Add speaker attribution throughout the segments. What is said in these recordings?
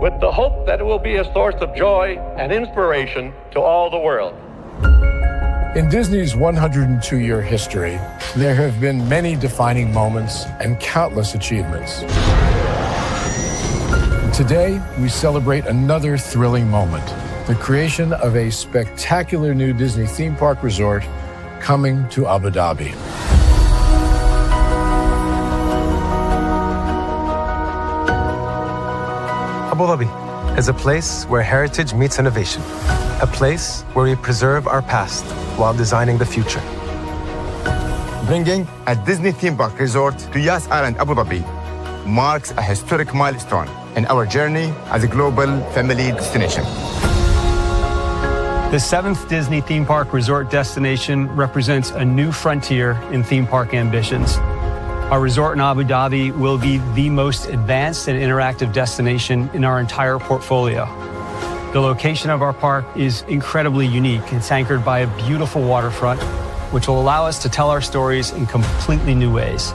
Speaker 1: with the hope that it will be a source of joy and inspiration to all the world.
Speaker 2: In Disney's 102-year history, there have been many defining moments and countless achievements. Today, we celebrate another thrilling moment, the creation of a spectacular new Disney theme park resort coming to Abu Dhabi.
Speaker 3: Abu Dhabi is a place where heritage meets innovation, a place where we preserve our past while designing the future.
Speaker 4: Bringing a Disney theme park resort to Yas Island, Abu Dhabi, marks a historic milestone in our journey as a global family destination.
Speaker 5: The 7th Disney theme park resort destination represents a new frontier in theme park ambitions. Our resort in Abu Dhabi will be the most advanced and interactive destination in our entire portfolio. The location of our park is incredibly unique. It's anchored by a beautiful waterfront, which will allow us to tell our stories in completely new ways.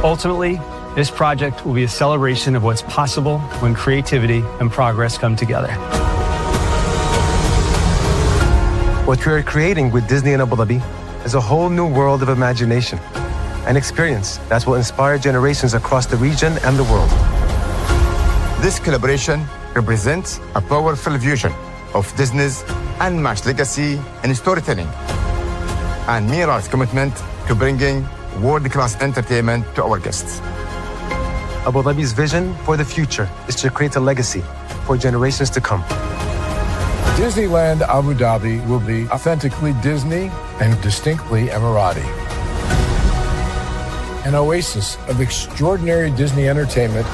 Speaker 5: Ultimately, this project will be a celebration of what's possible when creativity and progress come together.
Speaker 3: What we are creating with Disney in Abu Dhabi is a whole new world of imagination, an experience that will inspire generations across the region and the world.
Speaker 4: This collaboration represents a powerful fusion of Disney's unmatched legacy in storytelling and Mirar's commitment to bringing world-class entertainment to our guests.
Speaker 3: Abu Dhabi's vision for the future is to create a legacy for generations to come.
Speaker 2: Disneyland Abu Dhabi will be authentically Disney and distinctly Emirati. An oasis of extraordinary Disney entertainment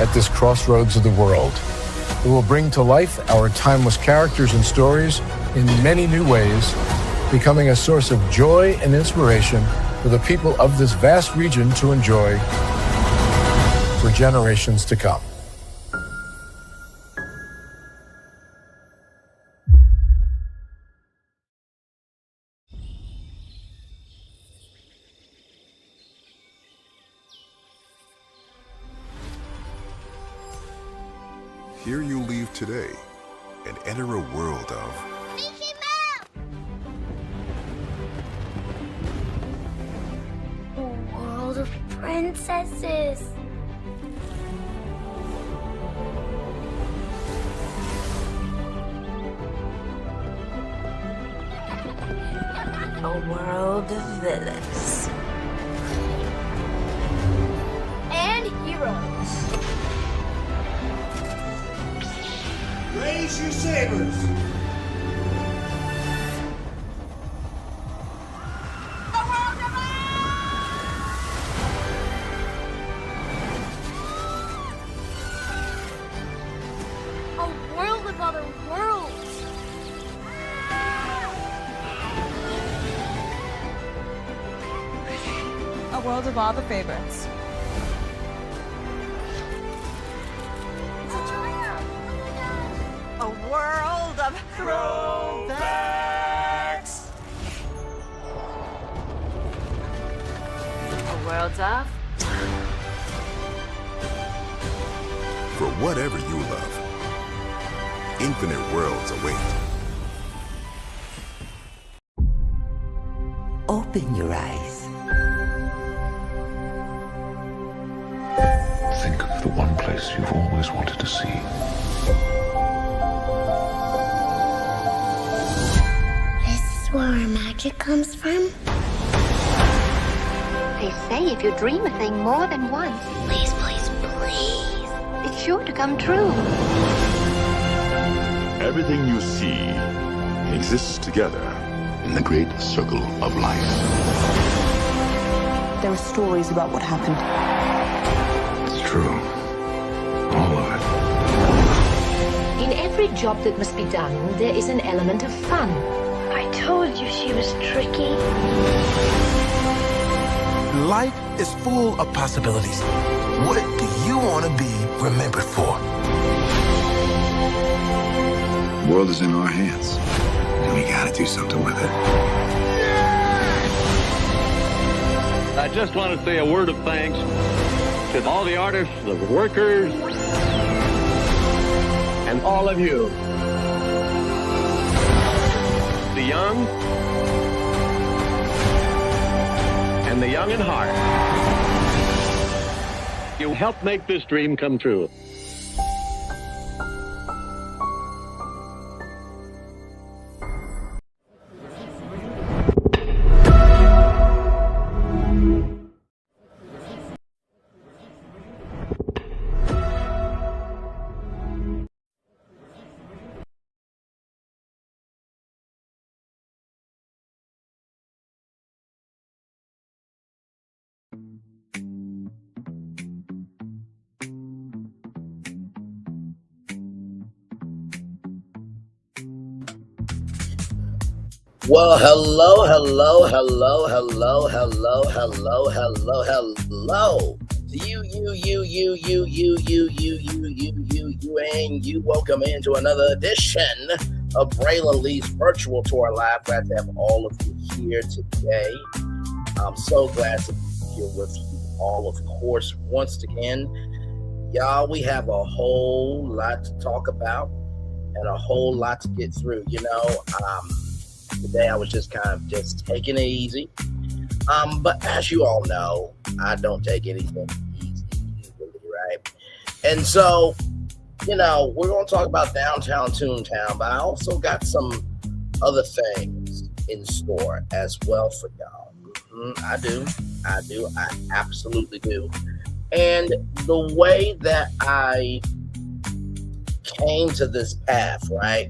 Speaker 2: at this crossroads of the world. It will bring to life our timeless characters and stories in many new ways, becoming a source of joy and inspiration for the people of this vast region to enjoy for generations to come.
Speaker 6: Here you leave today and enter a world of
Speaker 7: Mickey Mouse! A world of princesses. A world of villains. And heroes.
Speaker 8: Raise your sabers!
Speaker 7: A world of other worlds!
Speaker 9: A world of all the favorites. A world of throwbacks.
Speaker 10: A world of...
Speaker 6: for whatever you love. Infinite worlds await.
Speaker 11: Open your eyes.
Speaker 12: Think of the one place you've always wanted to see.
Speaker 7: Where our magic comes from?
Speaker 10: They say if you dream a thing more than once,
Speaker 7: Please, please, please.
Speaker 10: it's sure to come true.
Speaker 13: Everything you see exists together in the great circle of life.
Speaker 9: There are stories about what happened.
Speaker 12: It's true. All of it.
Speaker 10: In every job that must be done, there is an element of fun.
Speaker 7: I told you she was tricky.
Speaker 8: Life is full of possibilities. What do you want to be remembered for?
Speaker 13: The world is in our hands, and we gotta do something with it.
Speaker 1: I just want to say a word of thanks to all the artists, the workers, and all of you. The young and the young in heart. You help make this dream come true.
Speaker 11: Well, hello to you. Welcome into another edition of Braylon Lee's Virtual Tour Live. Glad to have all of you here today. I'm so glad to be here with you all, of course. Once again, y'all, we have a whole lot to talk about and a whole lot to get through. Today I was just kind of taking it easy. But as you all know, I don't take anything easy usually, right? And so, we're going to talk about downtown Toontown, but I also got some other things in store as well for y'all. I do. I absolutely do. And the way that I came to this path, right?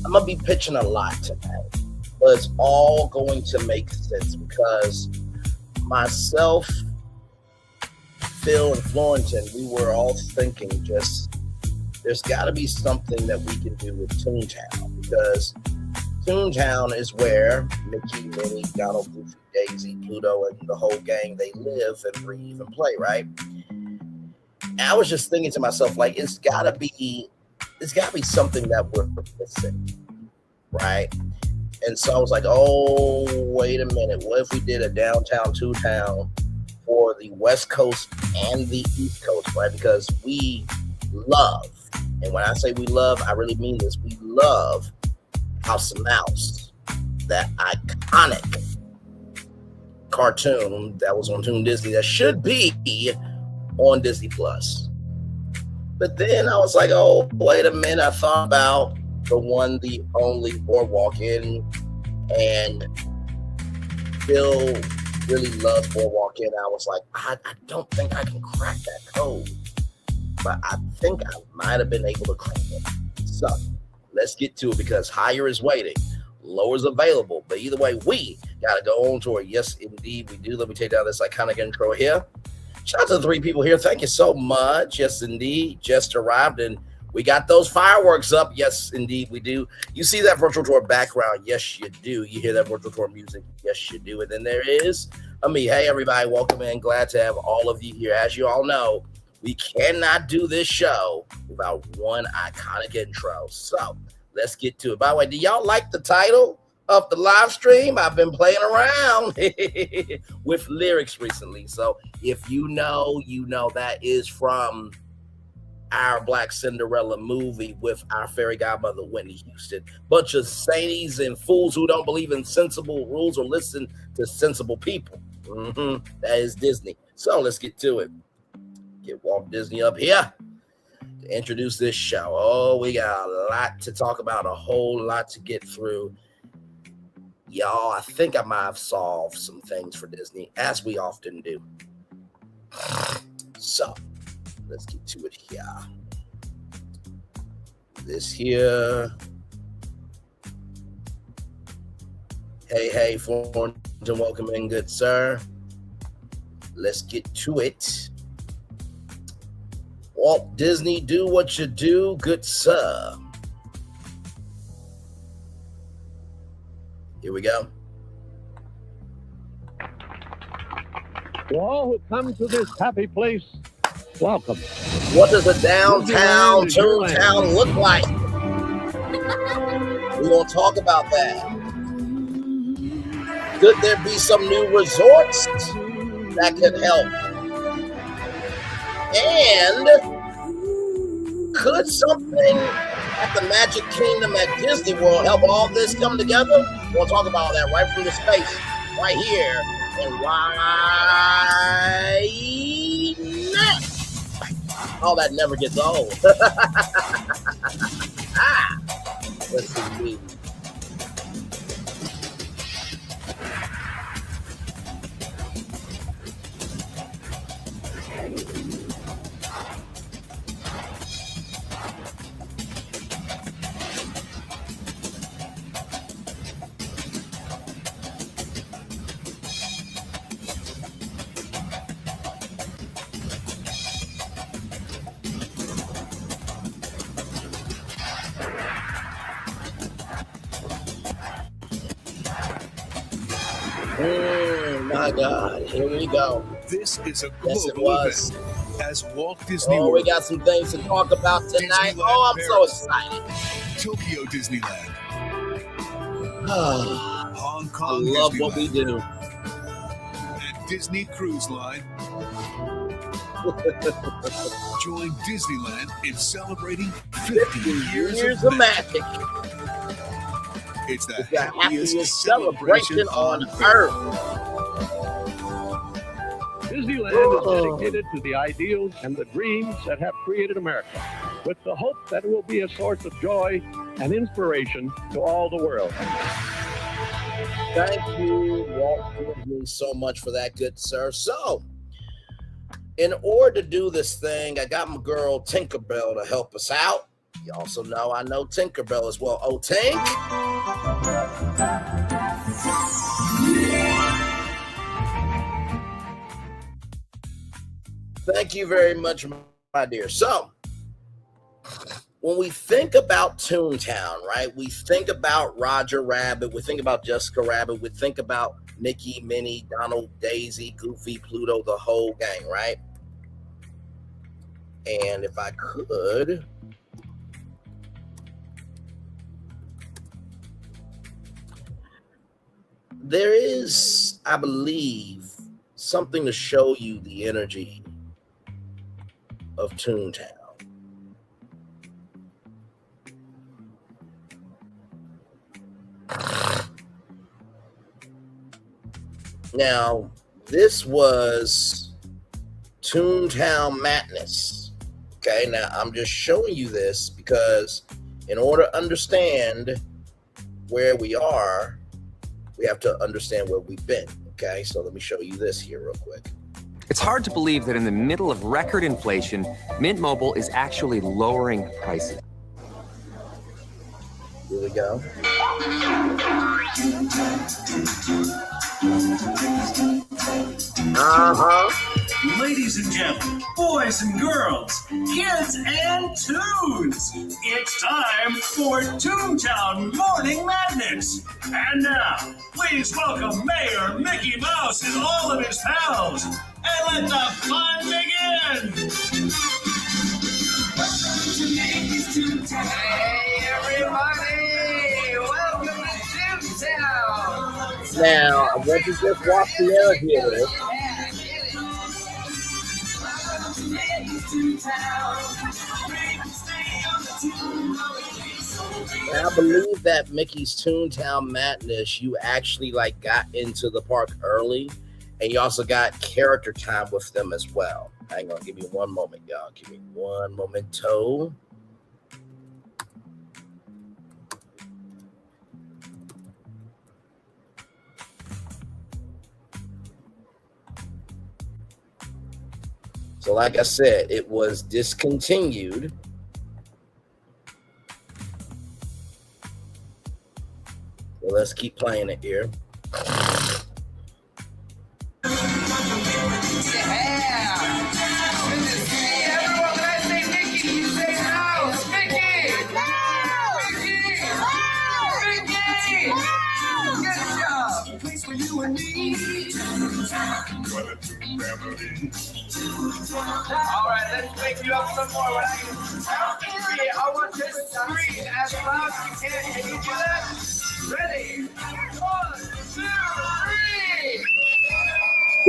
Speaker 11: I'm going to be pitching a lot tonight, but it's all going to make sense because myself, Phil, and Florentine, we were all thinking there's got to be something that we can do with Toontown, because Toontown is where Mickey, Minnie, Donald, Goofy, Daisy, Pluto, and the whole gang, they live and breathe and play, right? And I was just thinking to myself, like, it's got to be something that we're missing, right? And so I was like, oh, wait a minute. What if we did a downtown Toontown for the West Coast and the East Coast, right? Because we love, and when I say we love, I really mean this, we love House of Mouse, that iconic cartoon that was on Toon Disney that should be on Disney Plus. But then I was like, oh, wait a minute. I thought about the one, the only boardwalk in, and Phil really loves boardwalk in. I was like, I don't think I can crack that code, but I think I might have been able to crack it. So let's get to it, because higher is waiting, lower is available. But either way, we got to go on tour. Yes, indeed, we do. Let me take down this iconic intro here. Shout out to the 3 people here. Thank you so much. Yes, indeed. Just arrived, and we got those fireworks up. Yes, indeed, we do. You see that virtual tour background? Yes, you do. You hear that virtual tour music? Yes, you do. And then there is me. Hey, everybody. Welcome in. Glad to have all of you here. As you all know, we cannot do this show without one iconic intro. So let's get to it. By the way, do y'all like the title of the live stream? I've been playing around with lyrics recently. So if you know that is from our Black Cinderella movie with our fairy godmother, Whitney Houston. Bunch of zanies and fools who don't believe in sensible rules or listen to sensible people. That is Disney. So let's get to it. Get Walt Disney up here to introduce this show. Oh, we got a lot to talk about, a whole lot to get through. Y'all, I think I might have solved some things for Disney, as we often do. So, let's get to it here. This here. Hey, Florentine, welcome in, good sir. Let's get to it. Walt Disney, do what you do, good sir. Here we go.
Speaker 1: To all who come to this happy place, welcome.
Speaker 11: What does a downtown Toontown look like? We're going to talk about that. Could there be some new resorts? that could help. And could something at the Magic Kingdom at Disney World help all this come together? We'll talk about that right from the space, right here, and right now. Oh, that never gets old. Let's see. My God, here we go.
Speaker 6: This is a
Speaker 11: global
Speaker 6: event. As Walt Disney World.
Speaker 11: We got some things to talk about tonight.
Speaker 6: Disneyland
Speaker 11: I'm so excited.
Speaker 6: Tokyo Disneyland. Hong
Speaker 11: I
Speaker 6: Kong
Speaker 11: love
Speaker 6: Disneyland.
Speaker 11: what we do.
Speaker 6: And Disney Cruise Line. Join Disneyland in celebrating 50 years
Speaker 11: of magic.
Speaker 6: It's the
Speaker 11: happiest celebration on earth.
Speaker 1: Disneyland is dedicated to the ideals and the dreams that have created America, with the hope that it will be a source of joy and inspiration to all the world.
Speaker 11: Thank you, Walt Disney, so much for that, good sir. So, in order to do this thing, I got my girl Tinkerbell to help us out. You also know I know Tinkerbell as well. Oh, Tink. Thank you very much, my dear. So, when we think about Toontown, right, we think about Roger Rabbit, we think about Jessica Rabbit, we think about Mickey, Minnie, Donald, Daisy, Goofy, Pluto, the whole gang, right? And if I could, there is, I believe, something to show you the energy of Toontown. Now, this was Toontown Madness. Okay, now I'm just showing you this because in order to understand where we are, we have to understand where we've been. Okay, so let me show you this here real quick.
Speaker 14: It's hard to believe that in the middle of record inflation, Mint Mobile is actually lowering prices.
Speaker 11: Here we go.
Speaker 15: Ladies and gentlemen, boys and girls, kids and tunes, it's time for Toontown Morning Madness. And now, please welcome Mayor Mickey Mouse and all of his pals, and let the fun begin. Welcome to Mickey's Toontown. Hey, everybody, welcome to Toontown.
Speaker 11: Now, I want you to just watch the energy of this. I believe that Mickey's Toontown Madness, you actually like got into the park early, and you also got character time with them as well. Hang on, give me one moment, y'all. Give me one momento. So like I said, it was discontinued. So let's keep playing it here.
Speaker 15: All right, let's wake you up some more. When I count to three, I want you to scream as loud as you can. Can you do that? Ready? 1, 2, 3.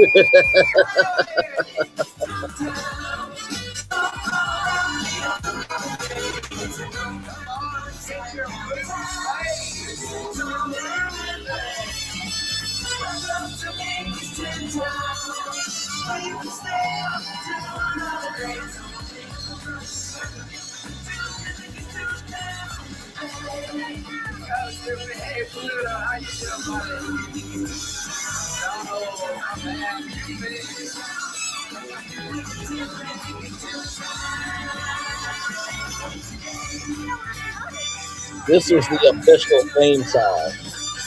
Speaker 11: This was the official theme song.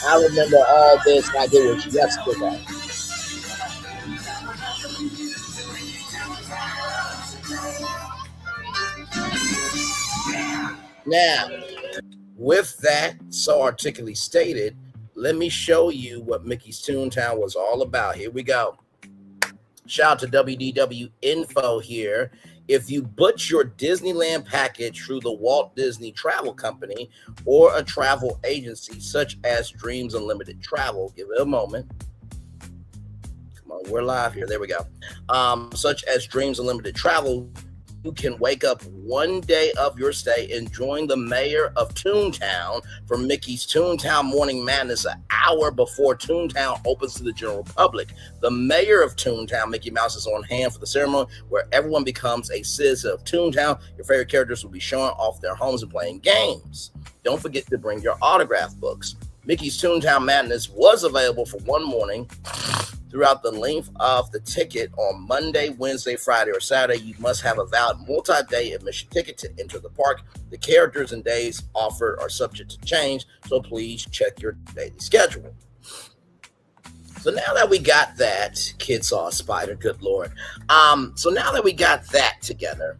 Speaker 11: I remember all this like it was yesterday. Now, with that so articulately stated, let me show you what Mickey's Toontown was all about. Here we go. Shout out to WDW Info here. If you book your Disneyland package through the Walt Disney Travel Company or a travel agency such as Dreams Unlimited Travel, give it a moment. Come on, we're live here. There we go. Such as Dreams Unlimited Travel, you can wake up one day of your stay and join the mayor of Toontown for Mickey's Toontown Morning Madness an hour before Toontown opens to the general public. The mayor of Toontown, Mickey Mouse, is on hand for the ceremony where everyone becomes a citizen of Toontown. Your favorite characters will be showing off their homes and playing games. Don't forget to bring your autograph books. Mickey's Toontown Madness was available for one morning throughout the length of the ticket on Monday, Wednesday, Friday, or Saturday. You must have a valid multi-day admission ticket to enter the park. The characters and days offered are subject to change, so please check your daily schedule. So now that we got that, kid saw a spider, good Lord. So now that we got that together,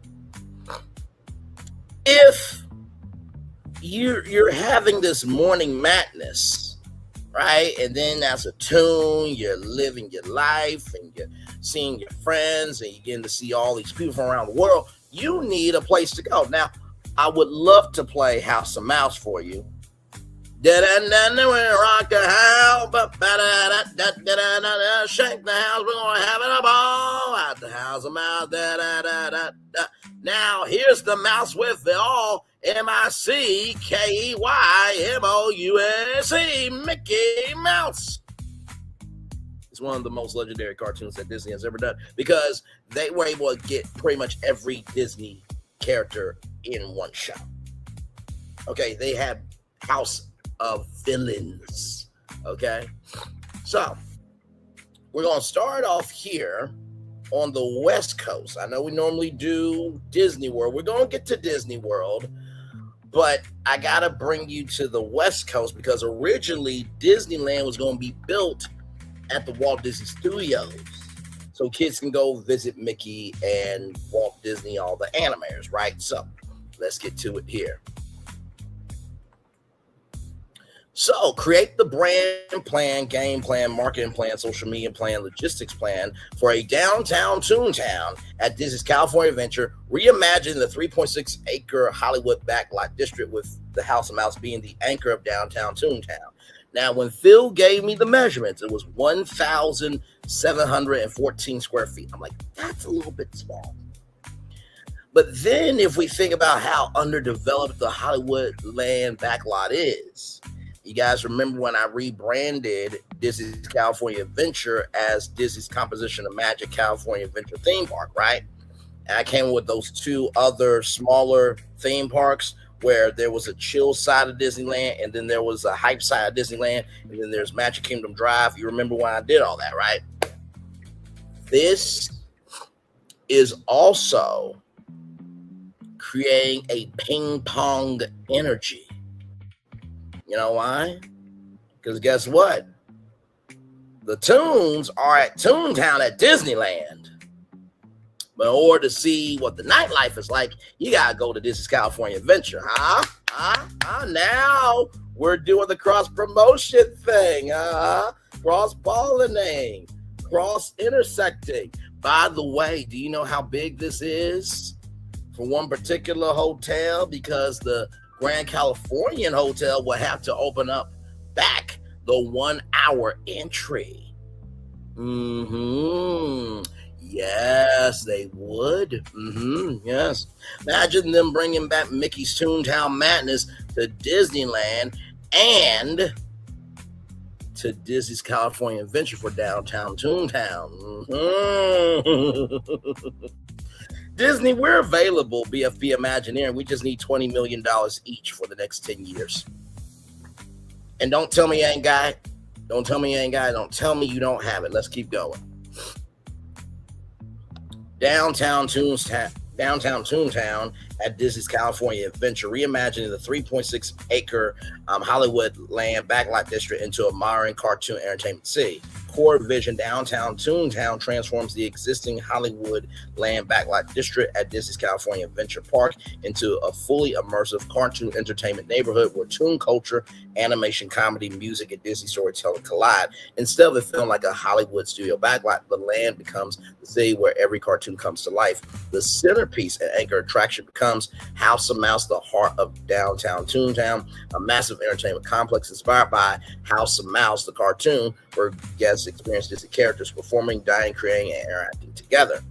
Speaker 11: if you're having this morning madness, right? And then as a tune, you're living your life and you're seeing your friends and you're getting to see all these people from around the world. You need a place to go. Now, I would love to play House of Mouse for you. Rock the house, shake the house, we're gonna have it a ball at the House of Mouse. Now, here's the mouse with the all. MICKEYMOUSE, Mickey Mouse. It's one of the most legendary cartoons that Disney has ever done because they were able to get pretty much every Disney character in one shot. Okay, they had House of Villains. Okay, so we're going to start off here on the West Coast. I know we normally do Disney World. We're going to get to Disney World. But I got to bring you to the West Coast because originally Disneyland was going to be built at the Walt Disney Studios so kids can go visit Mickey and Walt Disney, all the animators, right? So let's get to it here. So create the brand plan, game plan, marketing plan, social media plan, logistics plan for a downtown Toontown at Disney's California Adventure. Reimagine the 3.6 acre Hollywood backlot district with the House of Mouse being the anchor of downtown Toontown. Now, when Phil gave me the measurements, it was 1,714 square feet. I'm like, that's a little bit small. But then if we think about how underdeveloped the Hollywood land backlot is, you guys remember when I rebranded Disney's California Adventure as Disney's Composition of Magic California Adventure theme park, right? And I came with those two other smaller theme parks where there was a chill side of Disneyland and then there was a hype side of Disneyland and then there's Magic Kingdom Drive. You remember when I did all that, right? This is also creating a ping pong energy. You know why? Because guess what? The Toons are at Toontown at Disneyland. But in order to see what the nightlife is like, you got to go to Disney's California Adventure. Now we're doing the cross-promotion thing. Cross-pollinating. Cross-intersecting. By the way, do you know how big this is for one particular hotel? Because the Grand Californian Hotel will have to open up back the 1 hour entry. Yes, they would. Yes. Imagine them bringing back Mickey's Toontown Madness to Disneyland and to Disney's California Adventure for downtown Toontown. Disney, we're available, BFB Imagineering. We just need $20 million each for the next 10 years. And don't tell me you ain't got it. Don't tell me you ain't got it. Don't tell me you don't have it. Let's keep going. Downtown Toontown at Disney's California Adventure, reimagining the 3.6-acre Hollywood land backlot district into a modern cartoon entertainment city. Core vision, Downtown Toontown transforms the existing Hollywood land backlot district at Disney's California Adventure Park into a fully immersive cartoon entertainment neighborhood where toon culture, animation, comedy, music, and Disney storytelling collide. Instead of it feeling like a Hollywood studio backlot, the land becomes the city where every cartoon comes to life. The centerpiece and anchor attraction becomes House of Mouse, the heart of Downtown Toontown, a massive entertainment complex inspired by House of Mouse, the cartoon, where guests experience Disney characters performing, dining, creating, and interacting together.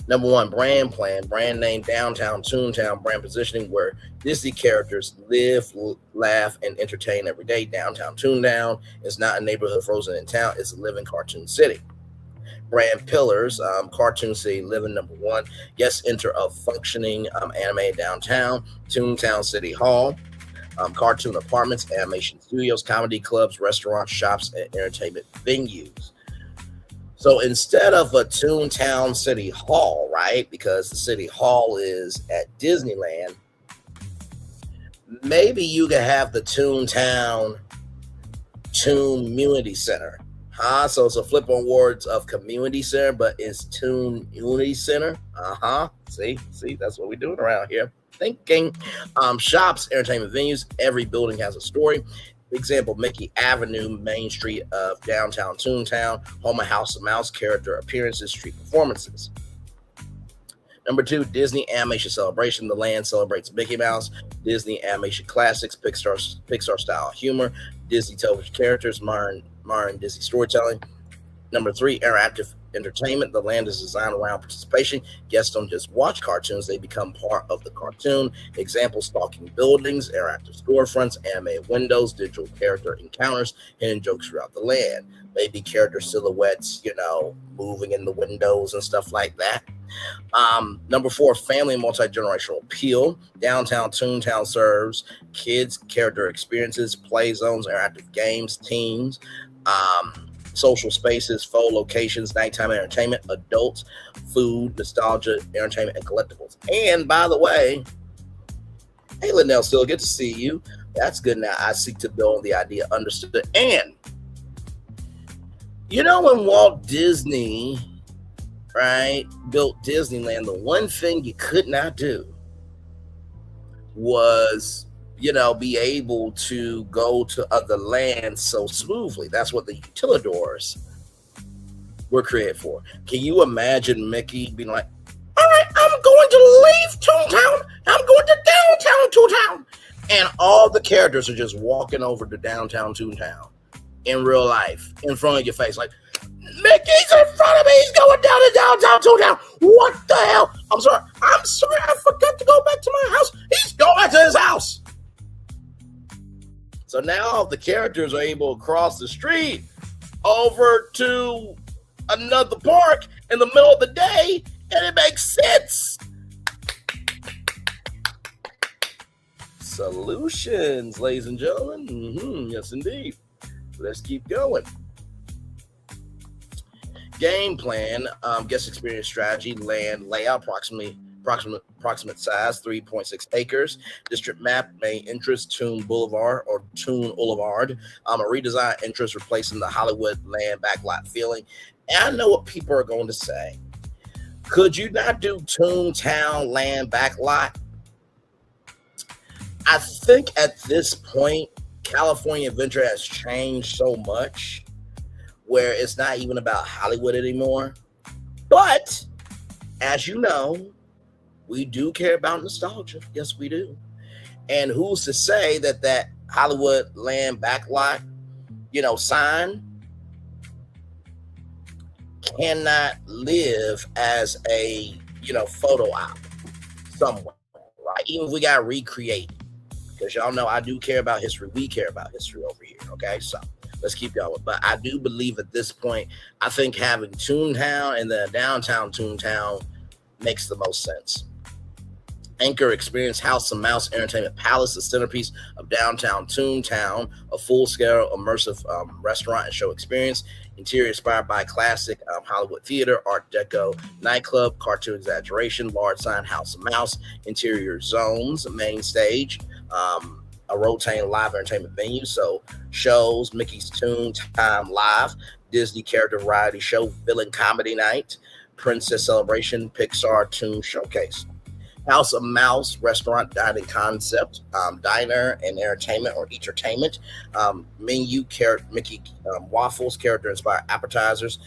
Speaker 11: Number one, brand plan, brand name, Downtown Toontown, brand positioning, where Disney characters live, laugh, and entertain every day. Downtown Toontown is not a neighborhood frozen in town, it's a living cartoon city. Brand pillars, Cartoon City Living, number one, guests enter a functioning animated downtown, Toontown City Hall, cartoon apartments, animation studios, comedy clubs, restaurants, shops, and entertainment venues. So instead of a Toontown City Hall, right, because the City Hall is at Disneyland, maybe you could have the Toontown Community Center. So it's a flip on words of community center, but it's Toon Unity Center. See, that's what we're doing around here. Thinking. Shops, entertainment venues, every building has a story. Example, Mickey Avenue, Main Street of Downtown Toontown, home of House of Mouse, character appearances, street performances. Number two, Disney Animation Celebration. The land celebrates Mickey Mouse, Disney Animation Classics, Pixar style humor, Disney television characters, modern Disney storytelling. Number three, interactive entertainment. The land is designed around participation. Guests don't just watch cartoons, they become part of the cartoon. Examples, stalking buildings, interactive storefronts, animated windows, digital character encounters, hidden jokes throughout the land. Maybe character silhouettes, moving in the windows and stuff like that. Number four, family and multi-generational appeal. Downtown Toontown serves kids, character experiences, play zones, interactive games, teams, social spaces, faux locations, nighttime entertainment, adults, food, nostalgia, entertainment, and collectibles. And by the way, hey, Linnell, still good to see you. That's good. Now I seek to build the idea understood. And when Walt Disney, right, built Disneyland, the one thing you could not do was be able to go to other lands so smoothly. That's what the utilidors were created for. Can you imagine Mickey being like, all right, I'm going to leave Toontown. I'm going to downtown Toontown. And all the characters are just walking over to downtown Toontown in real life, in front of your face. Like, Mickey's in front of me. He's going down to downtown Toontown. What the hell? I'm sorry. I forgot to go back to my house. He's going back to his house. So now the characters are able to cross the street over to another park in the middle of the day, and it makes sense. Solutions, ladies and gentlemen. Yes, indeed. Let's keep going. Game plan, guest experience strategy, land layout, approximate size, 3.6 acres. District map, main interest, Toon Boulevard or Toon Boulevard. A redesigned interest replacing the Hollywood land backlot feeling. And I know what people are going to say. Could you not do Toontown land backlot? I think at this point, California Adventure has changed so much where it's not even about Hollywood anymore. But as you know, we do care about nostalgia. Yes, we do. And who's to say that Hollywood land backlot, sign cannot live as a, photo op somewhere, right? Even if we got to recreate, because y'all know I do care about history. We care about history over here, okay? So let's keep going. But I do believe at this point, I think having Toontown and the downtown Toontown makes the most sense. Anchor Experience House of Mouse Entertainment Palace, the centerpiece of downtown Toontown, a full-scale immersive restaurant and show experience. Interior inspired by classic Hollywood theater, Art Deco nightclub, cartoon exaggeration, large sign House of Mouse, interior zones, main stage, a rotating live entertainment venue. So shows, Mickey's Toontown Live, Disney character variety show, villain comedy night, princess celebration, Pixar Toon Showcase. House of Mouse restaurant dining concept, diner and entertainment or entertainment, menu, Mickey waffles, character inspired appetizers,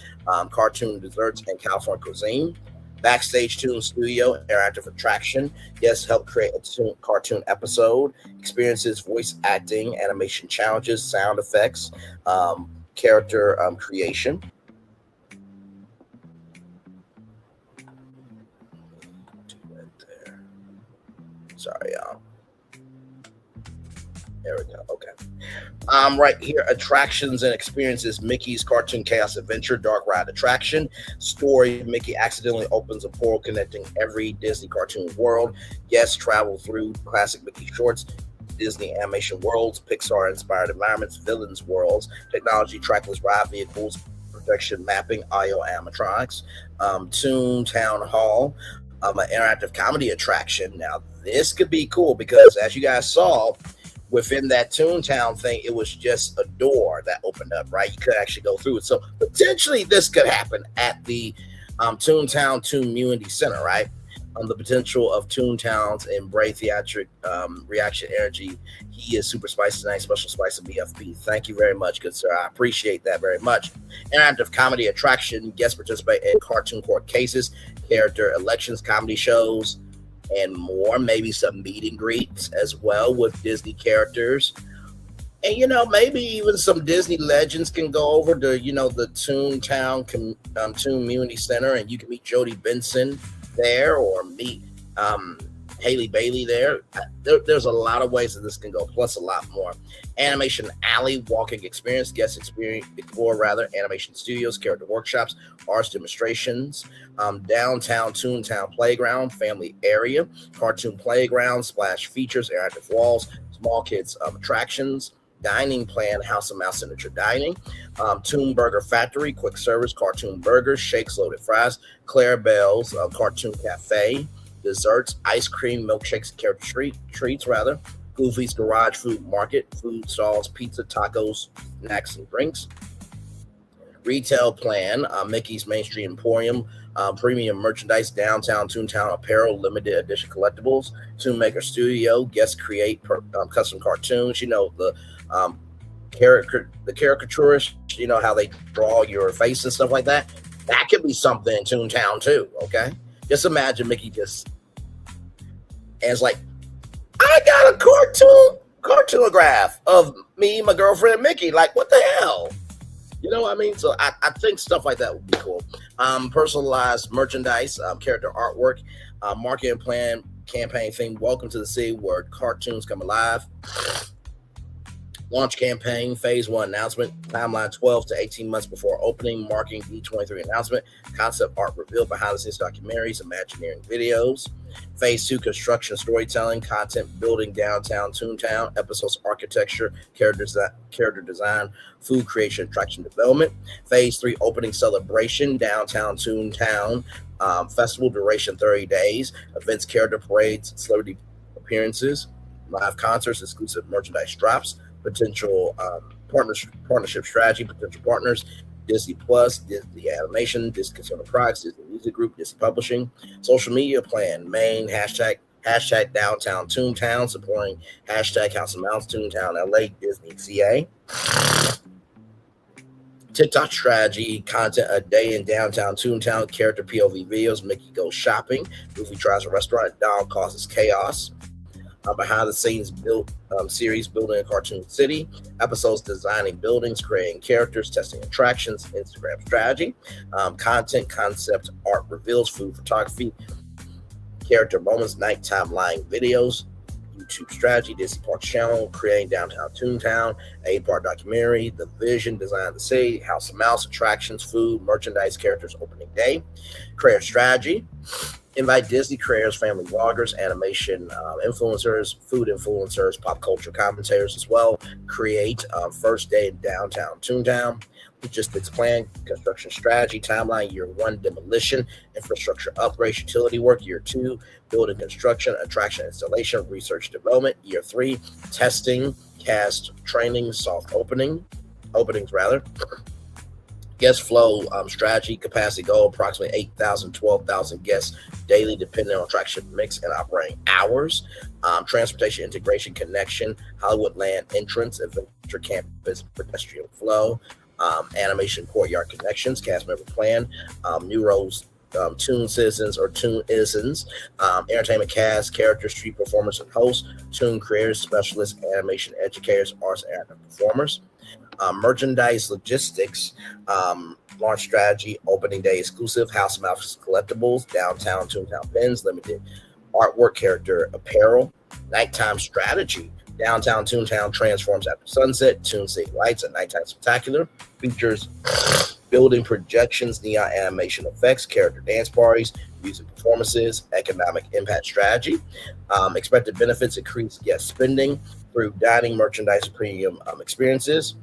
Speaker 11: cartoon desserts, and California cuisine. Backstage Toon Studio, interactive attraction. Guests help create a cartoon episode. Experiences, voice acting, animation challenges, sound effects, character creation. Sorry, y'all. There we go. Okay. Right here, attractions and experiences. Mickey's Cartoon Chaos Adventure Dark Ride Attraction. Story, Mickey accidentally opens a portal connecting every Disney cartoon world. Guests travel through classic Mickey shorts, Disney animation worlds, Pixar-inspired environments, villains worlds, technology, trackless ride vehicles, projection mapping, audio animatronics. Toontown Hall, an interactive comedy attraction. Now, this could be cool because, as you guys saw, within that Toontown thing, it was just a door that opened up, right? You could actually go through it. So potentially this could happen at the Toontown Toon Community Center, right? The potential of Toontown's embrace theatric reaction energy. He is super spicy tonight, special spice of BFB. Thank you very much, good sir. I appreciate that very much. Interactive comedy attraction. Guests participate in cartoon court cases, character elections, comedy shows, and more. Maybe some meet and greets as well with Disney characters. And, maybe even some Disney legends can go over to, the Toontown Toon Community Center, and you can meet Jodie Benson there or meet Haley Bailey there. There's a lot of ways that this can go, plus a lot more. Animation Alley walking experience, guest experience, explore animation studios, character workshops, arts demonstrations, downtown Toontown playground, family area, cartoon playground, splash features, interactive walls, small kids attractions, dining plan, House of Mouse signature dining, Toon Burger Factory, quick service, cartoon burgers, shakes, loaded fries, Clarabelle's cartoon cafe, desserts, ice cream, milkshakes, character treats, Goofy's Garage Food Market, food stalls, pizza, tacos, snacks, and drinks. Retail plan, Mickey's Main Street Emporium, premium merchandise, downtown Toontown apparel, limited edition collectibles, Toon Maker Studio, guests create custom cartoons, the caricaturist, how they draw your face and stuff like that. That could be something in Toontown too, okay? Just imagine Mickey and it's like, I got a cartoonograph of me, my girlfriend, Mickey. Like, what the hell? You know what I mean? So I think stuff like that would be cool. Personalized merchandise, character artwork, marketing plan, campaign theme, welcome to the city where cartoons come alive. Launch campaign, phase 1 announcement, timeline 12 to 18 months before opening, marketing D23 announcement, concept art reveal, behind the scenes documentaries, Imagineering videos. Phase 2 construction, storytelling, content building, downtown Toontown, episodes, architecture, character design, food creation, attraction development. Phase 3 opening celebration, downtown Toontown, festival duration 30 days, events, character parades, celebrity appearances, live concerts, exclusive merchandise drops, potential partnership strategy, potential partners, Disney Plus, Disney Animation, Disney Consumer Products, Disney Music Group, Disney Publishing, social media plan, main hashtag downtown Toontown, supporting hashtag House of Mouse, Toontown LA, Disney CA. TikTok strategy, content a day in downtown Toontown, character POV videos, Mickey goes shopping, Goofy tries a restaurant, Donald causes chaos. behind the scenes built series Building a Cartoon City, episodes designing buildings, creating characters, testing attractions, Instagram strategy, content, concept, art reveals, food photography, character moments, nighttime lying videos, YouTube strategy, Disney Parks channel, creating Downtown Toontown, 8-part documentary, the vision, design of the city, House of Mouse, attractions, food, merchandise, characters, opening day, creator strategy, invite Disney creators, family vloggers, animation influencers, food influencers, pop culture commentators as well, create first day in Downtown Toontown, logistics plan, construction strategy, timeline, year 1, demolition, infrastructure upgrades, utility work, year 2, building construction, attraction installation, research development, year 3, testing, cast training, soft openings, guest flow strategy, capacity goal, approximately 8,000, 12,000 guests daily, depending on attraction mix and operating hours, transportation integration connection, Hollywood land entrance, adventure campus, pedestrian flow, animation courtyard connections, cast member plan, new roles, Toon citizens or Toon isms, entertainment cast, characters, street performers and hosts, Toon creators, specialists, animation educators, arts and performers, merchandise logistics, launch strategy, opening day exclusive, House of Mouse collectibles, Downtown Toontown pins, limited artwork, character apparel, nighttime strategy, Downtown Toontown transforms after sunset, Toon City lights at nighttime spectacular, features building projections, neon animation effects, character dance parties, music performances, economic impact strategy, expected benefits, increased guest spending through dining, merchandise, premium experiences,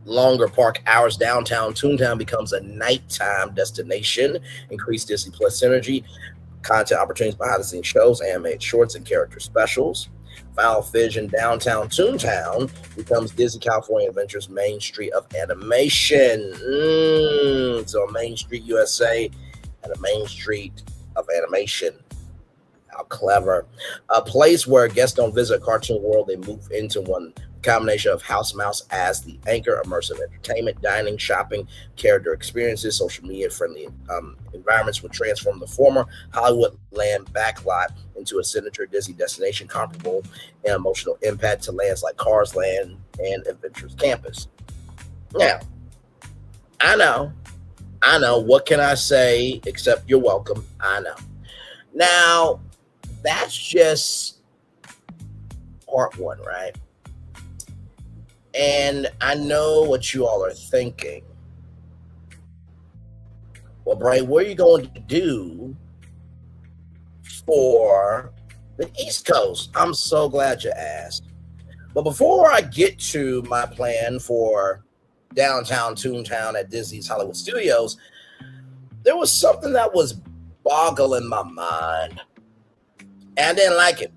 Speaker 11: longer park hours, Downtown Toontown becomes a nighttime destination, increased Disney Plus synergy, content opportunities, behind the scenes shows, animated shorts, and character specials. Final Vision, Downtown Toontown becomes Disney California Adventures Main Street of Animation. So Main Street USA and a Main Street of Animation. How clever. A place where guests don't visit a cartoon world, they move into one. Combination of House Mouse as the anchor, immersive entertainment, dining, shopping, character experiences, social media friendly environments would transform the former Hollywood land backlot into a signature Disney destination comparable in emotional impact to lands like Cars Land and Adventures Campus. Now, I know, what can I say except you're welcome? I know. Now, that's just part one, right? And I know what you all are thinking. Well, Brian, what are you going to do for the East Coast? I'm so glad you asked. But before I get to my plan for Downtown Toontown at Disney's Hollywood Studios, there was something that was boggling my mind. And I didn't like it.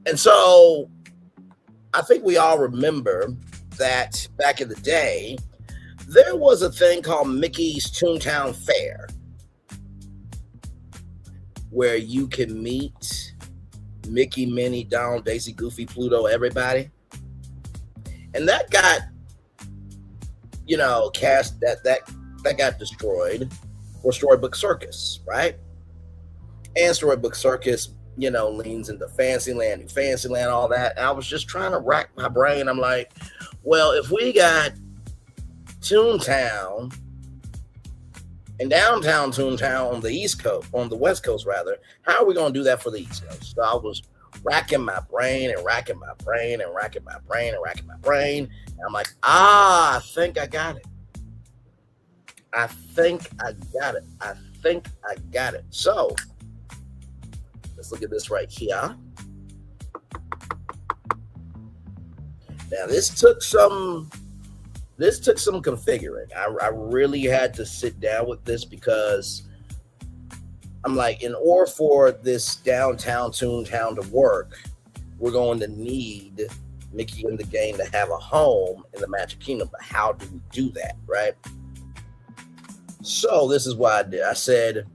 Speaker 11: And so I think we all remember that back in the day, there was a thing called Mickey's Toontown Fair, where you can meet Mickey, Minnie, Donald, Daisy, Goofy, Pluto, everybody. And that got, cast, that got destroyed for Storybook Circus, right? And Storybook Circus, leans into Fantasyland, New Fantasyland, all that. And I was just trying to rack my brain. I'm like, well, if we got Toontown and Downtown Toontown on the East Coast, on the West Coast rather, how are we going to do that for the East Coast? So I was racking my brain. And I'm like, I think I got it. So let's look at this right here. Now this took some configuring. I really had to sit down with this because I'm like, in order for this Downtown Toontown to work, we're going to need Mickey and the gang to have a home in the Magic Kingdom. But how do we do that, right? So this is what I did. I said,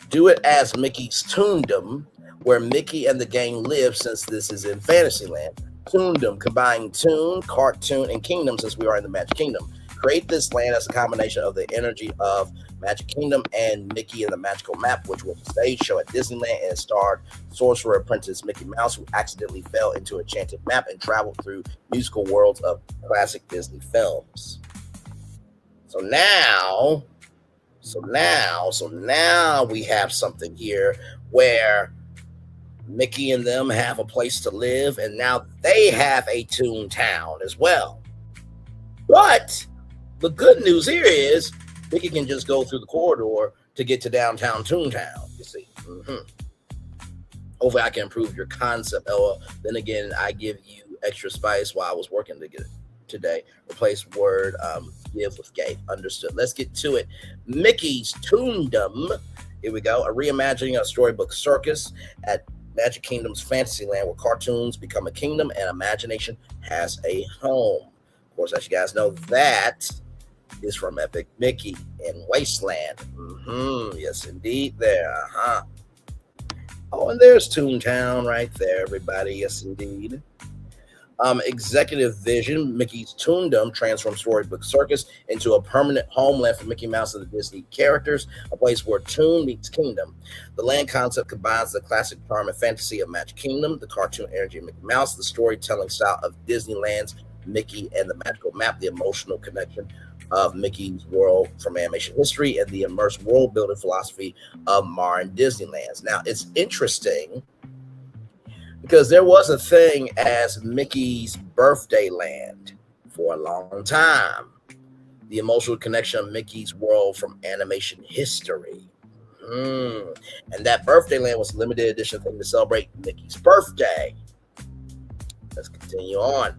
Speaker 11: do it as Mickey's Toondom, where Mickey and the gang live, since this is in Fantasyland. Toondom, combining Toon, Cartoon, and Kingdom, since we are in the Magic Kingdom. created this land as a combination of the energy of Magic Kingdom and Mickey and the Magical Map, which was a stage show at Disneyland and starred sorcerer apprentice Mickey Mouse, who accidentally fell into a enchanted map and traveled through musical worlds of classic Disney films. So now we have something here where Mickey and them have a place to live, and now they have a Toontown as well. But the good news here is Mickey can just go through the corridor to get to downtown Toontown, you see. Hopefully I can improve your concept. Then again, I give you extra spice while I was working to get it today. Replace word give with gave. Understood. Let's get to it. Mickey's Toondom. Here we go. A reimagining of Storybook Circus at Magic Kingdom's Fantasyland, where cartoons become a kingdom and imagination has a home. Of course, as you guys know, that is from Epic Mickey and Wasteland. Yes, indeed. There. Oh, and there's Toontown right there, everybody. Yes, indeed. Executive vision, Mickey's Toondom transforms Storybook Circus into a permanent homeland for Mickey Mouse and the Disney characters, a place where Toon meets Kingdom. The land concept combines the classic charm and fantasy of Magic Kingdom, the cartoon energy of Mickey Mouse, the storytelling style of Disneyland's Mickey and the Magical Map, the emotional connection of Mickey's world from animation history, and the immersive world-building philosophy of modern Disneylands. Now, it's interesting because there was a thing as Mickey's Birthday Land for a long time. The emotional connection of Mickey's world from animation history. And that Birthday Land was a limited edition thing to celebrate Mickey's birthday. Let's continue on.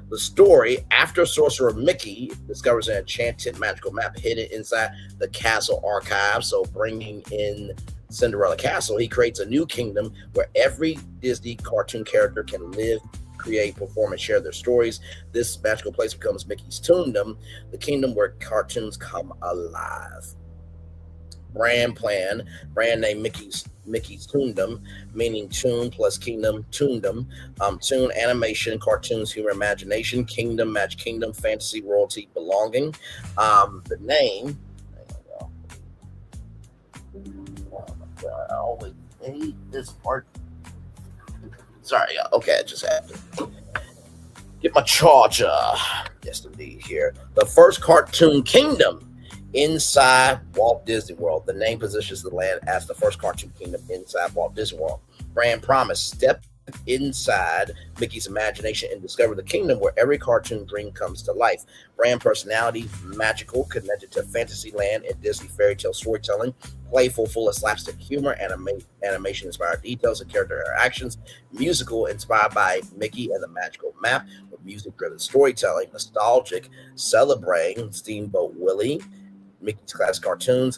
Speaker 11: The story, after Sorcerer Mickey discovers an enchanted magical map hidden inside the castle archive, so bringing in Cinderella Castle, he creates a new kingdom where every Disney cartoon character can live, create, perform, and share their stories. This magical place becomes Mickey's Toondom, the kingdom where cartoons come alive. Brand name Mickey's Toondom, meaning Toon plus Kingdom, Toondom. Toon, animation, cartoons, humor, imagination, Kingdom, Magic Kingdom, fantasy, royalty, belonging. The name, I always hate this part. Sorry, okay, it just happened. Get my charger. Yes, indeed, here. The first cartoon kingdom inside Walt Disney World. The name positions the land as the first cartoon kingdom inside Walt Disney World. Brand promise, step inside Mickey's imagination and discover the kingdom where every cartoon dream comes to life. Brand personality, magical, connected to fantasy land and Disney fairy tale storytelling, playful, full of slapstick humor, animation inspired details and character interactions, musical, inspired by Mickey and the Magical Map, with music driven storytelling, nostalgic, celebrating Steamboat Willie, Mickey's classic cartoons,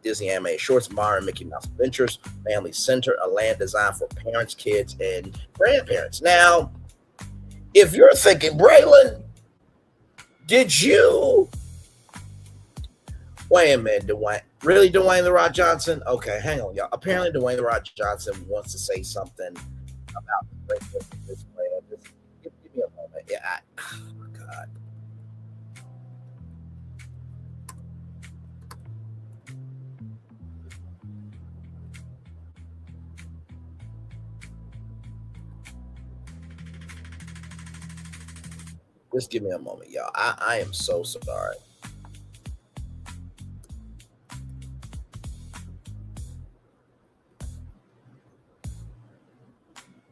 Speaker 11: Disney animated shorts, modern Mickey Mouse adventures, family center, a land designed for parents, kids, and grandparents. Now, if you're thinking, Braylon, did you? Wait a minute, Dwayne. Really, Dwayne The Rock Johnson? Okay, hang on, y'all. Apparently, Dwayne The Rock Johnson wants to say something about the greatness of this land. Just give me a moment. Yeah, oh my God. Just give me a moment, y'all. I am so sorry.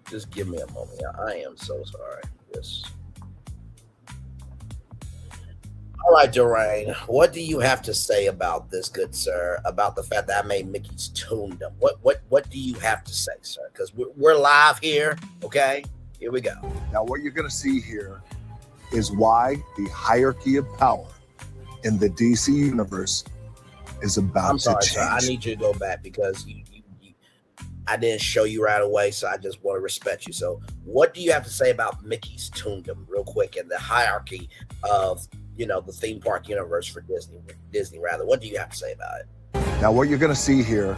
Speaker 11: Just give me a moment, y'all. I am so sorry. Yes. All right, Durain, what do you have to say about this, good sir? About the fact that I made Mickey's Toondom? What do you have to say, sir? Because we're live here. Okay, here we go.
Speaker 16: Now, what you're going to see here is why the hierarchy of power in the DC universe is about to change.
Speaker 11: Sir, I need you to go back because I didn't show you right away, so I just want to respect you. So what do you have to say about Mickey's Toondom real quick and the hierarchy of, the theme park universe for Disney rather? What do you have to say about it?
Speaker 16: Now, what you're going to see here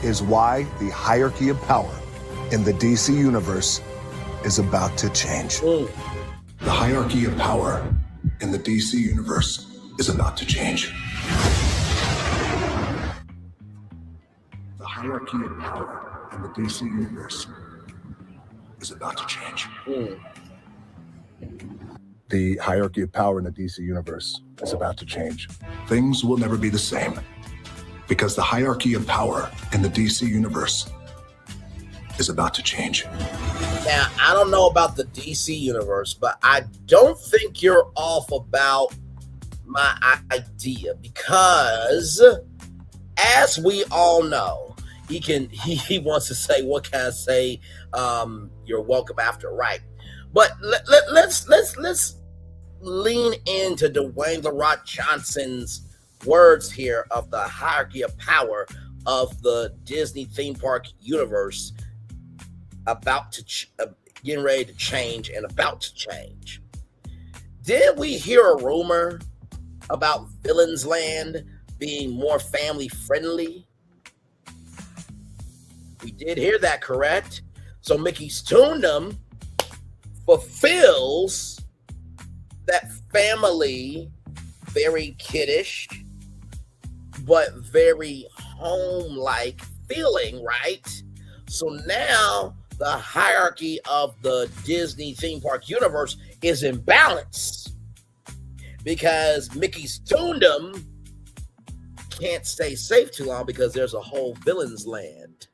Speaker 16: is why the hierarchy of power in the DC universe is about to change.
Speaker 8: The hierarchy of power
Speaker 16: in the DC universe is about to change. The hierarchy of power in the DC universe is about to change. The hierarchy of power in the DC universe is about to change. Things will never be the same because the hierarchy of power in the DC universe is about to change.
Speaker 11: Now, I don't know about the DC universe, but I don't think you're off about my idea, because as we all know, he wants to say, what can I say? You're welcome after, right? But let's lean into Dwayne "The Rock" Johnson's words here of the hierarchy of power of the Disney theme park universe about to getting ready to change and about to change. Did we hear a rumor about Villains Land being more family friendly? We did hear that, correct? So Mickey's Toondom fulfills that family, very kiddish, but very home-like feeling, right? So now the hierarchy of the Disney theme park universe is in balance, because Mickey's Toondom can't stay safe too long because there's a whole Villains Land.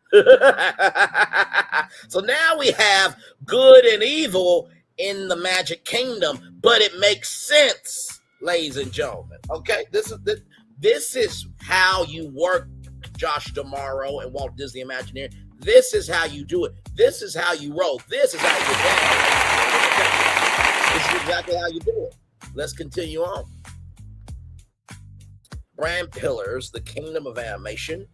Speaker 11: So now we have good and evil in the Magic Kingdom, but it makes sense, ladies and gentlemen. Okay, this is how you work, Josh D'Amaro and Walt Disney Imagineering. This is how you do it. This is how you roll. This is how you do it. This is exactly how you do it. Let's continue on. Brand pillars, the kingdom of animation.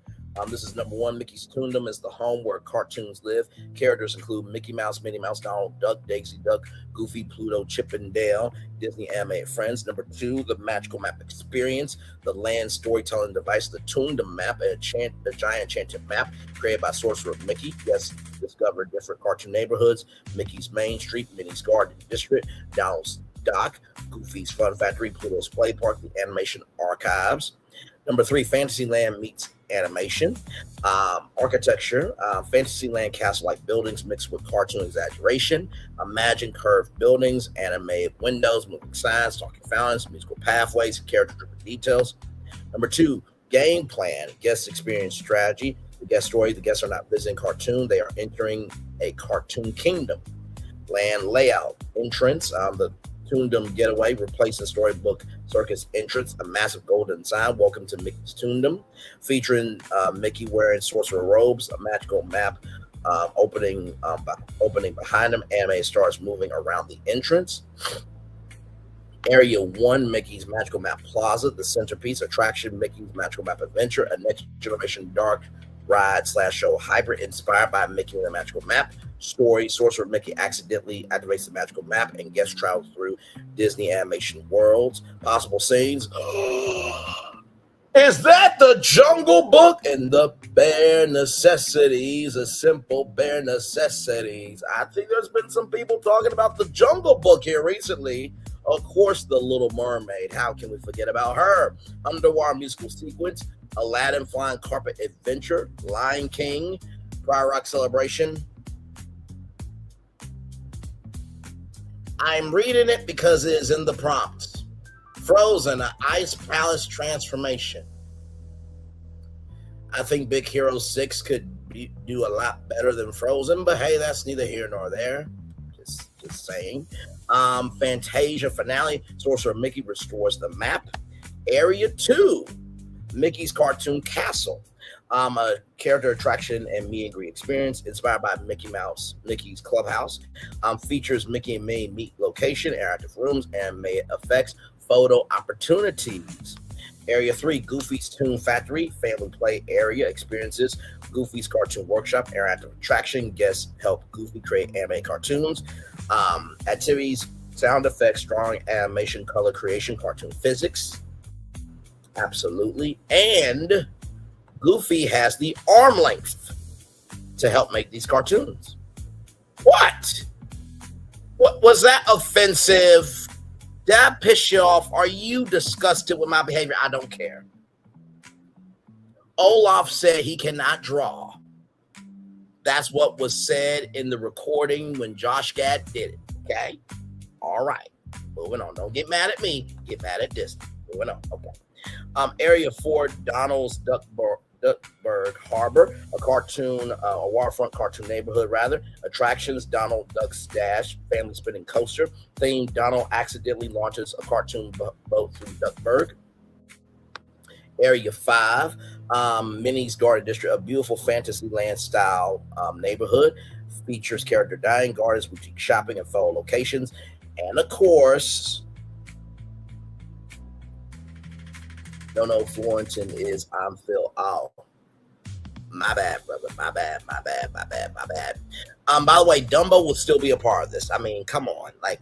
Speaker 11: This is number one. Mickey's Toondom is the home where cartoons live. Characters include Mickey Mouse, Minnie Mouse, Donald Duck, Daisy Duck, Goofy, Pluto, Chip and Dale, Disney animated friends. Number two, the magical map experience, the land storytelling device, the Toondom map, a giant enchanted map created by Sorcerer Mickey. Yes, discover different cartoon neighborhoods: Mickey's Main Street, Minnie's Garden District, Donald's Dock, Goofy's Fun Factory, Pluto's Play Park, the animation archives. Number three, Fantasyland meets animation. Architecture, Fantasyland castle-like buildings mixed with cartoon exaggeration. Imagine curved buildings, animated windows, moving signs, talking fountains, musical pathways, character-driven details. Number two, game plan, guest experience strategy. The guest story, the guests are not visiting cartoon, they are entering a cartoon kingdom. Land layout, entrance, the Toondom Getaway, replacing Storybook Circus entrance, a massive golden sign, welcome to Mickey's Toondom, featuring Mickey wearing sorcerer robes, a magical map opening behind him, animated stars moving around the entrance. Area 1, Mickey's Magical Map Plaza, the centerpiece attraction, Mickey's Magical Map Adventure, a next generation dark ride / show hybrid inspired by Mickey and the Magical Map. Story, Sorcerer Mickey accidentally activates the magical map and guests travel through Disney animation worlds. Possible scenes. Is that the Jungle Book and the bare necessities, the simple bare necessities? I think there's been some people talking about the Jungle Book here recently. Of course, the Little Mermaid. How can we forget about her? Underwater musical sequence, Aladdin Flying Carpet Adventure, Lion King, Pride Rock Celebration. I'm reading it because it is in the prompt. Frozen, an ice palace transformation. I think Big Hero 6 could do a lot better than Frozen, but hey, that's neither here nor there. Just saying. Fantasia finale, Sorcerer Mickey restores the map. Area 2, Mickey's Cartoon Castle. A character attraction and meet and greet experience inspired by Mickey's Clubhouse. Features Mickey and Minnie meet location, interactive rooms, animated effects, photo opportunities. Area 3, Goofy's Toon Factory, family play area experiences, Goofy's Cartoon Workshop, interactive attraction, guests help Goofy create animated cartoons, activities, sound effects, drawing, animation, color creation, cartoon physics. Absolutely. And Goofy has the arm length to help make these cartoons. What was that offensive Did I piss you off? Are you disgusted with my behavior? I don't care. Olaf said he cannot draw. That's what was said in the recording when Josh Gad did it. Okay? All right. Moving on. Don't get mad at me. Get mad at Disney. Moving on. Okay. Area 4, Donald's Duckburg Harbor, a cartoon, a waterfront cartoon neighborhood, rather. Attractions, Donald Duck's Dash, family spinning coaster. Theme, Donald accidentally launches a cartoon boat through Duckburg. Area 5, Minnie's Garden District, a beautiful Fantasyland style neighborhood. Features character dining, gardens, boutique shopping, and photo locations. And of course, don't know Florentin is I'm Phil. Oh, my bad, brother. My bad. By the way, Dumbo will still be a part of this. I mean, come on. Like,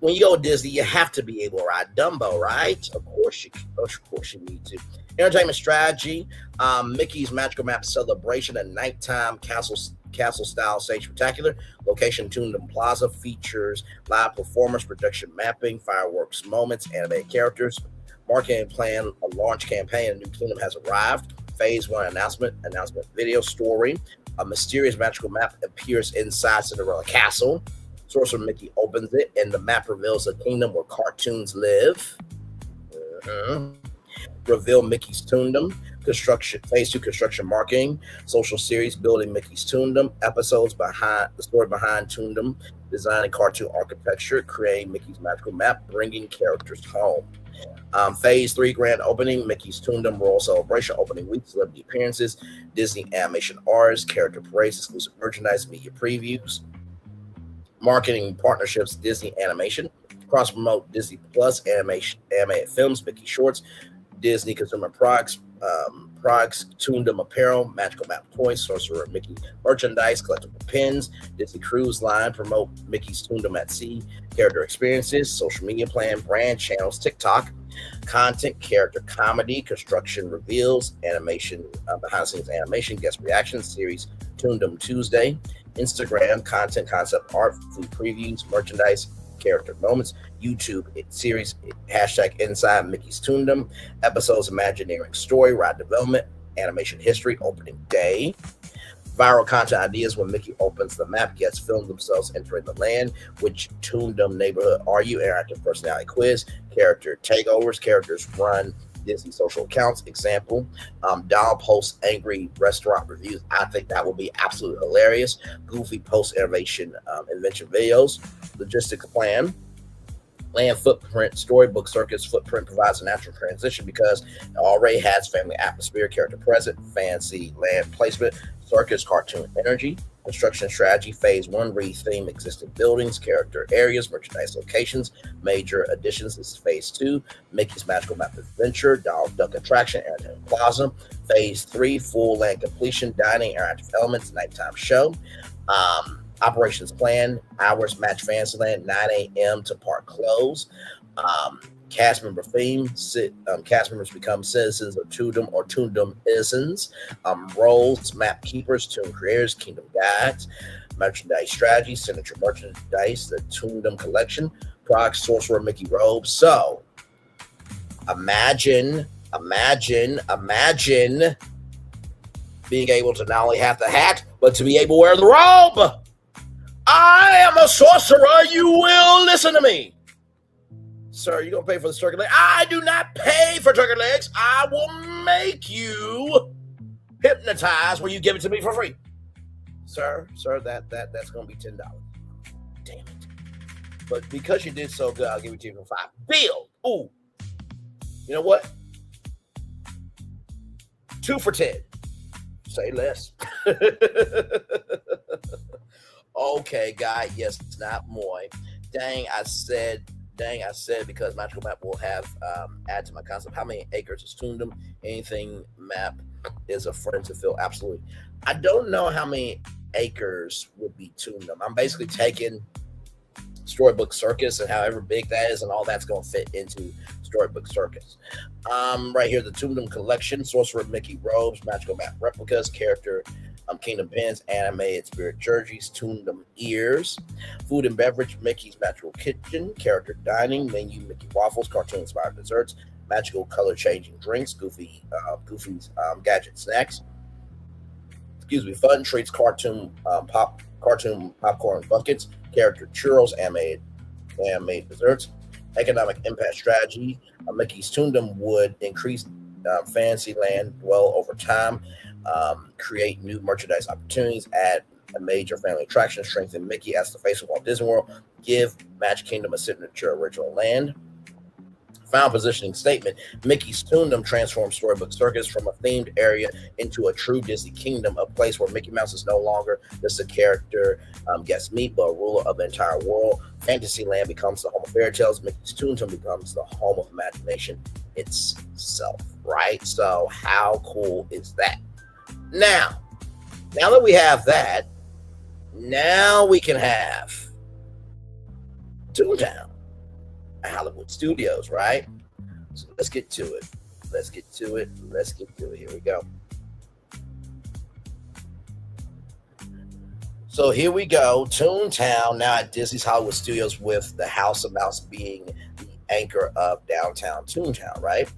Speaker 11: when you go to Disney, you have to be able to ride Dumbo, right? Of course you need to. Entertainment strategy, Mickey's Magical Map Celebration, a nighttime castle-style stage spectacular. Location, Toontown Plaza, features live performers, production mapping, fireworks moments, animated characters. Marketing plan, a launch campaign, a new kingdom has arrived. Phase 1 announcement video story. A mysterious magical map appears inside Cinderella Castle. Sorcerer Mickey opens it, and the map reveals a kingdom where cartoons live. Reveal Mickey's Toondom. Construction, Phase 2 construction marketing. Social series, building Mickey's Toondom. Episodes behind the story behind Toondom. Designing cartoon architecture. Creating Mickey's magical map. Bringing characters home. Phase 3 grand opening, Mickey's Toondom Royal Celebration, opening week, celebrity appearances, Disney animation artists, character parades, exclusive merchandise, media previews, marketing partnerships, Disney animation, cross promote Disney Plus animation, animated films, Mickey shorts, Disney consumer products, Toondom apparel, magical map toys, Sorcerer Mickey merchandise, collectible pins, Disney Cruise Line, promote Mickey's Toondom at Sea, character experiences, social media plan, brand channels, TikTok, content, character comedy, construction reveals, animation, behind the scenes animation, guest reactions, series, Toondom Tuesday, Instagram, content, concept art, food previews, merchandise, character moments, YouTube series, hashtag Inside Mickey's Toondom, episodes, Imagineering story, ride development, animation history, opening day, viral content ideas when Mickey opens the map, gets filmed themselves entering the land, which Toondom neighborhood are you, interactive personality quiz, character takeovers, characters run Disney social accounts, example, Donald posts angry restaurant reviews. I think that will be absolutely hilarious. Goofy post invention videos, logistics plan, land footprint, storybook circus footprint provides a natural transition because it already has family atmosphere, character present, fancy land placement, circus cartoon energy, construction strategy, phase 1, retheme existing buildings, character areas, merchandise locations, major additions. This is phase 2, Mickey's Magical Map Adventure, Donald Duck Attraction, Entertainment Plaza, phase 3, full land completion, dining, interactive elements, nighttime show, operations plan, hours match Fantasyland, 9 a.m. to park close, cast member theme, cast members become citizens of Toondom or Toondom isms, roles, map keepers, tune creators, kingdom guides, merchandise strategy, signature merchandise, the Toondom collection, products, Sorcerer Mickey robes. So imagine being able to not only have the hat, but to be able to wear the robe. I am a sorcerer. You will listen to me. Sir, you gonna pay for the turkey leg? I do not pay for turkey legs. I will make you hypnotize when you give it to me for free. Sir, that's gonna be $10. Damn it. But because you did so good, I'll give it to you for $5. Bill. Ooh. You know what? 2 for $10. Say less. Okay, guy. Yes, it's not Moy. Dang, I said because Magical Map will have add to my concept. How many acres is Toondom? Anything map is a friend to Phil. Absolutely. I don't know how many acres would be Toondom. I'm basically taking Storybook Circus and however big that is, and all that's going to fit into Storybook Circus. Right here, the Toondom collection, Sorcerer Mickey robes, Magical Map replicas, character Kingdom pins, animated spirit jerseys, Toontown ears, food and beverage, Mickey's Magical Kitchen, character dining, menu, Mickey waffles, cartoon-inspired desserts, magical color-changing drinks, Goofy's gadget snacks, fun treats, cartoon popcorn buckets, character churros, animated desserts, economic impact strategy. Mickey's Toontown would increase Fantasyland well over time, create new merchandise opportunities, add a major family attraction, strengthen Mickey as the face of Walt Disney World, give Magic Kingdom a signature original land. Final positioning statement: Mickey's Toontown transforms Storybook Circus from a themed area into a true Disney kingdom, a place where Mickey Mouse is no longer just a character guest meet, but a ruler of the entire world. Fantasyland becomes the home of fairy tales. Mickey's Toontown becomes the home of imagination itself, right? So how cool is that? Now that we have that, now we can have Toontown at Hollywood Studios, right? So let's get to it. Here we go. So here we go. Toontown now at Disney's Hollywood Studios, with the House of Mouse being the anchor of downtown Toontown, right?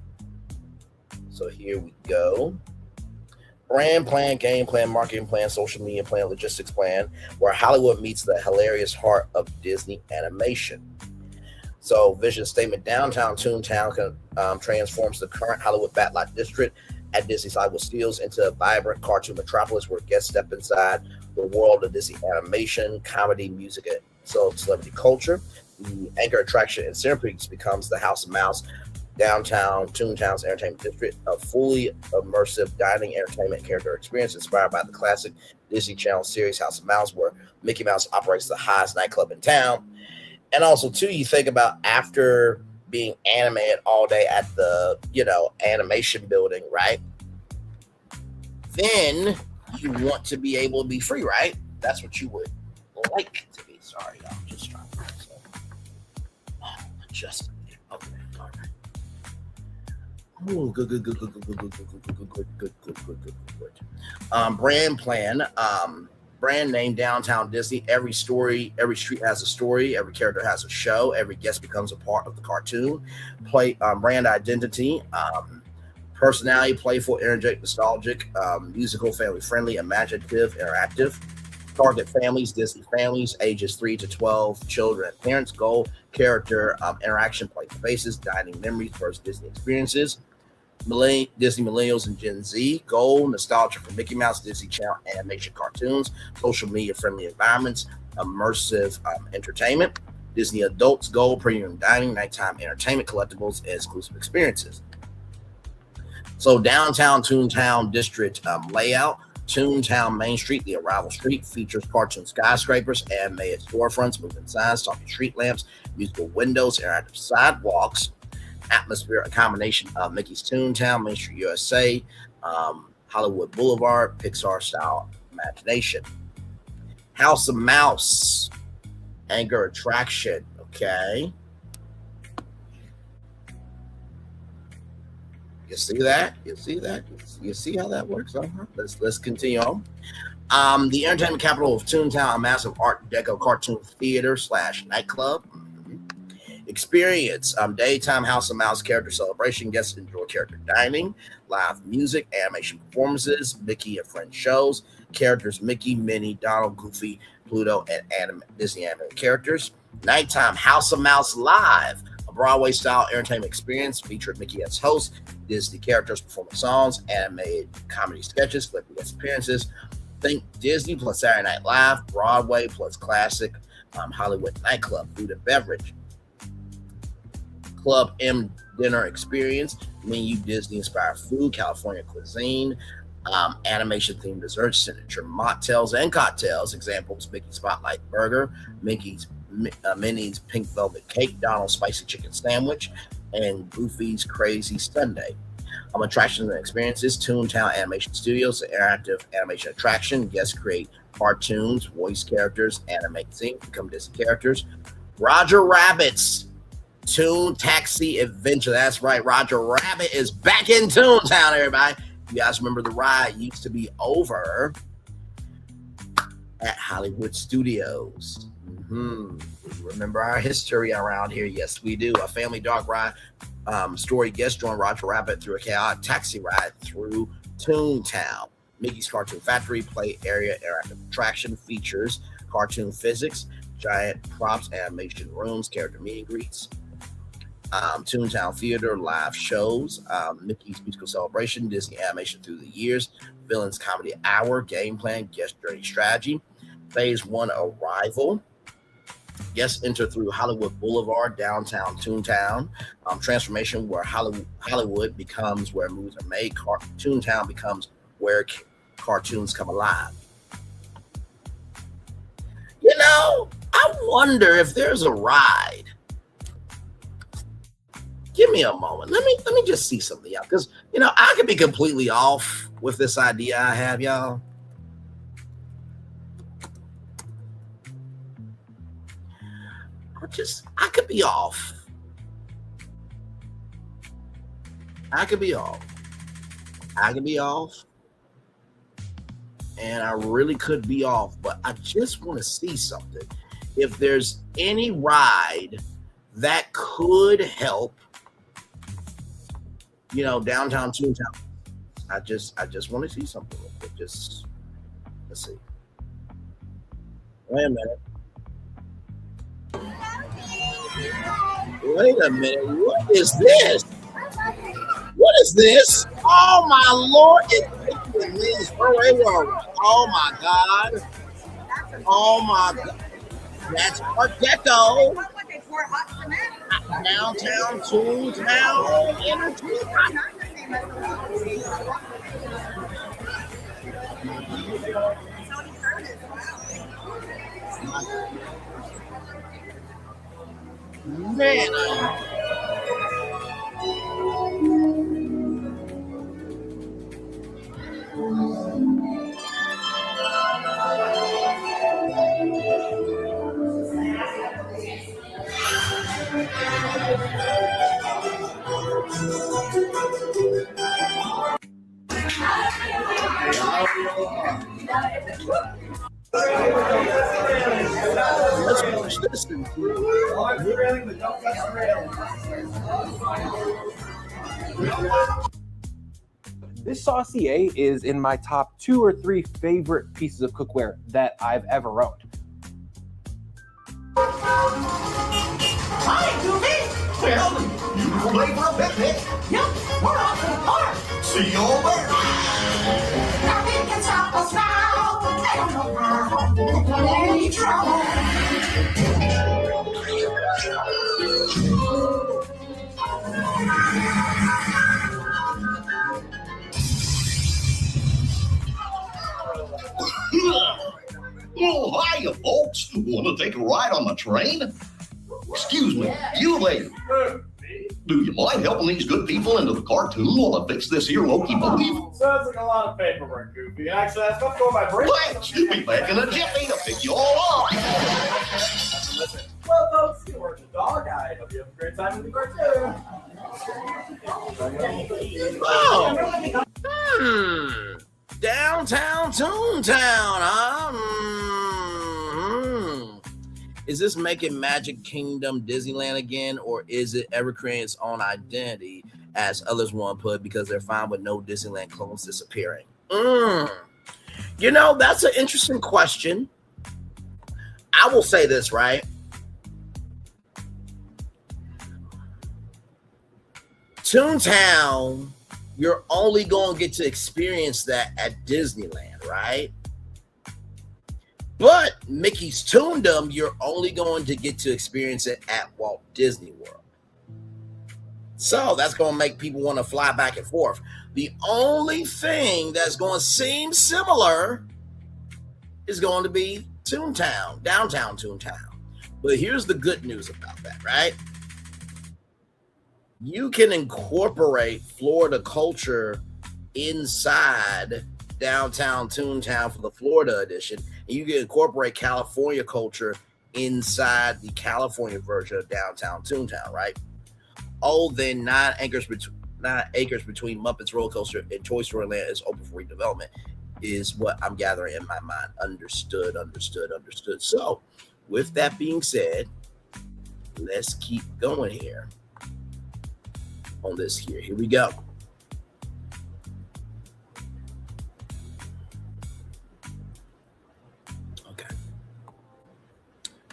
Speaker 11: So here we go. Brand plan, game plan, marketing plan, social media plan, logistics plan, where Hollywood meets the hilarious heart of Disney animation. So vision statement: downtown Toontown transforms the current Hollywood backlot district at Disney's Hollywood Studios into a vibrant cartoon metropolis where guests step inside the world of Disney animation, comedy, music, and celebrity culture. The anchor attraction and centerpiece becomes the House of Mouse, downtown Toontown's entertainment district, a fully immersive dining entertainment character experience inspired by the classic Disney Channel series House of Mouse, where Mickey Mouse operates the highest nightclub in town. And also, too, you think about after being animated all day at the, animation building, right? Then you want to be able to be free, right? That's what you would like to be. Sorry, I'm just trying to adjust. Okay, all right. Oh, good. Brand plan. Brand name: Downtown Disney. Every street has a story. Every character has a show. Every guest becomes a part of the cartoon. Brand identity: personality, playful, energetic, nostalgic, musical, family friendly, imaginative, interactive. Target families: Disney families, ages 3 to 12, children and parents. Goal: character interaction, play faces, dining memories, first Disney experiences. Disney millennials and Gen Z. Goal: nostalgia for Mickey Mouse, Disney Channel animation cartoons, social media friendly environments, immersive entertainment. Disney adults. Goal: premium dining, nighttime entertainment, collectibles, and exclusive experiences. So downtown Toontown district layout: Toontown Main Street, the arrival street, features cartoon skyscrapers, animated storefronts, moving signs, talking street lamps, musical windows, interactive sidewalks. Atmosphere: a combination of Mickey's Toontown, Main Street USA, Hollywood Boulevard, Pixar style imagination. House of Mouse, anchor attraction. Okay, you see that? You see how that works? Let's continue on. The entertainment capital of Toontown, a massive Art Deco cartoon theater / nightclub. Experience: daytime House of Mouse character celebration. Guests enjoy character dining, live music, animation performances, Mickey and Friends shows. Characters: Mickey, Minnie, Donald, Goofy, Pluto, and Disney animated characters. Nighttime House of Mouse Live, a Broadway-style entertainment experience featuring Mickey as host, Disney characters performing songs, animated comedy sketches, celebrity guest appearances. Think Disney plus Saturday Night Live, Broadway plus classic Hollywood nightclub. Food and beverage: Club M dinner experience, menu Disney-inspired food, California cuisine, animation-themed desserts, signature mocktails and cocktails. Examples: Mickey Spotlight Burger, Minnie's Pink Velvet Cake, Donald's Spicy Chicken Sandwich, and Goofy's Crazy Sundae. Attractions and experiences: Toontown Animation Studios, the interactive animation attraction. Guests create cartoons, voice characters, animate scenes, become Disney characters. Roger Rabbit's Toon Taxi Adventure. That's right, Roger Rabbit is back in Toontown, everybody. You guys remember the ride used to be over at Hollywood Studios. Remember our history around here? Yes, we do. A family dark ride story guest joined Roger Rabbit through a chaotic taxi ride through Toontown. Mickey's Cartoon Factory play area interactive attraction features cartoon physics, giant props, animation rooms, character meet and greets. Toontown Theater live shows, Mickey's Musical Celebration, Disney Animation Through the Years, Villains Comedy Hour, Game Plan, Guest Journey Strategy, Phase 1 Arrival, Guests enter through Hollywood Boulevard, downtown Toontown, transformation where Hollywood becomes where movies are made, Toontown becomes where cartoons come alive. You know, I wonder if there's a ride. Give me a moment. Let me just see something out, because you know I could be completely off with this idea I have, y'all. I could be off. I could be off. And I really could be off, but I just want to see something. If there's any ride that could help, you know, downtown Toontown, I just want to see something. Just let's see. Wait a minute. What is this? What is this? Oh my Lord! Oh my God! Oh my God! That's Art Deco. Downtown Toontown Entertainment. Man. Let's push this in.
Speaker 17: This saucier is in my top 2 or 3 favorite pieces of cookware that I've ever owned.
Speaker 15: Hi, Goofy! Well, you ready for a picnic? Yep, we're off to the park! See you over there! Nothing can stop us now! I don't know how we'll get any trouble!
Speaker 18: Oh, hiya, folks. Want to take a ride on the train? Excuse me, you lady. Do you mind helping these good people into the cartoon while I fix this here locomotive?
Speaker 19: Sounds like a lot of paperwork, Goofy. Actually, that's not going by break.
Speaker 18: Thanks. Be back in a jiffy to pick you all up.
Speaker 19: Well, folks, you worked a dog. I hope you have a great time with the cartoon.
Speaker 11: Oh. Downtown Toontown, huh? Is this making Magic Kingdom Disneyland again, or is it ever creating its own identity, as others want to put, because they're fine with no Disneyland clones disappearing? You know, that's an interesting question. I will say this, right? Toontown, you're only going to get to experience that at Disneyland, right? But Mickey's Toondom, you're only going to get to experience it at Walt Disney World. So that's going to make people want to fly back and forth. The only thing that's going to seem similar is going to be Toontown, downtown Toontown. But here's the good news about that, right? You can incorporate Florida culture inside downtown Toontown for the Florida edition, and you can incorporate California culture inside the California version of downtown Toontown, right? Oh, then 9 acres between Muppets Roller Coaster and Toy Story Land is open for redevelopment. is what I'm gathering in my mind. Understood. So, with that being said, let's keep going here on this here. Here we go. Okay.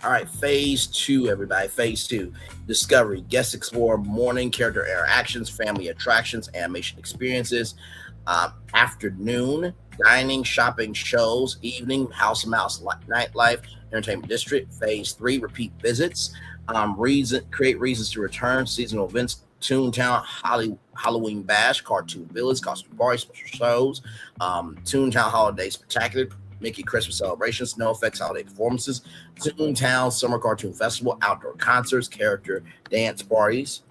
Speaker 11: All right, phase 2, everybody. Phase 2. Discovery, guest explore, morning character interactions, family attractions, animation experiences. Afternoon, dining, shopping, shows. Evening, House of Mouse, nightlife, entertainment district. Phase 3, repeat visits. Create reasons to return. Seasonal events, Toontown, Halloween Bash, Cartoon Village, costume party, special shows. Toontown Holiday Spectacular, Mickey Christmas Celebration, Snow Effects Holiday Performances, Toontown Summer Cartoon Festival, outdoor concerts, character dance parties.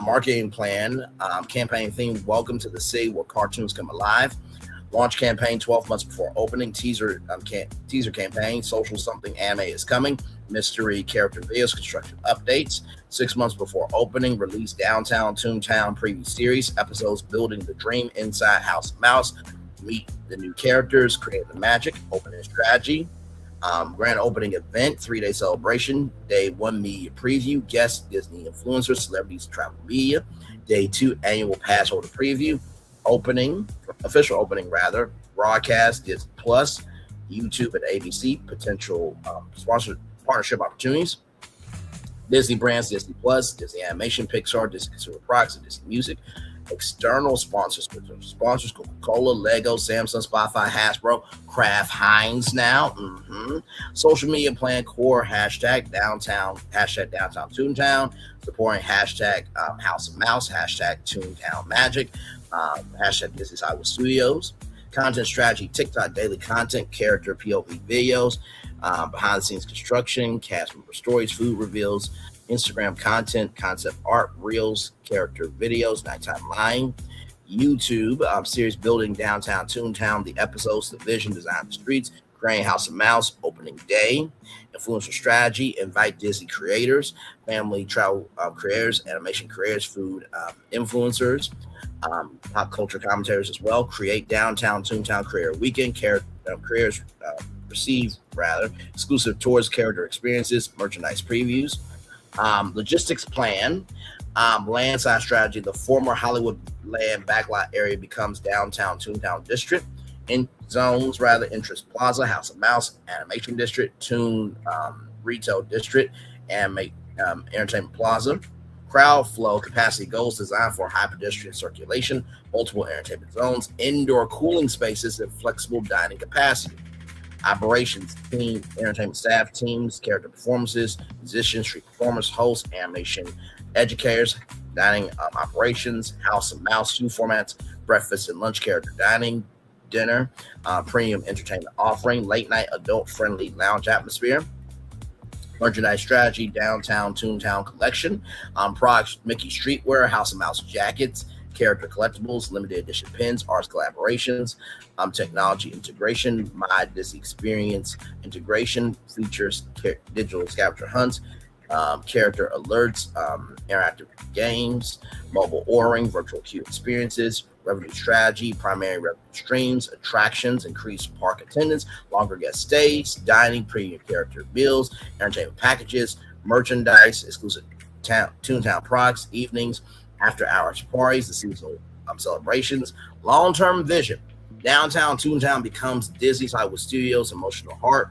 Speaker 11: Marketing plan, campaign theme, Welcome to the City Where Cartoons Come Alive. Launch campaign 12 months before opening. Teaser campaign, social something anime is coming. Mystery character videos, construction updates. 6 months before opening, release Downtown Toontown preview series, episodes building the dream inside House of Mouse. Meet the new characters, create the magic, opening strategy. Grand opening event, 3-day celebration. Day 1 media preview, guests, Disney influencers, celebrities, travel media. Day 2 annual pass holder preview. Official opening, broadcast, Disney Plus, YouTube and ABC, potential partnership opportunities. Disney brands, Disney Plus, Disney Animation, Pixar, Disney Consumer Products, and Disney Music. External sponsors, Coca-Cola, Lego, Samsung, Spotify, Hasbro, Kraft, Heinz now. Social media plan, core, hashtag Downtown Toontown, supporting hashtag House of Mouse, hashtag Toontown Magic, hashtag Disney's Hollywood Studios. Content strategy, TikTok daily content, character POV videos, behind the scenes construction, cast member stories, food reveals, Instagram content, concept art, reels, character videos, nighttime lying, YouTube series building Downtown Toontown, the episodes, the vision, design the streets, creating House of Mouse, opening day, influencer strategy, invite Disney creators, family travel creators, animation creators, food influencers, pop culture commentators as well, create Downtown Toontown Creator Weekend, creators receive exclusive tours, character experiences, merchandise previews. Logistics plan, land size strategy. The former Hollywood land backlot area becomes Downtown Toontown District. In zones, Interest Plaza, House of Mouse, Animation District, Toon Retail District, and Entertainment Plaza. Crowd flow capacity goals designed for high pedestrian circulation, multiple entertainment zones, indoor cooling spaces, and flexible dining capacity. Operations team, entertainment staff, teams, character performances, musicians, street performers, hosts, animation educators, dining operations, House of Mouse, 2 formats, breakfast and lunch character dining, dinner, premium entertainment offering, late night adult friendly lounge atmosphere. Merchandise strategy, Downtown Toontown collection, products, Mickey streetwear, House of Mouse jackets, character collectibles, limited edition pins, arts collaborations, technology integration, My Disney Experience integration, features digital scavenger hunts, character alerts, interactive games, mobile ordering, virtual queue experiences, revenue strategy, primary revenue streams, attractions, increased park attendance, longer guest stays, dining, premium character meals, entertainment packages, merchandise, exclusive Toontown products, evenings, after hours parties, the seasonal celebrations, long-term vision. Downtown Toontown becomes Disney's Hollywood Studios' emotional heart,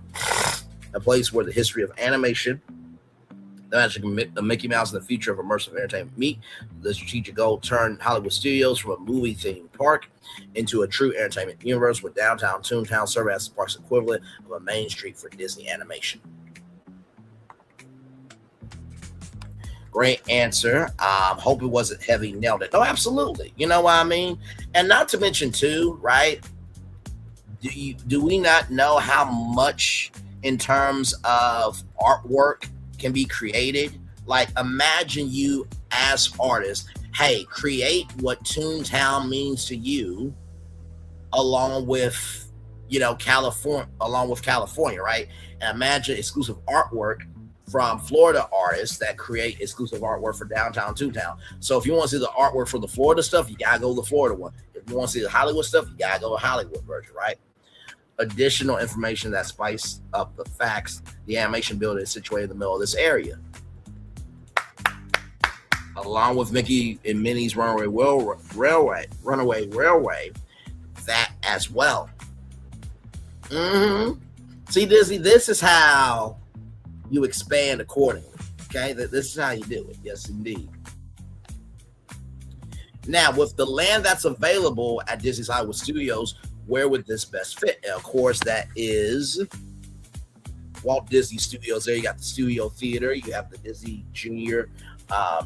Speaker 11: a place where the history of animation, the magic of Mickey Mouse, and the future of immersive entertainment meet. The strategic goal turned Hollywood Studios from a movie-themed park into a true entertainment universe, with Downtown Toontown serving as the park's equivalent of a main street for Disney animation. Great answer. Hope it wasn't heavy nailed it. Oh, absolutely. You know what I mean? And not to mention too, right? Do we not know how much in terms of artwork can be created? Like, imagine you as artists, hey, create what Toontown means to you, along with, California, right? And imagine exclusive artwork from Florida artists that create exclusive artwork for Downtown Toontown. So if you want to see the artwork for the Florida stuff, you gotta go to the Florida one. If You want to see the Hollywood stuff? You gotta go to Hollywood version, right? Additional information that spice up the facts. The animation building is situated in the middle of this area. Along with Mickey and Minnie's Runaway Railway, that as well. See, Disney, this is how you expand accordingly. Okay, this is how you do it. Yes, indeed. Now, with the land that's available at Disney's Hollywood Studios, where would this best fit? And of course, that is Walt Disney Studios. There you got the Studio Theater. You have the Disney Junior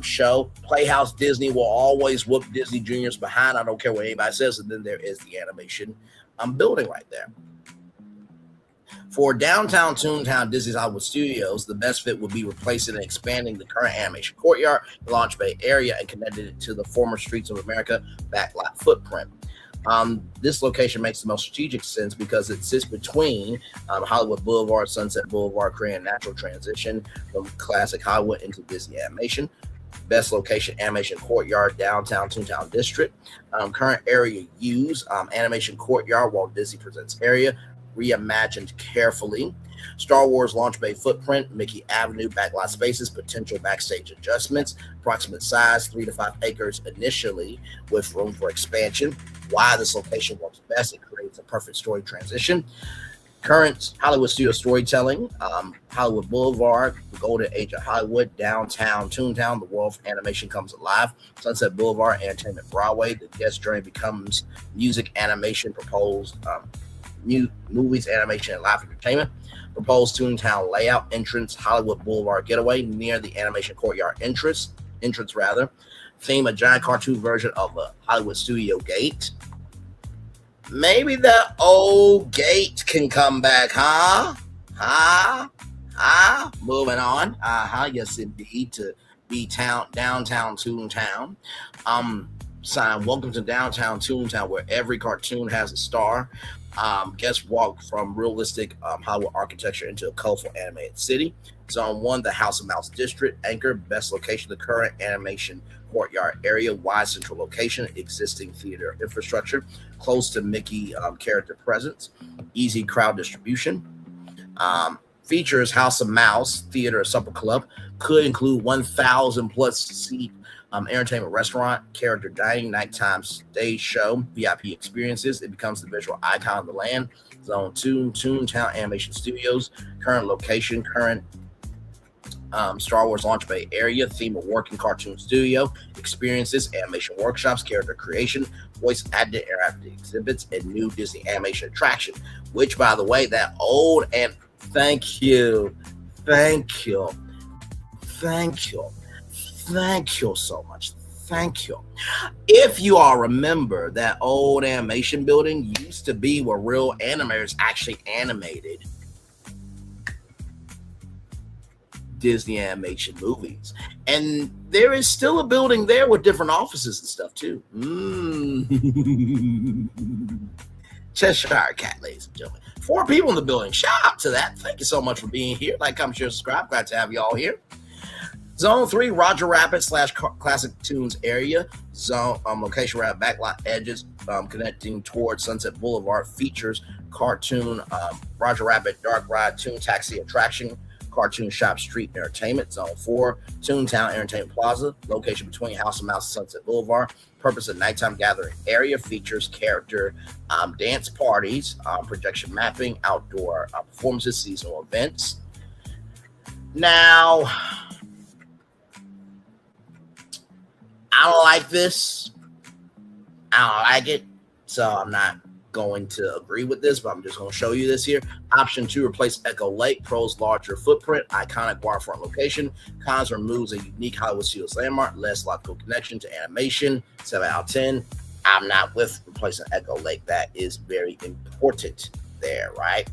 Speaker 11: show. Playhouse Disney will always whoop Disney Juniors behind. I don't care what anybody says. And then there is the animation building right there. For downtown Toontown Disney's Hollywood Studios, the best fit would be replacing and expanding the current animation courtyard, Launch Bay area, and connecting it to the former Streets of America backlot footprint. This location makes the most strategic sense because it sits between Hollywood Boulevard, Sunset Boulevard, creating a natural transition from classic Hollywood into Disney animation. Best location, animation courtyard, downtown Toontown district. Current area use, animation courtyard, Walt Disney Presents area, reimagined carefully. Star Wars Launch Bay footprint, Mickey Avenue backlot spaces, potential backstage adjustments, approximate size 3 to 5 acres initially with room for expansion. Why this location works best, it creates a perfect story transition. Current Hollywood studio storytelling, Hollywood Boulevard, the golden age of Hollywood, downtown Toontown, the world of animation comes alive. Sunset Boulevard, entertainment Broadway, the guest journey becomes music, animation, proposed new movies, animation, and live entertainment. Proposed Toontown layout, entrance, Hollywood Boulevard getaway near the animation courtyard entrance rather. Theme, a giant cartoon version of a Hollywood studio gate. Maybe the old gate can come back, huh? Moving on. Yes, indeed, to be downtown Toontown. Sign, welcome to downtown Toontown, where every cartoon has a star. Guests walk from realistic Hollywood architecture into a colorful animated city. Zone 1, the House of Mouse District. Anchor, best location, the current animation courtyard area. Wide central location, existing theater infrastructure. Close to Mickey character presence. Easy crowd distribution. Features House of Mouse Theater Supper Club. Could include 1,000 plus seat entertainment restaurant, character dining, nighttime stage show, VIP experiences. It becomes the visual icon of the land. Zone 2, Toontown Animation Studios. Current location, current Star Wars Launch Bay area. Theme of working cartoon studio. Experiences, animation workshops, character creation, voice acted interactive exhibits, and new Disney animation attraction. Which, by the way, that old and thank you so much. Thank you. If you all remember, that old animation building used to be where real animators actually animated Disney animation movies. And there is still a building there with different offices and stuff too. Cheshire Cat, ladies and gentlemen. 4 people in the building. Shout out to that. Thank you so much for being here. Like, comment, share, subscribe. Glad to have you all here. Zone 3, Roger Rabbit / Classic Tunes area. Zone location around backlot edges, connecting towards Sunset Boulevard. Features cartoon Roger Rabbit Dark Ride Toon Taxi attraction. Cartoon Shop Street Entertainment. Zone 4, Toontown Entertainment Plaza. Location between House of Mouse and Sunset Boulevard. Purpose of nighttime gathering area. Features character dance parties, projection mapping, outdoor performances, seasonal events. Now, I don't like this. I don't like it. So I'm not going to agree with this, but I'm just going to show you this here. Option 2, replace Echo Lake. Pros, larger footprint, iconic waterfront location. Cons, removes a unique Hollywood Studios landmark, less logical connection to animation. 7 out of 10. I'm not with replacing Echo Lake. That is very important there, right?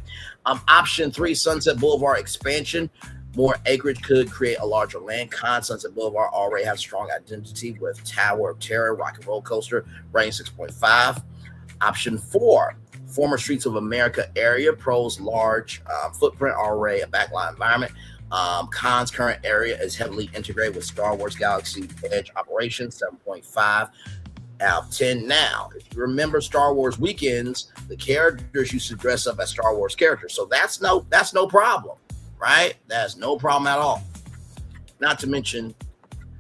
Speaker 11: Option 3, Sunset Boulevard expansion. More acreage could create a larger land. Con, Sunset Boulevard already has strong identity with Tower of Terror, Rock and Roll Coaster, rating 6.5. Option 4, former Streets of America area. Pros, large footprint, already a backlot environment. Cons, current area is heavily integrated with Star Wars Galaxy Edge operations, 7.5. out of 10. Now, if you remember Star Wars weekends, the characters used to dress up as Star Wars characters. So that's no problem, right? That's no problem at all. Not to mention,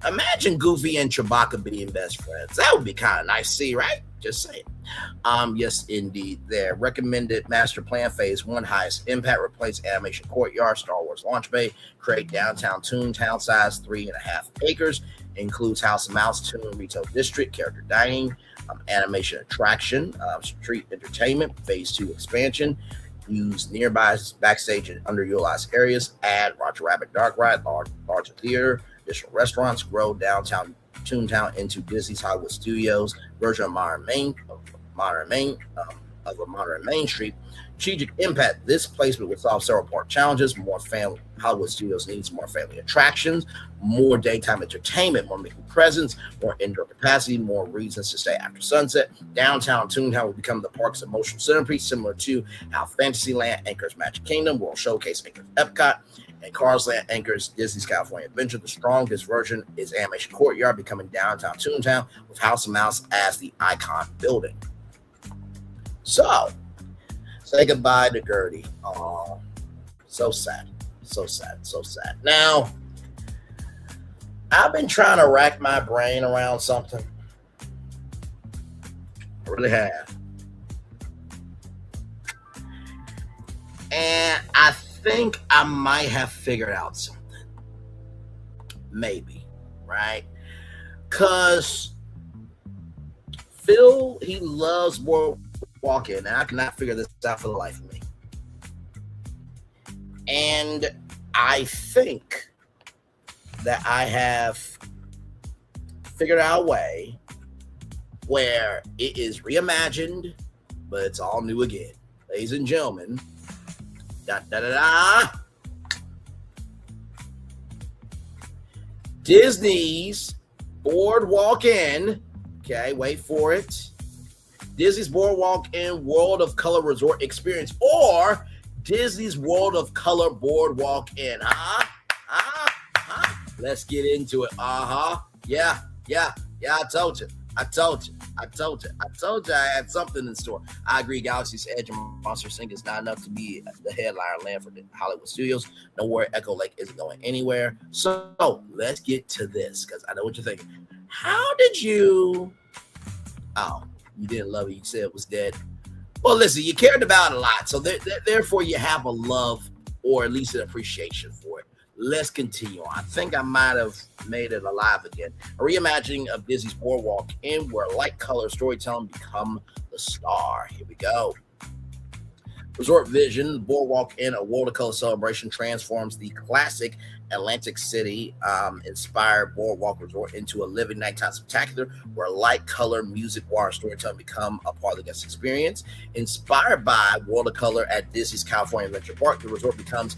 Speaker 11: imagine Goofy and Chewbacca being best friends. That would be kind of nice to see, right? Just saying. Yes, indeed. Their recommended master plan phase 1 highest impact: replace animation courtyard, Star Wars launch bay, create downtown Toontown size 3.5 acres, includes House of Mouse, Toon Retail District, character dining, animation attraction, street entertainment, phase 2 expansion, use nearby backstage and underutilized areas, add Roger Rabbit Dark Ride, larger theater, additional restaurants, grow downtown Toontown into Disney's Hollywood Studios version of Modern Main Street. Strategic impact: this placement would solve several part challenges. More family Hollywood Studios needs more family attractions, more daytime entertainment, more Mickey presence, more indoor capacity, more reasons to stay after sunset. Downtown Toontown will become the park's emotional centerpiece, similar to how Fantasyland anchors Magic Kingdom, World Showcase anchors Epcot, and Cars Land anchors Disney's California Adventure. The strongest version is Animation Courtyard, becoming downtown Toontown with House of Mouse as the icon building. So, say goodbye to Gertie. Oh, so sad. So sad. So sad. Now, I've been trying to rack my brain around something. I really have. And I think I might have figured out something. Maybe, right? Because Phil, he loves boardwalking, and I cannot figure this out for the life of me. And I think that I have figured out a way where it is reimagined, but it's all new again. Ladies and gentlemen, Disney's Boardwalk Inn, okay, wait for it. Disney's Boardwalk Inn World of Color Resort Experience, or Disney's World of Color Boardwalk Inn. Let's get into it. Yeah, I told you. I had something in store. I agree. Galaxy's Edge and Monster Inc. is not enough to be the headliner land for the Hollywood Studios. No worry, Echo Lake isn't going anywhere. So let's get to this, because I know what you're thinking. How did you? Oh, you didn't love it. You said it was dead. Well, listen, you cared about it a lot, so therefore you have a love, or at least an appreciation for it. Let's continue on. I think I might have made it alive again. A reimagining of Disney's Boardwalk Inn, where light color storytelling become the star. Here we go. Resort Vision, the Boardwalk Inn, a World of Color celebration, transforms the classic Atlantic City inspired boardwalk resort into a living nighttime spectacular where light, color, music, water, and storytelling become a part of the guest experience. Inspired by World of Color at Disney's California Adventure Park, the resort becomes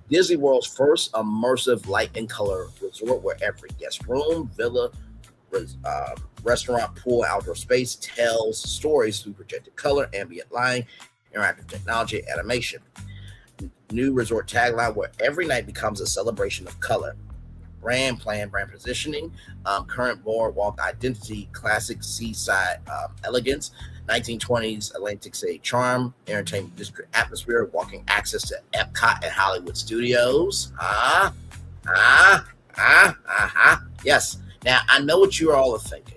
Speaker 11: Disney World's first immersive light and color resort, where every guest room, villa, restaurant, pool, outdoor space tells stories through projected color, ambient lighting, interactive technology, animation. New resort tagline, where every night becomes a celebration of color. Brand plan, brand positioning, current boardwalk identity, classic seaside elegance, 1920s Atlantic City charm, entertainment district atmosphere, walking access to Epcot and Hollywood Studios. Yes. Now, I know what you all are thinking.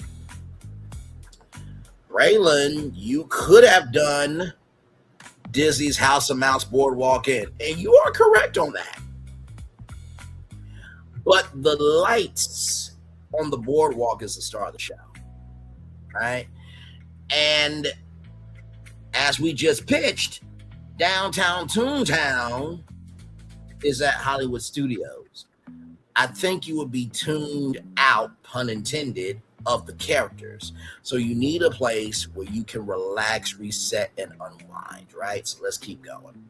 Speaker 11: Raylan, you could have done Disney's House of Mouse Boardwalk Inn, and you are correct on that. But the lights on the boardwalk is the star of the show, right? And as we just pitched, downtown Toontown is at Hollywood Studios. I think you would be tuned out, pun intended, of the characters. So you need a place where you can relax, reset, and unwind, right? So let's keep going.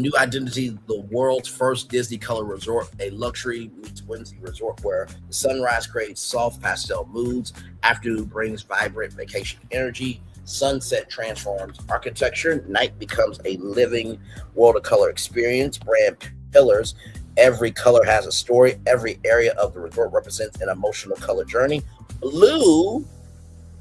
Speaker 11: New identity, the world's first Disney color resort, a luxury meets whimsy resort where the sunrise creates soft pastel moods, afternoon brings vibrant vacation energy, sunset transforms architecture, night becomes a living world of color experience, brand pillars, Every color has a story. Every area of the resort represents an emotional color journey. Blue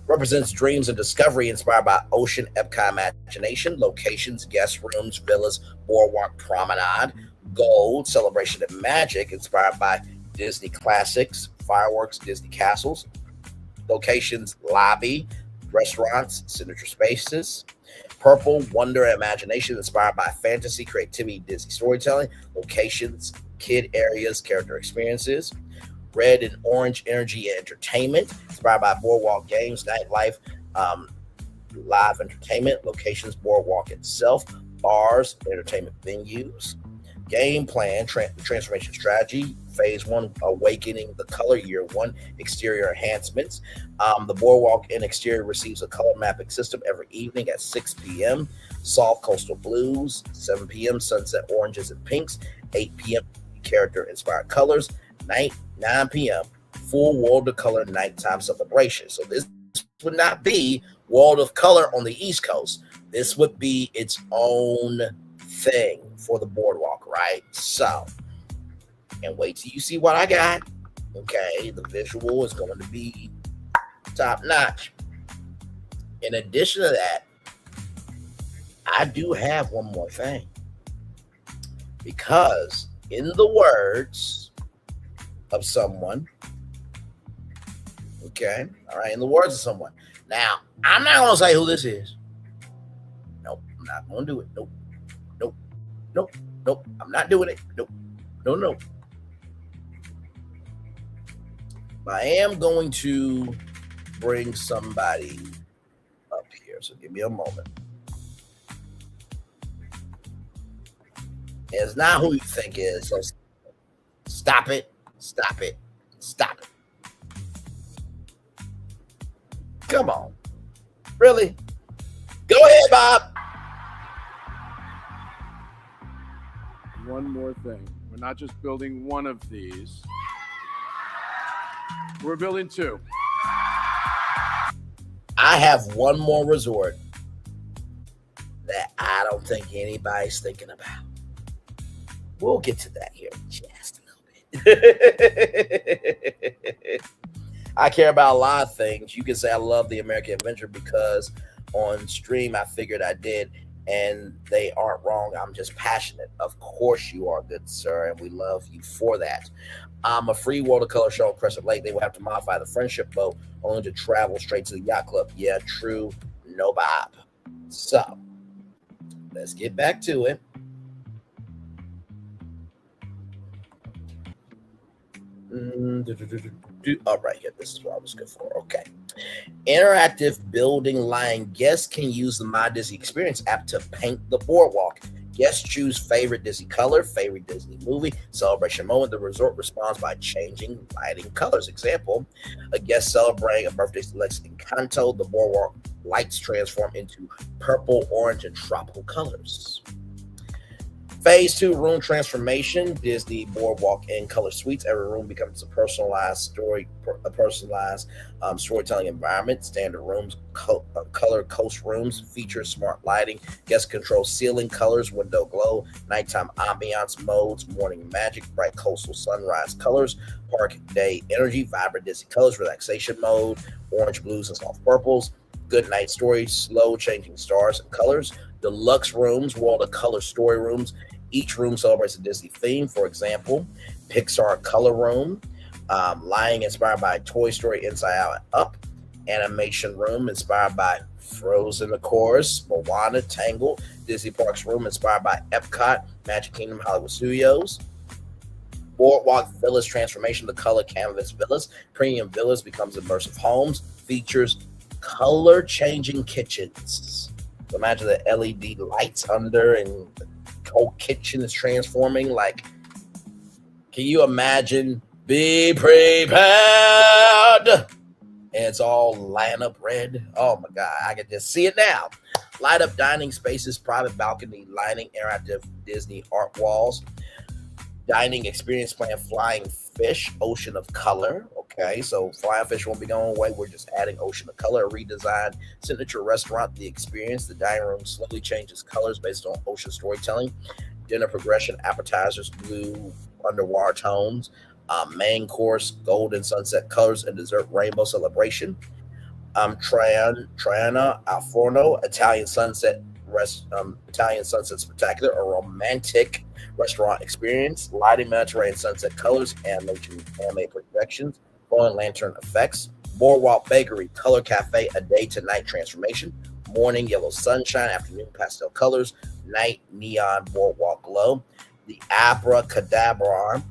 Speaker 11: represents dreams and discovery inspired by ocean, Epcot imagination, locations, guest rooms, villas, boardwalk, promenade. Gold, celebration and magic inspired by Disney classics, fireworks, Disney castles. Locations, lobby, restaurants, signature spaces. Purple, wonder and imagination inspired by fantasy, creativity, Disney storytelling. Locations, kid areas, character experiences. Red and orange, energy and entertainment inspired by boardwalk games, nightlife, live entertainment. Locations, boardwalk itself, bars, entertainment venues. Game plan, transformation strategy. Phase 1, awakening the color. Year 1, exterior enhancements. The boardwalk and exterior receives a color mapping system every evening at 6 p.m. Soft coastal blues. 7 p.m. sunset oranges and pinks. 8 p.m. character inspired colors. 9 p.m. full world of color nighttime celebration. So this would not be world of color on the East Coast. This would be its own thing for the boardwalk, right? So, and wait till you see what I got. Okay, the visual is going to be top notch. In addition to that, I do have one more thing, because in the words of someone, okay, all right, in the words of someone. Now, I'm not going to say who this is. Nope, I'm not going to do it. Nope. Nope, I'm not doing it. Nope. No. But I am going to bring somebody up here. So give me a moment. It's not who you think it is. So stop it. Come on. Really? Go ahead, Bob.
Speaker 2: One more thing. We're not just building one of these. We're building 2.
Speaker 11: I have one more resort that I don't think anybody's thinking about. We'll get to that here in just a little bit. I care about a lot of things. You can say I love the American Adventure because on stream I figured I did, and they aren't wrong. I'm just passionate. Of course you are, good sir, and we love you for that. A free World of Color show on Crescent Lake. They will have to modify the friendship boat only to travel straight to the yacht club. Yeah, true. No Bob. So let's get back to it. All right, here. This is what I was good for. Okay. Interactive building line. Guests can use the My Disney Experience app to paint the boardwalk. Guests choose favorite Disney color, favorite Disney movie, celebration moment. The resort responds by changing lighting colors. Example, a guest celebrating a birthday selects Encanto. The boardwalk lights transform into purple, orange, and tropical colors. Phase 2, room transformation. Disney Boardwalk and Color Suites. Every room becomes a personalized storytelling environment. Standard rooms, color coast rooms, feature smart lighting, guest control ceiling colors, window glow, nighttime ambiance modes, morning magic, bright coastal sunrise colors, park day energy, vibrant Disney colors, relaxation mode, orange, blues, and soft purples, good night story, slow changing stars and colors. Deluxe rooms, World of Color story rooms. Each room celebrates a Disney theme. For example, Pixar Color Room, Lying inspired by Toy Story Inside Out and Up, Animation Room inspired by Frozen, of course, Moana, Tangled, Disney Parks Room inspired by Epcot, Magic Kingdom, Hollywood Studios. Boardwalk Villas transformation to color canvas villas. Premium villas becomes immersive homes. Features color changing kitchens. So imagine the LED lights under and the whole kitchen is transforming. Like, can you imagine? Be prepared. And it's all lighting up red. Oh my God, I can just see it now. Light up dining spaces, private balcony lighting, interactive Disney art walls. Dining experience plan, flying fish, ocean of color. Okay, so flying fish won't be going away. We're just adding ocean of color. A redesigned signature restaurant, the experience. The dining room slowly changes colors based on ocean storytelling. Dinner progression, appetizers, blue, underwater tones. Main course, golden sunset colors and dessert rainbow celebration. Triana al Forno, Italian sunset spectacular, a romantic restaurant experience, lighting Mediterranean sunset colors, anime projections, glowing lantern effects. Boardwalk Bakery, Color Cafe, a day to night transformation. Morning yellow sunshine, afternoon pastel colors, night neon boardwalk glow. The Abracadabra,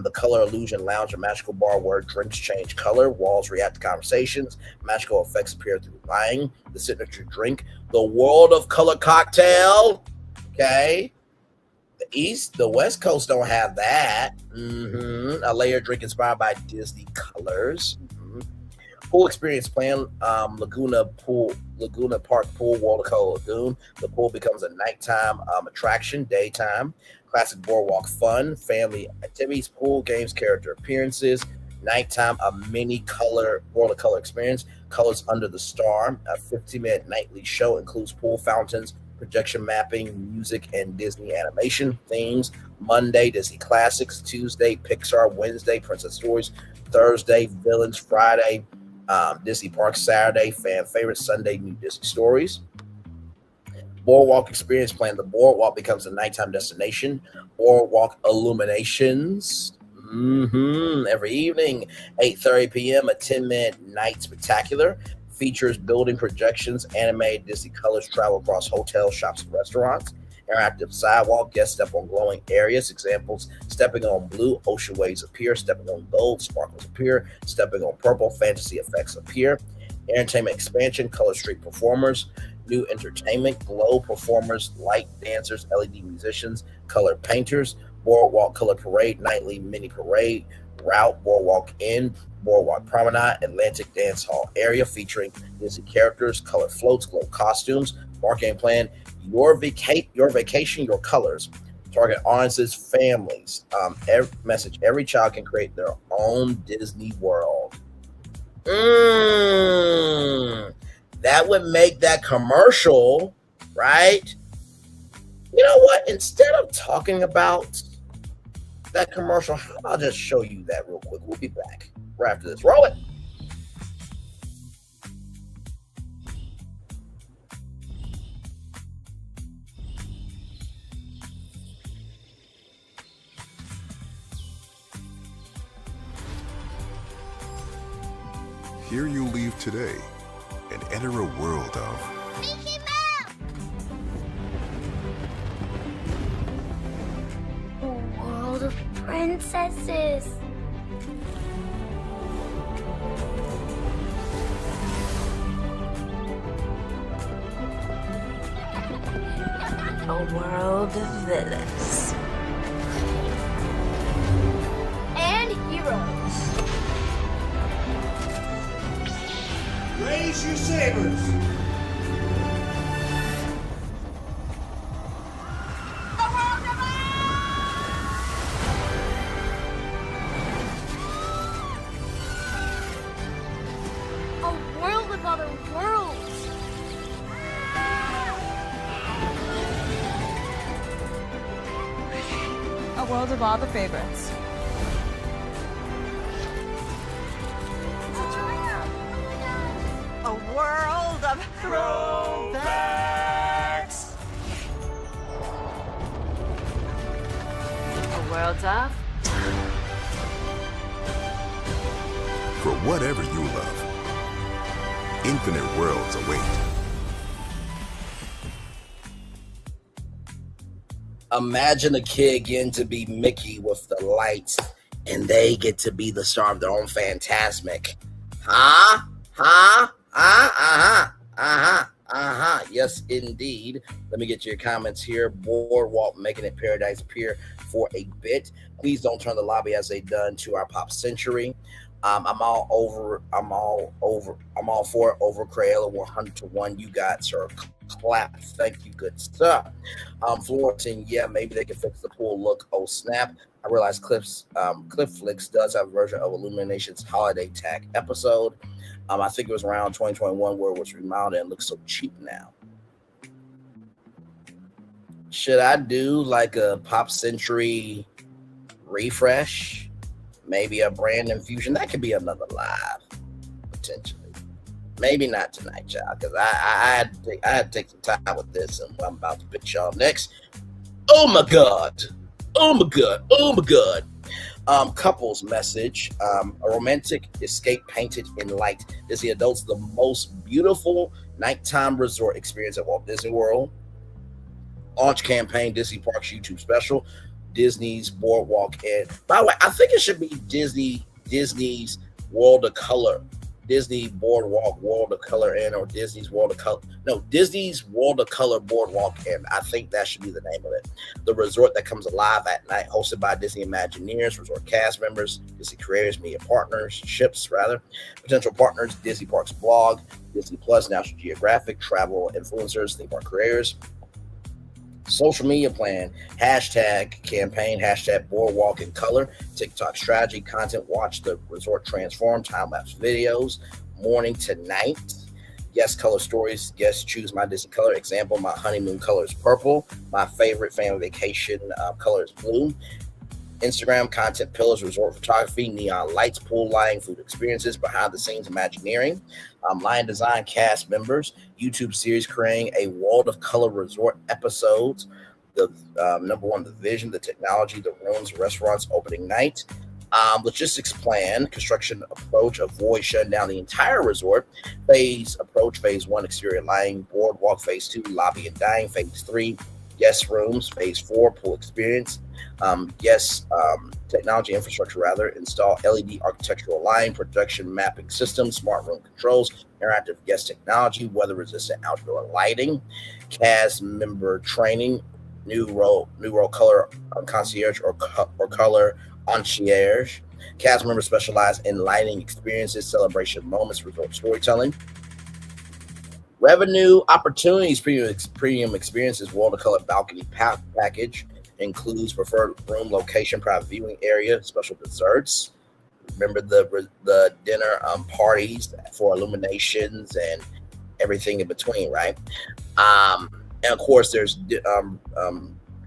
Speaker 11: the Color Illusion Lounge, a magical bar where drinks change color, walls react to conversations, magical effects appear through lighting. The signature drink, the World of Color Cocktail. Okay. The West Coast don't have that. A layered drink inspired by Disney colors. Pool experience plan, Laguna Park Pool, World of Color Lagoon. The pool becomes a nighttime attraction, daytime. Classic boardwalk fun, family activities, pool games, character appearances. Nighttime, a mini color World of Color experience. Colors Under the Star, a 15-minute nightly show, includes pool fountains, projection mapping, music, and Disney animation. Themes: Monday, Disney Classics. Tuesday, Pixar. Wednesday, Princess Stories. Thursday, Villains. Friday, Disney Parks. Saturday, fan favorites. Sunday, New Disney Stories. Boardwalk experience plan. The boardwalk becomes a nighttime destination. Boardwalk illuminations. Every evening, 8:30 p.m., a 10-minute night spectacular. Features building projections, animated Disney colors travel across hotels, shops, and restaurants. Interactive sidewalk, guests step on glowing areas. Examples: stepping on blue, ocean waves appear. Stepping on gold, sparkles appear. Stepping on purple, fantasy effects appear. Entertainment expansion, color street performers. New entertainment, glow performers, light dancers, LED musicians, color painters. Boardwalk color parade, nightly mini parade. Route, Boardwalk Inn, Boardwalk Promenade, Atlantic Dance Hall area featuring Disney characters, color floats, glow costumes. Marketing plan: your vacation, your colors. Target audiences, families. Message: every child can create their own Disney world. That would make that commercial, right? You know what? Instead of talking about that commercial, how about I just show you that real quick? We'll be back right after this. Roll it.
Speaker 6: Here you leave today and enter a world of
Speaker 7: A world of princesses.
Speaker 9: A world of villains.
Speaker 7: And heroes.
Speaker 15: Raise your sabers.
Speaker 7: A world of other worlds.
Speaker 9: A world of all the favorites. A world of throwbacks. A world of
Speaker 6: for whatever you love. Infinite worlds await.
Speaker 11: Imagine a kid getting to be Mickey with the lights, and they get to be the star of their own Fantasmic. Yes, indeed. Let me get your comments here. Boardwalk making it paradise appear for a bit. Please don't turn the lobby as they done to our pop century. I'm all for it. Over Crayola 100-1. You got, sir. Clap. Thank you, good stuff. Florentine, yeah, maybe they can fix the pool look. Oh snap. I realize Cliff Flicks does have a version of Illumination's Holiday Tag episode. I think it was around 2021 where it was remodeled and looks so cheap now. Should I do like a Pop Century refresh, maybe a brand infusion. That could be another live, potentially. Maybe not tonight, child, because I had to take some time with this, and I'm about to pitch y'all next. Oh my God. Couples message. A romantic escape painted in light. Disney Adults, the most beautiful nighttime resort experience at Walt Disney World. Launch campaign, Disney Parks YouTube special, Disney's Boardwalk. And by the way, I think it should be Disney's World of Color. Disney Boardwalk World of Color Inn, or Disney's World of Color. No, Disney's World of Color Boardwalk Inn. I think that should be the name of it. The resort that comes alive at night, hosted by Disney Imagineers, resort cast members, Disney creators, media partnerships, rather. Potential partners, Disney Parks blog, Disney Plus, National Geographic, travel influencers, theme park creators. Social media plan, hashtag campaign, hashtag boardwalk in color, TikTok strategy, content, watch the resort transform, time-lapse videos, morning to night, guest color stories, guest choose my Disney color, example, my honeymoon color is purple, my favorite family vacation color is blue, Instagram content pillars, resort photography, neon lights, pool lighting, food experiences, behind the scenes Imagineering, line design, cast members, YouTube series creating a World of Color resort episodes, the number one, the vision, the technology, the rooms, restaurants, opening night, logistics plan, construction approach, avoid shutting down the entire resort, phase approach, phase 1, exterior lighting, boardwalk, phase 2, lobby and dining, phase 3, guest rooms, phase 4, pool experience, technology infrastructure, install LED architectural lighting, projection mapping system, smart room controls, interactive guest technology, weather resistant outdoor lighting, cast member training, new role color concierge or color concierge, cast members specialize in lighting experiences, celebration moments, resort storytelling. Revenue opportunities, premium experiences, World of Color balcony package includes preferred room location, private viewing area, special desserts. Remember the dinner parties for illuminations and everything in between, right? And of course, there's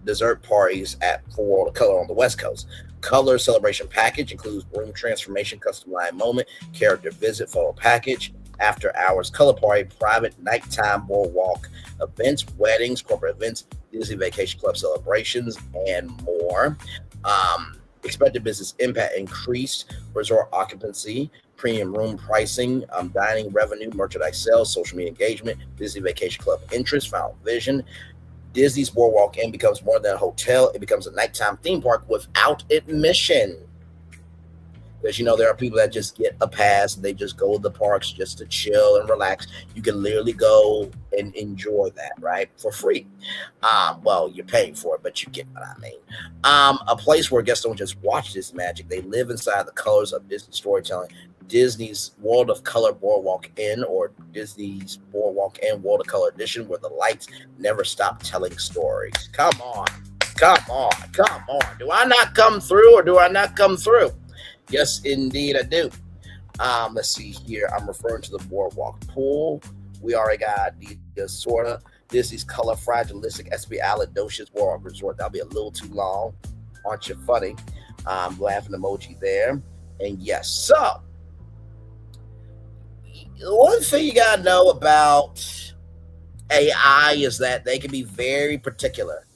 Speaker 11: dessert parties for World of Color on the West Coast. Color celebration package includes room transformation, custom line moment, character visit, photo package, after hours color party, private nighttime boardwalk events, weddings, corporate events, Disney Vacation Club celebrations, and more. Expected business impact increased resort occupancy, premium room pricing, dining revenue, merchandise sales, social media engagement, Disney Vacation Club interest, final vision. Disney's Boardwalk Inn becomes more than a hotel. It becomes a nighttime theme park without admission. Because, there are people that just get a pass. They just go to the parks just to chill and relax. You can literally go and enjoy that, right? For free. Well, you're paying for it, but you get what I mean. A place where guests don't just watch this magic. They live inside the colors of Disney storytelling. Disney's World of Color Boardwalk Inn, or Disney's Boardwalk Inn World of Color Edition, where the lights never stop telling stories. Come on. Do I not come through, or do I not come through? Yes, indeed, I do. Let's see here. I'm referring to the Boardwalk Pool. We already got the sort of Disney's Color Fragilistic Espialidocious Boardwalk Resort. That'll be a little too long. Aren't you funny? Laughing emoji there. And yes, so one thing you got to know about AI is that they can be very particular.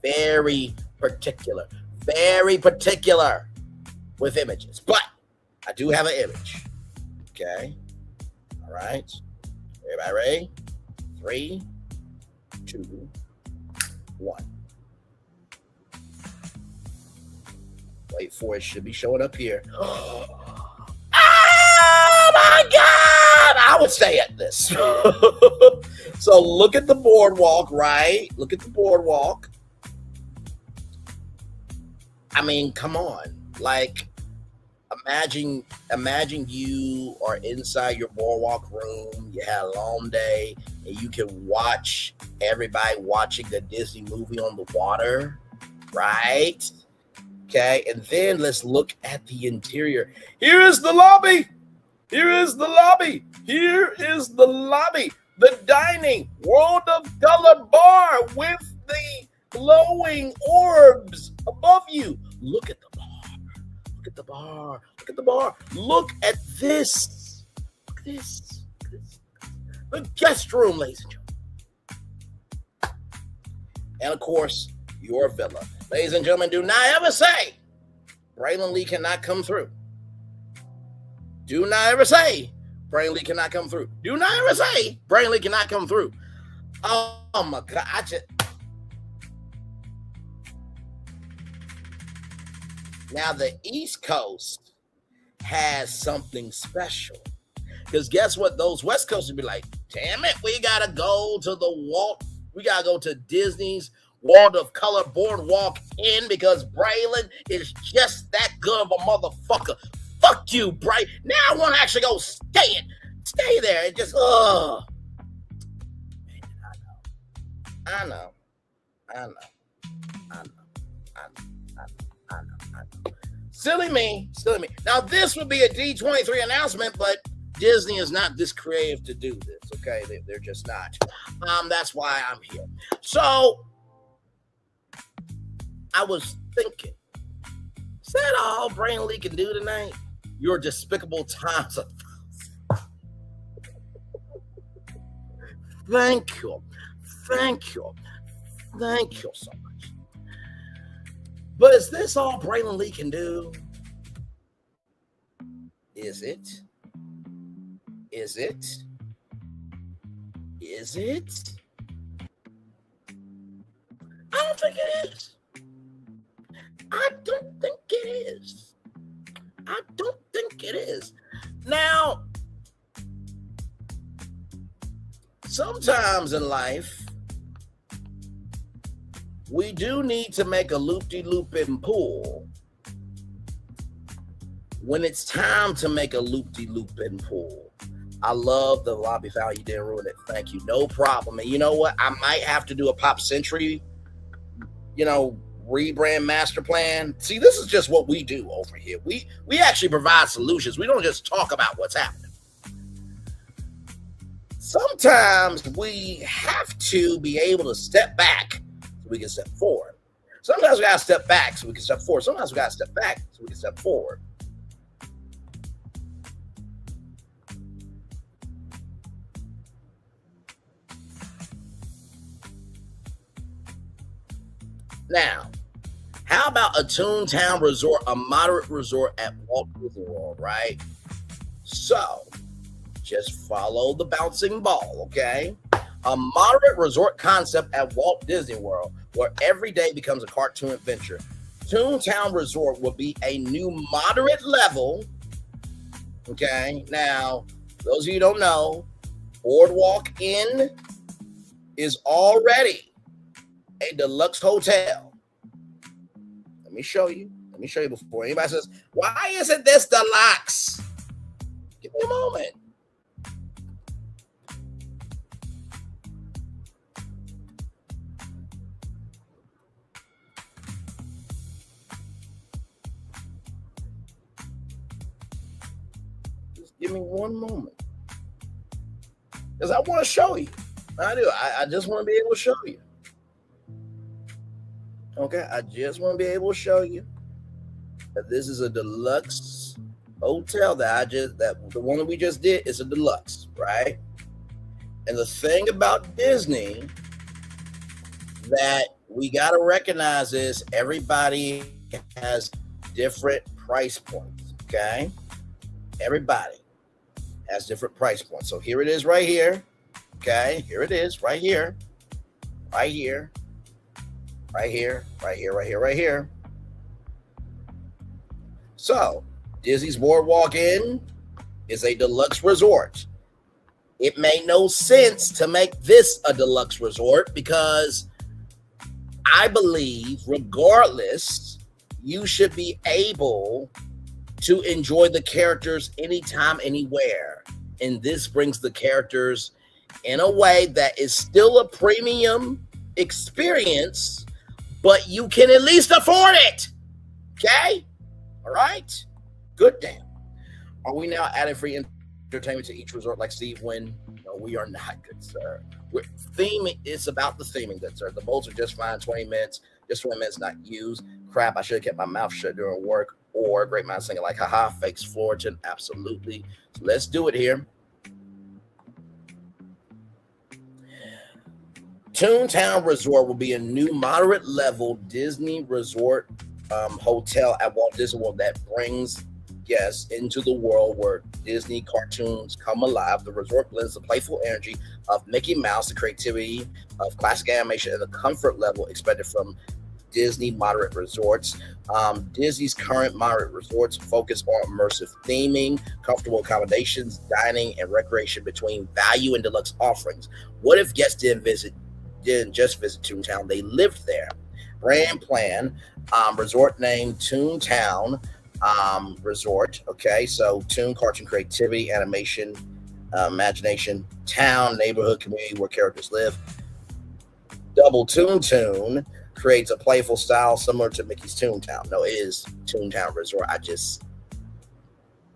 Speaker 11: Very particular with images, but I do have an image. Okay. All right. Everybody ready? 3, 2, 1. Wait for it. Should be showing up here. Oh my God! I would stay at this. So look at the boardwalk, right? Look at the boardwalk. I mean, come on. Like, imagine you are inside your boardwalk room. You had a long day, and you can watch everybody watching the Disney movie on the water, right? Okay, and then let's look at the interior. Here is the lobby. The dining World of Color bar with the glowing orbs above you. Look at the bar. Look at the bar. Look at the bar. Look at this. Look at this. Look at this. The guest room, ladies and gentlemen. And of course, your villa. Ladies and gentlemen, do not ever say Braylon Lee cannot come through. Do not ever say Braylon Lee cannot come through. Do not ever say Braylon Lee cannot come through. Oh my God. Now, the East Coast has something special. Because guess what? Those West Coasters be like, damn it, we got to go to we got to go to Disney's World of Color Boardwalk in because Braylon is just that good of a motherfucker. Fuck you, Bray. Now I want to actually go stay there. It just, I know. Silly me. Now, this would be a D23 announcement, but Disney is not this creative to do this, okay? They're just not. That's why I'm here. So, I was thinking, is that all Braylon Lee can do tonight? Your despicable times of Thank you so much. But is this all Braylon Lee can do? Is it? I don't think it is. I don't think it is. Now, sometimes in life, we do need to make a loop-de-loop-in pool when it's time to make a loop-de-loop-in pool. I love the lobby foul. You didn't ruin it. Thank you. No problem. And you know what? I might have to do a Pop Century, rebrand master plan. See, this is just what we do over here. We actually provide solutions. We don't just talk about what's happening. Sometimes we have to be able to step back so we can step forward. Sometimes we got to step back so we can step forward. Sometimes we got to step back so we can step forward. Now, how about a Toontown resort, a moderate resort at Walt Disney World, right? So, just follow the bouncing ball, okay? A moderate resort concept at Walt Disney World where every day becomes a cartoon adventure. Toontown Resort will be a new moderate level, okay? Now, those of you who don't know, Boardwalk Inn is already a deluxe hotel. Let me show you before anybody says, why isn't this deluxe? Give me a moment. Just give me one moment. Because I want to show you. I do. I just want to be able to show you. Okay, I just want to be able to show you that this is a deluxe hotel that the one that we just did is a deluxe, right? And the thing about Disney that we got to recognize is everybody has different price points, okay? Everybody has different price points. So here it is right here, okay? Here it is right here, right here. Right here. So, Disney's Boardwalk Inn is a deluxe resort. It made no sense to make this a deluxe resort because I believe, regardless, you should be able to enjoy the characters anytime, anywhere. And this brings the characters in a way that is still a premium experience, but you can at least afford it. Okay? All right? Good damn. Are we now adding free entertainment to each resort like Steve Wynn? No, we are not, good sir. Theming, it's about the theming, good sir. The bowls are just fine, 20 minutes, just 20 minutes not used. Crap, I should have kept my mouth shut during work. Or great mind singing like, haha, fakes Fullerton. Absolutely. So let's do it here. Toontown Resort will be a new moderate level Disney resort hotel at Walt Disney World that brings guests into the world where Disney cartoons come alive. The resort blends the playful energy of Mickey Mouse, the creativity of classic animation, and the comfort level expected from Disney moderate resorts. Disney's current moderate resorts focus on immersive theming, comfortable accommodations, dining, and recreation between value and deluxe offerings. What if guests didn't just visit Toontown, they lived there? Brand plan, resort name Toontown Resort. Okay, so Toon, cartoon creativity, animation, imagination, town, neighborhood, community where characters live. Double Toontown creates a playful style similar to Mickey's Toontown. No, it is Toontown Resort. I just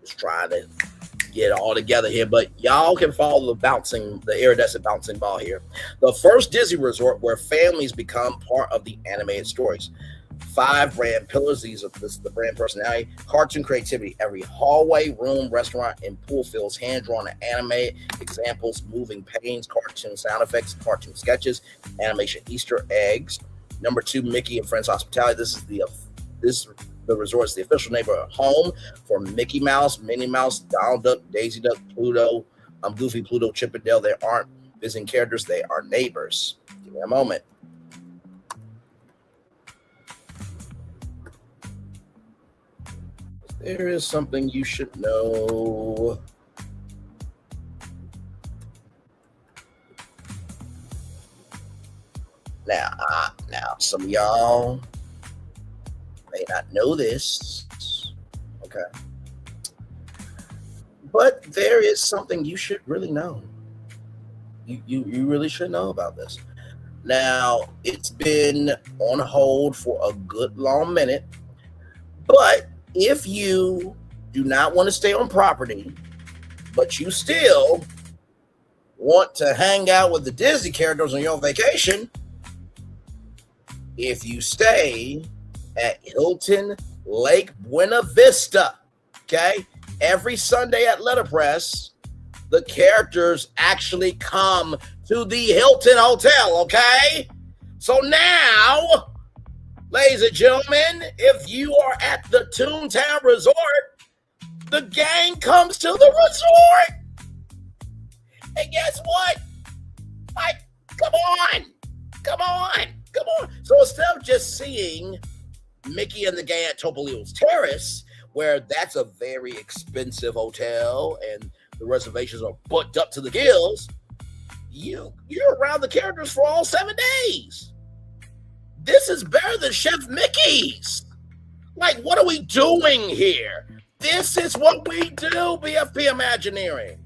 Speaker 11: was trying to get it all together here, but y'all can follow the iridescent bouncing ball here. The first Disney resort where families become part of the animated stories. 5 brand pillars. This is the brand personality, cartoon creativity. Every hallway, room, restaurant, and pool feels hand-drawn and animated. Examples: moving paintings, cartoon sound effects, cartoon sketches, animation Easter eggs. Number 2, Mickey and Friends Hospitality. This is the resort's the official neighborhood home for Mickey Mouse, Minnie Mouse, Donald Duck, Daisy Duck, Pluto, Goofy, Pluto, Chip and Dale. They aren't visiting characters; they are neighbors. Give me a moment. There is something you should know. Now, some of y'all may not know this, okay? But there is something you should really know. You really should know about this. Now, it's been on hold for a good long minute, but if you do not want to stay on property, but you still want to hang out with the Disney characters on your vacation, if you stay at Hilton Lake Buena Vista, okay, every Sunday at Letterpress, the characters actually come to the Hilton Hotel, okay? So now, ladies and gentlemen, if you are at the Toontown Resort, the gang comes to the resort. And guess what? Come on. So instead of just seeing Mickey and the gang at Topolino's Terrace, where that's a very expensive hotel and the reservations are booked up to the gills, you're around the characters for all 7 days. This is better than Chef Mickey's. Like, what are we doing here? This is what we do, BFP Imagineering.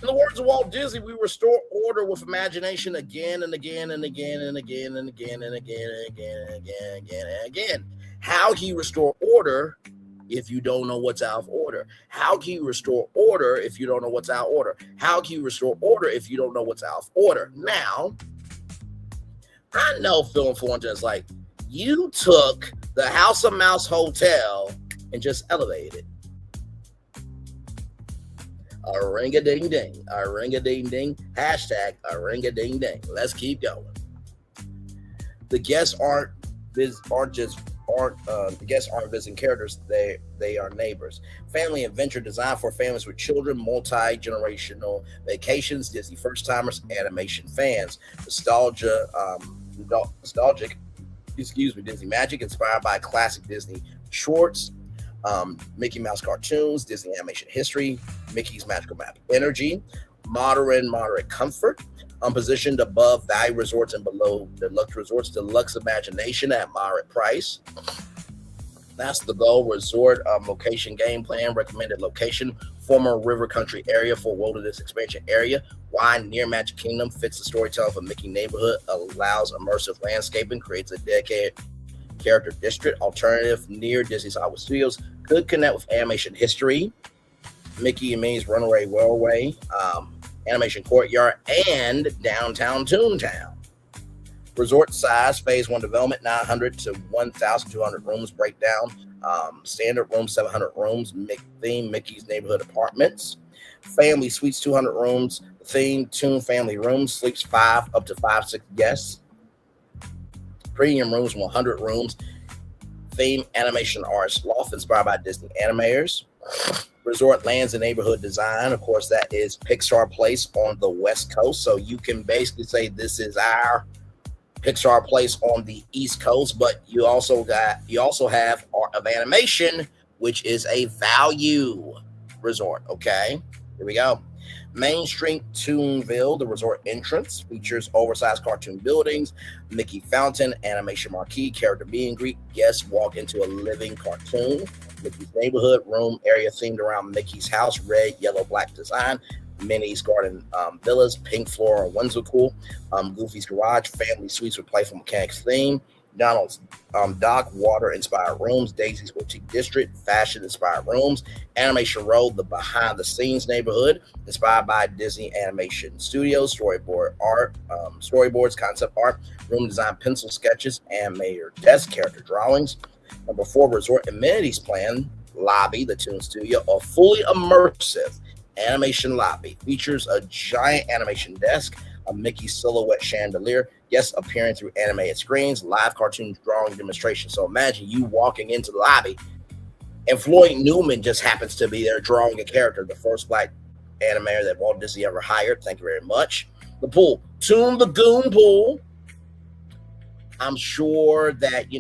Speaker 11: In the words of Walt Disney, we restore order with imagination again and again and again and again and again and again and again and again and again and again. How can you restore order if you don't know what's out of order? How can you restore order if you don't know what's out of order? How can you restore order if you don't know what's out of order? Now, I know Phil and Fullerton is like, you took the House of Mouse Hotel and just elevated it. A ring-a-ding-ding, a ring-a-ding-ding, hashtag a ring-a-ding-ding. Let's keep going. The guests aren't visiting characters, they are neighbors. Family adventure designed for families with children, multi-generational vacations, Disney first-timers, animation fans. Nostalgic, Disney magic inspired by classic Disney shorts, Mickey Mouse cartoons, Disney animation history, Mickey's magical map energy, moderate comfort, positioned above value resorts and below deluxe resorts, deluxe imagination at moderate price. That's the goal. Resort location game plan, recommended location, former river country area for wilderness expansion area. Why near Magic Kingdom fits the storytelling of a Mickey neighborhood, allows immersive landscaping, creates a dedicated character district. Alternative near Disney's Hollywood Studios, could connect with animation history. Mickey and Minnie's Runaway Railway, Animation Courtyard, and downtown Toontown. Resort size, phase 1 development, 900 to 1,200 rooms breakdown. Standard room, 700 rooms. Theme, Mickey's Neighborhood Apartments. Family suites, 200 rooms. Theme, Toon Family Rooms, sleeps 5 up to 6 guests. Premium rooms, 100 rooms. Theme, Animation Arts Loft, inspired by Disney animators. Resort lands and neighborhood design. Of course, that is Pixar Place on the West Coast. So you can basically say this is our Pixar Place on the East Coast, but you also have Art of Animation, which is a value resort. Okay, here we go. Main Street Toonville, the resort entrance, features oversized cartoon buildings, Mickey Fountain, animation marquee, character meet and greet. Guests walk into a living cartoon. Mickey's Neighborhood room area themed around Mickey's house, red, yellow, black design. Minnie's Garden Villas, pink floral whimsical. Goofy's Garage, family suites with playful mechanics theme. Donald's Dock, water inspired rooms. Daisy's Boutique District, fashion inspired rooms. Animation Road, the behind the scenes neighborhood, inspired by Disney Animation Studios. Storyboards, concept art, room design, pencil sketches, animator desk, character drawings. Number 4, resort amenities plan, lobby, the Toon Studio, a fully immersive animation lobby, features a giant animation desk, a Mickey silhouette chandelier, guests appearing through animated screens, live cartoon drawing demonstration. So imagine you walking into the lobby and Floyd Newman just happens to be there drawing a character, the first black animator that Walt Disney ever hired. Thank you very much. The pool, Toon Lagoon pool. I'm sure that,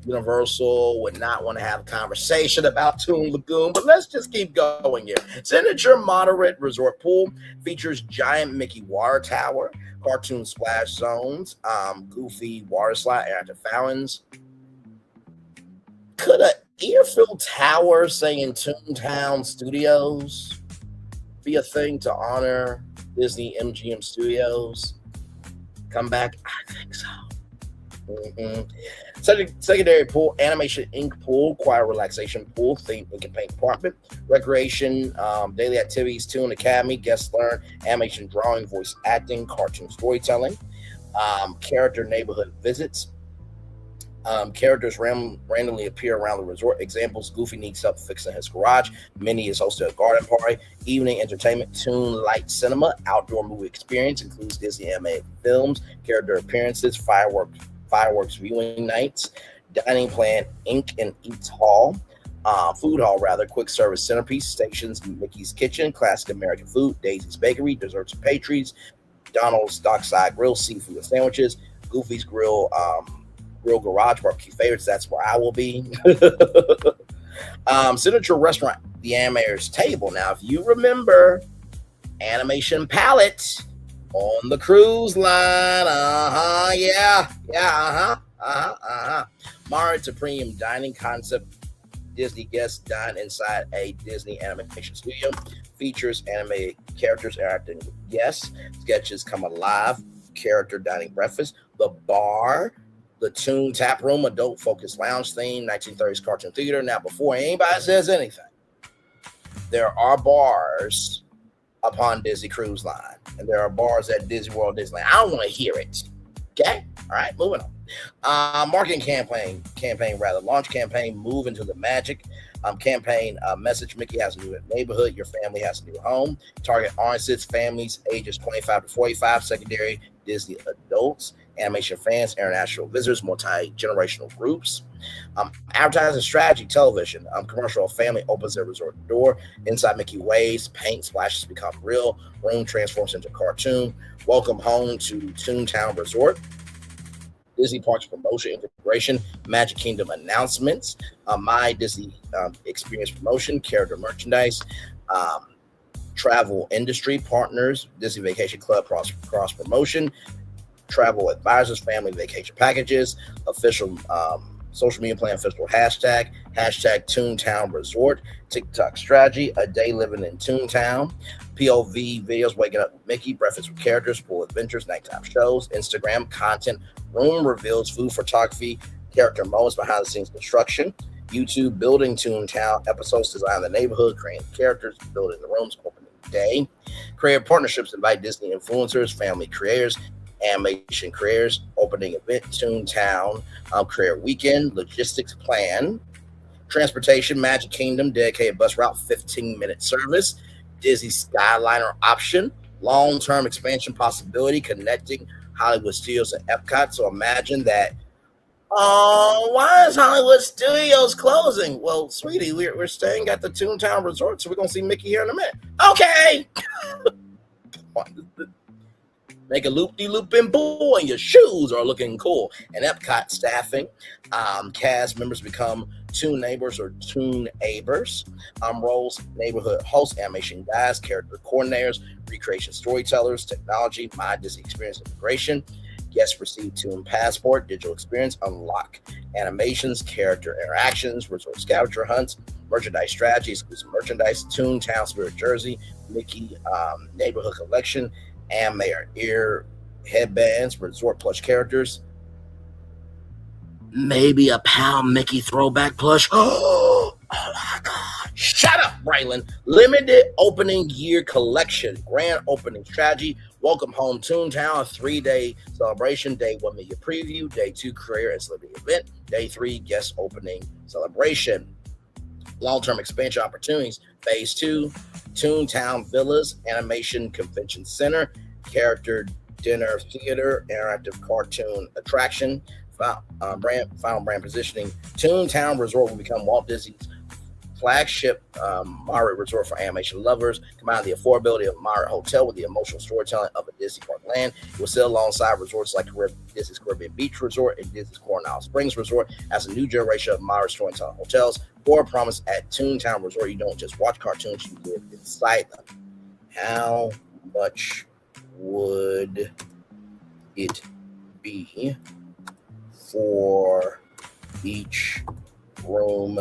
Speaker 11: Universal would not want to have a conversation about Toon Lagoon, but let's just keep going here. Signature moderate resort pool features giant Mickey water tower, cartoon splash zones, goofy water slide, interactive fountains. Could a ear-filled tower saying Toontown Studios be a thing to honor Disney MGM Studios? Come back? I think so. Secondary pool, Animation Ink pool, quiet relaxation pool, theme ink and paint department, recreation, daily activities, Toon Academy, guest learn, animation drawing, voice acting, cartoon storytelling, character neighborhood visits. Characters randomly appear around the resort. Examples: Goofy needs help fixing his garage. Minnie is hosting a garden party. Evening entertainment, Toon Light Cinema. Outdoor movie experience includes Disney animated films, character appearances, fireworks viewing nights. Dining plan, Ink and Eats Hall. Food hall, rather. Quick service centerpiece stations, Mickey's Kitchen, classic American food, Daisy's Bakery, desserts and pastries. Donald's Dockside Grill, seafood and sandwiches. Goofy's Grill Garage, barbecue favorites. That's where I will be. Signature restaurant, the Animator's Table. Now, if you remember Animation Palette on the cruise line, Moderate to premium dining concept. Disney guests dine inside a Disney animation studio. Features animated characters interacting with guests. Sketches come alive. Character dining breakfast. The bar. The Toon Tap Room, adult focused lounge theme, 1930s cartoon theater. Now, before anybody says anything, there are bars upon Disney Cruise Line, and there are bars at Disney World, Disneyland. I don't want to hear it. Okay, all right, moving on. Marketing campaign, launch campaign, move into the magic. Campaign message: Mickey has a new neighborhood. Your family has a new home. Target audiences: families ages 25 to 45. Secondary: Disney adults. Animation fans, international visitors, multi-generational groups. Advertising strategy, television. Commercial: family opens their resort door. Inside Mickey waves, paint splashes become real. Room transforms into cartoon. Welcome home to Toontown Resort. Disney Parks promotion integration, Magic Kingdom announcements, My Disney Experience promotion, character merchandise, travel industry partners, Disney Vacation Club cross promotion, travel advisors, family vacation packages, official social media plan, official hashtag Toontown Resort, TikTok strategy, a day living in Toontown, POV videos, waking up with Mickey, breakfast with characters, pool adventures, nighttime shows, Instagram content, room reveals, food photography, character moments, behind the scenes construction, YouTube building Toontown, episodes design the neighborhood, creating characters, building the rooms, opening Day. Creative partnerships invite Disney influencers, family creators, animation creators, opening event, Toontown, Creator Weekend, logistics plan, transportation, Magic Kingdom, dedicated bus route, 15-minute service, Disney Skyliner option, long-term expansion possibility, connecting Hollywood Studios and Epcot. So imagine that. Oh, why is Hollywood Studios closing? Well, sweetie, we're staying at the Toontown Resort, so we're going to see Mickey here in a minute. Okay. Make a loop-de-loop and boo, and your shoes are looking cool. And Epcot staffing, cast members become Toon Neighbors or Toon Abers. Roles, neighborhood hosts, animation guys, character coordinators, recreation storytellers, technology, My Disney Experience integration. Guests receive Toon Passport, digital experience, unlock animations, character interactions, resort scavenger hunts, merchandise strategy, exclusive merchandise, Toontown Spirit Jersey, Mickey Neighborhood Collection, and Mayor Ear headbands, resort plush characters, maybe a Pal Mickey throwback plush. Oh my God. Shut up, Braylon. Limited opening year collection, grand opening strategy. Welcome home Toontown, a 3-day celebration. Day 1 media preview. Day 2 career and celebrity event. Day 3 guest opening celebration. Long-term expansion opportunities. Phase 2, Toontown Villas, Animation Convention Center, Character Dinner Theater, Interactive Cartoon Attraction, final brand positioning. Toontown Resort will become Walt Disney's flagship moderate resort for animation lovers. Combine the affordability of a moderate hotel with the emotional storytelling of a Disney Park land. It will sit alongside resorts like Disney's Caribbean Beach Resort and Disney's Coronado Springs Resort as a new generation of moderate storytelling hotels. For a promise at Toontown Resort, you don't just watch cartoons, you live inside them. How much would it be for each room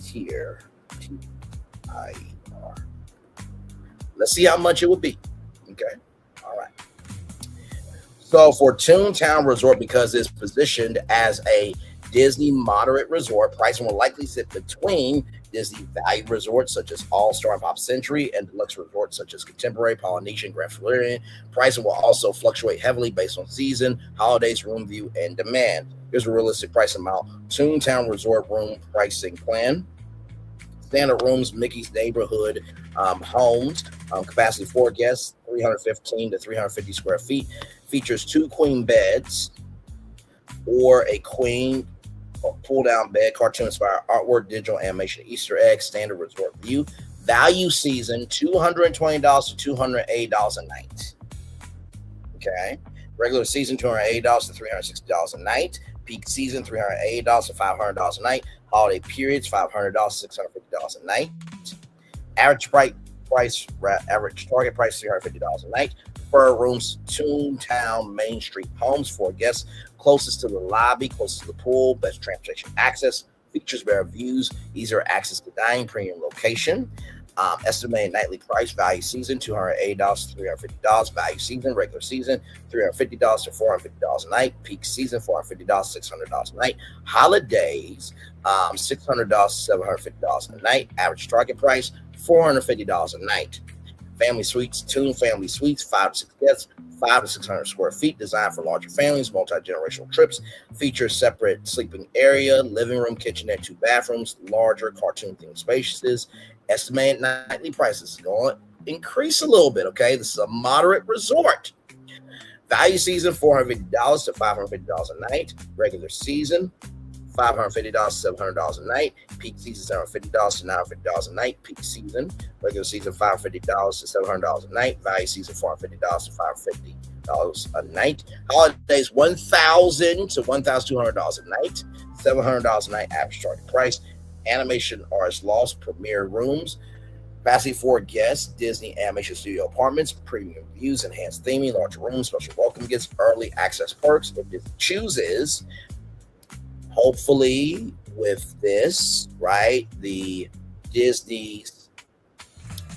Speaker 11: tier? T-I-R. Let's see how much it would be. Okay. All right. So for Toontown Resort, because it's positioned as a Disney moderate resort, pricing will likely sit between Disney value resorts such as All-Star and Pop Century and deluxe resorts such as Contemporary, Polynesian, Grand Floridian. Pricing will also fluctuate heavily based on season, holidays, room view, and demand. Here's a realistic price amount. Toontown Resort room pricing plan. Standard rooms, Mickey's Neighborhood homes, capacity 4 guests, 315 to 350 square feet. Features 2 queen beds or a queen pull-down bed, cartoon-inspired artwork, digital animation, Easter eggs, standard resort view. Value season, $220 to $280 a night. Okay. Regular season, $280 to $360 a night. Peak season, $380 to $500 a night. Holiday periods, $500 to $650 a night. Average target price, $350 a night. Per rooms, Toontown Main Street homes for guests closest to the lobby, closest to the pool, best transportation access, features better views, easier access to dining, premium location. Estimated nightly price, value season, $280 to $350. Value season, regular season, $350 to $450 a night. Peak season, $450 to $600 a night. Holidays, $600 to $750 a night. Average target price, $450 a night. Family suites, Toon Family Suites, 5 to 6 guests, 5 to 600 square feet, designed for larger families, multi-generational trips. Features separate sleeping area, living room, kitchenette, 2 bathrooms, larger cartoon-themed spaces. Estimated nightly prices going to increase a little bit, okay? This is a moderate resort. Value season, $450 to $550 a night. Regular season, $550 to $700 a night. Peak season, $750 to $950 a night. Peak season, regular season, $550 to $700 a night. Value season, $450 to $550 a night. Holidays, $1,000 to $1,200 a night. $700 a night average target price. Animation Artist Lost Premier Rooms. Capacity 4 guests, Disney Animation Studio Apartments, premium views, enhanced theming, larger rooms, special welcome gifts, early access perks. If Disney chooses, hopefully with this, right, the Disney's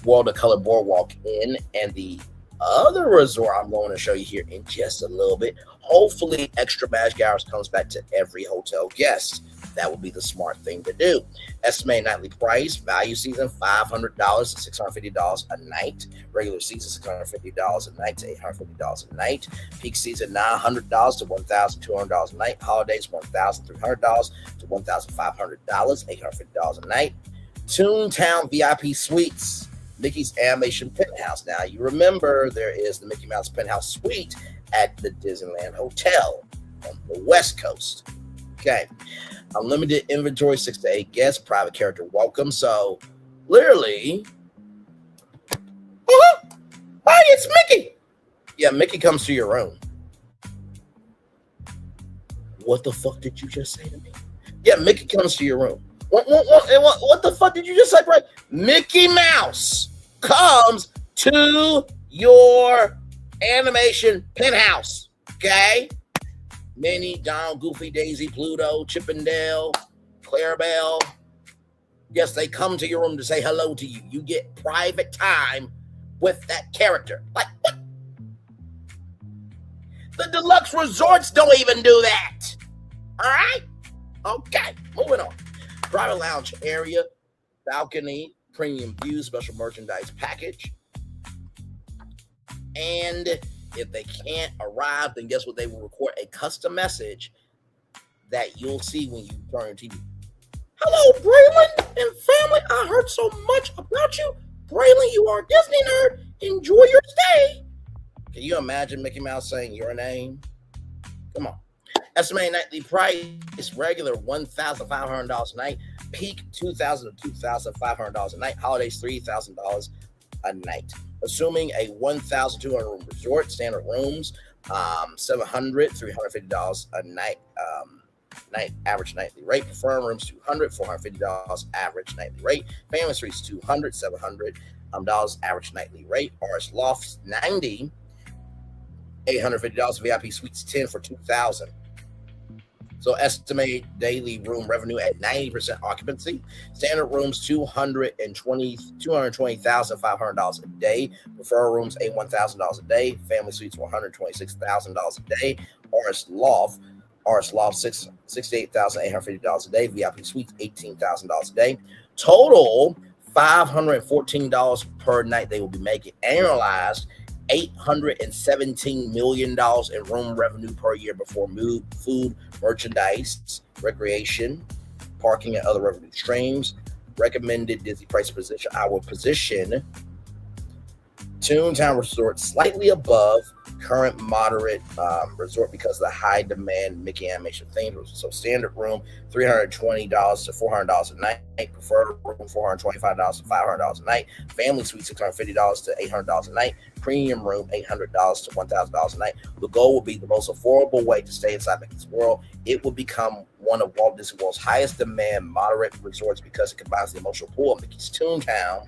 Speaker 11: World of Color Boardwalk Inn and the other resort I'm going to show you here in just a little bit, hopefully extra magic hours comes back to every hotel guest. That would be the smart thing to do. Estimated nightly price, value season $500 to $650 a night. Regular season $650 a night to $850 a night. Peak season $900 to $1,200 a night. Holidays $1,300 to $1,500, $850 a night. Toontown VIP Suites, Mickey's Animation Penthouse. Now, you remember there is the Mickey Mouse Penthouse Suite at the Disneyland Hotel on the West Coast. Okay. Unlimited inventory, 6 to 8 guests, private character welcome. So, literally, hi, it's Mickey. Yeah, Mickey comes to your room. What the fuck did you just say to me? Yeah, Mickey comes to your room. What the fuck did you just say, bro? Mickey Mouse comes to your animation penthouse, okay? Minnie, Donald, Goofy, Daisy, Pluto, Chippendale, Clarabelle. Yes, they come to your room to say hello to you. You get private time with that character. Like, what? The deluxe resorts don't even do that. All right? Okay, moving on. Private lounge area, balcony, premium view, special merchandise package. And if they can't arrive, then guess what? They will record a custom message that you'll see when you turn your TV. Hello, Braylon and family. I heard so much about you. Braylon, you are a Disney nerd. Enjoy your stay. Can you imagine Mickey Mouse saying your name? Come on. Estimated nightly price is regular $1,500 a night. Peak $2,000 to $2,500 a night. Holidays $3,000 a night. Assuming a 1,200 room resort, standard rooms, $700, $350 a night, average nightly rate. Preferred rooms $200, $450 average nightly rate. Family suites $200, $700 average nightly rate. RS Lofts $90, $850. VIP suites $10 for $2,000. So estimate daily room revenue at 90% occupancy. Standard rooms $220,500 a day. Preferred rooms $81,000 a day. Family suites $126,000 a day. RS Loft $68,850 a day. VIP suites $18,000 a day. Total $514 per night they will be making. Annualized $817 million in room revenue per year before food, merchandise, recreation, parking, and other revenue streams. Recommended Disney price position. I will position Toontown Resort slightly above current moderate resort because of the high demand Mickey animation theme. So standard room $320 to $400 a night. Preferred room $425 to $500 a night. Family suite $650 to $800 a night. Premium room $800 to $1,000 a night. The goal will be the most affordable way to stay inside Mickey's World. It will become one of Walt Disney World's highest demand moderate resorts because it combines the emotional pull of Mickey's Toontown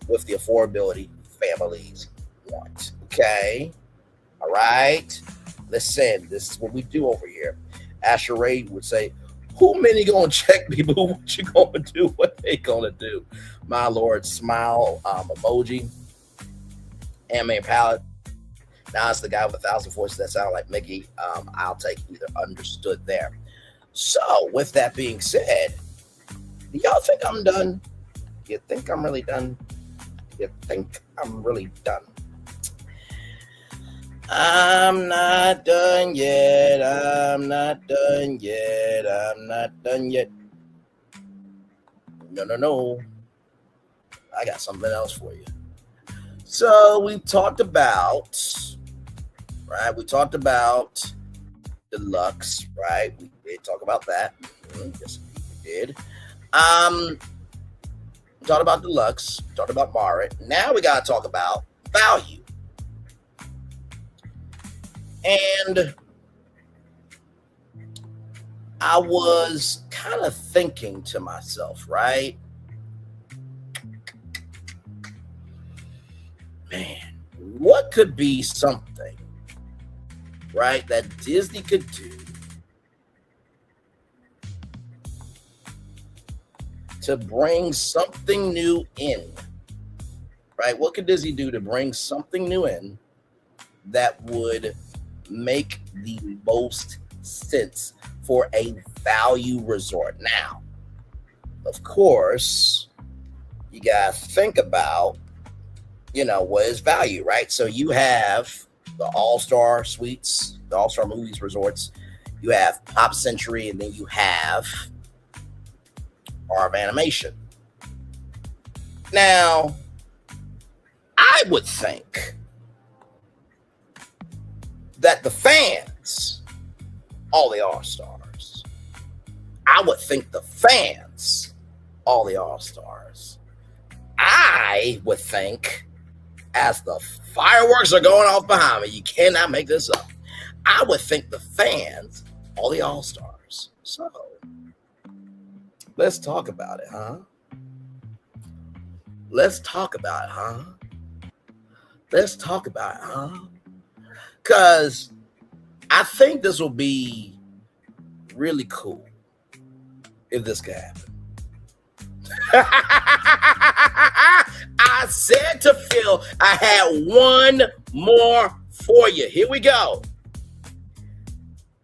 Speaker 11: with the affordability families want. Okay. All right. Listen, this is what we do over here. Asher Ray would say, who many gonna check people? What you gonna do? What they gonna do? My Lord, smile emoji. Anime palette. Now it's the guy with 1,000 voices that sound like Mickey. I'll take either. Understood there. So with that being said, do y'all think I'm done? You think I'm really done? You think I'm really done? I'm not done yet. I'm not done yet. I'm not done yet. No. I got something else for you. So we talked about, right? We talked about Deluxe, right? We did talk about that. Yes, we did. We talked about Deluxe. Talked about Marit. Now we got to talk about value. And I was kind of thinking to myself, right? Man, what could be something, right, that Disney could do to bring something new in, right? What could Disney do to bring something new in that would make the most sense for a value resort. Now, of course, you got to think about, what is value, right? So you have the All-Star Suites, the All-Star Movies resorts, you have Pop Century, and then you have Art of Animation. Now, I would think that the fans, all the All-Stars, I would think the fans, all the All-Stars, I would think, as the fireworks are going off behind me, you cannot make this up, I would think the fans, all the All-Stars. So, let's talk about it, huh? Let's talk about it, huh? Let's talk about it, huh? Because I think this will be really cool if this can happen. I said to Phil, I had one more for you. Here we go.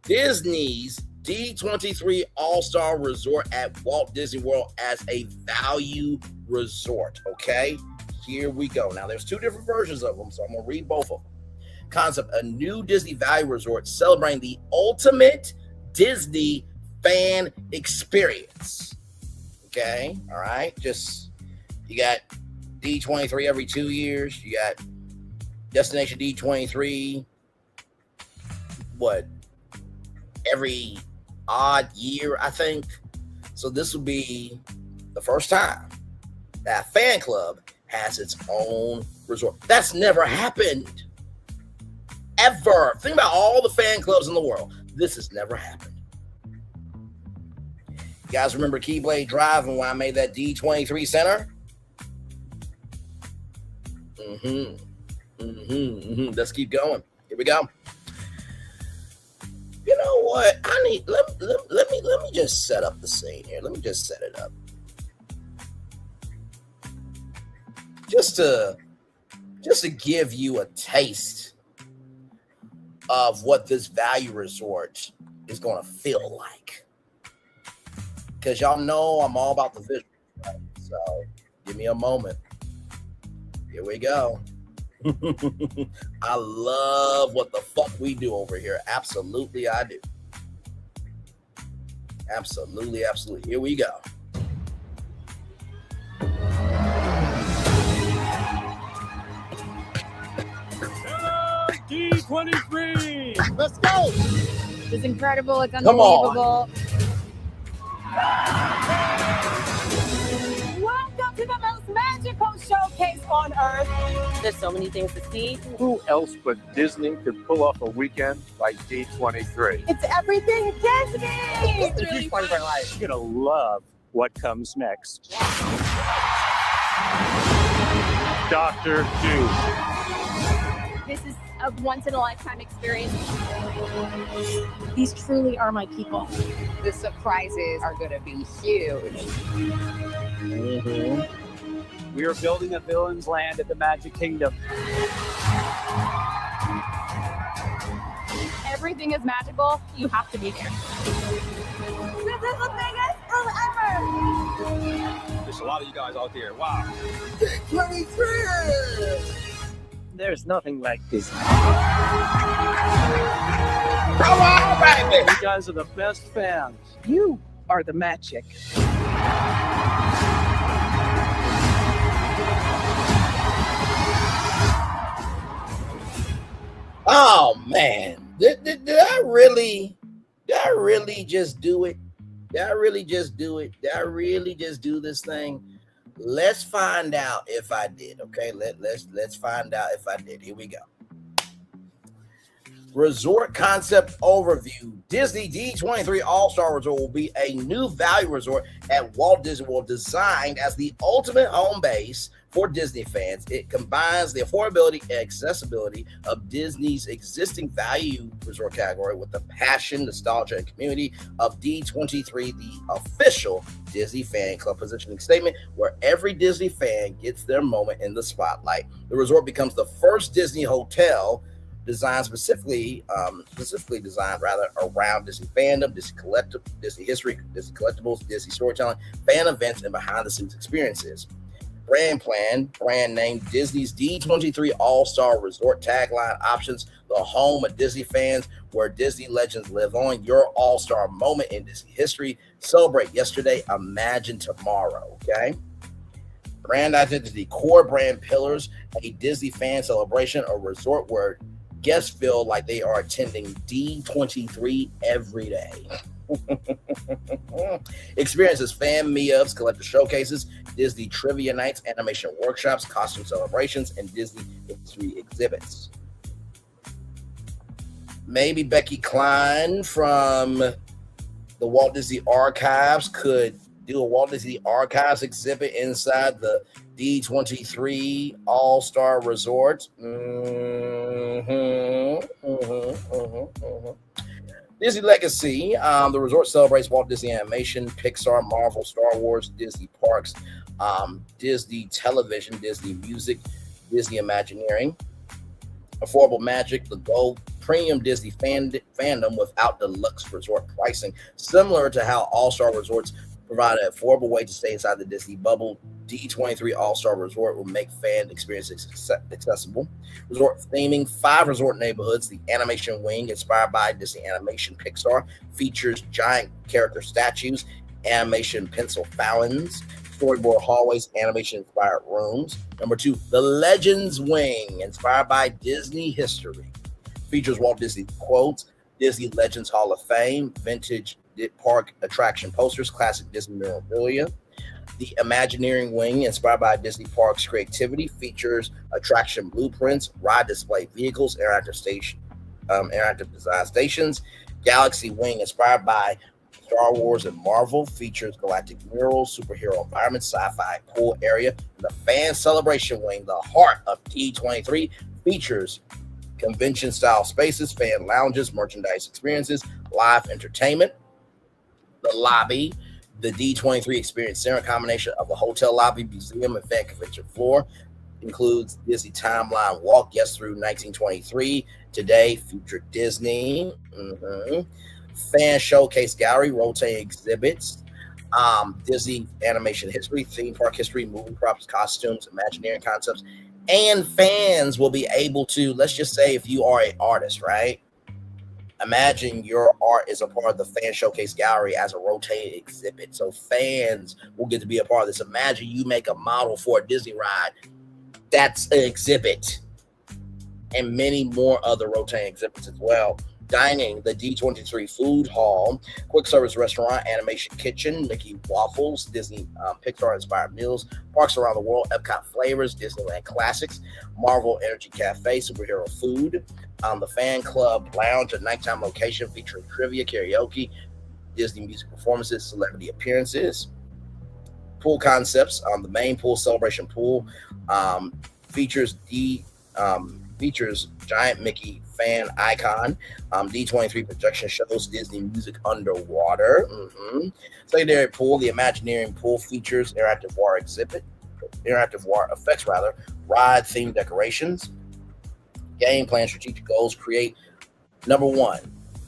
Speaker 11: Disney's D23 All-Star Resort at Walt Disney World as a value resort. Okay, here we go. Now, there's two different versions of them, so I'm going to read both of them. Concept: a new Disney value resort celebrating the ultimate Disney fan experience. Okay, all right. Just, you got D23 every 2 years. You got Destination D23, every odd year, I think. So this will be the first time that fan club has its own resort. That's never happened. Ever. Think about all the fan clubs in the world. This has never happened. You guys remember Keyblade Drive and when I made that D23 center? Let's keep going. Here we go. You know what? Let me just set up the scene here. Let me just set it up. Just to give you a taste of what this value resort is going to feel like. Because y'all know I'm all about the visual, right? So give me a moment. Here we go. I love what the fuck we do over here. Absolutely, I do. Absolutely, absolutely. Here we go.
Speaker 19: D23. Let's go.
Speaker 20: It's incredible. It's
Speaker 11: Come
Speaker 20: unbelievable.
Speaker 9: Welcome to the most magical showcase on earth. There's so many things to see.
Speaker 2: Who else but Disney could pull off a weekend like D23?
Speaker 9: It's everything Disney.
Speaker 19: It's a huge part of our life. You're going to love what comes next. Dr. Doom.
Speaker 20: This is a once-in-a-lifetime experience. These truly are my people.
Speaker 9: The surprises are going to be huge.
Speaker 19: We are building a villain's land at the Magic Kingdom.
Speaker 20: Everything is magical. You have to be there.
Speaker 9: This is the biggest room ever.
Speaker 19: There's a lot of you guys out there. Wow.
Speaker 9: 23.
Speaker 19: There's nothing like this.
Speaker 11: Come on, baby.
Speaker 19: You guys are the best fans. You are the magic.
Speaker 11: Oh man, did I really just do it? Did I really just do it? Did I really just do this thing? Let's find out if I did. Okay, let's find out if I did. Here we go. Resort concept overview. Disney D23 All-Star Resort will be a new value resort at Walt Disney World, designed as the ultimate home base for Disney fans. It combines the affordability and accessibility of Disney's existing value resort category with the passion, nostalgia, and community of D23, the official Disney fan club positioning statement, where every Disney fan gets their moment in the spotlight. The resort becomes the first Disney hotel designed specifically designed around Disney fandom, Disney history, Disney collectibles, Disney storytelling, fan events, and behind-the-scenes experiences. Brand name Disney's D23 All-Star Resort tagline options the home of Disney fans, where Disney legends live on. Your all-star moment in Disney history. Celebrate yesterday, imagine tomorrow. Okay. Brand identity, core brand pillars, a Disney fan celebration, a resort where guests feel like they are attending D23 every day. Experiences, fan meetups, collector showcases, Disney trivia nights, animation workshops, costume celebrations, and Disney history exhibits. Maybe Becky Klein from the Walt Disney Archives could do a Walt Disney Archives exhibit inside the D23 All-Star Resort. Disney Legacy. The resort celebrates Walt Disney Animation, Pixar, Marvel, Star Wars, Disney Parks, Disney Television, Disney Music, Disney Imagineering. Affordable Magic, the Gold Premium Disney fandom without deluxe resort pricing. Similar to how All-Star Resorts provide an affordable way to stay inside the Disney bubble, D23 All-Star Resort will make fan experiences accessible. Resort theming, 5 resort neighborhoods. The Animation Wing, inspired by Disney Animation Pixar, features giant character statues, animation pencil fountains, storyboard hallways, animation-inspired rooms. Number 2, the Legends Wing, inspired by Disney history, features Walt Disney quotes, Disney Legends Hall of Fame, vintage park attraction posters, classic Disney memorabilia. The Imagineering Wing, inspired by Disney Parks creativity, features attraction blueprints, ride display vehicles, interactive design stations. Galaxy Wing, inspired by Star Wars and Marvel, features galactic murals, superhero environments, sci-fi pool area. The Fan Celebration Wing, the heart of D23, features convention-style spaces, fan lounges, merchandise experiences, live entertainment. The Lobby, the D23 Experience Center, combination of a hotel lobby, museum, and fan convention floor, includes Disney Timeline Walk, yes, through 1923. Today, future Disney. Fan Showcase Gallery, rotating exhibits, Disney animation history, theme park history, movie props, costumes, Imagineering concepts, and fans will be able to, let's just say if you are an artist, right? Imagine your art is a part of the Fan Showcase Gallery as a rotating exhibit. So fans will get to be a part of this. Imagine you make a model for a Disney ride. That's an exhibit. And many more other rotating exhibits as well. Dining, the D23 Food Hall, quick service restaurant, animation kitchen, Mickey Waffles, Disney Pixar inspired meals, parks around the world, Epcot flavors, Disneyland classics, Marvel Energy Cafe, superhero food, the Fan Club Lounge, a nighttime location featuring trivia, karaoke, Disney music performances, celebrity appearances. Pool concepts, the main pool, Celebration Pool, features giant Mickey fan icon, D23 projection shows Disney music underwater. Secondary pool, the Imagineering pool features interactive water effects, ride themed decorations. Game plan, strategic goals, create. Number 1,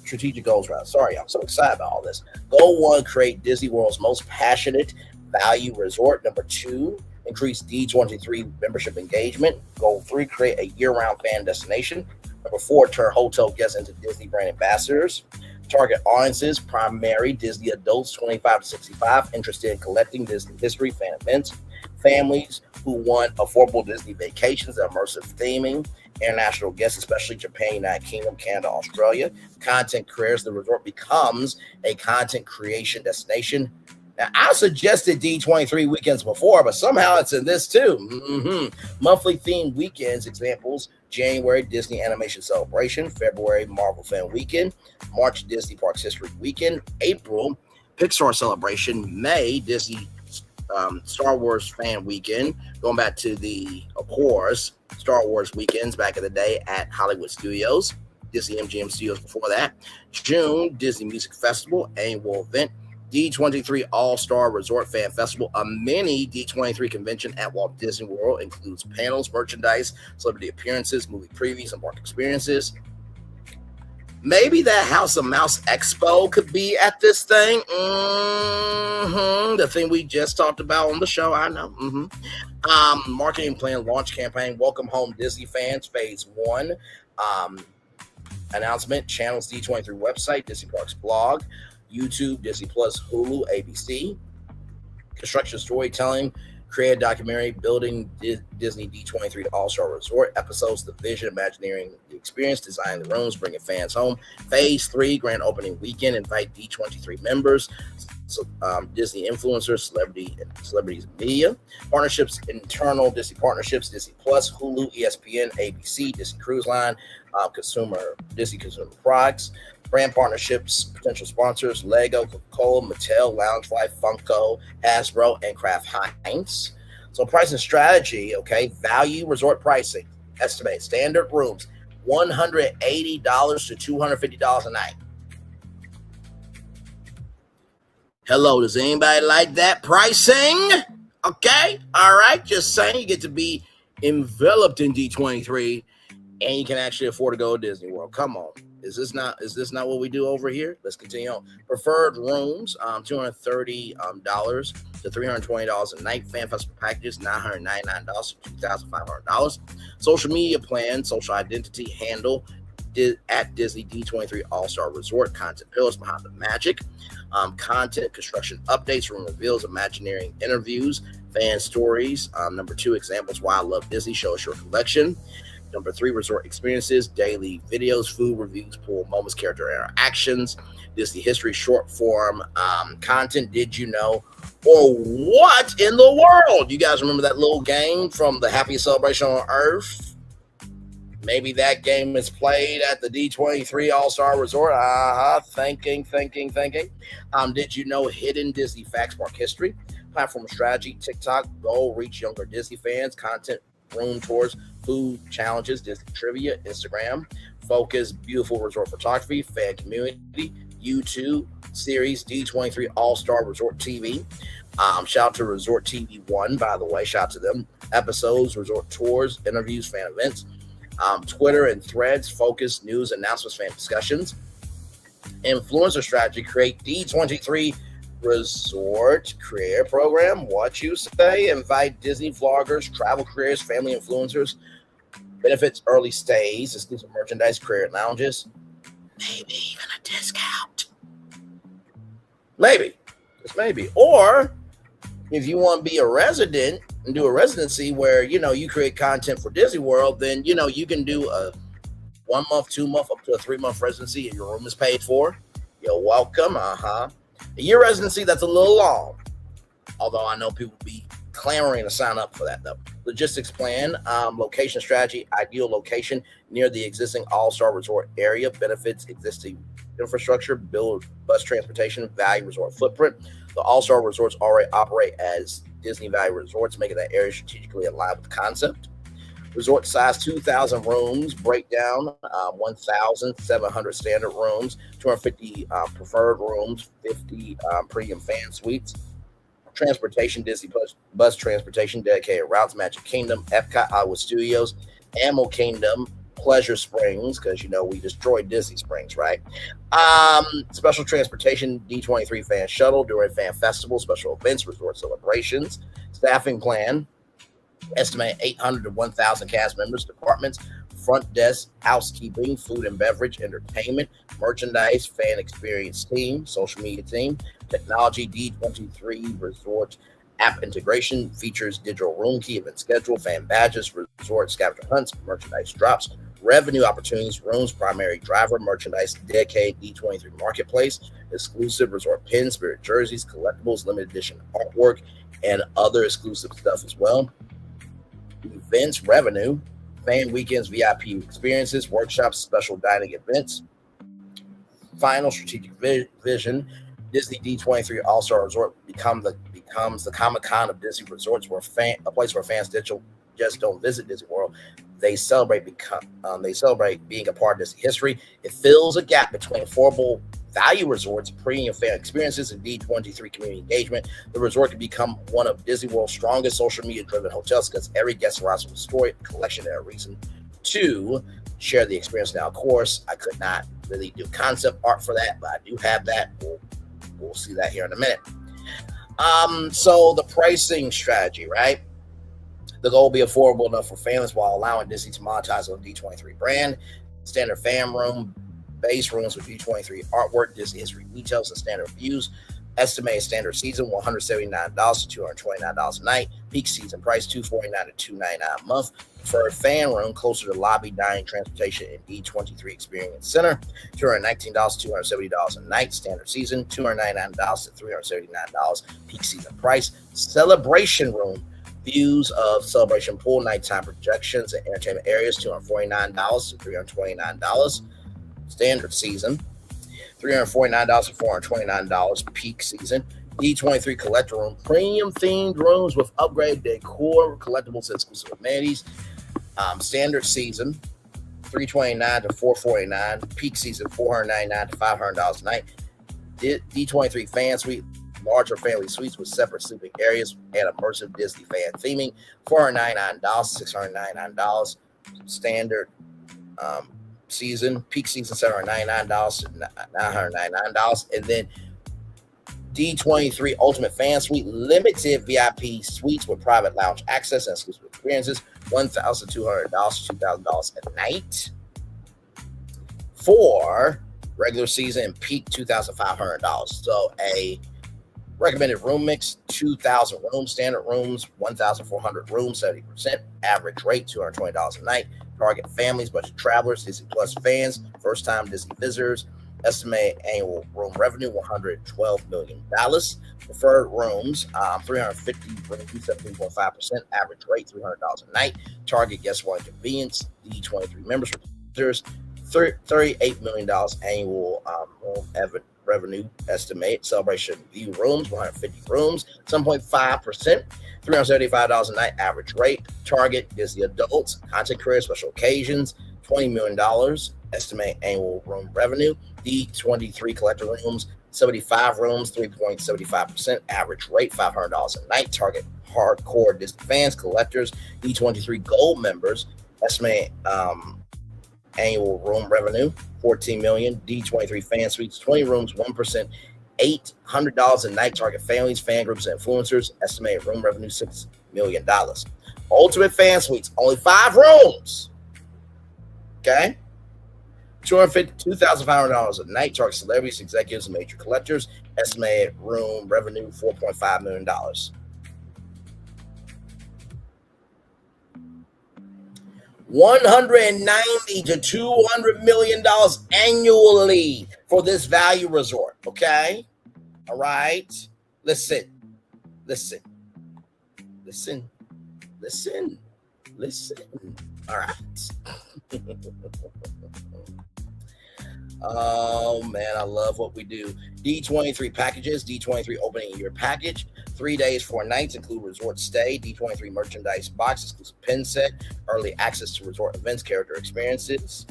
Speaker 11: strategic goals. Sorry, I'm so excited about all this. Goal 1, create Disney World's most passionate value resort. Number 2, increase D23 membership engagement. Goal 3, create a year-round fan destination. Number 4, turn hotel guests into Disney brand ambassadors. Target audiences, primary Disney adults 25 to 65, interested in collecting Disney history, fan events. Families who want affordable Disney vacations, immersive theming. International guests, especially Japan, United Kingdom, Canada, Australia. Content creators, the resort becomes a content creation destination. Now, I suggested D23 weekends before, but somehow it's in this too. Monthly themed weekends, examples: January, Disney Animation Celebration; February, Marvel Fan Weekend; March, Disney Parks History Weekend; April, Pixar Celebration; May, Disney Star Wars Fan Weekend, going back to the, of course, Star Wars weekends back in the day at Hollywood Studios, Disney MGM Studios before that. June, Disney Music Festival, annual event. D23 All-Star Resort Fan Festival, a mini D23 convention at Walt Disney World, includes panels, merchandise, celebrity appearances, movie previews, and park experiences. Maybe that House of Mouse Expo could be at this thing. The thing we just talked about on the show, I know. Marketing plan, launch campaign, welcome home Disney fans, phase 1. Announcement, channels D23 website, Disney Parks blog, YouTube, Disney Plus, Hulu, ABC. Construction storytelling, create a documentary, building Disney D23 All-Star Resort episodes, the vision, imagineering the experience, designing the rooms, bringing fans home. Phase 3, grand opening weekend, invite D23 members, Disney influencers, celebrities, and media. Partnerships, internal Disney partnerships, Disney Plus, Hulu, ESPN, ABC, Disney Cruise Line, Disney consumer products. Brand partnerships, potential sponsors, Lego, Coca-Cola, Mattel, Loungefly, Funko, Hasbro, and Kraft Heinz. So pricing strategy, okay, value resort pricing. Estimate standard rooms, $180 to $250 a night. Hello, does anybody like that pricing? Okay, all right, just saying, you get to be enveloped in D23 and you can actually afford to go to Disney World. Come on. Is this not what we do over here? Let's continue on. Preferred rooms, $230 to $320 a night. Fan festival packages, $999 to $2,500. Social media plan, social identity handle at Disney D23 All-Star Resort. Content pillars behind the magic. Content, construction updates, room reveals, Imagineering interviews, fan stories. Number 2, examples why I love Disney. Show us your collection. Number 3, resort experiences, daily videos, food reviews, pool moments, character interactions, Disney history, short form content. Did you know? Or what in the world? You guys remember that little game from the Happiest Celebration on Earth? Maybe that game is played at the D23 All-Star Resort. Thinking. Did you know? Hidden Disney facts, park history, platform strategy, TikTok, goal, reach younger Disney fans, content, room tours, food challenges, Disney trivia, Instagram, focus, beautiful resort photography, fan community, YouTube series, D23 All-Star Resort TV. Shout out to Resort TV 1, by the way. Shout out to them. Episodes, resort tours, interviews, fan events, Twitter and threads, focus, news, announcements, fan discussions. Influencer strategy, create D23 Resort Creator Program. What you say? Invite Disney vloggers, travel creators, family influencers. Benefits, early stays, exclusive merchandise, career lounges. Maybe even a discount. Maybe. Just maybe. Or if you want to be a resident and do a residency where, you create content for Disney World, then, you can do a 1 month, 2 month, up to a 3 month residency and your room is paid for. You're welcome. A year residency, that's a little long. Although I know people be clamoring to sign up for that, though. Logistics plan, location strategy, ideal location near the existing All-Star Resort area, benefits existing infrastructure, build bus transportation, value resort footprint. The All-Star Resorts already operate as Disney Value Resorts, making that area strategically aligned with the concept. Resort size, 2,000 rooms, breakdown, 1,700 standard rooms, 250 preferred rooms, 50 premium fan suites. Transportation, Disney bus transportation, dedicated routes, Magic Kingdom, Epcot, Iowa Studios, Animal Kingdom, Pleasure Springs, because we destroyed Disney Springs, right? Special transportation, D23 fan shuttle during fan festival, special events, resort celebrations. Staffing plan, estimate 800 to 1,000 cast members, departments, front desk, housekeeping, food and beverage, entertainment, merchandise, fan experience team, social media team, technology, D23 resort app integration, features digital room key, event schedule, fan badges, resort scavenger hunts, merchandise drops, revenue opportunities, rooms, primary driver, merchandise, dedicated D23 marketplace, exclusive resort pins, spirit jerseys, collectibles, limited edition artwork, and other exclusive stuff as well. Events, revenue, fan weekends, VIP experiences, workshops, special dining events. Final strategic vision, Disney D23 All-Star Resort becomes the Comic-Con of Disney resorts, where a place where fans just don't visit Disney World. They celebrate being a part of Disney history. It fills a gap between affordable Value Resorts, premium fan experiences, and D23 community engagement. The resort can become one of Disney World's strongest social media-driven hotels because every guest arrives with a story, a collection, and a reason to share the experience. Now, of course, I could not really do concept art for that, but I do have that. We'll see that here in a minute. So the pricing strategy, right? The goal will be affordable enough for families while allowing Disney to monetize on the D23 brand. Standard fan room, base rooms with D23 artwork, Disney history details, and standard views. Estimated standard season $179 to $229 a night. Peak season price $249 to $299 a month. Preferred fan room closer to lobby, dining, transportation, and D23 Experience Center $219 to $270 a night. Standard season $299 to $379. Peak season price. Celebration room, views of Celebration pool, nighttime projections, and entertainment areas $249 to $329. Standard season $349 to $429. Peak season. D23 collector room, premium themed rooms with upgraded decor, collectibles, and exclusive amenities. Standard season $329 to $449. Peak season $499 to $500 a night. D23 fan suite, larger family suites with separate sleeping areas and immersive Disney fan theming $499 $699. Standard season, peak season $799 to $999. And then D23 Ultimate Fan Suite, limited VIP suites with private lounge access and exclusive experiences $1,200 to $2,000 a night. For regular season and peak $2,500. So a recommended room mix, 2,000 rooms, standard rooms, 1,400 rooms, 70%, average rate $220 a night. Target families, budget travelers, Disney Plus fans, first-time Disney visitors. Estimated annual room revenue $112 million. Preferred rooms 350 rooms, 17.5%, average rate $300 a night. Target guest one convenience, D23 members, visitors, $38 million annual room revenue estimate. Celebration view rooms, 150 rooms, 7.5%, $375 a night average rate. Target Disney adults, content creators, special occasions, $20 million estimate annual room revenue. D23 collector rooms, 75 rooms, 3.75%, average rate $500 a night. Target hardcore Disney fans, collectors, D23 gold members, estimate annual room revenue $14 million. D23 fan suites, 20 rooms, 1%, $800 a night. Target families, fan groups, and influencers, estimated room revenue $6 million. Ultimate fan suites, only 5 rooms. Okay, $2,500 a night. Target celebrities, executives, and major collectors, estimated room revenue $4.5 million. $190 to $200 million annually for this value resort. Okay, all right. Listen. All right. Oh man, I love what we do. D23 packages, D23 opening year package, 3 days, 4 nights, include resort stay, D23 merchandise box, exclusive pin set, early access to resort events, character experiences.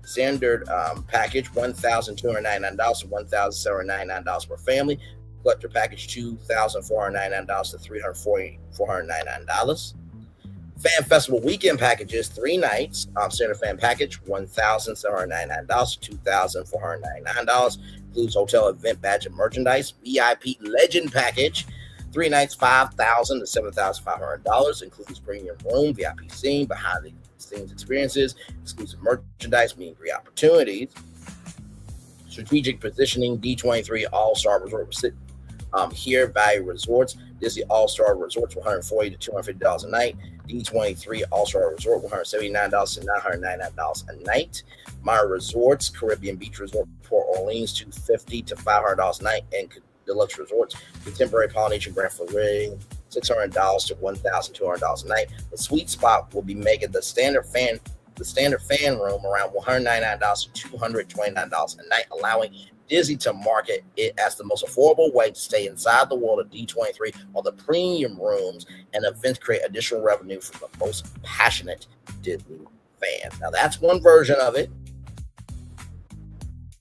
Speaker 11: Standard package, $1,299 to $1,799 per family. Collector package, $2,499 to $499. Fan Festival weekend packages, 3 nights. Standard fan package, $1,799 to $2,499. Includes hotel event badge and merchandise. VIP legend package, 3 nights, $5,000 to $7,500. Includes premium room, VIP scene, behind the scenes experiences, exclusive merchandise, meet and greet opportunities. Strategic positioning, D23 All-Star Resort here, value resorts. Disney All-Star Resorts, $140 to $250 a night. D23 All-Star Resort, $179 to $999 a night. My Resorts, Caribbean Beach Resort, Port Orleans, $250 to $500 a night. And Deluxe Resorts, Contemporary Polynesian Grand Floridian, $600 to $1,200 a night. The sweet spot will be making the standard fan room around $199 to $229 a night, allowing Disney to market it as the most affordable way to stay inside the world of D23, while the premium rooms and events create additional revenue for the most passionate Disney fans. Now, that's one version of it.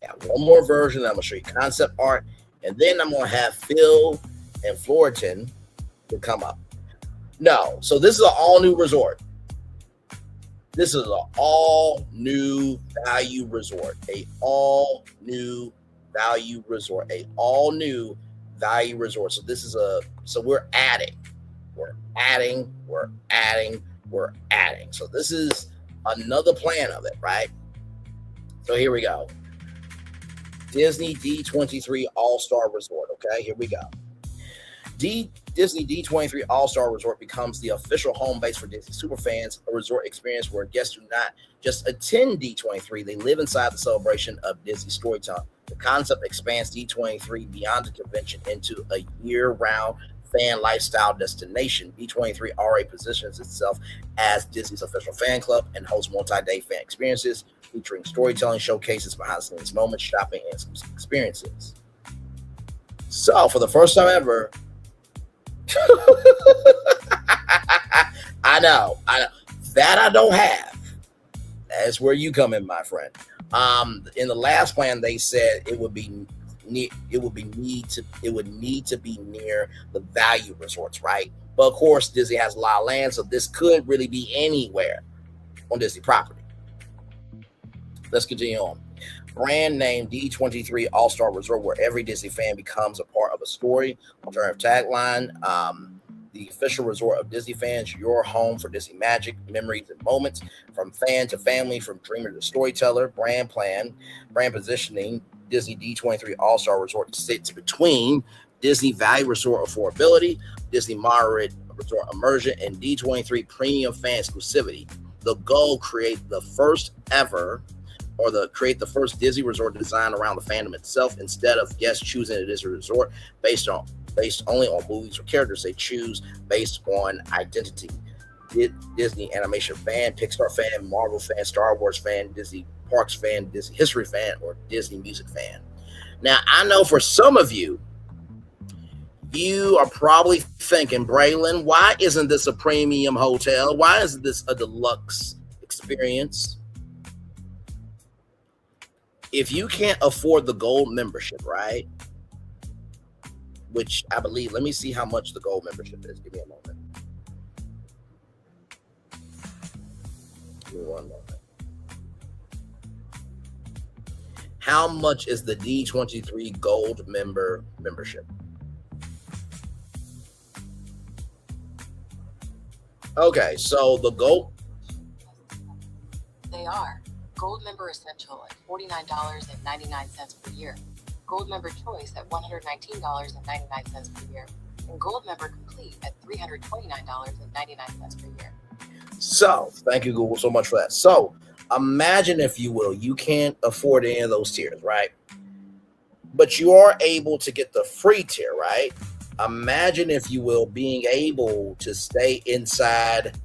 Speaker 11: Yeah. got one more version. I'm gonna show you concept art, and then I'm gonna have Phil and Florian to come up. No, so this is an all-new resort. This is an all-new value resort. A all-new value resort. A all-new value resort. So this is so we're adding. We're adding. So this is another plan of it, right? So here we go. Disney D23 All-Star Resort. Okay, here we go. Disney D23 All-Star Resort becomes the official home base for Disney superfans, a resort experience where guests do not just attend D23, they live inside the celebration of Disney storytelling. The concept expands D23 beyond the convention into a year-round fan lifestyle destination. D23 already positions itself as Disney's official fan club and hosts multi-day fan experiences featuring storytelling showcases, behind-the-scenes moments, shopping, and experiences. So, for the first time ever, I know that I don't have. That's where you come in, my friend. In the last plan, they said it would need to be near the value resorts, right? But of course, Disney has a lot of land, so this could really be anywhere on Disney property. Let's continue on. Brand name D23 All-Star Resort, where every Disney fan becomes a part of a story. Alternative tagline, the official resort of Disney fans, your home for Disney magic, memories, and moments. From fan to family, from dreamer to storyteller. Brand plan, brand positioning, Disney D23 All-Star Resort sits between Disney Value Resort affordability, Disney Moderate Resort immersion, and D23 Premium fan exclusivity. The goal, create the first Disney resort design around the fandom itself. Instead of guests choosing a Disney resort based only on movies or characters, they choose based on identity. Disney animation fan, Pixar fan, Marvel fan, Star Wars fan, Disney Parks fan, Disney history fan, or Disney music fan. Now, I know for some of you, you are probably thinking, Braylon, why isn't this a premium hotel? Why isn't this a deluxe experience? If you can't afford the gold membership, right? Which I believe, let me see how much the gold membership is. Give me a moment. Give me one moment. How much is the D23 gold membership? Okay, so the gold.
Speaker 21: They are Gold Member Essential at $49.99 per year, Gold Member Choice at $119.99 per year, and Gold Member Complete at $329.99 per year.
Speaker 11: So, thank you, Google, so much for that. So, imagine, if you will, you can't afford any of those tiers, right? But you are able to get the free tier, right? Imagine, if you will, being able to stay inside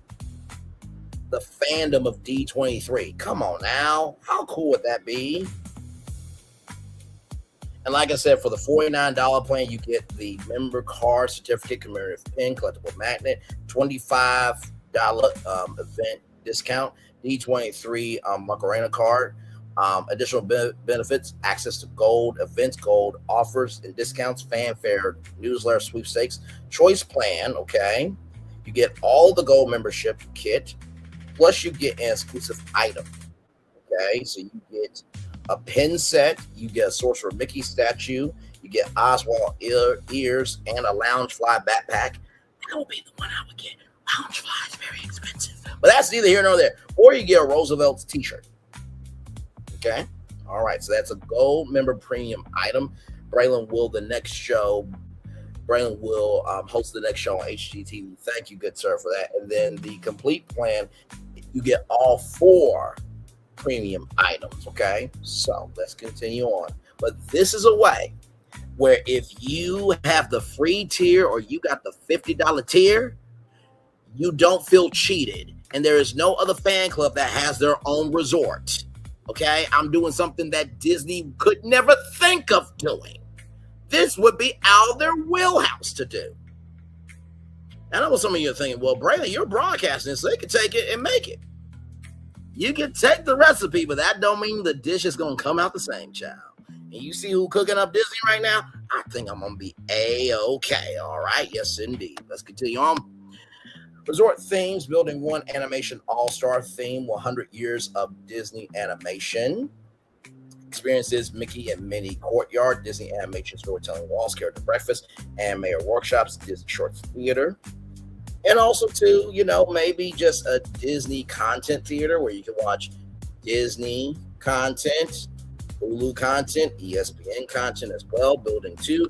Speaker 11: the fandom of D23. Come on now. How cool would that be? And like I said, for the $49 plan, you get the member card, certificate, commemorative pin, collectible magnet, $25 event discount, D23 Macarena card, additional benefits, access to gold events, gold offers and discounts, fanfare, newsletter, sweepstakes, choice plan, okay? You get all the gold membership kit, plus you get an exclusive item, okay? So you get a pin set, you get a Sorcerer Mickey statue, you get Oswald ears, and a Loungefly backpack. That would be the one I would get. Loungefly is very expensive, but that's neither here nor there. Or you get a Roosevelt's t-shirt, okay? All right, so that's a gold member premium item. Braylon will host the next show on HGTV. Thank you, good sir, for that. And then the complete plan, you get all 4 premium items, okay? So let's continue on. But this is a way where if you have the free tier or you got the $50 tier, you don't feel cheated. And there is no other fan club that has their own resort, okay? I'm doing something that Disney could never think of doing. This would be out of their wheelhouse to do. I know what some of you are thinking, well, Brandon, you're broadcasting this, so they can take it and make it. You can take the recipe, but that don't mean the dish is going to come out the same, child. And you see who cooking up Disney right now? I think I'm gonna be A-okay. All right, yes indeed. Let's continue on. Resort themes, building one animation all-star theme, 100 years of Disney animation. Experiences, Mickey and Minnie Courtyard, Disney Animation Storytelling Walls, Character Breakfast, Animator Workshops, Disney Shorts Theater. And also, too, maybe just a Disney content theater where you can watch Disney content, Hulu content, ESPN content as well. Building 2,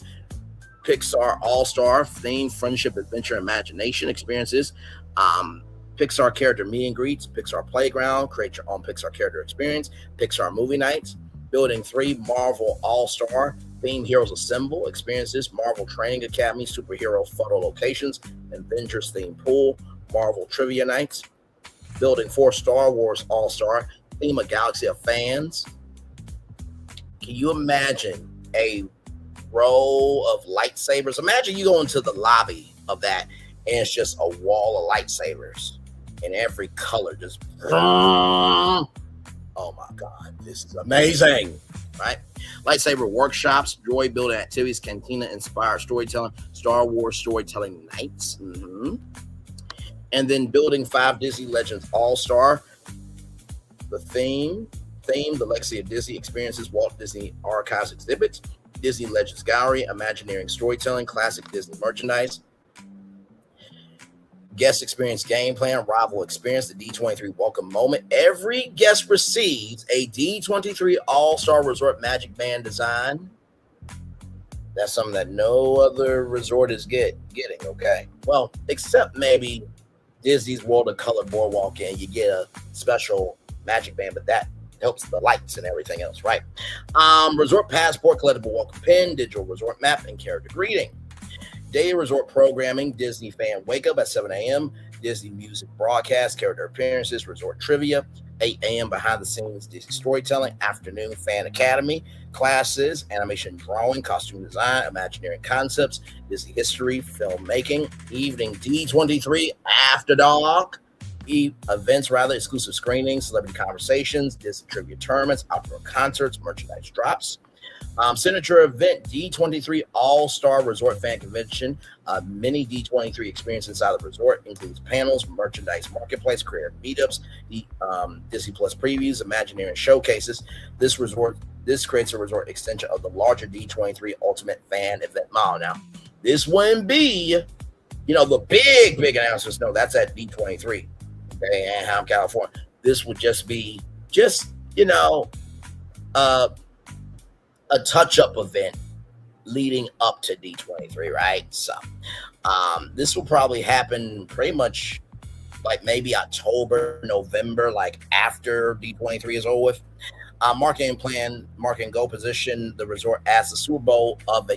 Speaker 11: Pixar All-Star Theme, Friendship, Adventure, Imagination Experiences. Pixar Character Meet and Greets, Pixar Playground, create your own Pixar character experience, Pixar Movie Nights. Building 3, Marvel All-Star Theme, Heroes Assemble Experiences, Marvel Training Academy, Superhero Photo Locations, Avengers Theme Pool, Marvel Trivia Nights. Building 4, Star Wars All-Star Theme, A Galaxy of Fans. Can you imagine a row of lightsabers? Imagine you go into the lobby of that and it's just a wall of lightsabers in every color, just oh my God, this is amazing, right? Lightsaber workshops, joy building activities, cantina inspired storytelling, Star Wars storytelling nights. And then building 5, Disney Legends All-Star. The theme, the Legacy of Disney Experiences, Walt Disney Archives exhibits, Disney Legends Gallery, Imagineering Storytelling, Classic Disney Merchandise. Guest experience game plan, rival experience, the D23 welcome moment. Every guest receives a D23 All-Star Resort Magic Band design. That's something that no other resort is getting, okay? Well, except maybe Disney's World of Color Boardwalk, and you get a special magic band, but that helps the lights and everything else, right? Resort passport, collectible welcome pin, digital resort map, and character greeting. Day resort programming, Disney fan wake up at 7 a.m., Disney music broadcast, character appearances, resort trivia, 8 a.m. behind the scenes Disney storytelling, afternoon fan academy, classes, animation drawing, costume design, Imagineering concepts, Disney history, filmmaking, evening D23 after dark, events, exclusive screenings, celebrity conversations, Disney trivia tournaments, outdoor concerts, merchandise drops. Signature event, D23 All-Star Resort Fan Convention, mini D23 experience inside the resort, includes panels, merchandise marketplace, creative meetups, Disney Plus previews, Imagineering showcases. This creates a resort extension of the larger D23 Ultimate Fan Event Mall. Now, this wouldn't be, the big announcements. No, that's at D23, okay, Anaheim, California. This would just be a touch-up event leading up to D23, right? So this will probably happen pretty much like maybe October, November, like after D23 is over with. Marketing plan, marketing goal position the resort as the Super Bowl of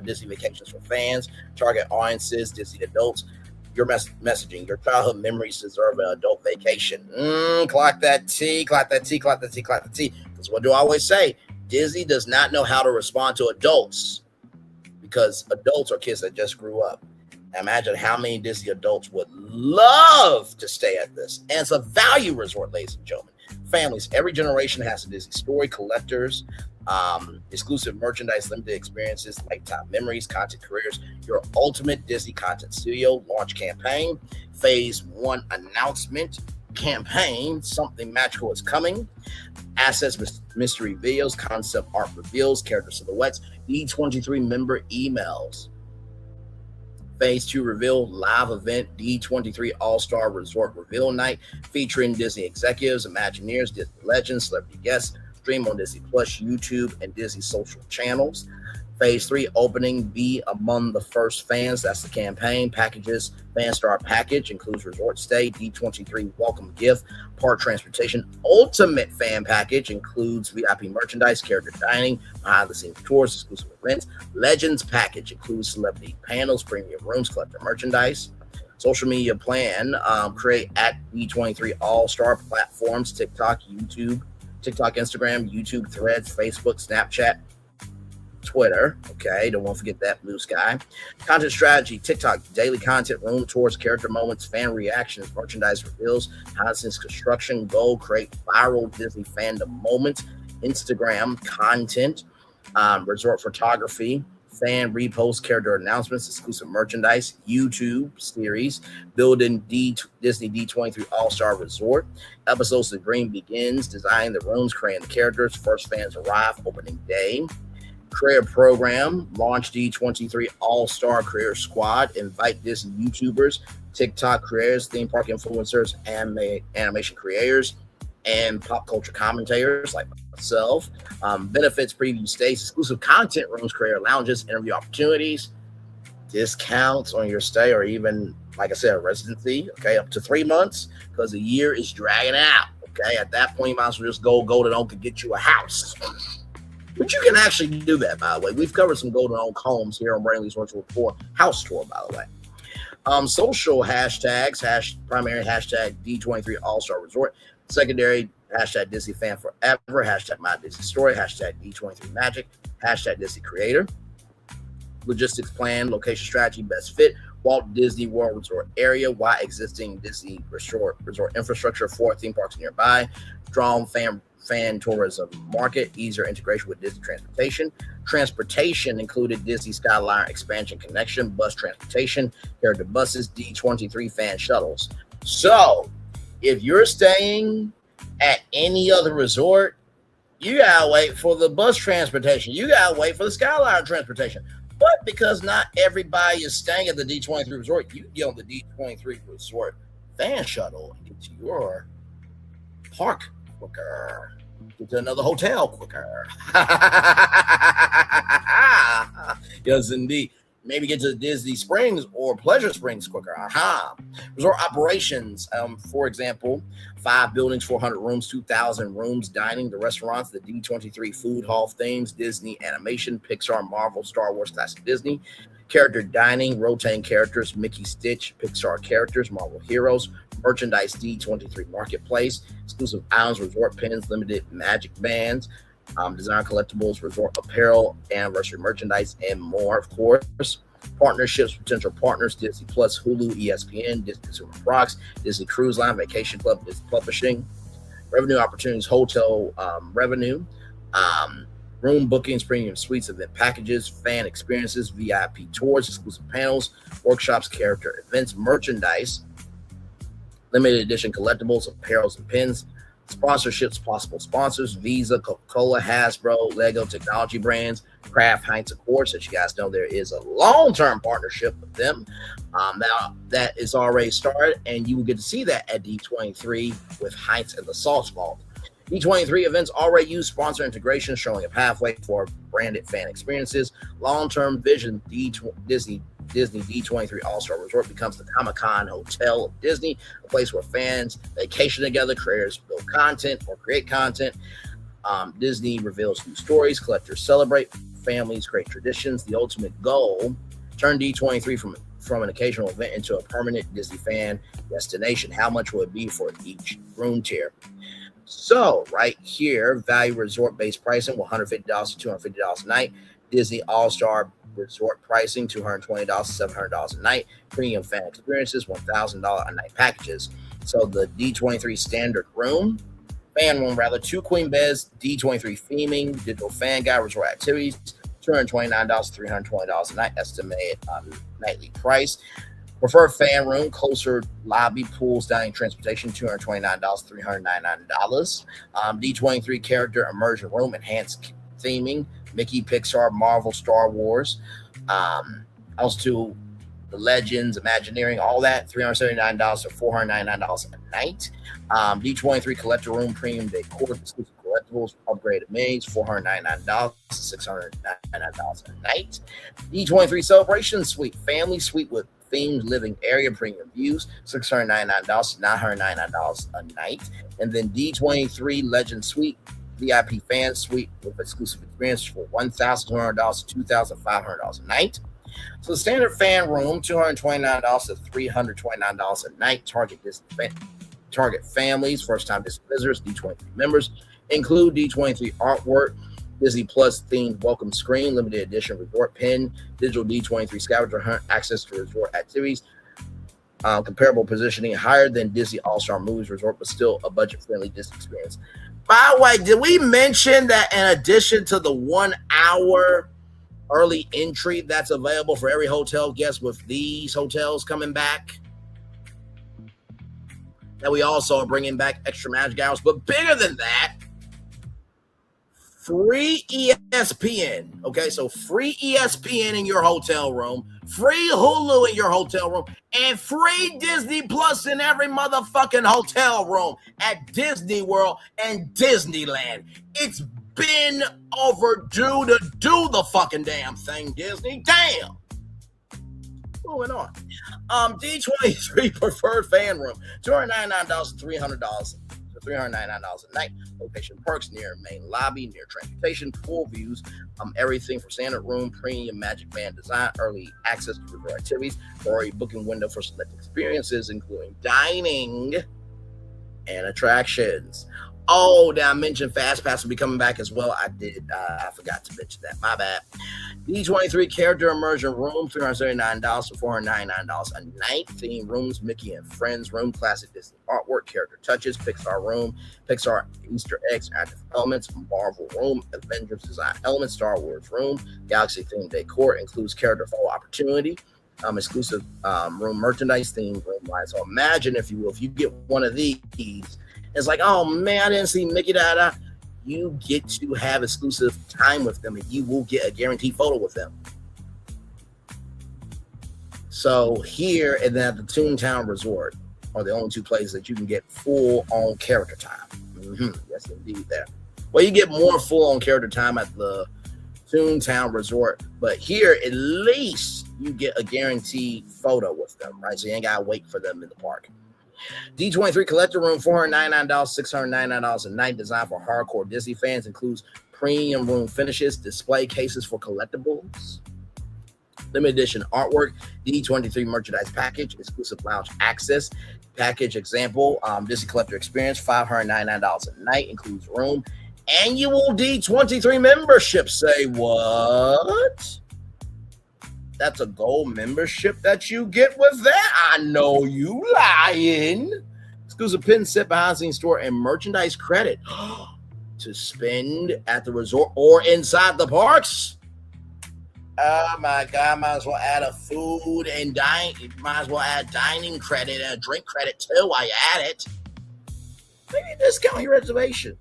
Speaker 11: Disney vacations for fans, target audiences, Disney adults. Your messaging, your childhood memories deserve an adult vacation. Clock that T, clock that T, clock that T, clock the T. Because what do I always say? Disney does not know how to respond to adults because adults are kids that just grew up. Imagine how many Disney adults would love to stay at this. And it's a value resort, ladies and gentlemen. Families, every generation has a Disney story, collectors, exclusive merchandise, limited experiences, lifetime memories, content careers, your ultimate Disney content studio launch campaign, phase 1 announcement campaign, something magical is coming. Assets, mystery videos, concept art reveals, character silhouettes, D23 member emails. Phase 2 reveal live event, D23 All-Star Resort Reveal Night, featuring Disney executives, Imagineers, Disney legends, celebrity guests, stream on Disney Plus, YouTube, and Disney social channels. Phase 3 opening, be among the first fans. That's the campaign. Packages, Fan Star Package includes resort stay, D23 welcome gift, park transportation. Ultimate Fan Package includes VIP merchandise, character dining, behind the scenes tours, exclusive events. Legends Package includes celebrity panels, premium rooms, collector merchandise. Social media plan, create at D23 All-Star platforms, TikTok, Instagram, YouTube, Threads, Facebook, Snapchat, Twitter. Okay, don't want to forget that, blue sky. Content strategy, TikTok, daily content, room tours, character moments, fan reactions, merchandise reveals, behind-the-scenes construction, goal, create viral Disney fandom moments, Instagram content, resort photography, fan repost, character announcements, exclusive merchandise, YouTube series, building Disney D23 All-Star Resort, episodes of Green Begins, designing the rooms, creating the characters, first fans arrive, opening day, career program, launch D23 All-Star Career Squad, invite Disney YouTubers, TikTok creators, theme park influencers, animation creators, and pop culture commentators like myself, benefits, preview stays, exclusive content rooms, creator lounges, interview opportunities, discounts on your stay, or even, like I said, a residency, okay, up to 3 months, because the year is dragging out, okay? At that point, you might as well just go Golden Oak and get you a house. But you can actually do that, by the way. We've covered some Golden Oak homes here on Brainley's Virtual Tour, house tour, by the way. Social hashtags, primary hashtag D23 All-Star Resort, secondary hashtag Disney Fan Forever, hashtag My Disney Story, hashtag D23 Magic, hashtag Disney Creator, logistics plan, location strategy, best fit, Walt Disney World Resort area, why existing Disney resort infrastructure for theme parks nearby, strong fan tourism market, easier integration with Disney transportation included Disney Skyliner expansion connection, bus transportation, character buses, D23 fan shuttles. So if you're staying at any other resort, you gotta wait for the bus transportation, you gotta wait for the Skyliner transportation. But because not everybody is staying at the D23 resort, you get on the D23 resort fan shuttle and get to your park quicker, get to another hotel quicker. Yes, indeed. Maybe get to Disney Springs or Pleasure Springs quicker. Resort operations, for example, 5 buildings, 400 rooms, 2,000 rooms, dining, the restaurants, the D23 food hall themes, Disney animation, Pixar, Marvel, Star Wars, Classic Disney, character dining, rotating characters, Mickey, Stitch, Pixar characters, Marvel heroes, merchandise, D23 marketplace, exclusive islands, resort pins, limited magic bands, design collectibles, resort apparel, anniversary merchandise, and more, of course. Partnerships, potential partners, Disney Plus, Hulu, ESPN, Disney Consumer Products, Disney Cruise Line, Vacation Club, Disney Publishing. Revenue opportunities, hotel revenue, room bookings, premium suites, event packages, fan experiences, VIP tours, exclusive panels, workshops, character events, merchandise, limited edition collectibles, apparels and pins, sponsorships, possible sponsors, Visa, Coca-Cola, Hasbro, Lego Technology Brands, Kraft, Heinz, of course, as you guys know, there is a long-term partnership with them. Now, that is already started, and you will get to see that at D23 with Heinz and the Sauce Vault. D23 events already use sponsor integration, showing a pathway for branded fan experiences. Long-term vision, Disney D23 All-Star Resort becomes the Comic-Con Hotel of Disney, a place where fans vacation together, creators build content or create content. Disney reveals new stories, collectors celebrate, families create traditions. The ultimate goal, turn D23 from an occasional event into a permanent Disney fan destination. How much will it be for each room tier? So right here, value resort-based pricing, $150 to $250 a night. Disney All-Star Resort pricing, $220 to $700 a night. Premium fan experiences, $1,000 a night packages. So the D23 standard room, fan room rather, 2 queen beds, D23 theming, digital fan guide, resort activities, $229 to $320 a night, estimated nightly price. Preferred fan room, closer lobby, pools, dining, transportation, $229 to $399. D23 character immersion room, enhanced theming, Mickey, Pixar, Marvel, Star Wars, also the Legends, Imagineering, all that, $379 to $499 a night. D23 collector room, premium decor, exclusive collectibles, upgraded menus, $499 to $699 a night. D23 celebration suite, family suite with themed living area, premium views, $699 to $999 a night. And then D23 Legend Suite, VIP fan suite with exclusive experience for $1,200 to $2,500 a night. So the standard fan room, $229 to $329 a night. Target families, first-time Disney visitors, D23 members. Include D23 artwork, Disney Plus themed welcome screen, limited edition resort pin, digital D23 scavenger hunt, access to resort activities, Comparable positioning, higher than Disney All-Star Movies Resort, but still a budget-friendly Disney experience. By the way, did we mention that in addition to the 1 hour early entry that's available for every hotel guest with these hotels coming back, that we also are bringing back extra magic hours? But bigger than that, free ESPN. Okay, so free ESPN in your hotel room, free Hulu in your hotel room, and free Disney Plus in every motherfucking hotel room at Disney World and Disneyland. It's been overdue to do the fucking damn thing, Disney. Damn. Moving on. D23 preferred fan room, $299 to $300. $399 a night. Location perks near main lobby, near transportation, pool views, everything from standard room, premium Magic Band design, early access to resort activities, or a booking window for select experiences, including dining and attractions. Oh, did I mention Fast Pass will be coming back as well? I did. I forgot to mention that. My bad. D23 character immersion room, $379 to $499 a night. Theme rooms, Mickey and Friends room, classic Disney artwork, character touches, Pixar room, Pixar Easter eggs, active elements, Marvel room, Avengers design elements, Star Wars room, Galaxy themed decor, includes character photo opportunity, exclusive room merchandise, themed room lines. So imagine, if you will, if you get one of these, it's like, oh man, I didn't see Mickey da. You get to have exclusive time with them, and you will get a guaranteed photo with them. So here and then at the Toontown Resort are the only two places that you can get full-on character time. Yes, indeed, there. Well, you get more full-on character time at the Toontown Resort, but here at least you get a guaranteed photo with them, right? So you ain't gotta wait for them in the park. D23 collector room, $499, $699 a night, designed for hardcore Disney fans, includes premium room finishes, display cases for collectibles, limited edition artwork, D23 merchandise package, exclusive lounge access package. Example, Disney collector experience, $599 a night, includes room, annual D23 membership. Say what? That's a gold membership that you get with that? I know you lying. Exclusive pin set, behind the scenes store, and merchandise credit to spend at the resort or inside the parks. Oh my God, might as well add a food and dining. Might as well add dining credit and a drink credit too while you at it. Maybe discount your reservation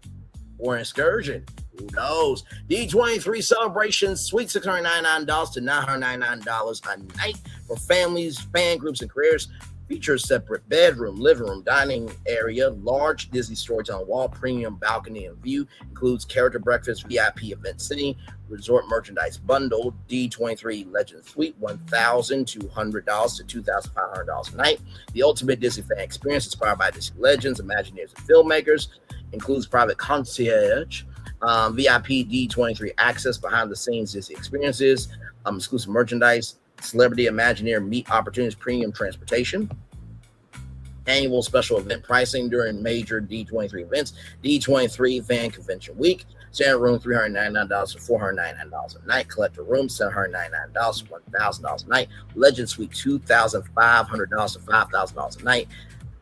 Speaker 11: or an excursion. Who knows? D23 Celebration Suite, $699 to $999 a night for families, fan groups, and careers. Features separate bedroom, living room, dining area, large Disney storytelling wall, premium balcony and view. Includes character breakfast, VIP event sitting, resort merchandise bundle. D23 Legend Suite, $1,200 to $2,500 a night. The ultimate Disney fan experience inspired by Disney legends, Imagineers, and filmmakers. Includes private concierge, VIP D23 access, behind the scenes Disney experiences, exclusive merchandise, celebrity Imagineer meet opportunities, premium transportation, annual special event pricing during major D23 events, D23 fan convention week, standard room $399 to $499 a night, collector room $799 to $1,000 a night, legend suite $2,500 to $5,000 a night.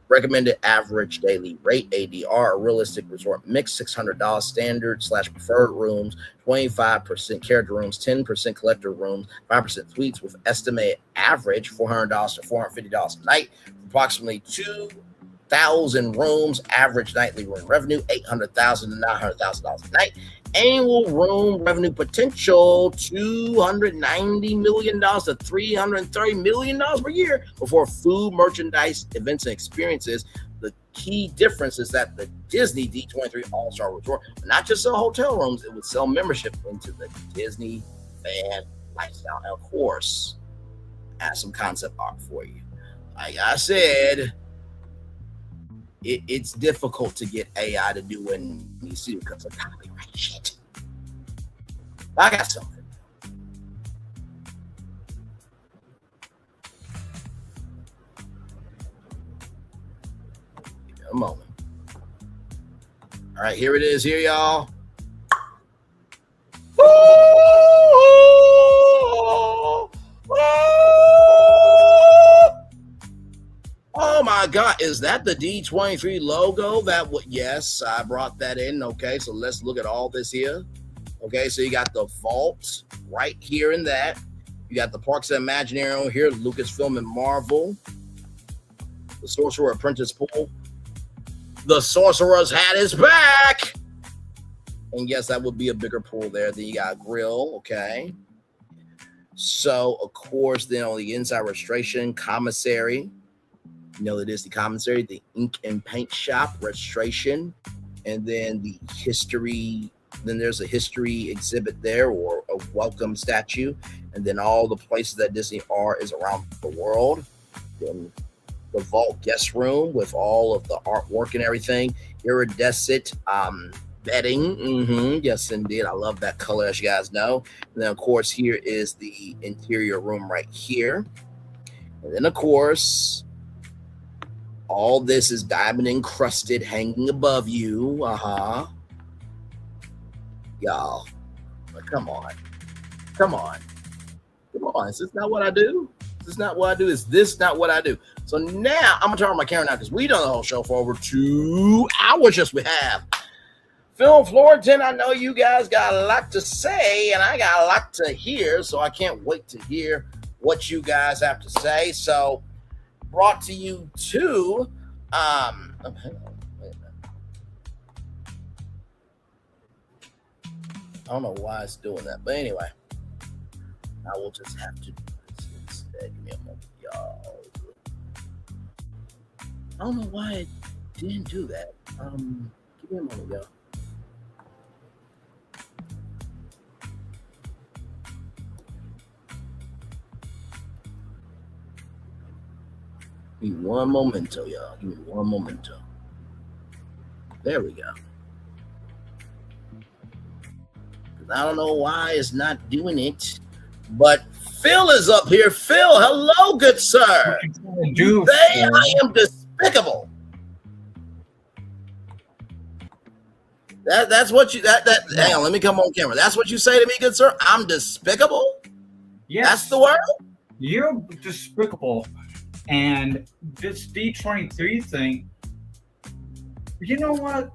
Speaker 11: Recommended average daily rate, ADR, a realistic resort mix, $600 standard / preferred rooms, 25% character rooms, 10% collector rooms, 5% suites, with estimated average $400 to $450 a night, approximately 2,000 rooms, average nightly room revenue, $800,000 to $900,000 a night. Annual room revenue potential, $290 million to $330 million per year before food, merchandise, events, and experiences. The key difference is that the Disney D23 All-Star Resort would not just sell hotel rooms, it would sell membership into the Disney fan lifestyle. And of course, I have some concept art for you. Like I said, it's difficult to get AI to do what you see because of copyright shit. I got something. Give me a moment. All right, here it is. Here, y'all. my God, is that the D23 logo? Yes, I brought that in. Okay, so let's look at all this here. Okay, so you got the vault right here in that. You got the Parks and Imaginarium here, Lucasfilm and Marvel. The Sorcerer Apprentice Pool. The Sorcerer's Hat is back. And yes, that would be a bigger pool there. Then you got Grill, okay. So, of course, then on the inside, registration, commissary. You know, it is the commissary, the ink and paint shop, registration. And then the history. Then there's a history exhibit there, or a welcome statue. And then all the places that Disney are is around the world. Then the vault guest room with all of the artwork and everything. Iridescent bedding. Yes, indeed. I love that color, as you guys know. And then, of course, here is the interior room right here. And then, of course, all this is diamond encrusted, hanging above you. Y'all, come on. Is this not what I do? Is this not what I do? Is this not what I do? So now I'm gonna turn on my camera now because we done the whole show for over 2 hours. Just we have Phil Florentin. I know you guys got a lot to say, and I got a lot to hear. So I can't wait to hear what you guys have to say. So brought to you too. Hang on, wait a minute. I don't know why it's doing that, but anyway, I will just have to do this instead. Give me a moment, y'all. I don't know why it didn't do that. Give me a moment, y'all. Give me one momento, y'all. Give me one momento. There we go. I don't know why it's not doing it, but Phil is up here. Phil, hello, good sir. I am despicable. That's what you hang on, let me come on camera. That's what you say to me, good sir? I'm despicable?
Speaker 5: Yes.
Speaker 11: That's the word?
Speaker 5: You're despicable. And this D23 thing, you know what?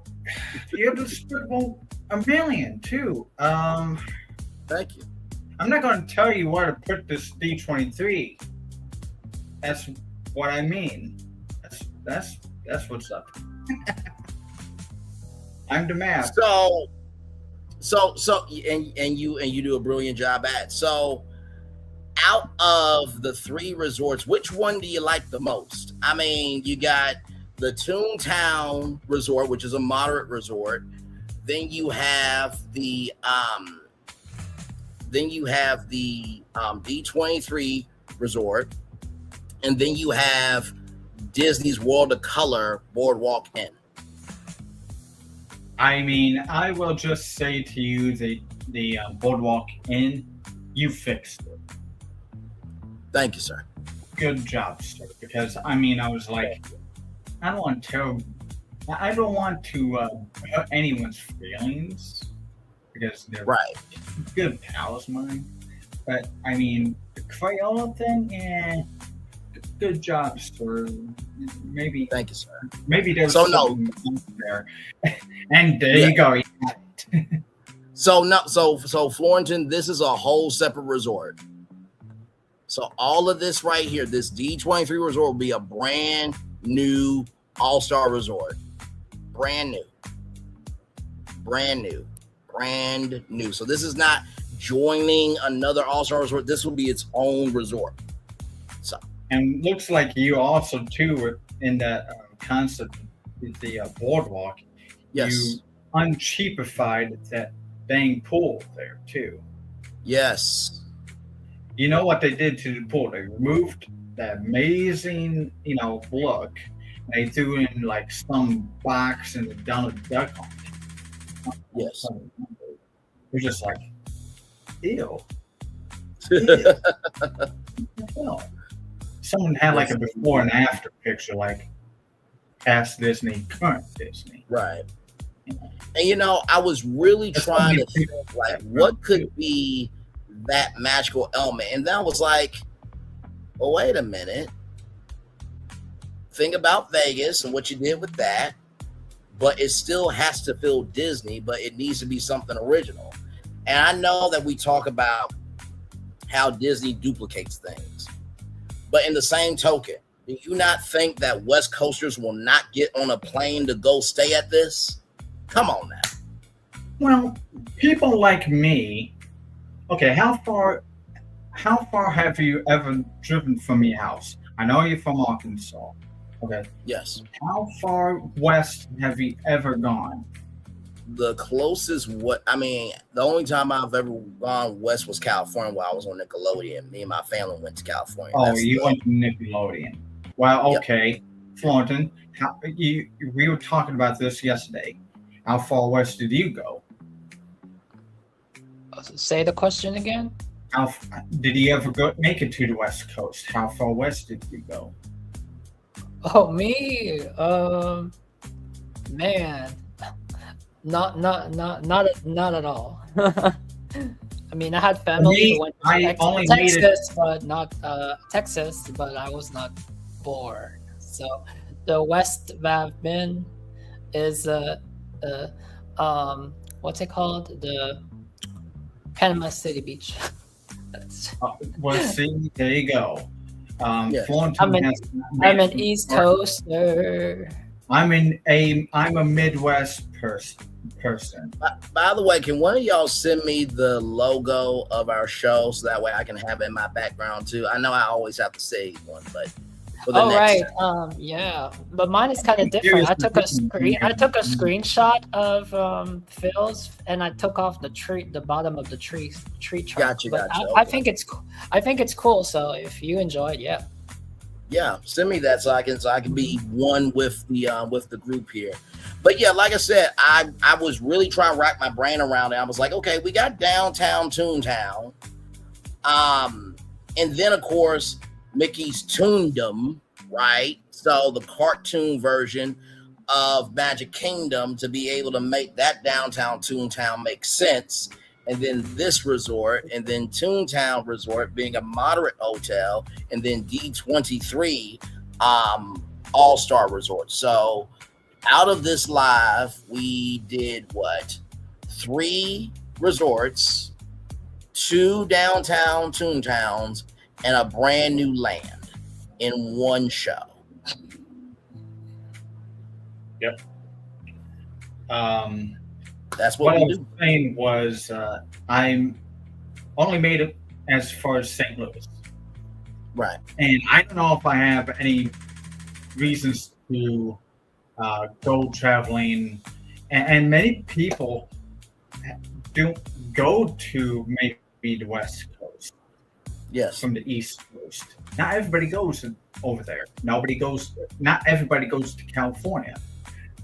Speaker 5: You're despicable a million too.
Speaker 11: Thank you.
Speaker 5: I'm not going to tell you where to put this D23. That's what I mean. That's what's up. I'm the man.
Speaker 11: So and you do a brilliant job at. So out of the 3 resorts, which one do you like the most? I mean, you got the Toontown Resort, which is a moderate resort. Then you have the D23 Resort, and then you have Disney's World of Color Boardwalk Inn.
Speaker 5: I mean, I will just say to you, the Boardwalk Inn, you fixed it.
Speaker 11: Thank you, sir.
Speaker 5: Good job, sir. Because I mean, I was like, I don't want to hurt anyone's feelings because they're good pals of mine. But I mean, the Crayola thing, good job, sir. Maybe.
Speaker 11: Thank you, sir.
Speaker 5: Maybe there's something there. And there you go.
Speaker 11: So Florentin, this is a whole separate resort. So all of this right here, this D23 resort will be a brand new all-star resort. Brand new. So this is not joining another all-star resort. This will be its own resort. So,
Speaker 5: and looks like you also too were in that concept with the boardwalk.
Speaker 11: Yes.
Speaker 5: You uncheapified that dang pool there too.
Speaker 11: Yes.
Speaker 5: You know what they did to the pool? They removed that amazing, look. They threw in like some box and done a duck on it.
Speaker 11: Yes.
Speaker 5: They're just like, ew. Someone had like a before and after picture, like past Disney, current Disney.
Speaker 11: Right. And I was really trying to think like what could be that magical element. And then I was like, well, wait a minute. think about Vegas and what you did with that, but it still has to feel Disney, but it needs to be something original. And I know that we talk about how Disney duplicates things, but in the same token, do you not think that West Coasters will not get on a plane to go stay at this? Come on now.
Speaker 5: Well, people like me. Okay, how far have you ever driven from your house? I know you're from Arkansas. Okay.
Speaker 11: Yes.
Speaker 5: How far west have you ever gone?
Speaker 11: The closest, the only time I've ever gone west was California while I was on Nickelodeon. Me and my family went to California.
Speaker 5: Oh, you went to Nickelodeon. Well, okay. Yep. Thornton, we were talking about this yesterday. How far west did you go?
Speaker 4: Say the question again.
Speaker 5: How did you ever make it to the West Coast? How far west did you go?
Speaker 4: Oh, me? Man, not at all. I mean, I had family who went to Texas, but not Texas, but I was not born. So the west I've been is what's it called? The Panama City Beach.
Speaker 5: Well, see, there you go.
Speaker 11: Yes.
Speaker 4: I'm an East Coaster.
Speaker 5: I'm a Midwest person.
Speaker 11: By the way, can one of y'all send me the logo of our show so that way I can have it in my background too? I know I always have to say one, but for the next time.
Speaker 4: Yeah, but mine is kind of different. I took a screenshot of Phil's, and I took off the bottom of the tree trunk.
Speaker 11: Gotcha.
Speaker 4: I think it's cool. So if you enjoy it,
Speaker 11: yeah, send me that so I can be one with the group here. But yeah, like I said, I was really trying to rack my brain around it. I was like, okay, we got downtown Toontown, and then of course Mickey's Toondom, right? So the cartoon version of Magic Kingdom to be able to make that downtown Toontown make sense. And then this resort, and then Toontown Resort being a moderate hotel, and then D23 All-Star Resort. So out of this live, we did 3 resorts, 2 downtown Toontowns, and a brand new land in one show.
Speaker 5: Yep.
Speaker 11: That's what
Speaker 5: I
Speaker 11: we
Speaker 5: was
Speaker 11: do.
Speaker 5: saying was I'm only made it as far as St. Louis.
Speaker 11: Right.
Speaker 5: And I don't know if I have any reasons to go traveling. And many people do go to maybe the West Coast.
Speaker 11: Yes.
Speaker 5: From the East Coast. Not everybody goes over there. Not everybody goes to California.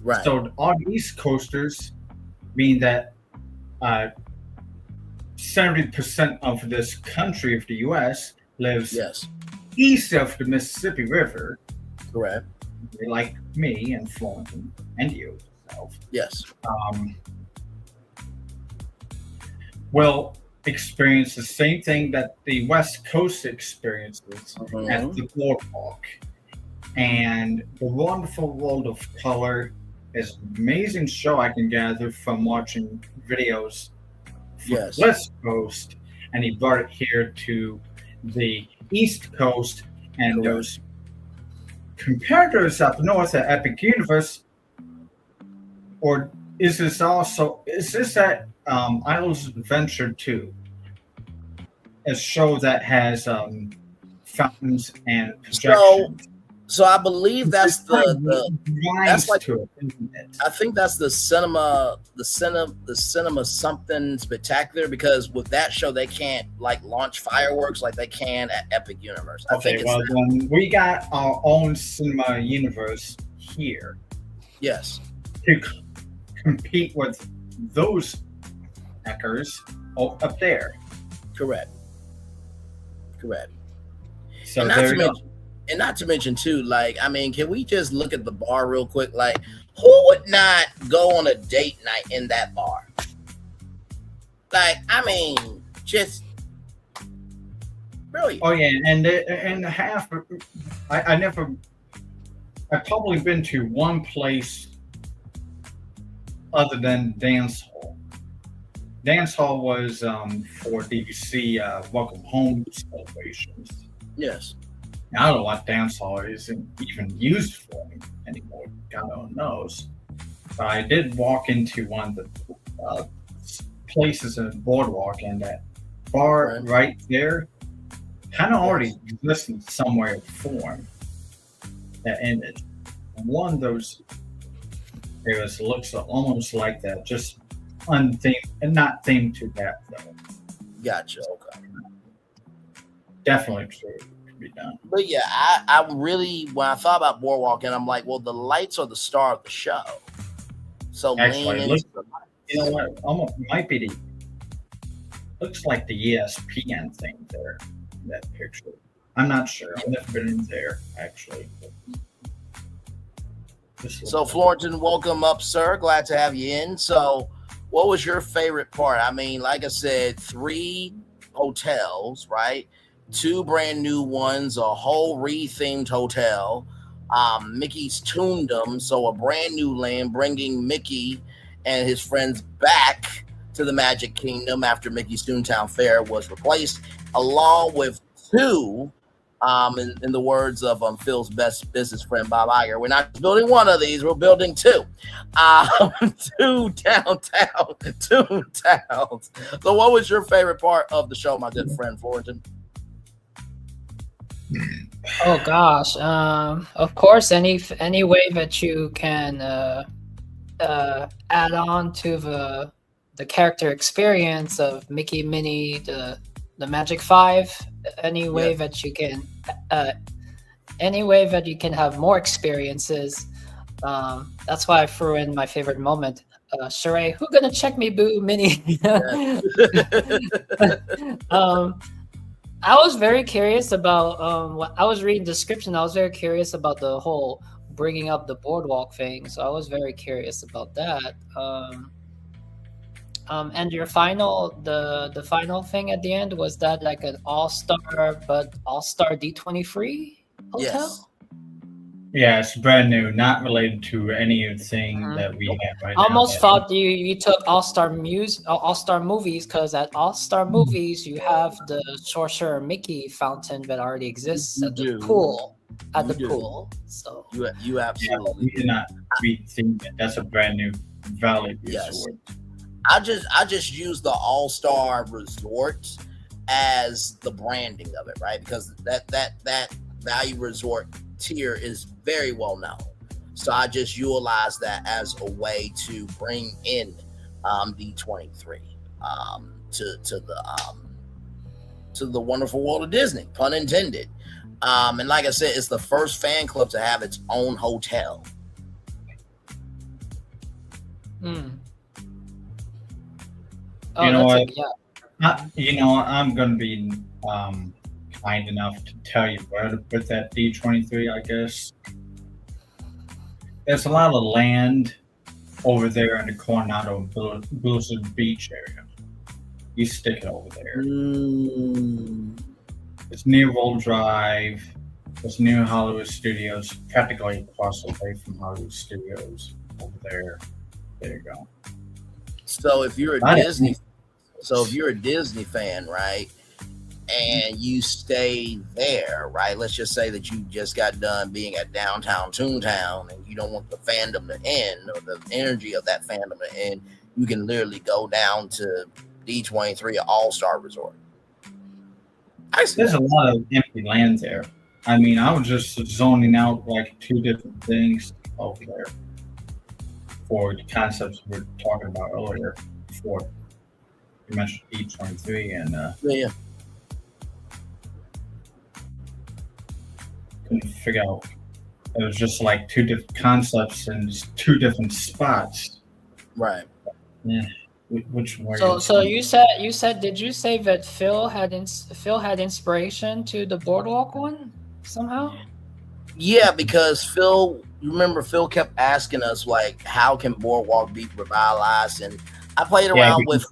Speaker 11: Right.
Speaker 5: So all the East Coasters mean that 70% of this country of the U.S. lives east of the Mississippi River.
Speaker 11: Correct.
Speaker 5: Like me and Florence and you.
Speaker 11: Yes.
Speaker 5: Will experience the same thing that the West Coast experiences at the boardwalk. And the Wonderful World of Color is an amazing show I can gather from watching videos from the West Coast, and he brought it here to the East Coast, and there's competitors up north at Epic Universe. Or is this at Islands of Adventure 2? A show that has fountains and projections.
Speaker 11: So I believe that's that's like
Speaker 5: to it, isn't it?
Speaker 11: I think that's the cinema something spectacular, because with that show they can't like launch fireworks like they can at Epic Universe.
Speaker 5: Then we got our own cinema universe here.
Speaker 11: Yes.
Speaker 5: To compete with those hackers up there.
Speaker 11: Correct.
Speaker 5: So
Speaker 11: and not to mention too, like, I mean, can we just look at the bar real quick? Like, who would not go on a date night in that bar? Like, I mean, just brilliant.
Speaker 5: Oh yeah, and half. I never I've probably been to one place other than dance hall. Dance hall was for DC welcome home celebrations.
Speaker 11: Yes.
Speaker 5: Now, I don't know what dance hall isn't even used for anymore. God only knows. But I did walk into one of the places in the boardwalk, and that bar right there kind of already exists in some way or form. That image. One of those areas looks almost like that, just unthemed and not themed to that though.
Speaker 11: Gotcha. Okay.
Speaker 5: Definitely true. Could be done.
Speaker 11: But yeah, I really, when I thought about boardwalk, and I'm like, well, the lights are the star of the show. So
Speaker 5: Actually,
Speaker 11: lean
Speaker 5: looks,
Speaker 11: into the lights.
Speaker 5: you know what? Almost might be looks like the ESPN thing there. That picture. I'm not sure. I've never been in there actually.
Speaker 11: So Florentin, welcome up, sir. Glad to have you in. So, what was your favorite part? I mean, like I said, 3 hotels, right? 2 brand new ones, a whole re-themed hotel, Mickey's Toondom, so a brand new land, bringing Mickey and his friends back to the Magic Kingdom after Mickey's Toontown Fair was replaced, along with 2, in the words of Phil's best business friend Bob Iger, we're not building one of these, we're building 2. 2 downtown Toontowns. So what was your favorite part of the show, my good friend Florentin?
Speaker 4: Oh gosh, of course, any way that you can add on to the character experience of Mickey, Minnie, the Magic 5, any way that you can have more experiences. That's why I threw in my favorite moment. Sheree, who gonna check me, boo, Minnie? I was very curious about what I was reading description. I was very curious about the whole bringing up the boardwalk thing. So I was very curious about that. And your final, the final thing at the end, was that like an all-star D23 hotel?
Speaker 11: Yes.
Speaker 5: Yeah, it's brand new, not related to anything that we have right now.
Speaker 4: Almost thought you took All-Star Movies, because at All-Star Movies you have the Sorcerer Mickey fountain that already exists at the pool. Pool. So
Speaker 11: you absolutely
Speaker 5: we did not rethink it. That's a brand new Valley Resort.
Speaker 11: I just use the All-Star Resort as the branding of it, right? Because that Value Resort tier is very well known. So I just utilize that as a way to bring in D23 to the wonderful world of Disney, pun intended. And like I said, it's the first fan club to have its own hotel.
Speaker 4: Oh,
Speaker 5: you know what?
Speaker 11: Yeah.
Speaker 5: I'm going to be kind enough to tell you where to put that D23, I guess. There's a lot of land over there in the Coronado Blizzard Beach area. You stick it over there. It's near Roll Drive. It's near Hollywood Studios, practically across the way from Hollywood Studios over there. There you go.
Speaker 11: So if you're a Disney fan, right, and you stay there, right? Let's just say that you just got done being at downtown Toontown and you don't want the fandom to end or the energy of that fandom to end, you can literally go down to D23 All-Star Resort.
Speaker 5: There's a lot of empty land there. I mean, I was just zoning out like 2 different things over there for the concepts we were talking about earlier before you mentioned D23 and
Speaker 11: yeah.
Speaker 5: Couldn't figure out. It was just like 2 different concepts and just 2 different spots.
Speaker 11: Right.
Speaker 5: Yeah. Which one?
Speaker 4: So you said did you say that Phil had inspiration to the boardwalk one somehow?
Speaker 11: Yeah, because Phil kept asking us like, how can boardwalk be revitalized? And I played around with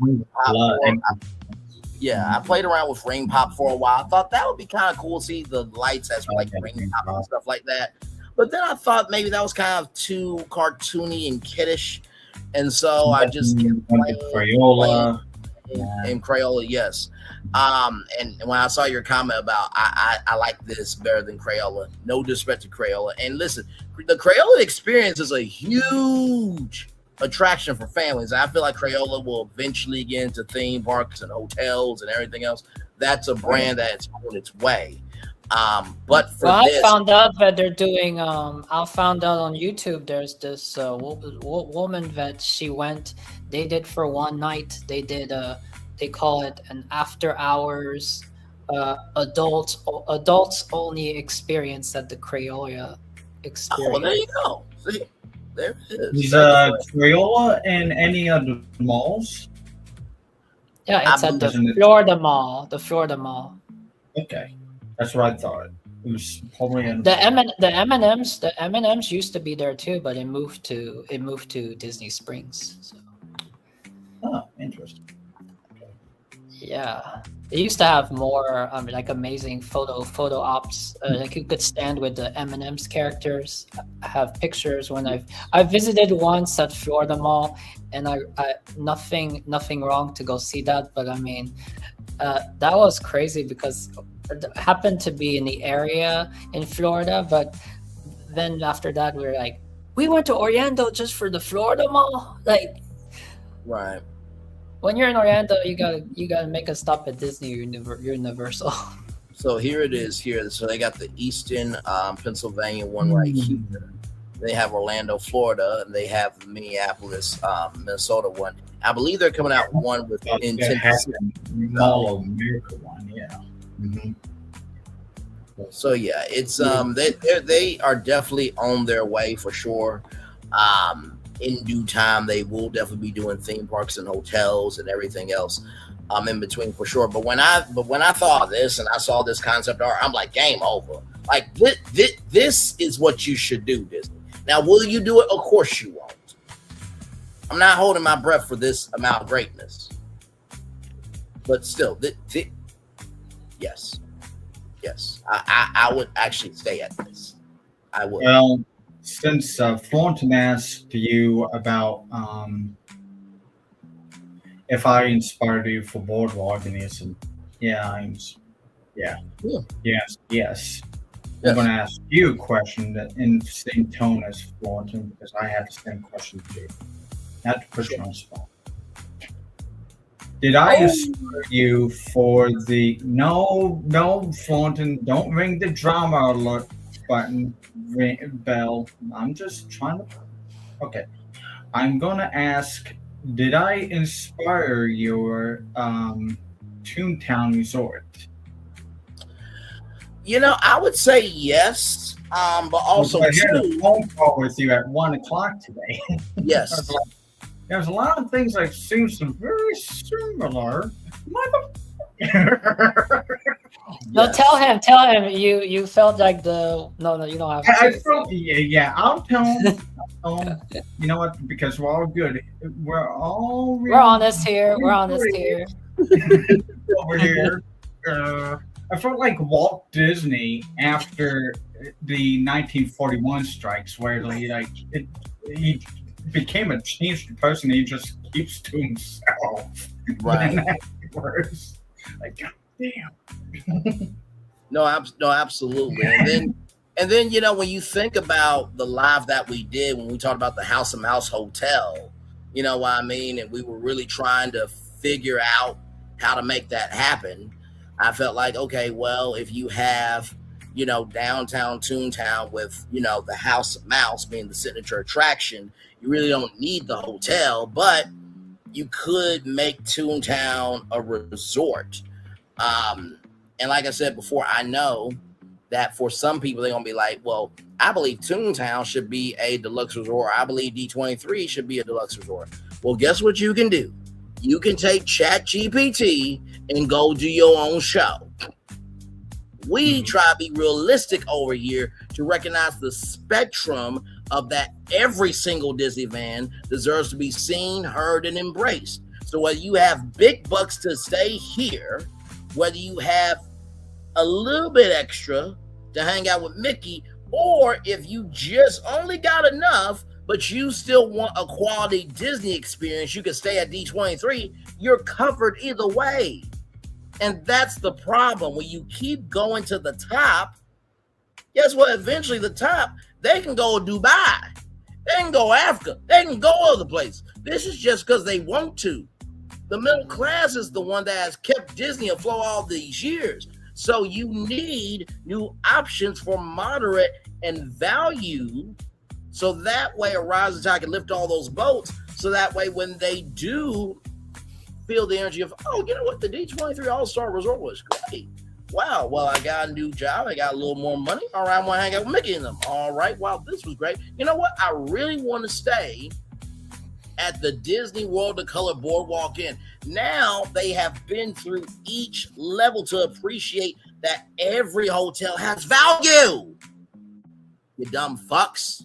Speaker 11: I played around with Ring Pop for a while. I thought that would be kind of cool to see the lights as like Ring Pop and stuff like that. But then I thought maybe that was kind of too cartoony and kiddish, and so I just kept playing
Speaker 5: Crayola.
Speaker 11: And Crayola, yes. And when I saw your comment about I like this better than Crayola, no disrespect to Crayola. And listen, the Crayola experience is a huge attraction for families. I feel like Crayola will eventually get into theme parks and hotels and everything else. That's a brand that's on its way. But for
Speaker 4: I found out that they're doing. I found out on YouTube there's this woman that she went. They did for one night. They did they call it an after hours adults only experience at the Crayola experience.
Speaker 11: Oh, well, there you go. See, there it is.
Speaker 5: Is Crayola in any of the malls?
Speaker 4: Yeah, it's at the Florida Mall. The Florida Mall.
Speaker 5: Okay, that's what I thought. It was probably in
Speaker 4: the M&Ms. The M&Ms used to be there too, but it moved to Disney Springs. So.
Speaker 5: Oh, interesting.
Speaker 4: Yeah, they used to have more like amazing photo ops. Like you could stand with the M&M's characters. I have pictures when I visited once at Florida Mall, and I nothing wrong to go see that. But I mean, that was crazy because it happened to be in the area in Florida. But then after that, we went to Orlando just for the Florida Mall, like.
Speaker 11: Right.
Speaker 4: When you're in Orlando, you gotta make a stop at Disney Universal.
Speaker 11: So here it is. Here, so they got the Eastern Pennsylvania one right here. They have Orlando, Florida, and they have the Minneapolis, Minnesota one. I believe they're coming out one with in Tennessee.
Speaker 5: Mall of America one, yeah. Mm-hmm.
Speaker 11: So yeah, it's they are definitely on their way for sure. In due time, they will definitely be doing theme parks and hotels and everything else in between for sure. But when I thought of this and I saw this concept art, I'm like, game over. Like this is what you should do, Disney. Now, will you do it? Of course you won't. I'm not holding my breath for this amount of greatness. But still, yes. I would actually stay at this. I would.
Speaker 5: Well, since Thornton asked you about if I inspired you for boardwalk, and he said, yes. I'm going to ask you a question that in the same tone as Thornton, because I had the same question to you. Not to put you on the spot. Did I inspire you for the no, Thornton, don't ring the drama alert button bell. I'm just trying to. Okay, I'm gonna ask. Did I inspire your Toontown resort?
Speaker 11: I would say yes, but also
Speaker 5: I had a phone call with you at 1:00 today.
Speaker 11: Yes,
Speaker 5: there's a lot of things that seem very similar.
Speaker 4: No, tell him. You felt like no, you don't have to.
Speaker 5: I felt, I'll tell him. You know what? Because we're all good. We're
Speaker 4: honest here. We're honest here.
Speaker 5: Over here. I felt like Walt Disney after the 1941 strikes, where he became a changed person. He just keeps to himself.
Speaker 11: Right.
Speaker 5: And afterwards, like, God damn.
Speaker 11: No, absolutely. And then when you think about the live that we did when we talked about the House of Mouse Hotel, you know what I mean, and we were really trying to figure out how to make that happen. I felt like, okay, well, if you have downtown Toontown with the House of Mouse being the signature attraction, you really don't need the hotel, but you could make Toontown a resort. And like I said before, I know that for some people, they're going to be like, well, I believe Toontown should be a deluxe resort. I believe D23 should be a deluxe resort. Well, guess what you can do? You can take ChatGPT and go do your own show. We try to be realistic over here to recognize the spectrum of that every single Disney van deserves to be seen, heard, and embraced. So whether you have big bucks to stay here, whether you have a little bit extra to hang out with Mickey, Or if you just only got enough, but you still want a quality Disney experience, you can stay at D23. You're covered either way. And that's the problem. When you keep going to the top, guess what? Eventually the top, they can go to Dubai. They can go Africa. They can go other places. This is just because they want to. The middle class is the one that has kept Disney afloat all these years. So you need new options for moderate and value. So that way a rising tide can lift all those boats. So that way when they do feel the energy of, oh, you know what? The D23 All-Star Resort was great. Wow, well, I got a new job. I got a little more money. All right, I want to hang out with Mickey and them. All right, wow, this was great. You know what? I really want to stay at the Disney World of Color Boardwalk Inn. Now they have been through each level to appreciate that every hotel has value. You dumb fucks.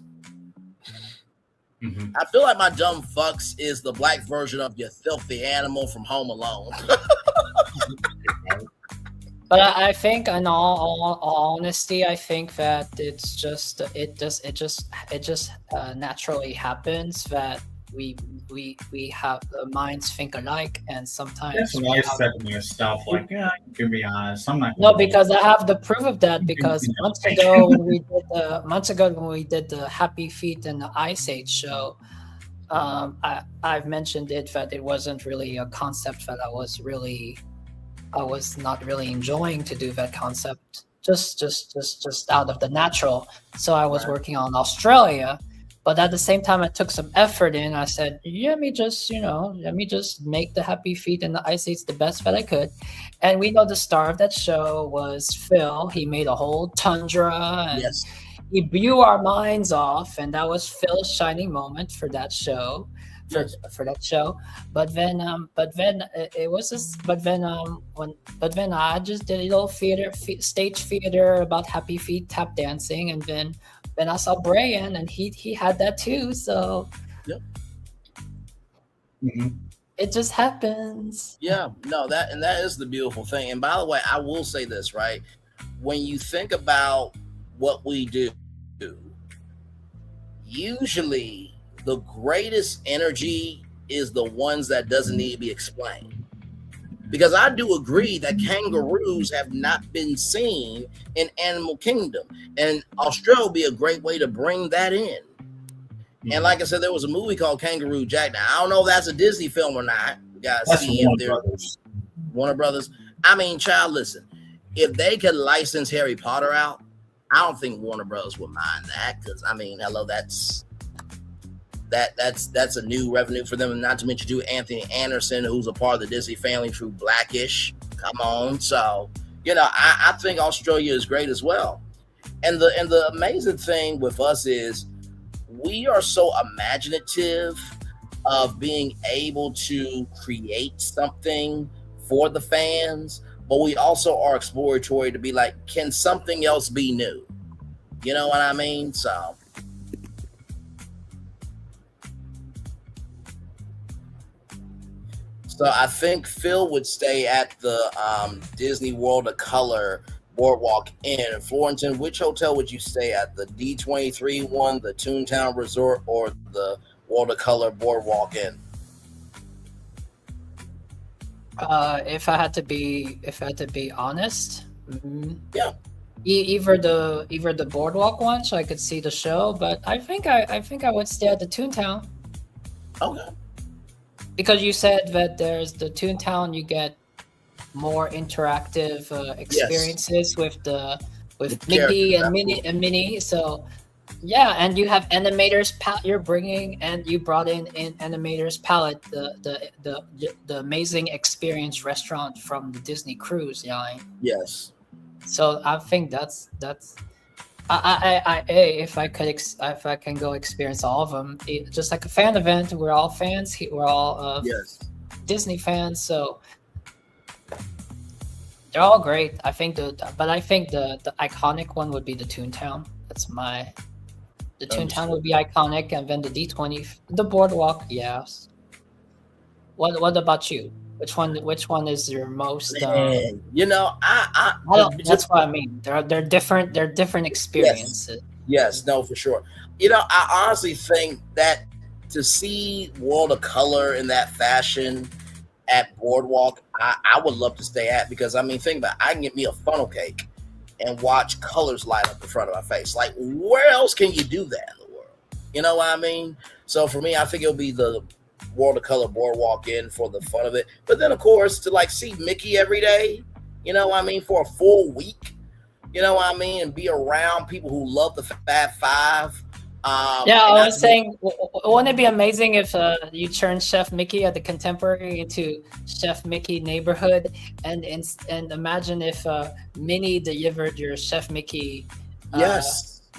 Speaker 11: I feel like my dumb fucks is the black version of your filthy animal from Home Alone.
Speaker 4: But I think, in all honesty, I think that it just naturally happens that we have the minds think alike, and sometimes
Speaker 5: That's what I said to myself. Like, yeah, to be honest, I'm not.
Speaker 4: No, because I have the proof of that. Because months ago when we did the Happy Feet and the Ice Age show, I've mentioned it that it wasn't really a concept that I was not really enjoying to do that concept, just out of the natural. So I was working on Australia, but at the same time I took some effort in. I said, let me just make the Happy Feet and the Ice Age the best that I could. And we know the star of that show was Phil. He made a whole tundra, and he blew our minds off, and that was Phil's shining moment for that show. For that show, but then I just did a little stage theater about Happy Feet tap dancing, and then I saw Brian, and he had that too. So it just happens.
Speaker 11: Yeah, no, that is the beautiful thing. And by the way, I will say this, right? When you think about what we do, usually the greatest energy is the ones that doesn't need to be explained. Because I do agree that kangaroos have not been seen in Animal Kingdom, and Australia will be a great way to bring that in. And like I said, there was a movie called Kangaroo Jack. Now, I don't know if that's a Disney film or not. We gotta see if they're Warner Brothers. I mean, child, listen, if they could license Harry Potter out, I don't think Warner Brothers would mind that, because I mean, hello, that's a new revenue for them, and not to mention too Anthony Anderson, who's a part of the Disney family through Blackish. Come on, so I think Australia is great as well. And the amazing thing with us is we are so imaginative of being able to create something for the fans, but we also are exploratory to be like, can something else be new? You know what I mean? So I think Phil would stay at the Disney World of Color Boardwalk Inn. Florentin, which hotel would you stay at? The D23 one, the Toontown Resort, or the World of Color Boardwalk Inn?
Speaker 4: If I had to be honest, either the Boardwalk one, so I could see the show. But I think I would stay at the Toontown.
Speaker 11: Okay.
Speaker 4: Because you said that there's the Toontown, you get more interactive experiences with Mickey and Minnie. So yeah, and you have animators you're bringing, and you brought in animators palette, the amazing experience restaurant from the Disney cruise line.
Speaker 11: Yes.
Speaker 4: So I think that's if I can go experience all of them, just like a fan event. We're all fans. We're all Disney fans, so they're all great. I think the iconic one would be the Toontown. The Toontown would be iconic, and then the D20, the Boardwalk. Yes. What about you? Which one is your most?
Speaker 11: That's what
Speaker 4: I mean. They're different. They're different experiences.
Speaker 11: Yes, no, for sure. You know, I honestly think that to see World of Color in that fashion at Boardwalk, I would love to stay at, because I mean, think about it, I can get me a funnel cake and watch colors light up in front of my face. Like, where else can you do that in the world? You know what I mean? So for me, I think it'll be the World of Color Boardwalk in for the fun of it. But then, of course, to like see Mickey every day, you know what I mean, for a full week, you know what I mean, and be around people who love the Fab Five.
Speaker 4: Yeah, I was saying, wouldn't it be amazing if you turn Chef Mickey at the Contemporary into Chef Mickey Neighborhood, and imagine if Minnie delivered your Chef Mickey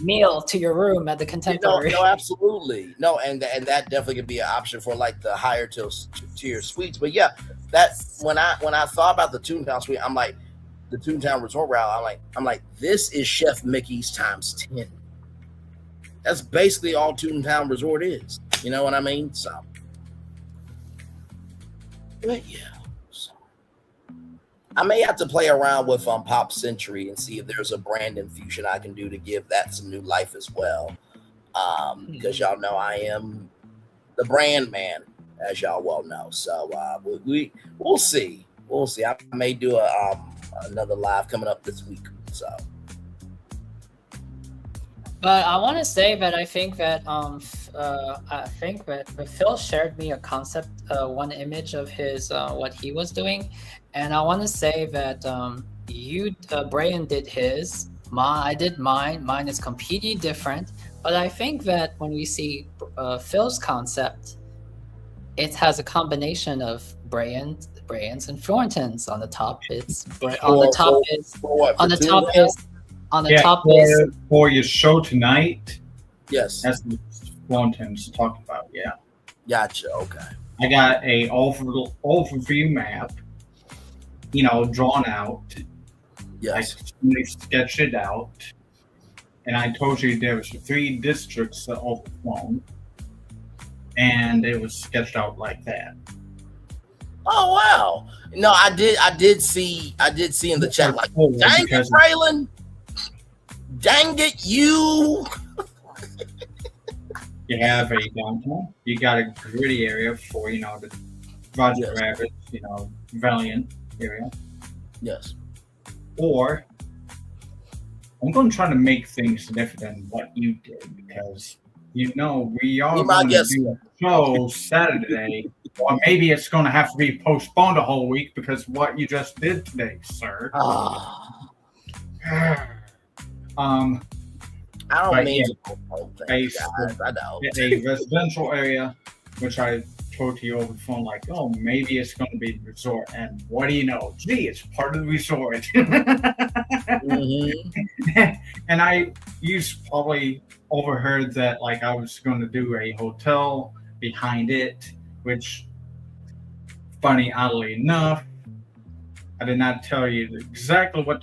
Speaker 4: meal to your room at the Contemporary.
Speaker 11: No, absolutely. No, and that definitely could be an option for like the higher tier suites. But yeah, that's when I thought about the Toontown suite, I'm like, the Toontown Resort route, I'm like, this is Chef Mickey's times 10. That's basically all Toontown Resort is. You know what I mean? So, but yeah. So, I may have to play around with Pop Century and see if there's a brand infusion I can do to give that some new life as well. Because y'all know I am the brand man, as y'all well know. So we'll see. We'll see. I may do another live coming up this week. So.
Speaker 4: But I want to say that I think that Phil shared me a concept, one image of his what he was doing, and I want to say that Brian did his, I did mine. Mine is completely different, but I think that when we see Phil's concept, it has a combination of Brian's and Florentines. On the top,
Speaker 5: for your show tonight.
Speaker 11: Yes,
Speaker 5: that's what Florentines talking about. Yeah,
Speaker 11: gotcha. Okay,
Speaker 5: I got a overview map, you know, drawn out.
Speaker 11: Yes,
Speaker 5: I sketched it out, and I told you there was 3 districts that overflown, and it was sketched out like that.
Speaker 11: Oh wow! No, I did see in the chat like, dang it, Braylon. Dang it, you!
Speaker 5: You have a downtown. You got a gritty area for, you know, the Roger Rabbit, you know, Valiant area.
Speaker 11: Yes.
Speaker 5: Or I'm going to try to make things different than what you did, because you know we are going to do a show Saturday, or maybe it's going to have to be postponed a whole week because what you just did today, sir.
Speaker 11: I don't mean
Speaker 5: a residential area, which I told you over the phone, like, oh, maybe it's going to be the resort, and what do you know? Gee, it's part of the resort. And you probably overheard that, like, I was going to do a hotel behind it, which, oddly enough, I did not tell you exactly what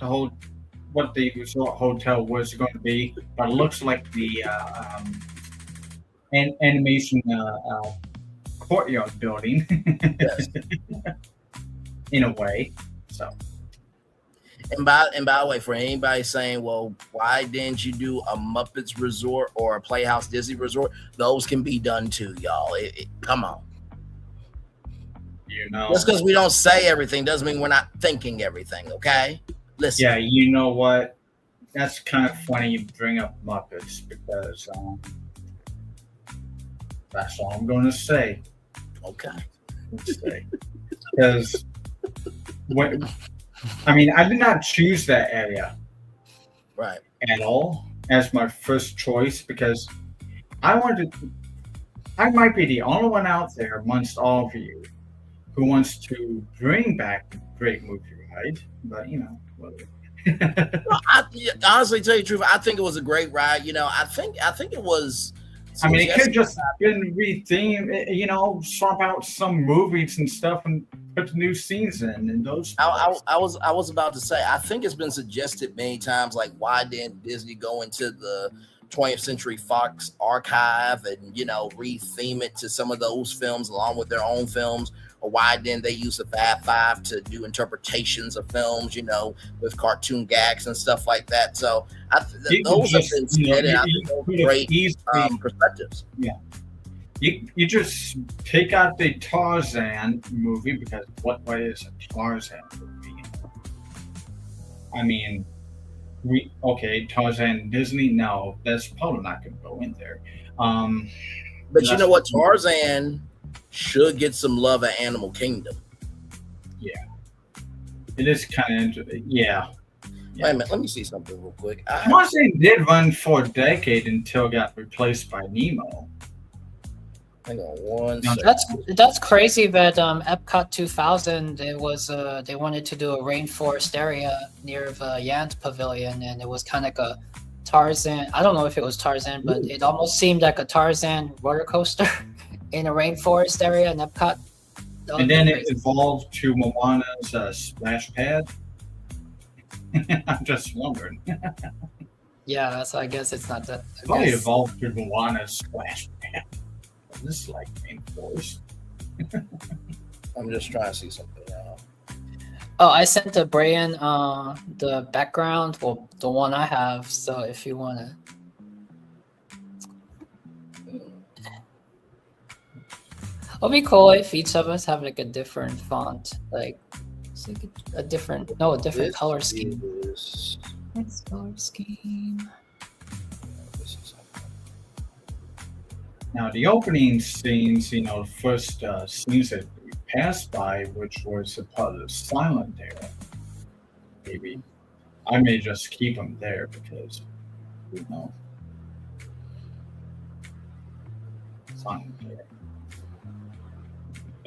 Speaker 5: the resort hotel was going to be, but it looks like the animation courtyard building. Yes. In a way. So.
Speaker 11: And by the way, for anybody saying, well, why didn't you do a Muppets resort or a Playhouse Disney resort? Those can be done too, y'all. Come on.
Speaker 5: You know,
Speaker 11: just because we don't say everything doesn't mean we're not thinking everything, okay? Listen.
Speaker 5: Yeah, you know what? That's kind of funny you bring up Muppets, because that's all I'm going to say.
Speaker 11: Okay.
Speaker 5: Because I did not choose that area,
Speaker 11: right,
Speaker 5: at all as my first choice, because I might be the only one out there amongst all of you who wants to bring back a great movie ride, but you know, whatever.
Speaker 11: Well, honestly, tell you the truth, I think it was a great ride. You know, I think it was.
Speaker 5: It could just been rethemed, you know, swap out some movies and stuff and put the new scenes in and those.
Speaker 11: I was about to say, I think it's been suggested many times, like, why didn't Disney go into the 20th Century Fox archive and, retheme it to some of those films along with their own films? Or why didn't they use the Fab Five to do interpretations of films, with cartoon gags and stuff like that? So those have been submitted. I think those are great perspectives.
Speaker 5: Yeah. You just take out the Tarzan movie, because what is a Tarzan movie? I mean, Tarzan Disney, no, that's probably not going to go in there.
Speaker 11: But you know what? Tarzan should get some love at Animal Kingdom.
Speaker 5: Yeah. It is kind of interesting. Yeah.
Speaker 11: Wait a minute, let me see something real quick.
Speaker 5: Tarzan did run for a decade until it got replaced by Nemo.
Speaker 11: Hang on one second.
Speaker 4: That's crazy that Epcot 2000 they wanted to do a rainforest area near the Yant Pavilion, and it was kind of like a Tarzan. I don't know if it was Tarzan, but it almost seemed like a Tarzan roller coaster in a rainforest area in Epcot.
Speaker 5: And then it evolved to Moana's splash pad. I'm just wondering.
Speaker 4: Yeah, so I guess it's not that.
Speaker 5: Probably evolved to Moana's splash pad. This is like rainforest.
Speaker 11: I'm just trying to see something now.
Speaker 4: Oh, I sent to Brian the background, well, the one I have. So if you want to. It'll be cool if each of us have like a different font, like a different color scheme. Next color scheme.
Speaker 5: Now the opening scenes, first scenes that we passed by, which was a part of the silent era. Maybe I may just keep them there because, silent era.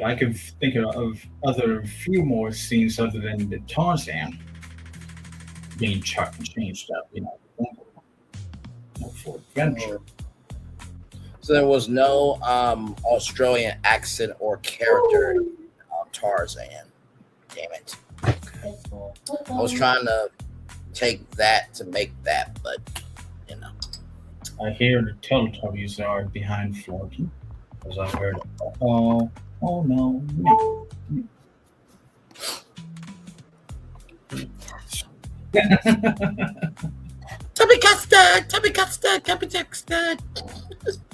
Speaker 5: I could think of other few more scenes other than the Tarzan being changed up, for adventure.
Speaker 11: So there was no Australian accent or character in Tarzan. Damn it. I was trying to take that to make that, but
Speaker 5: I hear the Teletubbies are behind Florky, because I heard oh no.
Speaker 11: Tubby custard.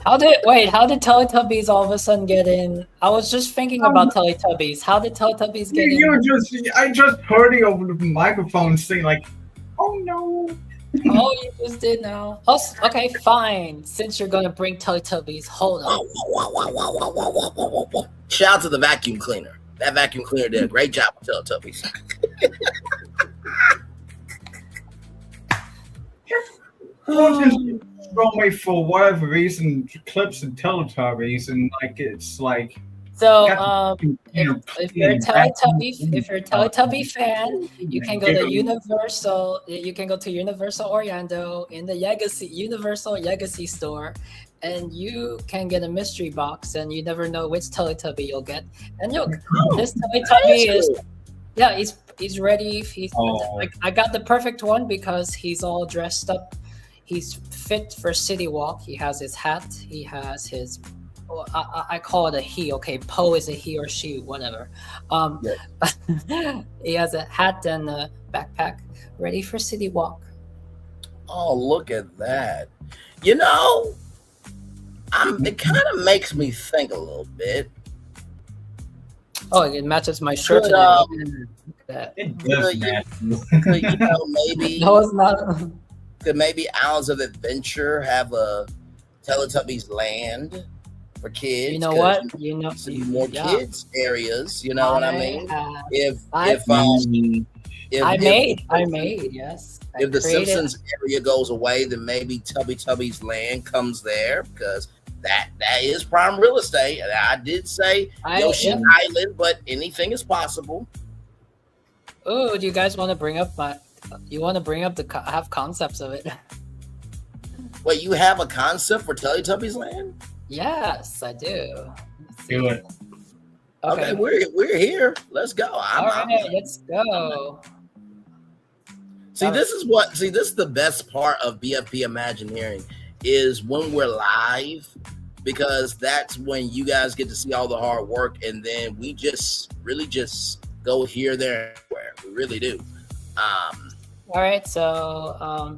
Speaker 4: How did Teletubbies all of a sudden get in? I was just thinking about Teletubbies. How did Teletubbies get in?
Speaker 5: I just heard you over the microphone saying like, oh no.
Speaker 4: Oh, you just did now. Oh, okay, fine. Since you're gonna bring Teletubbies, hold on.
Speaker 11: Shout out to the vacuum cleaner. That vacuum cleaner did a great job with Teletubbies.
Speaker 5: Throw me for whatever reason clips and Teletubbies, and it's like.
Speaker 4: So if you're a Teletubby fan, you can go to Universal. You can go to Universal Orlando in the Universal Legacy store, and you can get a mystery box, and you never know which Teletubby you'll get. And this Teletubby he's ready. I got the perfect one because he's all dressed up. He's fit for City Walk. He has his hat. He has his. I call it a he. Okay, Poe is a he or she, whatever. He has a hat and a backpack, ready for City Walk.
Speaker 11: Oh, look at that! It kind of makes me think a little bit.
Speaker 4: Oh, it matches my shirt today.
Speaker 5: It does match.
Speaker 11: Maybe
Speaker 4: no, it's not.
Speaker 11: Could maybe Islands of Adventure have a Teletubbies land for kids?
Speaker 4: You know what?
Speaker 11: Some more kids areas. You know what I mean?
Speaker 4: I made yes.
Speaker 11: If the Simpsons area goes away, then maybe Tubby's land comes there because that is prime real estate. And I did say Yoshi Island, but anything is possible.
Speaker 4: Oh, do you guys want to bring up I have concepts of it.
Speaker 11: Wait, you have a concept for Teletubbies Land?
Speaker 4: Yes, I do.
Speaker 5: Do it.
Speaker 11: Okay, we're here. Let's go.
Speaker 4: Let's go.
Speaker 11: This is the best part of BFP Imagineering is when we're live, because that's when you guys get to see all the hard work, and then we just really just go here, there, and everywhere. We really do.
Speaker 4: All right, so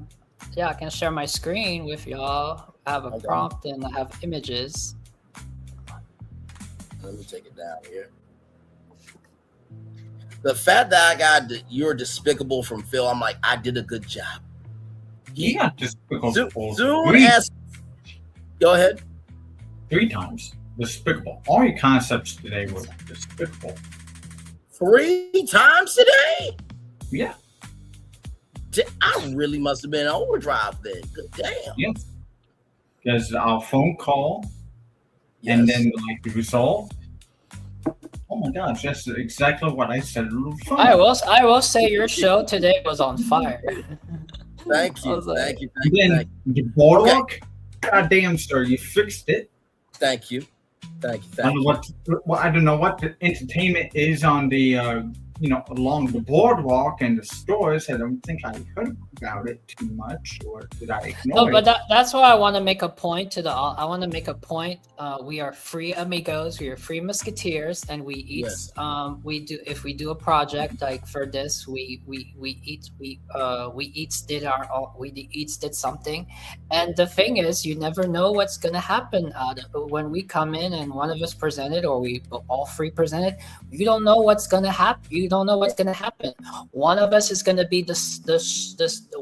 Speaker 4: yeah, I can share my screen with y'all. I have a prompt and I have images.
Speaker 11: Let me take it down here. The fact that I got you're despicable from Phil, I'm like, I did a good job.
Speaker 5: He got despicable.
Speaker 11: Go ahead.
Speaker 5: 3 times. Despicable. All your concepts today were despicable.
Speaker 11: 3 times today?
Speaker 5: Yeah.
Speaker 11: I really must have been in overdrive then. Good damn.
Speaker 5: Yes. Because our phone call, and then like the result. Oh my gosh, that's exactly what I said.
Speaker 4: I will say your show today was on fire.
Speaker 11: Thank you. Thank you.
Speaker 5: The boardwalk, goddamn sir, you fixed it.
Speaker 11: Thank you. Thank you.
Speaker 5: I don't know what the entertainment is on the along the boardwalk and the stores. I don't think I heard about it too much, or did I ignore it?
Speaker 4: No, but that's why I want to make a point to the. I want to make a point. We are free amigos. We are free musketeers, and we each we do if we do a project like for this, we each did something, and the thing is, you never know what's gonna happen when we come in and one of us presented or we all three presented. You don't know what's gonna happen. You don't know what's gonna happen. One of us is gonna be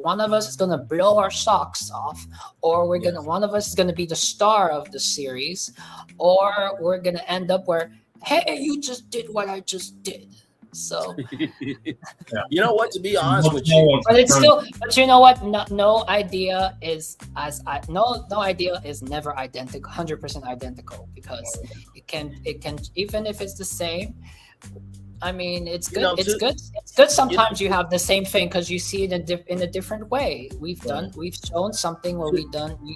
Speaker 4: one of us is gonna blow our socks off, or one of us is gonna be the star of the series, or we're gonna end up where, hey, you just did what I just did. So
Speaker 11: you know what? To be honest with you,
Speaker 4: but it's still. But you know what? No idea is no idea is never identical, 100% identical, because it can even if it's the same. I mean, it's good. It's good. Sometimes you have the same thing because you see it in a different way. We've shown something where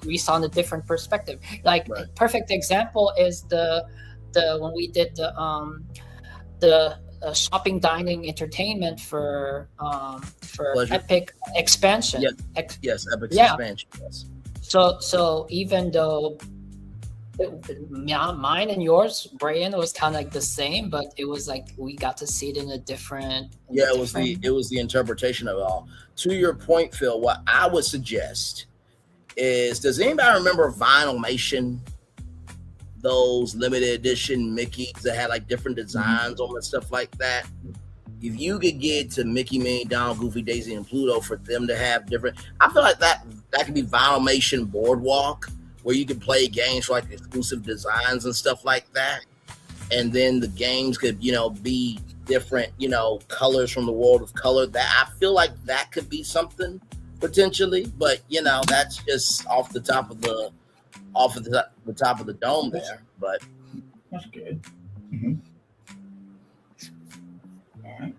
Speaker 4: we saw in a different perspective. Like perfect example is the when we did the shopping, dining, entertainment for Epic expansion.
Speaker 11: Yes, Epic expansion. Yes.
Speaker 4: So even though mine and yours, Brian, was kind of like the same, but it was like we got to see it in a different.
Speaker 11: It was the interpretation of it all. To your point, Phil, what I would suggest is, does anybody remember Vinylmation? Those limited edition Mickeys that had like different designs on and stuff like that. If you could get to Mickey, Minnie, Donald, Goofy, Daisy, and Pluto for them to have different, I feel like that could be Vinylmation Boardwalk, where you could play games for like exclusive designs and stuff like that. And then the games could, be different, colors from the world of color. That I feel like that could be something potentially, but that's just off the top of the top of the dome there. But
Speaker 5: that's good.
Speaker 11: All right.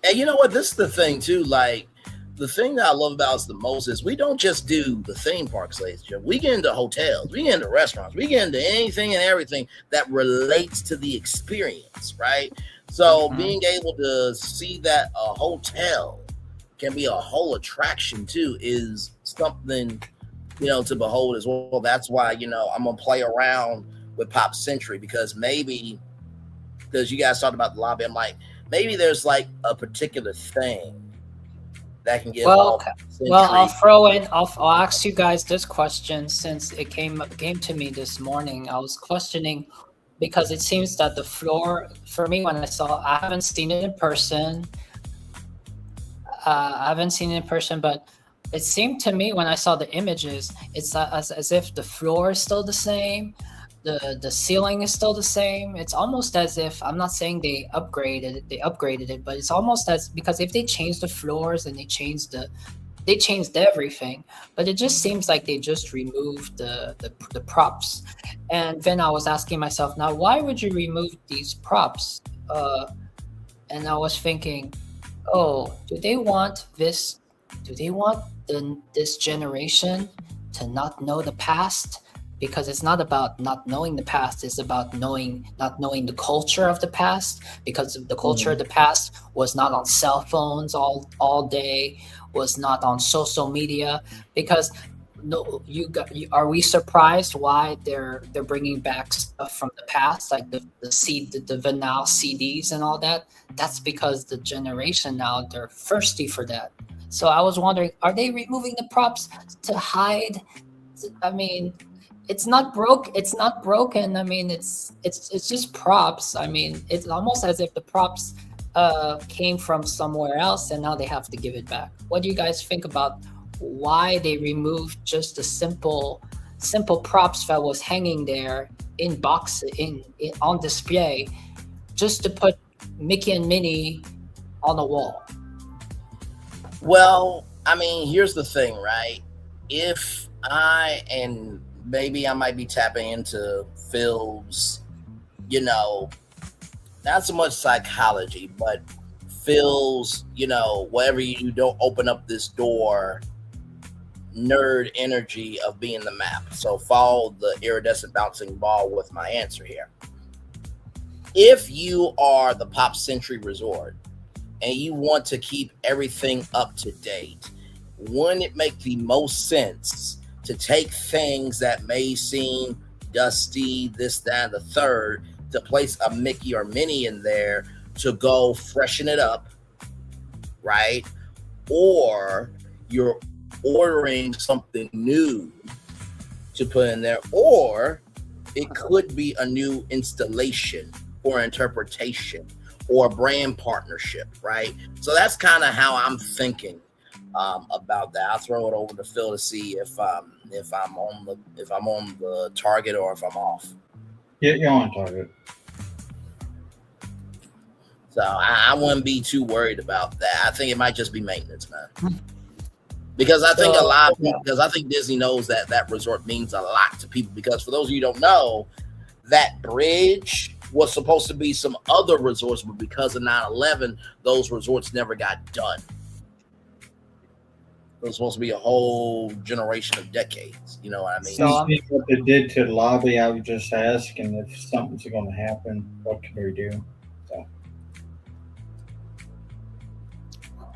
Speaker 11: And you know what? This is the thing too. Like, the thing that I love about us the most is we don't just do the theme parks, ladies and gentlemen. We get into hotels, we get into restaurants, we get into anything and everything that relates to the experience, right? So being able to see that a hotel can be a whole attraction too is something, to behold as well. That's why, I'm gonna play around with Pop Century, because you guys talked about the lobby. I'm like, maybe there's like a particular thing that can get
Speaker 4: I'll ask you guys this question, since it came to me this morning. I was questioning because it seems that the floor, for me, when I haven't seen it in person. But it seemed to me when I saw the images, it's as if the floor is still the same, the ceiling is still the same. It's almost as if, I'm not saying they upgraded it, but it's almost because if they changed the floors and they changed everything, but it just seems like they just removed the props. And then I was asking myself, now why would you remove these props? And I was thinking, do they want this generation to not know the past? Because it's not about not knowing the past, it's about not knowing the culture of the past, because the culture of the past was not on cell phones all day, was not on social media, because no, are we surprised why they're bringing back stuff from the past, like the vinyl CDs and all that? That's because the generation now, they're thirsty for that. So I was wondering, are they removing the props to hide? I mean, it's not broken. I mean, it's just props. I mean, it's almost as if the props came from somewhere else and now they have to give it back. What do you guys think about why they removed just the simple props that was hanging there in boxes on display just to put Mickey and Minnie on the wall?
Speaker 11: Well, I mean, here's the thing, right? If and maybe I might be tapping into Phil's, not so much psychology, but Phil's, whatever you don't open up this door, nerd energy of being the map. So follow the iridescent bouncing ball with my answer here. If you are the Pop Century Resort and you want to keep everything up to date, wouldn't it make the most sense to take things that may seem dusty, this, that, and the third, to place a Mickey or Minnie in there to go freshen it up, right? Or you're ordering something new to put in there, or it could be a new installation or interpretation or brand partnership, right? So that's kind of how I'm thinking about that. I'll throw it over to Phil to see if I'm on the target or if I'm off.
Speaker 5: Yeah, you're on target.
Speaker 11: So I wouldn't be too worried about that. I think it might just be maintenance, man. Because I think because I think Disney knows that resort means a lot to people. Because for those of you who don't know, that bridge was supposed to be some other resorts, but because of 9/11, those resorts never got done. It was supposed to be a whole generation of decades. You know what I mean?
Speaker 5: So what they did to the lobby, I was just asking if something's going to happen, what can we do? So.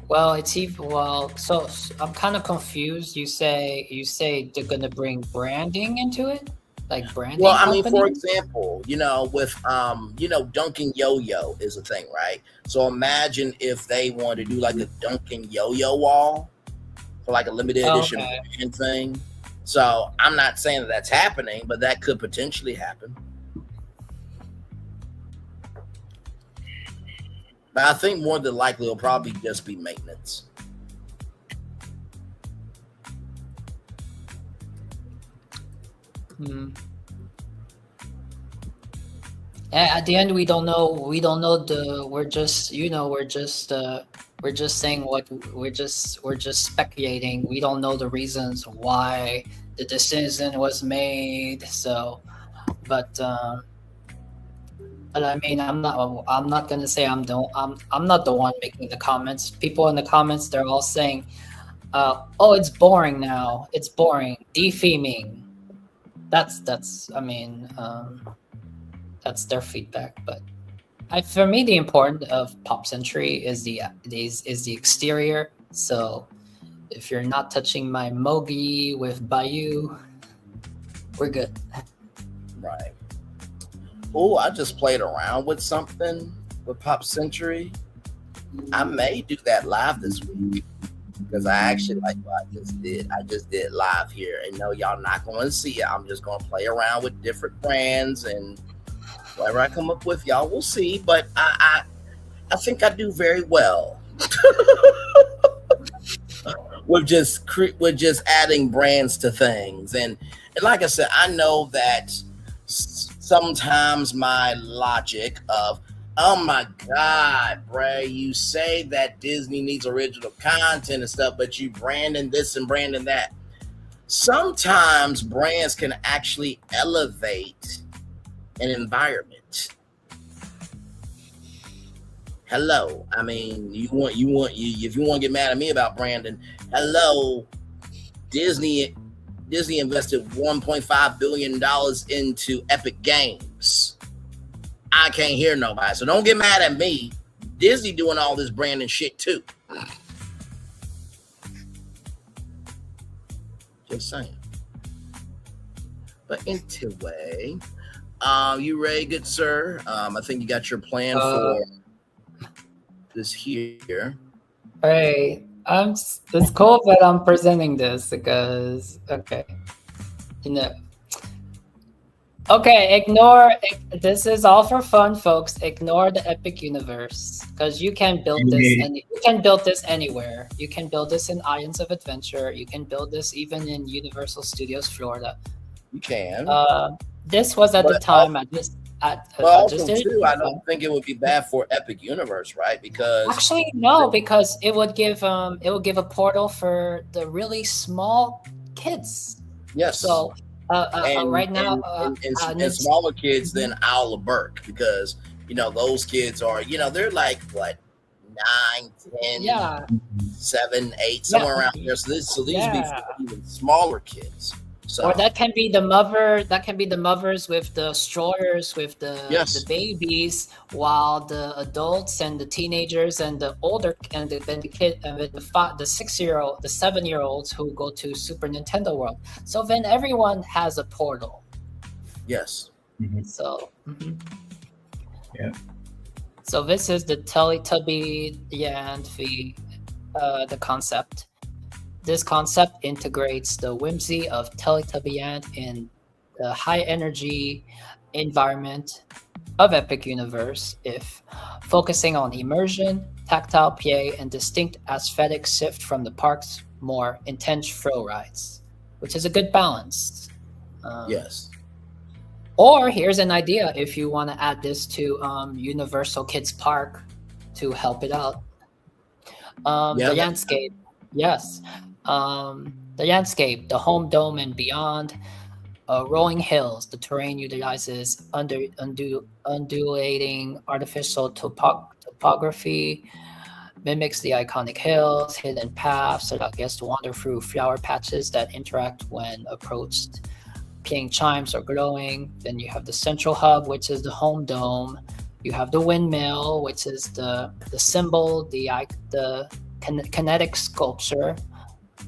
Speaker 4: Well, so I'm kind of confused. You say they're gonna bring branding into it, like branding.
Speaker 11: Well, I mean, for example, with Dunkin' Yo-Yo is a thing, right? So imagine if they wanted to do like a Dunkin' Yo-Yo wall for like a limited edition brand thing. So I'm not saying that that's happening, but that could potentially happen. But I think more than likely it'll probably just be maintenance.
Speaker 4: At the end, we don't know. We're just saying what we're just speculating. We don't know the reasons why the decision was made. So, but I mean, I'm not gonna say I'm not the one making the comments. People in the comments, they're all saying, "Oh, it's boring now. It's boring. Defaming." That's their feedback. But for me, the important of Pop Century is the exterior. So if you're not touching my Mogi with Bayou, we're good.
Speaker 11: Right. Oh, I just played around with something with Pop Century. I may do that live this week because I actually like what I just did. I just did live here, and no, y'all not going to see it. I'm just going to play around with different brands, and whatever I come up with, y'all will see. But I think I do very well with just adding brands to things, and like I said, I know that. Sometimes my logic of, oh my God, Bray, you say that Disney needs original content and stuff, but you branding this and branding that. Sometimes brands can actually elevate an environment. Hello. I mean, if you want to get mad at me about branding, hello, Disney invested $1.5 billion into Epic Games. I can't hear nobody. So don't get mad at me. Disney doing all this branding shit too. Just saying. But anyway, you ready, good sir? I think you got your plan for this here.
Speaker 4: Hey, it's cool that I'm presenting this because ignore this is all for fun, folks. Ignore the epic universe because you can build this anywhere. You can build this in Islands of Adventure. You can build this even in Universal Studios Florida.
Speaker 11: You can.
Speaker 4: This was at the time I
Speaker 11: don't think it would be bad for Epic Universe, right? Because
Speaker 4: actually no, because it would give a portal for the really small kids.
Speaker 11: Yes.
Speaker 4: So right now,
Speaker 11: and smaller kids than Isle of Burke, because those kids are they're like what 9, 10, 7, 8, somewhere around there. So these would be for even smaller kids. So.
Speaker 4: Or that can be the mother. That can be the mothers with the strollers with the babies, while the adults and the teenagers and the older and the kid and the 6-year-old, the 7-year-olds who go to Super Nintendo World. So then everyone has a portal.
Speaker 11: Yes.
Speaker 5: Mm-hmm.
Speaker 4: So.
Speaker 5: Yeah.
Speaker 4: So this is the Teletubby and the concept. This concept integrates the whimsy of Teletubbyland in the high energy environment of Epic Universe, if focusing on immersion, tactile play, and distinct aesthetic shift from the park's more intense thrill rides, which is a good balance.
Speaker 11: Yes.
Speaker 4: Or here's an idea if you want to add this to Universal Kids Park to help it out. The landscape. Yes. The landscape, the home dome and beyond, rolling hills. The terrain utilizes undulating artificial topography, mimics the iconic hills, hidden paths that guests wander through, flower patches that interact when approached, ping chimes are glowing. Then you have the central hub, which is the home dome. You have the windmill, which is the symbol, the kinetic sculpture,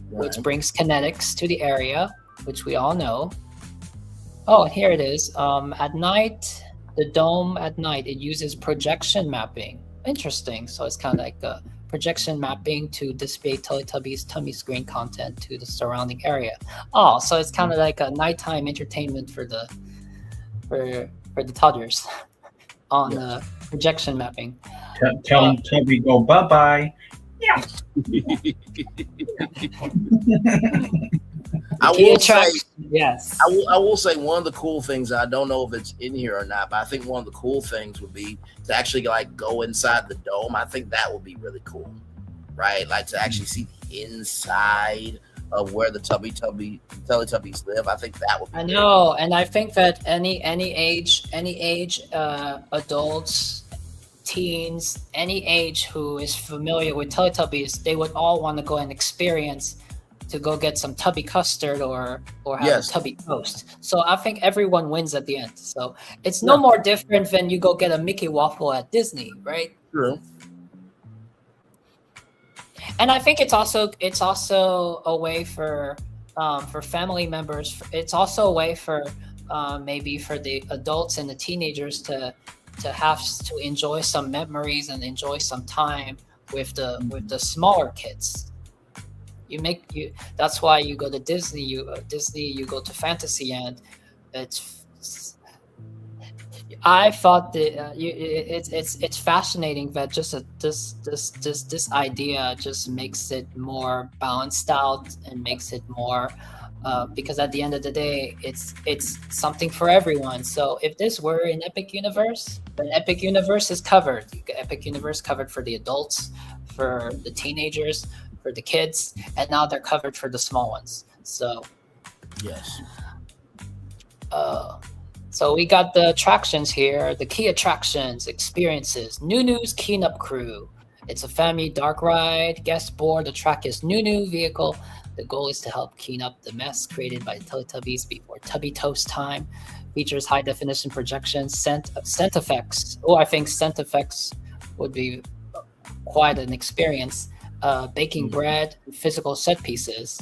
Speaker 4: which brings kinetics to the area, which we all know. Oh, here it is. At night, the dome at night, it uses projection mapping. Interesting. So it's kind of like a projection mapping to display Teletubbies tummy screen content to the surrounding area. Oh, so it's kind of like a nighttime entertainment for the toddlers on projection mapping.
Speaker 5: Tell Tubby go bye-bye. Yeah.
Speaker 11: I will say,
Speaker 4: yes.
Speaker 11: I will say one of the cool things, I don't know if it's in here or not, but I think one of the cool things would be to actually go inside the dome. I think that would be really cool, right? Like to actually see the inside of where the Teletubbies live. I think that would be
Speaker 4: know, and I think that any age adults, teens, any age who is familiar with Teletubbies, they would all want to go and experience to go get some Tubby custard or have a Tubby toast. So I think everyone wins at the end. So it's no more different than you go get a Mickey waffle at Disney, right?
Speaker 11: True.
Speaker 4: And I think it's also a way for family members. It's also a way for maybe for the adults and the teenagers to have to enjoy some memories and enjoy some time with the smaller kids. That's why you go to Disney. You go to Fantasyland. I thought that it's fascinating that just this idea just makes it more balanced out and makes it more because at the end of the day it's something for everyone. So if this were in Epic Universe, then Epic Universe is covered. You get Epic Universe covered for the adults, for the teenagers, for the kids, and now they're covered for the small ones. So
Speaker 11: yes.
Speaker 4: So we got the attractions here, the key attractions, experiences. Nunu's Cleanup Crew. It's a family dark ride. Guest board. The track is Nunu vehicle. The goal is to help clean up the mess created by the Teletubbies before Tubby Toast time. Features high definition projections, scent effects. Oh, I think scent effects would be quite an experience. Baking bread, physical set pieces.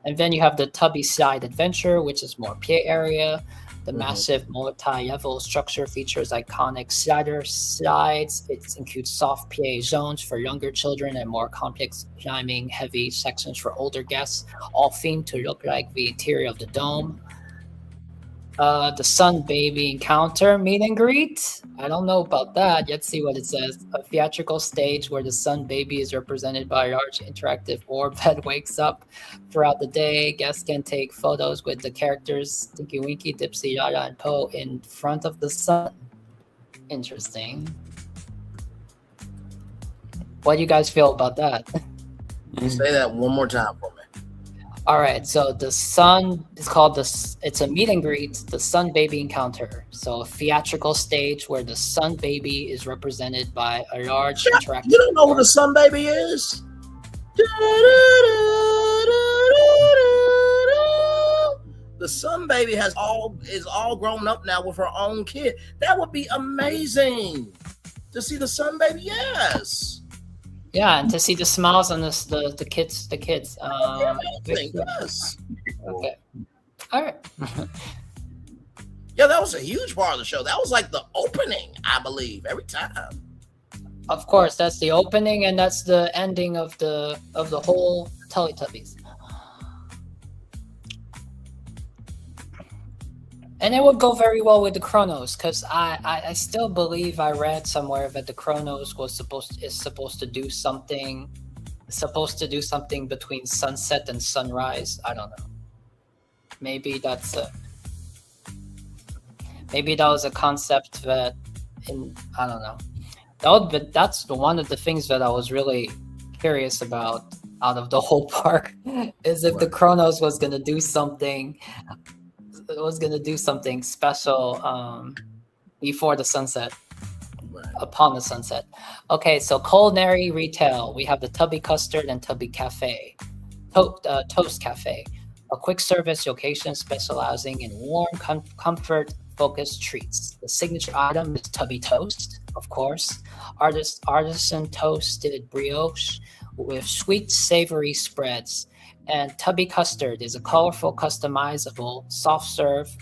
Speaker 4: And then you have the Tubby Slide Adventure, which is more PA area. The massive multi-level structure features iconic slider slides. It includes soft PA zones for younger children and more complex climbing heavy sections for older guests, all themed to look like the interior of the dome. The Sun Baby Encounter meet and greet. I don't know about that. Let's see what it says. A theatrical stage where the Sun Baby is represented by a large interactive orb that wakes up throughout the day. Guests can take photos with the characters Tinky Winky, Dipsy, Lala, and Po in front of the sun. Interesting. What do you guys feel about that?
Speaker 11: Say that one more time for me.
Speaker 4: All right, so the Sun is called it's a meet and greet, the Sun Baby Encounter. So a theatrical stage where the Sun Baby is represented by a large interactive.
Speaker 11: You don't know what the Sun Baby is? The Sun Baby is all grown up now with her own kid. That would be amazing to see the Sun Baby. Yes.
Speaker 4: Yeah, and to see the smiles on the kids.
Speaker 11: Yes.
Speaker 4: Okay. All right.
Speaker 11: Yeah, that was a huge part of the show. That was like the opening, I believe, every time.
Speaker 4: Of course, that's the opening, and that's the ending of the whole Teletubbies. And it would go very well with the Chronos, because I still believe I read somewhere that the Chronos is supposed to do something between sunset and sunrise. I don't know. Maybe that was a concept that I don't know. That's one of the things that I was really curious about out of the whole park is if the Chronos was gonna do something. It was going to do something special before the sunset, upon the sunset. Okay, so culinary retail. We have the Tubby Custard and Tubby Cafe. Toast Cafe, a quick service location specializing in warm, comfort-focused treats. The signature item is Tubby Toast, of course. Artisan toasted brioche with sweet, savory spreads. And Tubby Custard is a colorful, customizable soft serve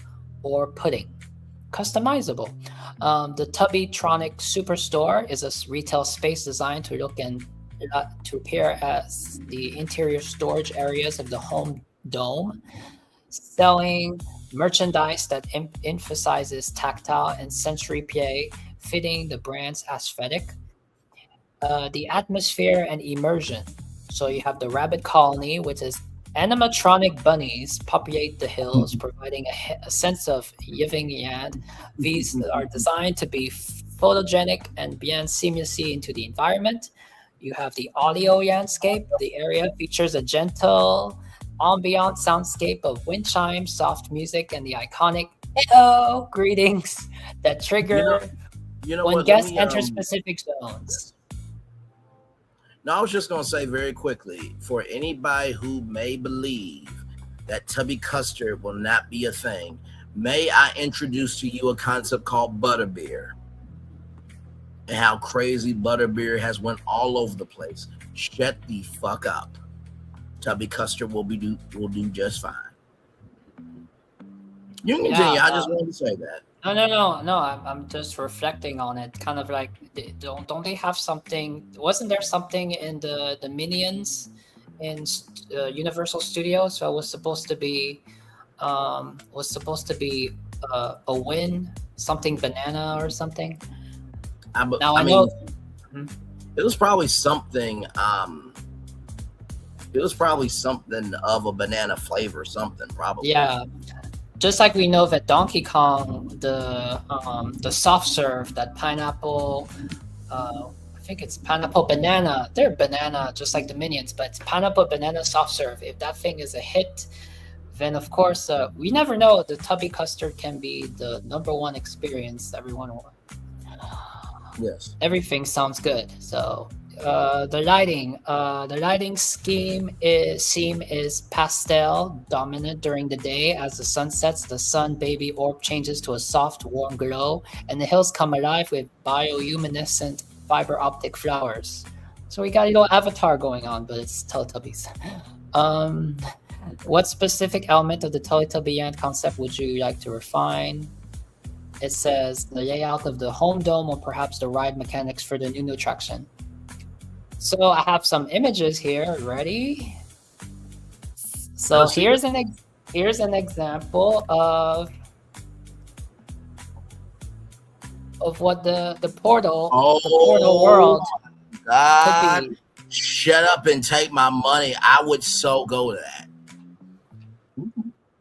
Speaker 4: or pudding. Customizable. The Tubbytronic Superstore is a retail space designed to look and to appear as the interior storage areas of the home dome, selling merchandise that emphasizes tactile and sensory play, fitting the brand's aesthetic. The atmosphere and immersion. So you have the Rabbit Colony, which is animatronic bunnies populate the hills, providing a sense of yin yang. These are designed to be photogenic and blend seamlessly into the environment. You have the audio landscape. The area features a gentle ambient soundscape of wind chimes, soft music, and the iconic "Hello" greetings that trigger when guests enter specific zones.
Speaker 11: Now, I was just going to say very quickly, for anybody who may believe that Tubby Custard will not be a thing, may I introduce to you a concept called butterbeer and how crazy butterbeer has went all over the place. Shut the fuck up. Tubby Custard will do just fine. You can continue. I just wanted to say that.
Speaker 4: No. I'm just reflecting on it. Kind of like, don't they have something? Wasn't there something in the Minions in Universal Studios that was supposed to be a win, something banana or something?
Speaker 11: I know. It was probably something. It was probably something of a banana flavor, something probably.
Speaker 4: Yeah. Just like we know that Donkey Kong, the soft serve, that pineapple, I think it's pineapple banana. They're banana, just like the Minions, but it's pineapple banana soft serve. If that thing is a hit, then of course we never know. The Tubby Custard can be the #1 experience everyone wants.
Speaker 11: Yes.
Speaker 4: Everything sounds good. So the lighting scheme is pastel dominant during the day. As the sun sets, the Sun Baby orb changes to a soft, warm glow, and the hills come alive with bioluminescent fiber optic flowers. So we got a little Avatar going on, but it's Teletubbies. What specific element of the Teletubby Ant concept would you like to refine? It says the layout of the home dome or perhaps the ride mechanics for the new attraction. So I have some images here. Ready? So here's an example of what the portal world could be.
Speaker 11: Shut up and take my money. I would so go to that.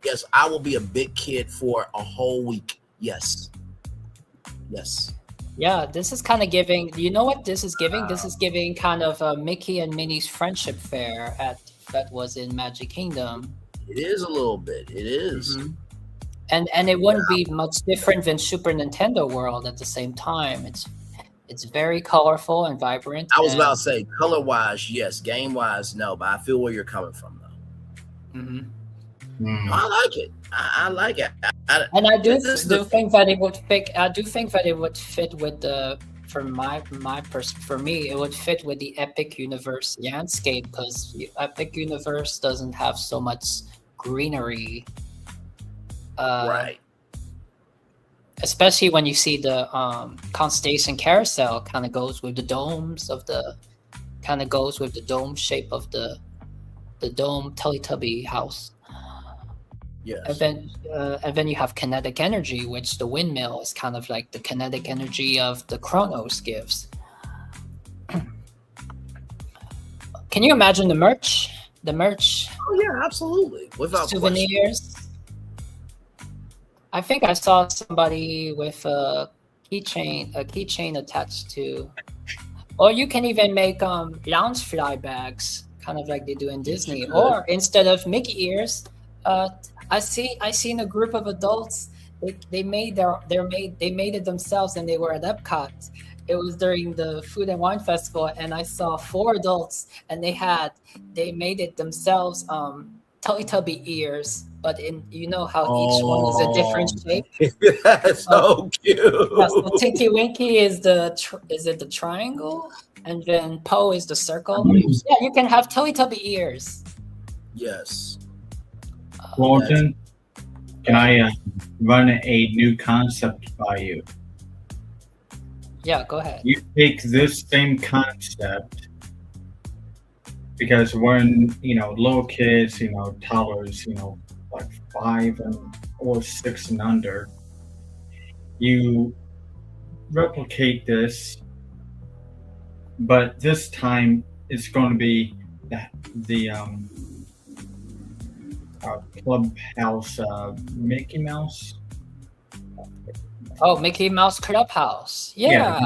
Speaker 11: Yes, I will be a big kid for a whole week. Yes.
Speaker 4: Yeah, this is kind of giving. You know what this is giving? This is giving kind of a Mickey and Minnie's friendship fair that was in Magic Kingdom.
Speaker 11: It is a little bit. It is.
Speaker 4: Mm-hmm. And it wouldn't be much different than Super Nintendo World at the same time. It's very colorful and vibrant.
Speaker 11: I was about to say, color-wise, yes. Game-wise, no. But I feel where you're coming from, though.
Speaker 4: Mm-hmm.
Speaker 11: I like it. I like it.
Speaker 4: And I do think that it would fit. I do think that it would fit with the. For me, it would fit with the Epic Universe landscape because the Epic Universe doesn't have so much greenery.
Speaker 11: Right.
Speaker 4: Especially when you see the Constellation Carousel kind of goes with the domes of the. Kind of goes with the dome shape of the dome Teletubby house.
Speaker 11: Yes.
Speaker 4: And then you have kinetic energy, which the windmill is kind of like the kinetic energy of the Chronos gives. Can you imagine the merch?
Speaker 11: Oh yeah, absolutely. Without
Speaker 4: souvenirs. Question. I think I saw somebody with a keychain attached to. Or you can even make lounge fly bags, kind of like they do in Disney. Or instead of Mickey ears, I seen a group of adults. They made it themselves, and they were at Epcot. It was during the Food and Wine Festival, and I saw 4 adults, and they made it themselves. Teletubby ears, but you know how each one is a different shape.
Speaker 11: That's so cute.
Speaker 4: Yeah, so Tinky Winky is the triangle, and then Poe is the circle. Yeah, you can have Teletubby ears.
Speaker 11: Yes.
Speaker 5: Walton, can I run a new concept by you?
Speaker 4: Yeah, go ahead.
Speaker 5: You take this same concept because when little kids, toddlers, like 5 or 6 and under, you replicate this, but this time it's going to be the Clubhouse Mickey Mouse.
Speaker 4: Oh, Mickey Mouse Clubhouse. Yeah.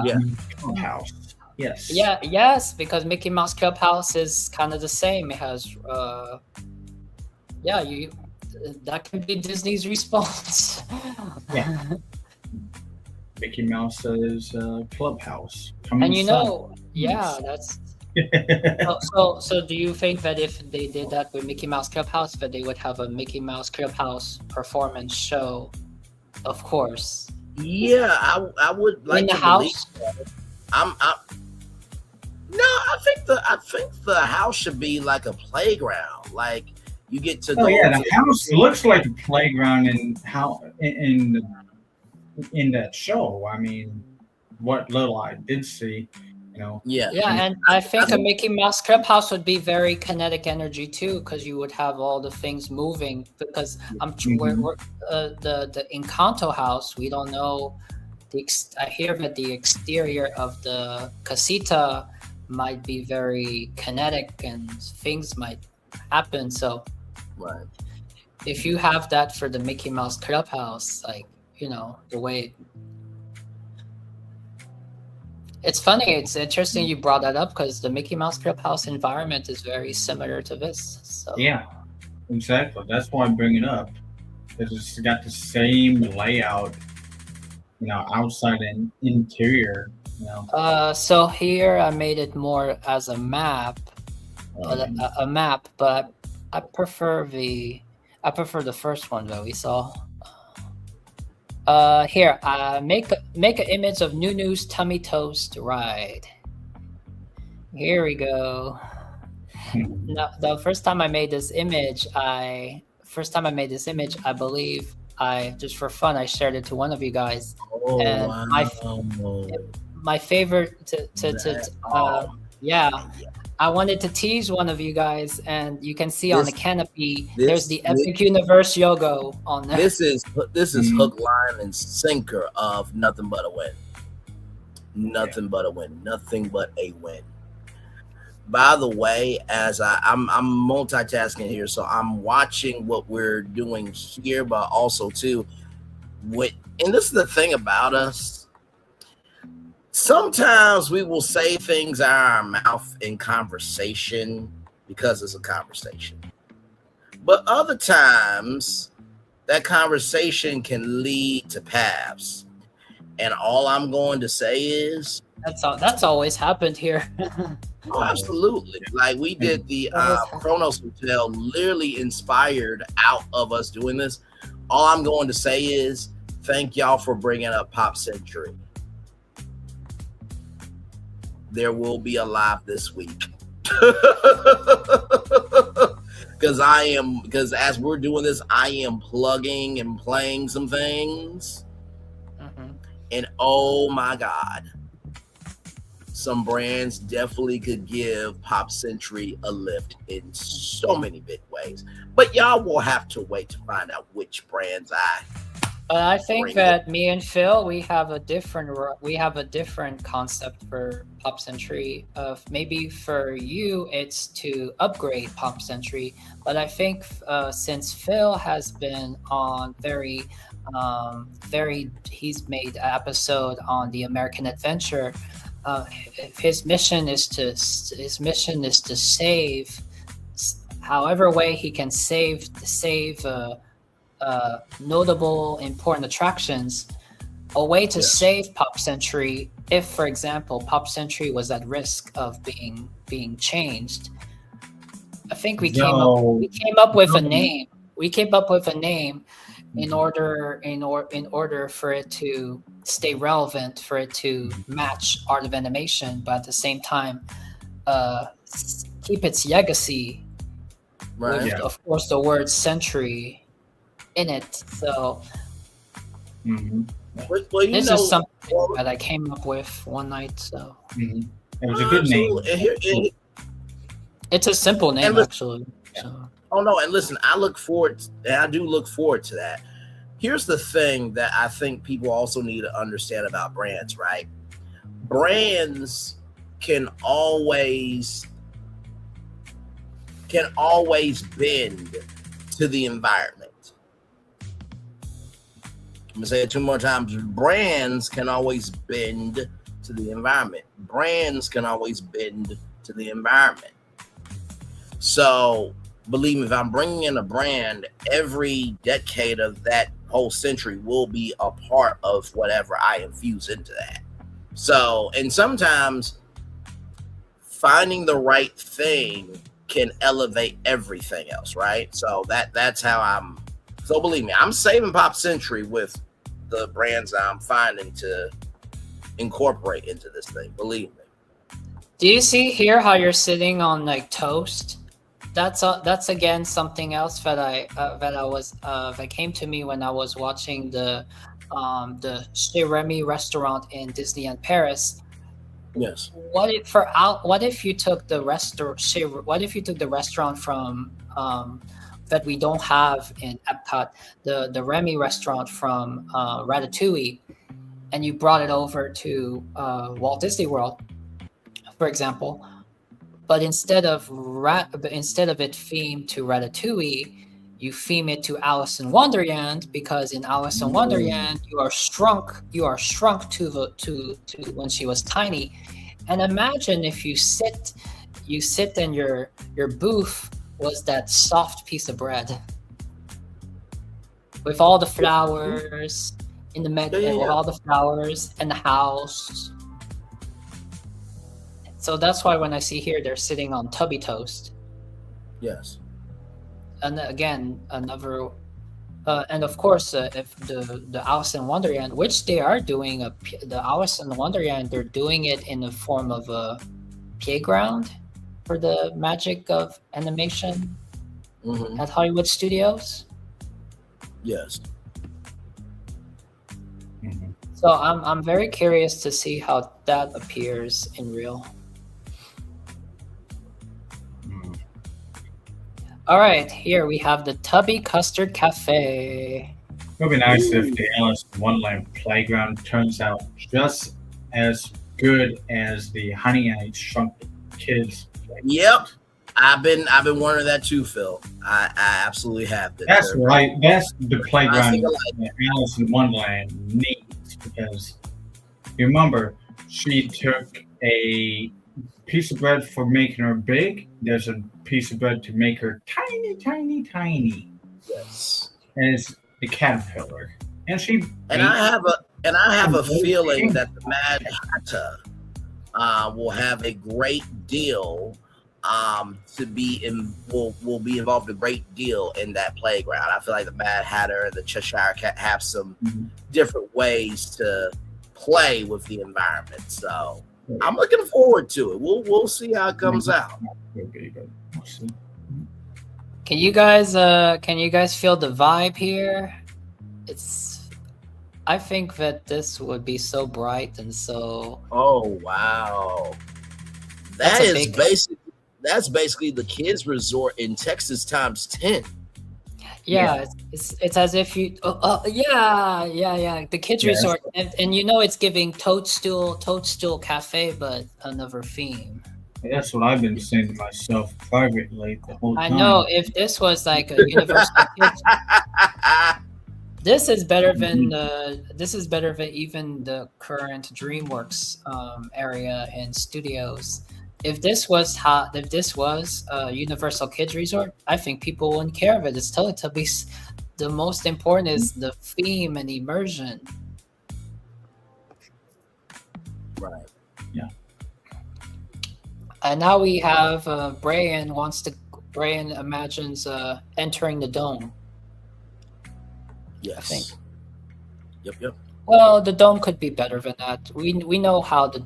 Speaker 5: Clubhouse. Yes.
Speaker 4: Yeah. Yes, because Mickey Mouse Clubhouse is kind of the same. It has, that can be Disney's response.
Speaker 5: Yeah. Mickey Mouse's Clubhouse.
Speaker 4: And that's. So do you think that if they did that with Mickey Mouse Clubhouse, that they would have a Mickey Mouse Clubhouse performance show? Of course.
Speaker 11: Yeah, I would like
Speaker 4: in the
Speaker 11: to
Speaker 4: house.
Speaker 11: I think the house should be like a playground. Like you get to.
Speaker 5: The house looks like a playground in that show. I mean, what little I did see.
Speaker 11: Yeah,
Speaker 4: and I think a Mickey Mouse Clubhouse would be very kinetic energy too, because you would have all the things moving. Because the Encanto house, we don't know. I hear that the exterior of the casita might be very kinetic, and things might happen. So,
Speaker 11: right.
Speaker 4: If you have that for the Mickey Mouse Clubhouse, the way. It's funny. It's interesting you brought that up because the Mickey Mouse Clubhouse environment is very similar to this. So.
Speaker 5: Yeah, exactly. That's why I bring it up. It's got the same layout, outside and interior.
Speaker 4: So here I made it more as a map, but I prefer the first one that we saw. Here, make an image of Nunu's Tummy Toast ride. Here we go. No, the first time I made this image, I believe I just for fun I shared it to one of you guys.
Speaker 11: Oh,
Speaker 4: And
Speaker 11: wow.
Speaker 4: my favorite yeah. I wanted to tease one of you guys, and you can see on the canopy there's the Epic Universe logo on there.
Speaker 11: This is hook, line, and sinker of nothing but a win. Nothing but a win. Nothing but a win. By the way, as I'm multitasking here, so I'm watching what we're doing here, but also too, and this is the thing about us. Sometimes we will say things out of our mouth in conversation because it's a conversation. But other times, that conversation can lead to paths. And all I'm going to say is...
Speaker 4: That's always happened here.
Speaker 11: Oh, absolutely. Like we did the Kronos Hotel, literally inspired out of us doing this. All I'm going to say is thank y'all for bringing up Pop Century. There will be a live this week. Because as we're doing this, I am plugging and playing some things. And oh my God, some brands definitely could give Pop Century a lift in so many big ways. But y'all will have to wait to find out which brands
Speaker 4: I think that me and Phil, we have a different concept for Pop Century. Of maybe for you, it's to upgrade Pop Century, but I think since Phil has been on he's made an episode on the American Adventure. His mission is to save, however way he can save notable important attractions, a way to save Pop Century if, for example, Pop Century was at risk of being changed. I think we came up with a name. We came up with a name in order for it to stay relevant, for it to match Art of Animation, but at the same time keep its legacy with, of course, the word century in it. So this is something that I came up with one night. So
Speaker 5: it was a good name.
Speaker 4: It's a simple name, actually. So.
Speaker 11: Oh no, and listen, I do look forward to that. Here's the thing that I think people also need to understand about brands, right? Brands can always bend to the environment. I'm gonna say it two more times. Brands can always bend to the environment. Brands can always bend to the environment. So believe me, if I'm bringing in a brand, every decade of that whole century will be a part of whatever I infuse into that. So, and sometimes finding the right thing can elevate everything else, right? So that's how so believe me, I'm saving Pop Century with the brands I'm finding to incorporate into this thing, believe me.
Speaker 4: Do you see here how you're sitting on like toast? That's again something else that came to me when I was watching the Chez Remy restaurant in Disneyland Paris.
Speaker 11: Yes.
Speaker 4: What if you took the restaurant from that we don't have in Epcot, the Remy restaurant from Ratatouille, and you brought it over to Walt Disney World, for example? But instead of it themed to Ratatouille, you theme it to Alice in Wonderland, because in Alice in Wonderland you are shrunk to when she was tiny. And imagine if you sit and your booth was that soft piece of bread with all the flowers in the middle, with all the flowers and the house. So that's why when I see here, they're sitting on tubby toast.
Speaker 11: Yes.
Speaker 4: And again, another, and of course, if the Alice in Wonderland, which they are doing the Alice in Wonderland, they're doing it in the form of a playground. for the magic of animation
Speaker 11: Mhm.
Speaker 4: at Hollywood Studios.
Speaker 11: Yes.
Speaker 4: So I'm very curious to see how that appears in real. All right, here we have the Tubby Custard Cafe.
Speaker 5: It would be nice if the Alice in Wonderland playground turns out just as good as the Honey I Shrunk the Kids.
Speaker 11: Yep. I've been wondering that too, Phil. I absolutely have been.
Speaker 5: That's right. That's the playground
Speaker 11: think
Speaker 5: that Alice in Wonderland needs, because you remember she took a piece of bread for making her big. There's a piece of bread to make her tiny, tiny, tiny.
Speaker 11: Yes.
Speaker 5: And it's the caterpillar. And she
Speaker 11: And I have a feeling that the Mad Hatter will have a great deal will be involved a great deal in that playground. I feel like the Mad Hatter and the Cheshire Cat have some different ways to play with the environment. So I'm looking forward to it. We'll see how it comes out.
Speaker 4: Can you guys feel the vibe here? I think that this would be so bright and so.
Speaker 11: Oh wow, that's basically the kids resort in Texas times 10.
Speaker 4: Yeah. It's as if you the kids resort, and you know it's giving Toadstool Cafe, but another theme.
Speaker 5: That's what I've been saying to myself privately the whole time.
Speaker 4: I know, if this was like a Universal Kids, this is better than even the current DreamWorks area and studios. If this was Universal Kids Resort, I think people wouldn't care if it is Teletubbies. The most important is the theme and immersion.
Speaker 11: Right.
Speaker 5: Yeah.
Speaker 4: And now we have Brian imagines entering the dome.
Speaker 11: Yes.
Speaker 4: I think.
Speaker 11: Yep.
Speaker 4: Well, the dome could be better than that. We know how the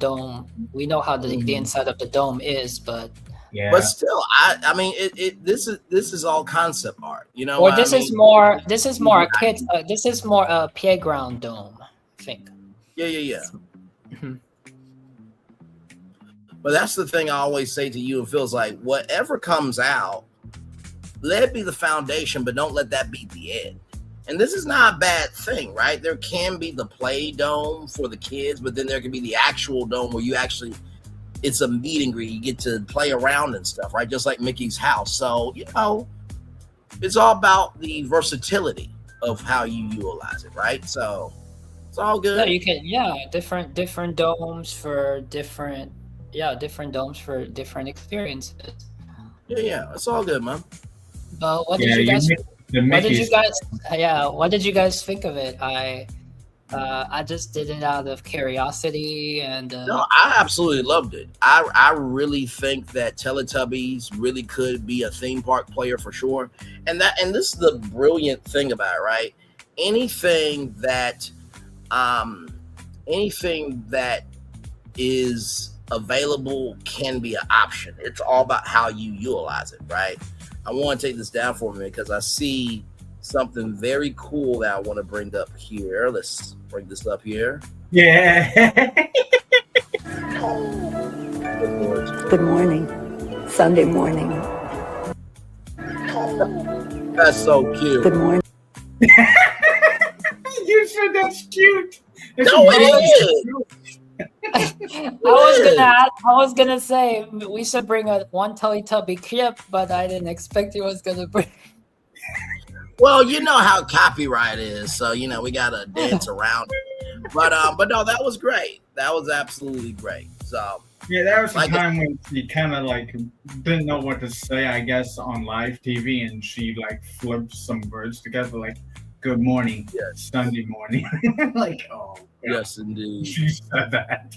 Speaker 4: inside of the dome is, but
Speaker 11: But still, I mean, this is all concept art, you know.
Speaker 4: Or this is more a kid. This is more a playground dome, I think.
Speaker 11: Yeah. But that's the thing I always say to you and feels like whatever comes out, let it be the foundation, but don't let that be the end. And this is not a bad thing, right? There can be the play dome for the kids, but then there can be the actual dome where it's a meet and greet. You get to play around and stuff, right? Just like Mickey's house. So, you know, it's all about the versatility of how you utilize it, right? So it's all good.
Speaker 4: No, you can, different domes for different experiences.
Speaker 11: Yeah, it's all good, man.
Speaker 4: But what did you guys think of it? I just did it out of curiosity, and
Speaker 11: no, I absolutely loved it. I really think that Teletubbies really could be a theme park player for sure. And this is the brilliant thing about it, right? Anything that is available can be an option. It's all about how you utilize it, right? I want to take this down for a minute because I see something very cool that I want to bring up here. Let's bring this up here.
Speaker 5: Yeah.
Speaker 3: Good morning. Sunday morning.
Speaker 11: That's so cute.
Speaker 3: Good morning.
Speaker 5: You said that's cute.
Speaker 11: No, it is.
Speaker 4: I was gonna say we should bring one Teletubby clip, but I didn't expect you was gonna bring.
Speaker 11: Well, you know how copyright is, so you know we gotta dance around it. But no, that was great. That was absolutely great. So
Speaker 5: yeah, that was the time when she kind of like didn't know what to say, I guess, on live TV, and she like flipped some words together, like "Good morning, Sunday morning." Like, oh.
Speaker 11: Yes, indeed.
Speaker 5: She said that.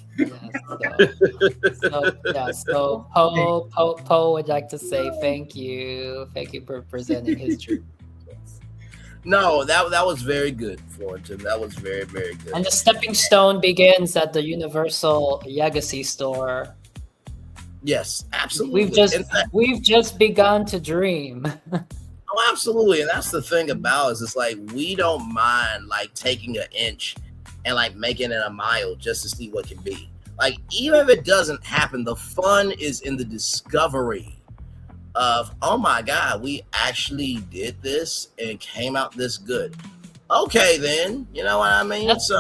Speaker 4: So Poe would like to say thank you for presenting his dream.
Speaker 11: No, that was very good, Florentin. That was very, very good.
Speaker 4: And the stepping stone begins at the Universal Legacy store.
Speaker 11: Yes, absolutely.
Speaker 4: We've just begun to dream.
Speaker 11: Oh, absolutely. And that's the thing about is it's like we don't mind like taking an inch and like making it a mile just to see what can be. Like, even if it doesn't happen, the fun is in the discovery of, oh my God, we actually did this and it came out this good. Okay, then, you know what I mean?
Speaker 4: That's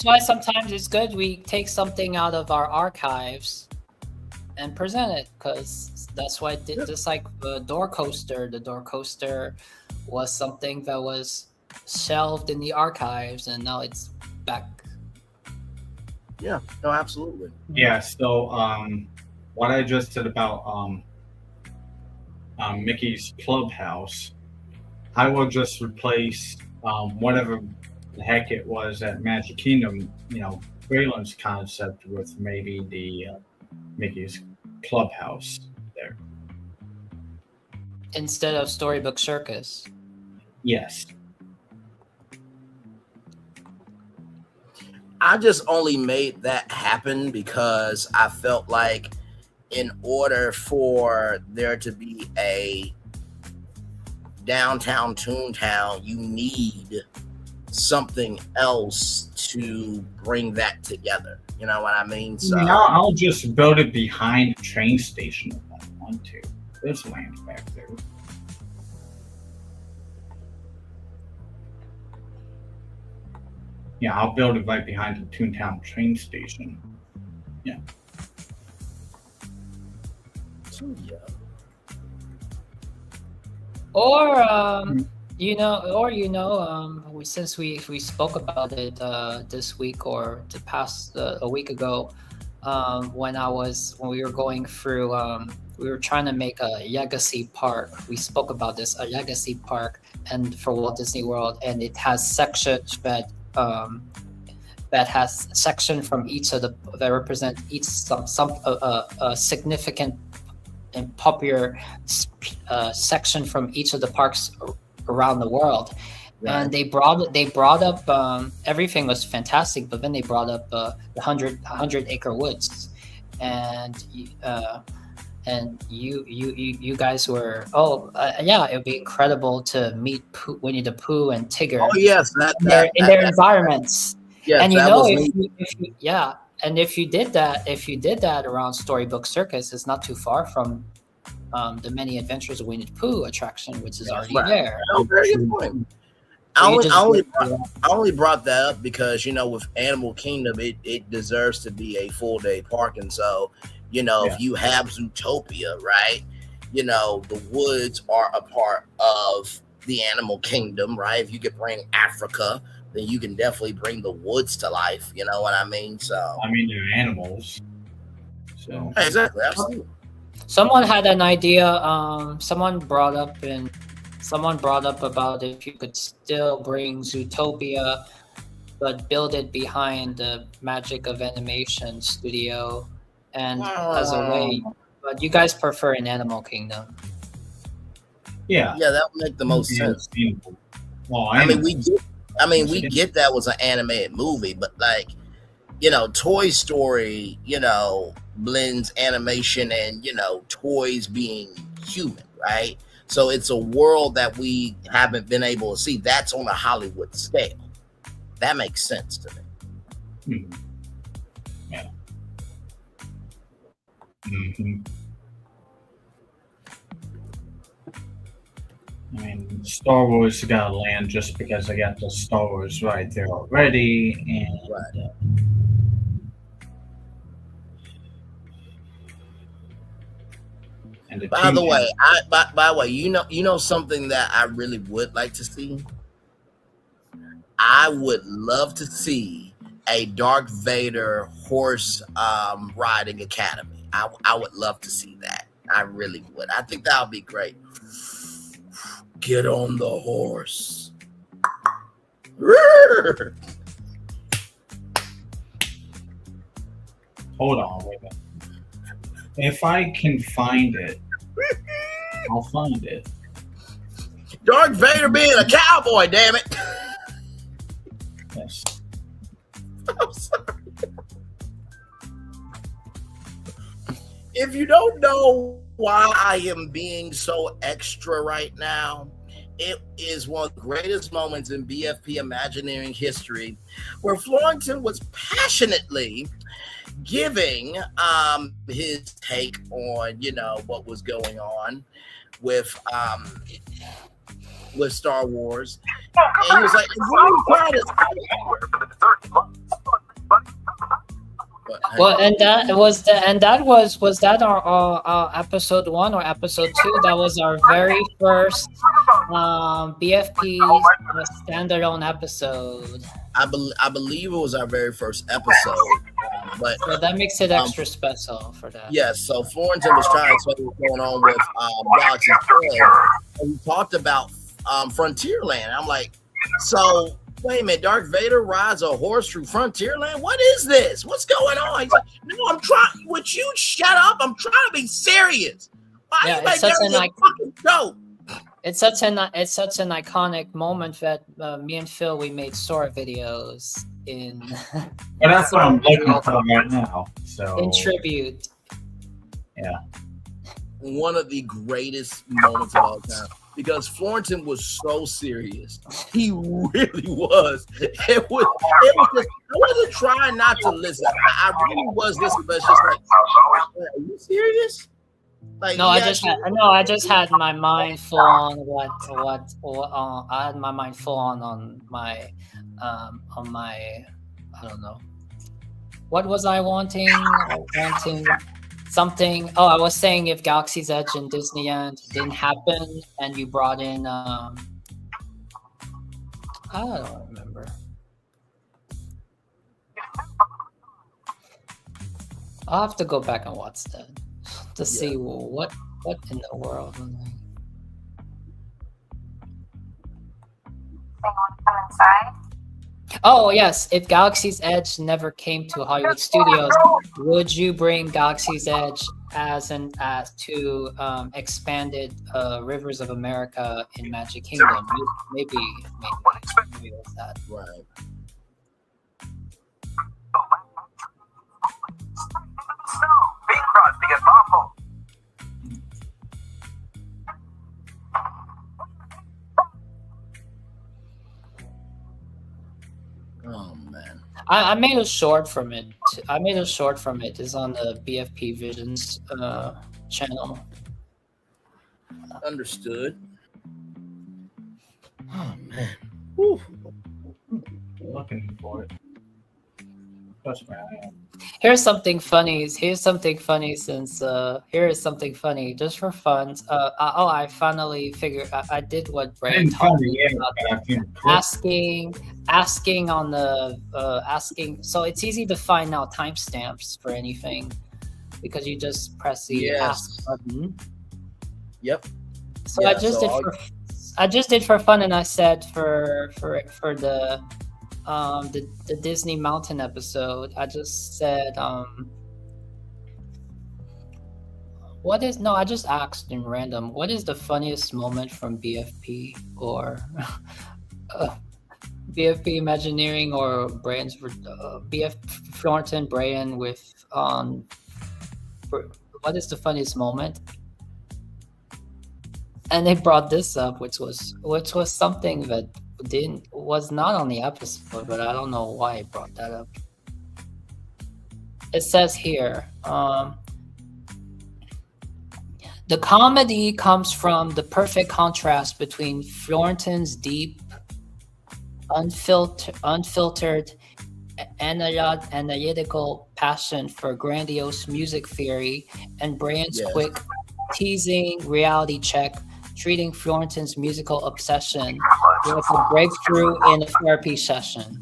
Speaker 4: why sometimes it's good we take something out of our archives and present it, because that's why I did just like the door coaster. The door coaster was something that was shelved in the archives and now it's back.
Speaker 11: Yeah, no, absolutely.
Speaker 5: Yeah, so what I just said about Mickey's Clubhouse, I will just replace whatever the heck it was at Magic Kingdom, Braylon's concept with maybe the Mickey's Clubhouse there.
Speaker 4: Instead of Storybook Circus.
Speaker 5: Yes.
Speaker 11: I just only made that happen because I felt like in order for there to be a downtown Toontown, you need something else to bring that together. You know what I mean? So
Speaker 5: I'll just build it behind the train station if I want to. There's land back there. Yeah, I'll build it right behind the Toontown train station. Yeah.
Speaker 11: So, yeah.
Speaker 4: Since we spoke about it this week or the past a week ago, when we were going through, we were trying to make a legacy park. We spoke about this, a legacy park, and for Walt Disney World, and it has sections that has section from each of that represent each some significant and popular section from each of the parks around the world. Right. And they brought up everything was fantastic, but then they brought up the 100 Acre Woods, and you guys were it would be incredible to meet Winnie the Pooh and Tigger.
Speaker 11: Oh yes,
Speaker 4: in their environments.
Speaker 11: Yes,
Speaker 4: and if you did that around Storybook Circus, it's not too far from the Many Adventures of Winnie the Pooh attraction, which is already there.
Speaker 11: Oh, very good point. I only brought that up because with Animal Kingdom, it deserves to be a full day park, and so if you have Zootopia, right, the woods are a part of the Animal Kingdom, right? If you could bring Africa, then you can definitely bring the woods to life. You know what I mean? So
Speaker 5: they're animals. So
Speaker 11: exactly, absolutely.
Speaker 4: Someone had an idea. Someone brought up about if you could still bring Zootopia, but build it behind the Magic of Animation studio, and as a way. But you guys prefer an Animal Kingdom.
Speaker 11: Yeah, that would make the most sense.
Speaker 5: Well,
Speaker 11: we get that was an animated movie, but Toy Story, blends animation and, toys being human, right? So it's a world that we haven't been able to see. That's on a Hollywood scale. That makes sense to me.
Speaker 5: Yeah. Mm-hmm. Star Wars got to land just because I got the Star Wars right there already, and
Speaker 11: by the way, you know something that I really would like to see. I would love to see a Darth Vader horse riding academy. I would love to see that. I really would. I think that would be great. Get on the horse.
Speaker 5: Hold on, wait a minute. If I can find it, I'll find it.
Speaker 11: Darth Vader being a cowboy, damn it.
Speaker 5: Yes.
Speaker 11: I'm sorry. If you don't know why I am being so extra right now, it is one of the greatest moments in BFP Imagineering history, where Florentin was passionately giving his take on, you know, what was going on with Star Wars. And he was like,
Speaker 4: well, and that was was that our episode 1 or episode 2? That was our very first BFP standalone episode.
Speaker 11: I believe it was our very first episode, but
Speaker 4: so that makes it extra special for that.
Speaker 11: Yes, so Florentin was trying to tell what was going on with Galaxy's Edge, and we talked about Frontierland. I'm like, so wait a minute, Darth Vader rides a horse through Frontierland? What is this? What's going on? He's like, no, I'm trying. Would you shut up? I'm trying to be serious. Why
Speaker 4: Yeah,
Speaker 11: you make that a fucking joke?
Speaker 4: It's such an iconic moment that me and Phil, we made Sora videos in.
Speaker 5: Well, that's what I'm looking for right now. So
Speaker 4: in tribute.
Speaker 5: Yeah.
Speaker 11: One of the greatest moments of all time, because Florentin was so serious. He really was. It was just, I wasn't trying not to listen. I really was listening, but it's just like, are you serious? Like,
Speaker 4: No, I just had my mind full on I had my mind full on my I don't know. What was I wanting? Wanting something. Oh, I was saying if Galaxy's Edge and Disneyland didn't happen and you brought in I don't remember. I'll have to go back and watch that to see what in the world. Oh yes, if Galaxy's Edge never came to Hollywood Studios, would you bring Galaxy's Edge as to expanded Rivers of America in Magic Kingdom? Maybe it was that.
Speaker 11: Right. Oh man.
Speaker 4: I made a short from it. It's on the BFP Visions channel.
Speaker 11: Understood. Oh man. Whew.
Speaker 5: Looking for it. That's where I am.
Speaker 4: Here's something funny. Here is something funny just for fun. I finally figured I did what Brad taught me about asking on the asking. So it's easy to find now timestamps for anything because you just press the ask button.
Speaker 11: Yep.
Speaker 4: So I just did for fun, and I said for the Disney Mountain episode, I just said I just asked in random, what is the funniest moment from BFP or BFP Imagineering or Brian's BF Florentin Brian with what is the funniest moment? And they brought this up, which was something that was not on the episode, but I don't know why I brought that up. It says here, the comedy comes from the perfect contrast between Florentin's deep, unfiltered, analytical passion for grandiose music theory and Brian's quick, teasing reality check, treating Florentin's musical obsession like a breakthrough in a therapy session.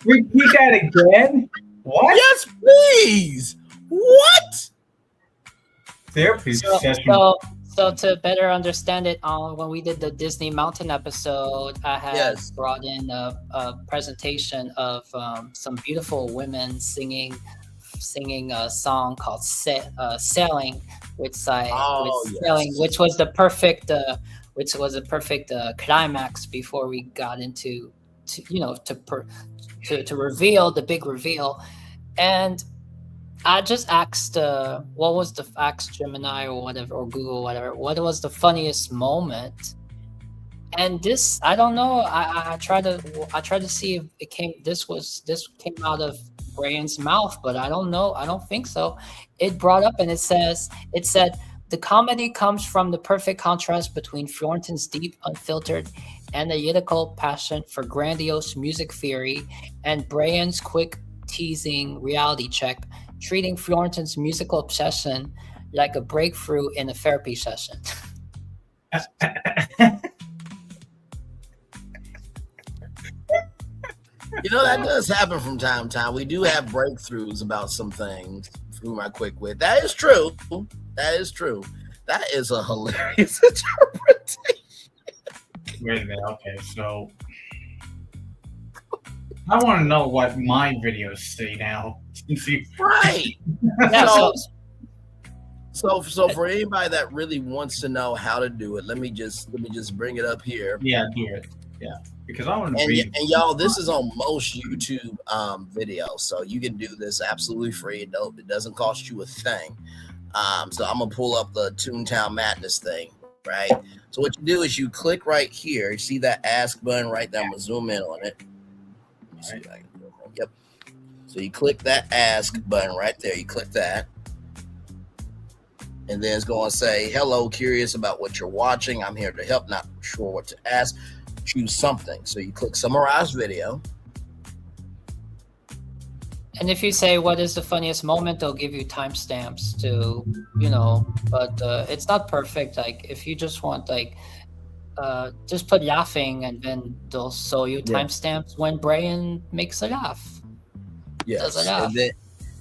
Speaker 5: Repeat that again? What?
Speaker 11: Yes, please. What?
Speaker 5: Therapy session.
Speaker 4: So to better understand it, when we did the Disney Mountain episode, I had brought in a presentation of some beautiful women singing a song called "Sailing," which was the perfect climax before we got into to reveal the big reveal. And I just asked, what was the asked Gemini or whatever, or Google, whatever. What was the funniest moment? And this, I don't know. I tried to see if it came. This came out of Brian's mouth, but I don't know. I don't think so. It brought up and it said the comedy comes from the perfect contrast between Florentin's deep, unfiltered, analytical passion for grandiose music theory and Brian's quick, teasing reality check, treating Florentin's musical obsession like a breakthrough in a therapy session.
Speaker 11: You know, that does happen from time to time. We do have breakthroughs about some through my quick wit. That is true. That is true. That is a hilarious interpretation.
Speaker 5: Wait a minute. Okay, so I want to know what my videos say now.
Speaker 11: Right. So for anybody that really wants to know how to do it, let me just bring it up here.
Speaker 5: Yeah, do it. Yeah, because I want to
Speaker 11: read. And y'all, this is on most YouTube videos, so you can do this absolutely free. It doesn't cost you a thing. So I'm gonna pull up the Toontown Madness thing, right? So what you do is you click right here. You see that ask button right there? I'm gonna zoom in on it. Yep. So you click that ask button right there. You click that. And then it's going to say, hello, curious about what you're watching. I'm here to help, not sure what to ask. Choose something. So you click summarize video.
Speaker 4: And if you say, what is the funniest moment, they'll give you timestamps to, but it's not perfect. Like if you just want just put laughing and then they'll show you timestamps when Brian makes a laugh.
Speaker 11: Yes.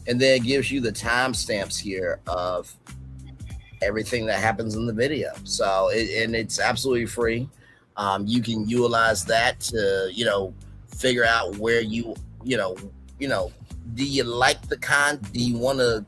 Speaker 11: And then it gives you the timestamps here of everything that happens in the video. So it's absolutely free. You can utilize that to, figure out where do you like the content? Do you want to,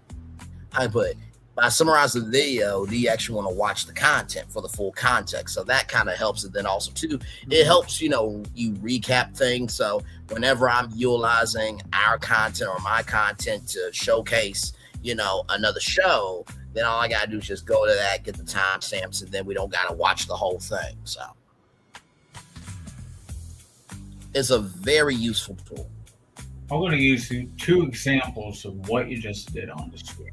Speaker 11: how do I put it? By summarizing the video, do you actually want to watch the content for the full context? So that kind of helps. And then also too, it helps, you recap things. So whenever I'm utilizing our content or my content to showcase, another show, then all I got to do is just go to that, get the timestamps, and then we don't got to watch the whole thing. So it's a very useful tool.
Speaker 5: I'm going to use two examples of what you just did on the screen.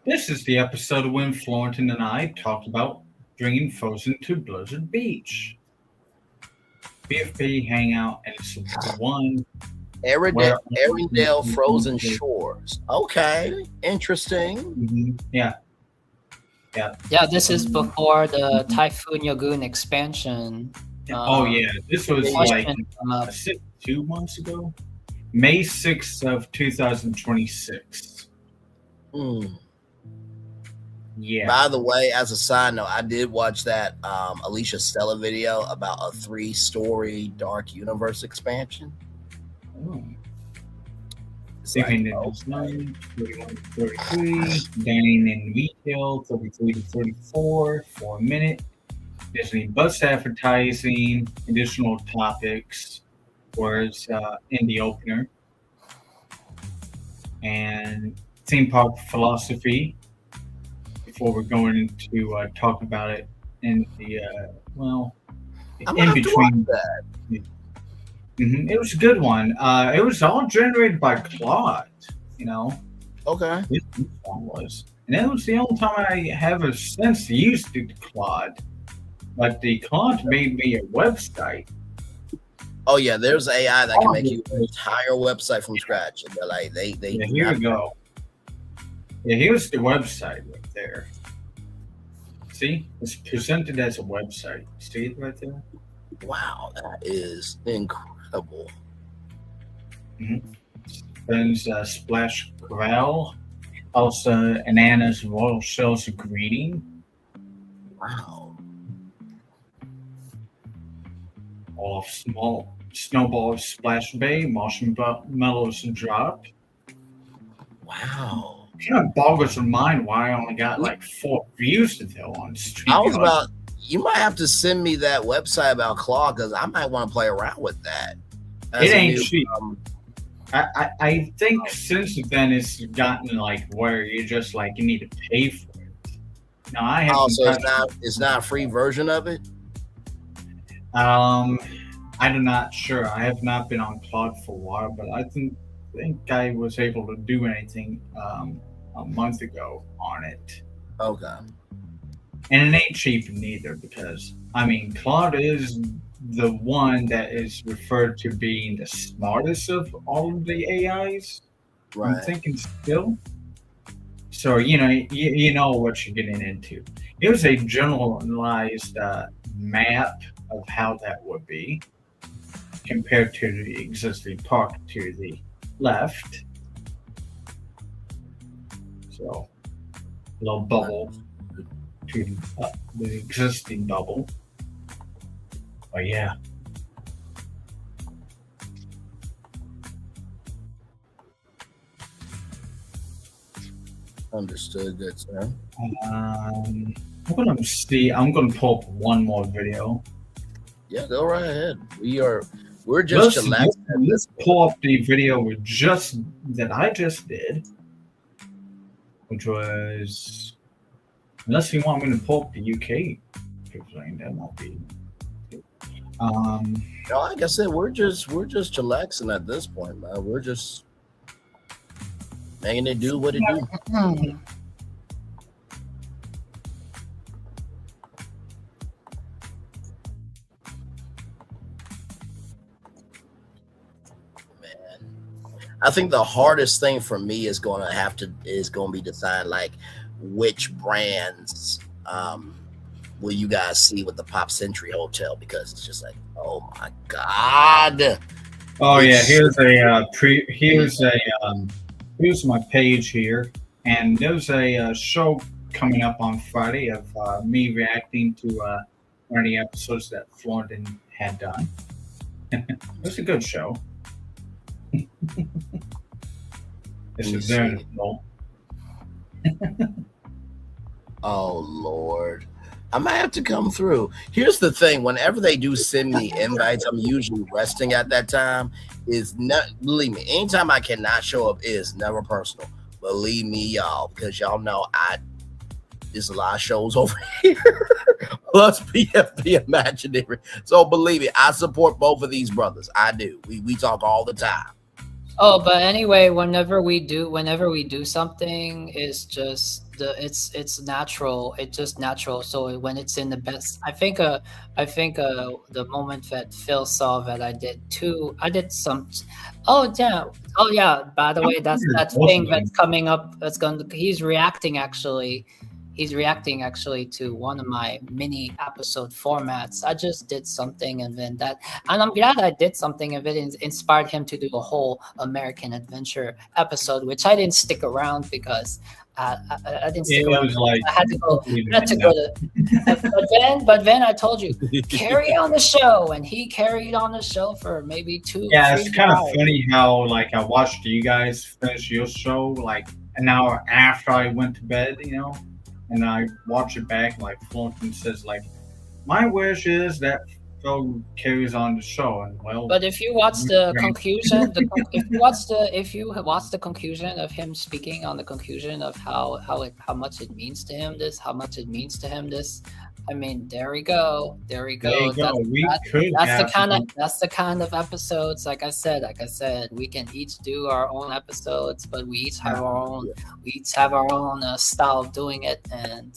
Speaker 5: This is the episode when Florentin and I talked about bringing Frozen to Blizzard Beach. BFP hangout, and it's the one.
Speaker 11: Arendelle Frozen Shores. Okay, interesting.
Speaker 5: Mm-hmm. Yeah.
Speaker 4: This is before the Typhoon Lagoon expansion.
Speaker 5: This was like 2 months ago, May 6th of 2026. Yeah.
Speaker 11: By the way, as a side note, I did watch that Alicia Stella video about a 3-story Dark Universe expansion.
Speaker 5: Saving in design, 31 to 33, dining in retail, 33 to 34, 4 minute. Disney bus advertising, additional topics, was in the opener. And theme park philosophy, before we're going into talk about it in the, in between.
Speaker 11: That.
Speaker 5: Mm-hmm. It was a good one. It was all generated by Claude,
Speaker 11: Okay.
Speaker 5: This one was. And that was the only time I have a sense to use the Claude. But the Claude made me a website.
Speaker 11: Oh yeah, there's AI that can make you an entire website from scratch. And they're like, they
Speaker 5: here we go. Yeah, here's the website right there. See? It's presented as a website. See it right there?
Speaker 11: Wow, that is incredible.
Speaker 5: Mm-hmm. Then Splash Corral. Also, Anana's Royal Shells of Greeting.
Speaker 11: Wow.
Speaker 5: All of small Snowball Splash Bay, Marshmallows and Drop.
Speaker 11: Wow.
Speaker 5: Kind of boggles your mind why I only got like 4 views to tell on stream.
Speaker 11: You might have to send me that website about Claw because I might want to play around with that.
Speaker 5: It ain't cheap. I think since then it's gotten like where you just like you need to pay for it. Now I have.
Speaker 11: So it's not a free version of it.
Speaker 5: I'm not sure. I have not been on Claude for a while, but I think I was able to do anything a month ago on it.
Speaker 11: Okay.
Speaker 5: And it ain't cheap neither, because I mean Claude is the one that is referred to being the smartest of all of the AIs. Right. I'm thinking still. So you know what you're getting into. It was a generalized map of how that would be compared to the existing park to the left. So a little bubble to the existing bubble. But yeah.
Speaker 11: Understood, good sir.
Speaker 5: I'm gonna pull up one more video.
Speaker 11: Yeah, go right ahead. We're just chillaxing.
Speaker 5: Let's pull up the video that I just did, which was, unless you want me to pull up the UK, that won't be.
Speaker 11: Like I said, we're just chillaxing at this point, man. We're just making it do what it do. I think the hardest thing for me is going to be decide like which brands will you guys see with the Pop Century Hotel, because it's just like, oh my god.
Speaker 5: Oh yeah, here's my page here, and there's a show coming up on Friday of me reacting to one of the episodes that Florida had done. It was a good show. It's very cool.
Speaker 11: Oh Lord, I might have to come through. Here's the thing: whenever they do send me invites, I'm usually resting at that time. Is not, believe me, anytime I cannot show up is never personal. Believe me, y'all, because y'all know there's a lot of shows over here. Plus PFP Imaginary. So believe me, I support both of these brothers. I do. We talk all the time.
Speaker 4: Oh, but anyway, whenever we do something, it's natural. It's just natural. So when it's in the best, I think the moment that Phil saw that I did some. Oh yeah. By the way, that's that thing that's coming up. He's reacting actually. He's reacting actually to one of my mini episode formats. I just did something, and I'm glad I did something, and it inspired him to do a whole American Adventure episode, which I didn't stick around because I didn't stick around. I had to go. But then I told you, carry on the show, and he carried on the show for maybe 2.
Speaker 5: Yeah, it's kind of funny how like I watched you guys finish your show like an hour after I went to bed, and I watch it back, like Florkin says, like, my wish is that Phil carries on the show, and well.
Speaker 4: But if you watch the conclusion, if you watch the conclusion of him speaking on the conclusion of how much it means to him, this, I mean, there we go. There we go. That's the kind of episodes. Like I said, we can each do our own episodes, but we each have our own. We each have our own style of doing it, and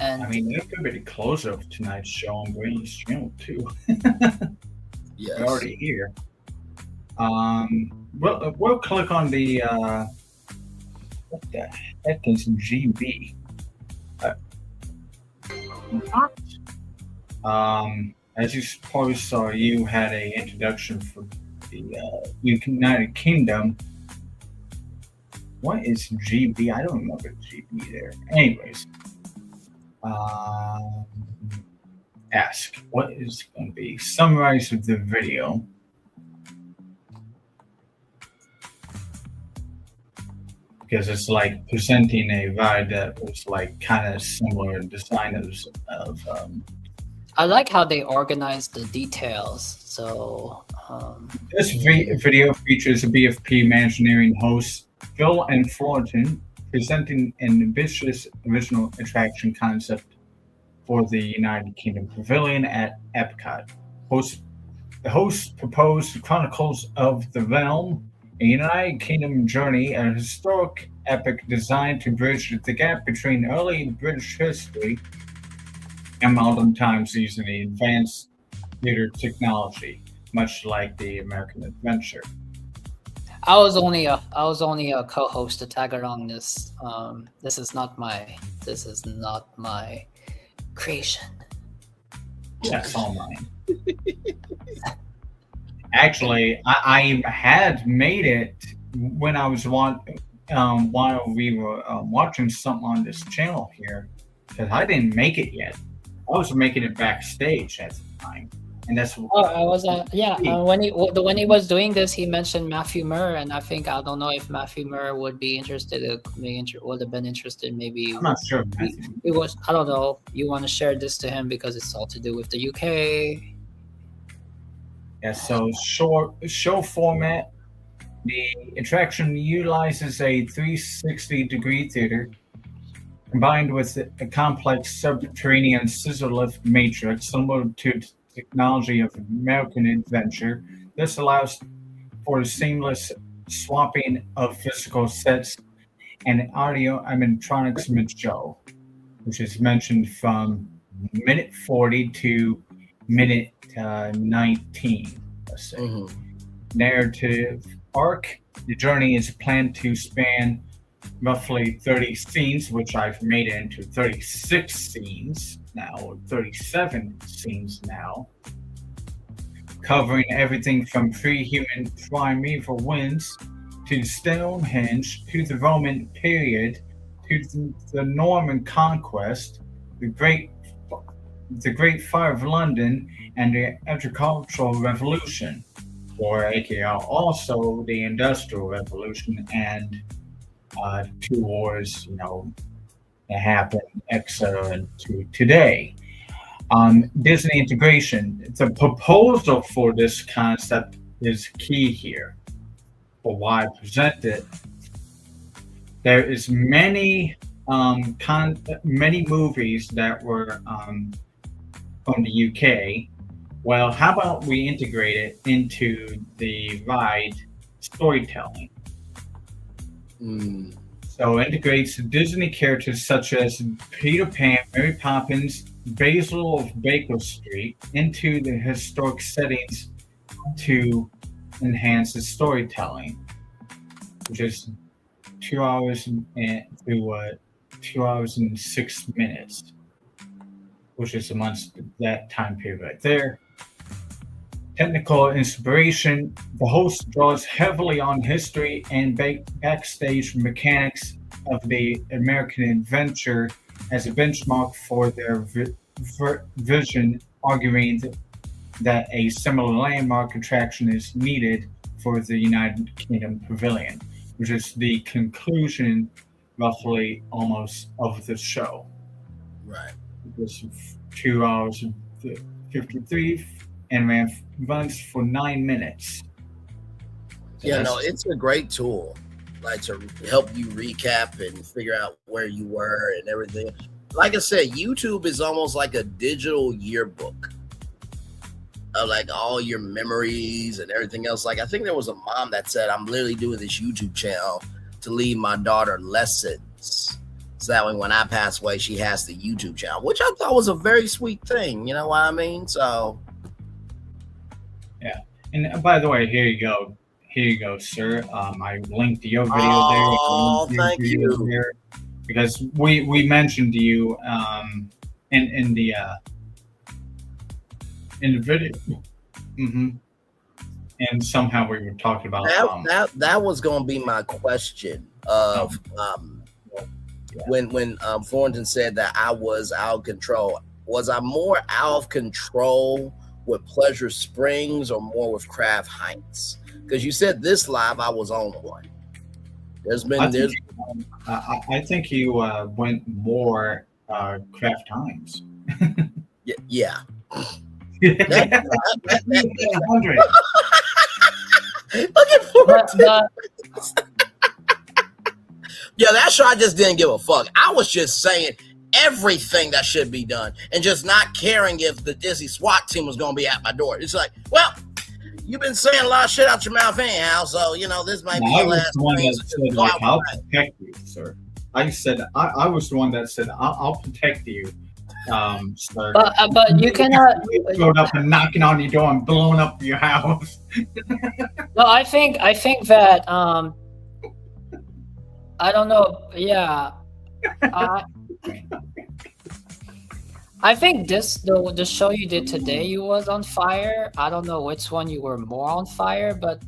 Speaker 5: I mean, that could be the closer of tonight's show on Green's channel too.
Speaker 11: Yes.
Speaker 5: We're already here. We'll click on the what the heck is GB? As you probably saw, you had an introduction for the United Kingdom. What is GB? I don't remember GB there. Anyways, ask what is going to be summarize of the video. Because it's like presenting a ride that was like kind of similar design of
Speaker 4: I like how they organize the details. So
Speaker 5: this video features a BFP Imagineering host Phil and Fullerton presenting an ambitious original attraction concept for the United Kingdom Pavilion at Epcot. The host proposed Chronicles of the Realm, a United Kingdom journey, a historic epic designed to bridge the gap between early British history and modern times using advanced theater technology, much like the American Adventure.
Speaker 4: I was only a co-host to tag along this. This is not my creation.
Speaker 5: That's all mine. Actually, I had made it when I was while we were watching something on this channel here, because I didn't make it yet. I was making it backstage at the time, and that's
Speaker 4: when he was doing this, he mentioned Matthew Murr, and I don't know if Matthew Murr would be interested. Would have been interested. Maybe
Speaker 5: I'm not sure.
Speaker 4: It was. I don't know. You want to share this to him because it's all to do with the UK.
Speaker 5: Yeah. So show format. The attraction utilizes a 360-degree theater combined with a complex subterranean scissor lift matrix similar to the technology of American Adventure. This allows for seamless swapping of physical sets and audio animatronics mid-show, which is mentioned from minute 40 to minute 19, let's say. Narrative arc. The journey is planned to span roughly 30 scenes, which I've made it into 36 scenes now, or 37 scenes now, covering everything from pre-human primeval winds to Stonehenge to the Roman period to the Norman conquest, the Great Fire of London, and the Agricultural Revolution, or aka also the Industrial Revolution and two wars, that happened, etc. to today. Disney integration. The proposal for this concept is key here. For why I present it, there is many movies that were from the UK. Well, how about we integrate it into the ride storytelling? So it integrates Disney characters such as Peter Pan, Mary Poppins, Basil of Baker Street into the historic settings to enhance the storytelling, which is 2 hours and 6 minutes, which is amongst that time period right there. Technical inspiration. The host draws heavily on history and backstage mechanics of the American Adventure as a benchmark for their vision, arguing that a similar landmark attraction is needed for the United Kingdom Pavilion, which is the conclusion, roughly, almost of the show.
Speaker 11: Right.
Speaker 5: It was 2 hours and 53 and runs for 9 minutes.
Speaker 11: Yeah, no, it's a great tool, like to help you recap and figure out where you were and everything. Like I said, YouTube is almost like a digital yearbook of like all your memories and everything else. Like I think there was a mom that said, "I'm literally doing this YouTube channel to leave my daughter lessons, so that way when I pass away, she has the YouTube channel," which I thought was a very sweet thing. You know what I mean? So.
Speaker 5: Yeah, and by the way, here you go, sir. I linked your video there.
Speaker 11: Oh, thank you.
Speaker 5: There because we mentioned you in the video, and somehow we were talking about
Speaker 11: that was going to be my question of when Thornton said that I was out of control. Was I more out of control with Pleasure Springs or more with Kraft Heights? Because you said this live, I was on one.
Speaker 5: I think you went more Kraft Heights.
Speaker 11: Yeah. Looking forward to Yeah, that show I just didn't give a fuck. I was just saying everything that should be done and just not caring if the Disney SWAT team was going to be at my door. It's like, well, you've been saying a lot of shit out your mouth anyhow, so, this might be your last
Speaker 5: the one
Speaker 11: thing.
Speaker 5: that said, like, I'll protect you, sir. I said, I was the one that said, I'll protect you, sir.
Speaker 4: But you cannot...
Speaker 5: Showed up and knocking on your door and blowing up your house.
Speaker 4: Well, I think that... I don't know. Yeah, I think the show you did today, you was on fire. I don't know which one you were more on fire, but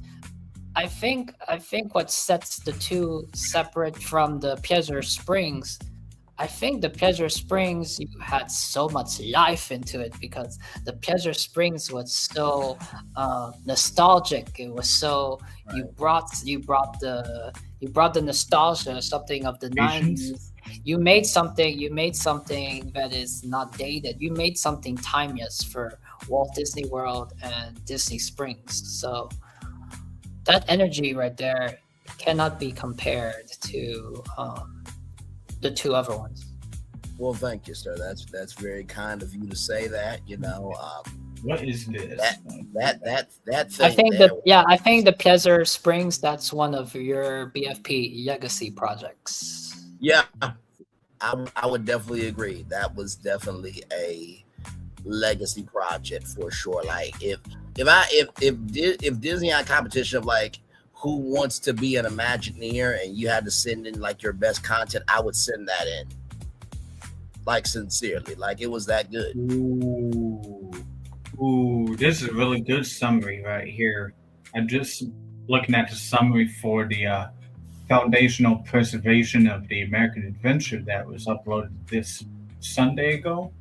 Speaker 4: I think what sets the two separate from the Pleasure Springs. I think the Pleasure Springs, you had so much life into it because the Pleasure Springs was so nostalgic. It was so you brought the nostalgia, something of the 90s. You made something that is not dated. You made something timeless for Walt Disney World and Disney Springs. So that energy right there cannot be compared to the two other ones.
Speaker 11: Well, thank you, sir. That's very kind of you to say that.
Speaker 5: What is this?
Speaker 11: That thing
Speaker 4: I think
Speaker 11: there,
Speaker 4: I think the Pleasure Springs, that's one of your BFP legacy projects.
Speaker 11: Yeah, I would definitely agree. That was definitely a legacy project for sure. Like if Disney had a competition of like who wants to be an Imagineer and you had to send in like your best content, I would send that in. Like sincerely, like it was that good.
Speaker 5: Ooh, this is a really good summary right here. I'm just looking at the summary for the foundational preservation of the American Adventure that was uploaded this Sunday ago.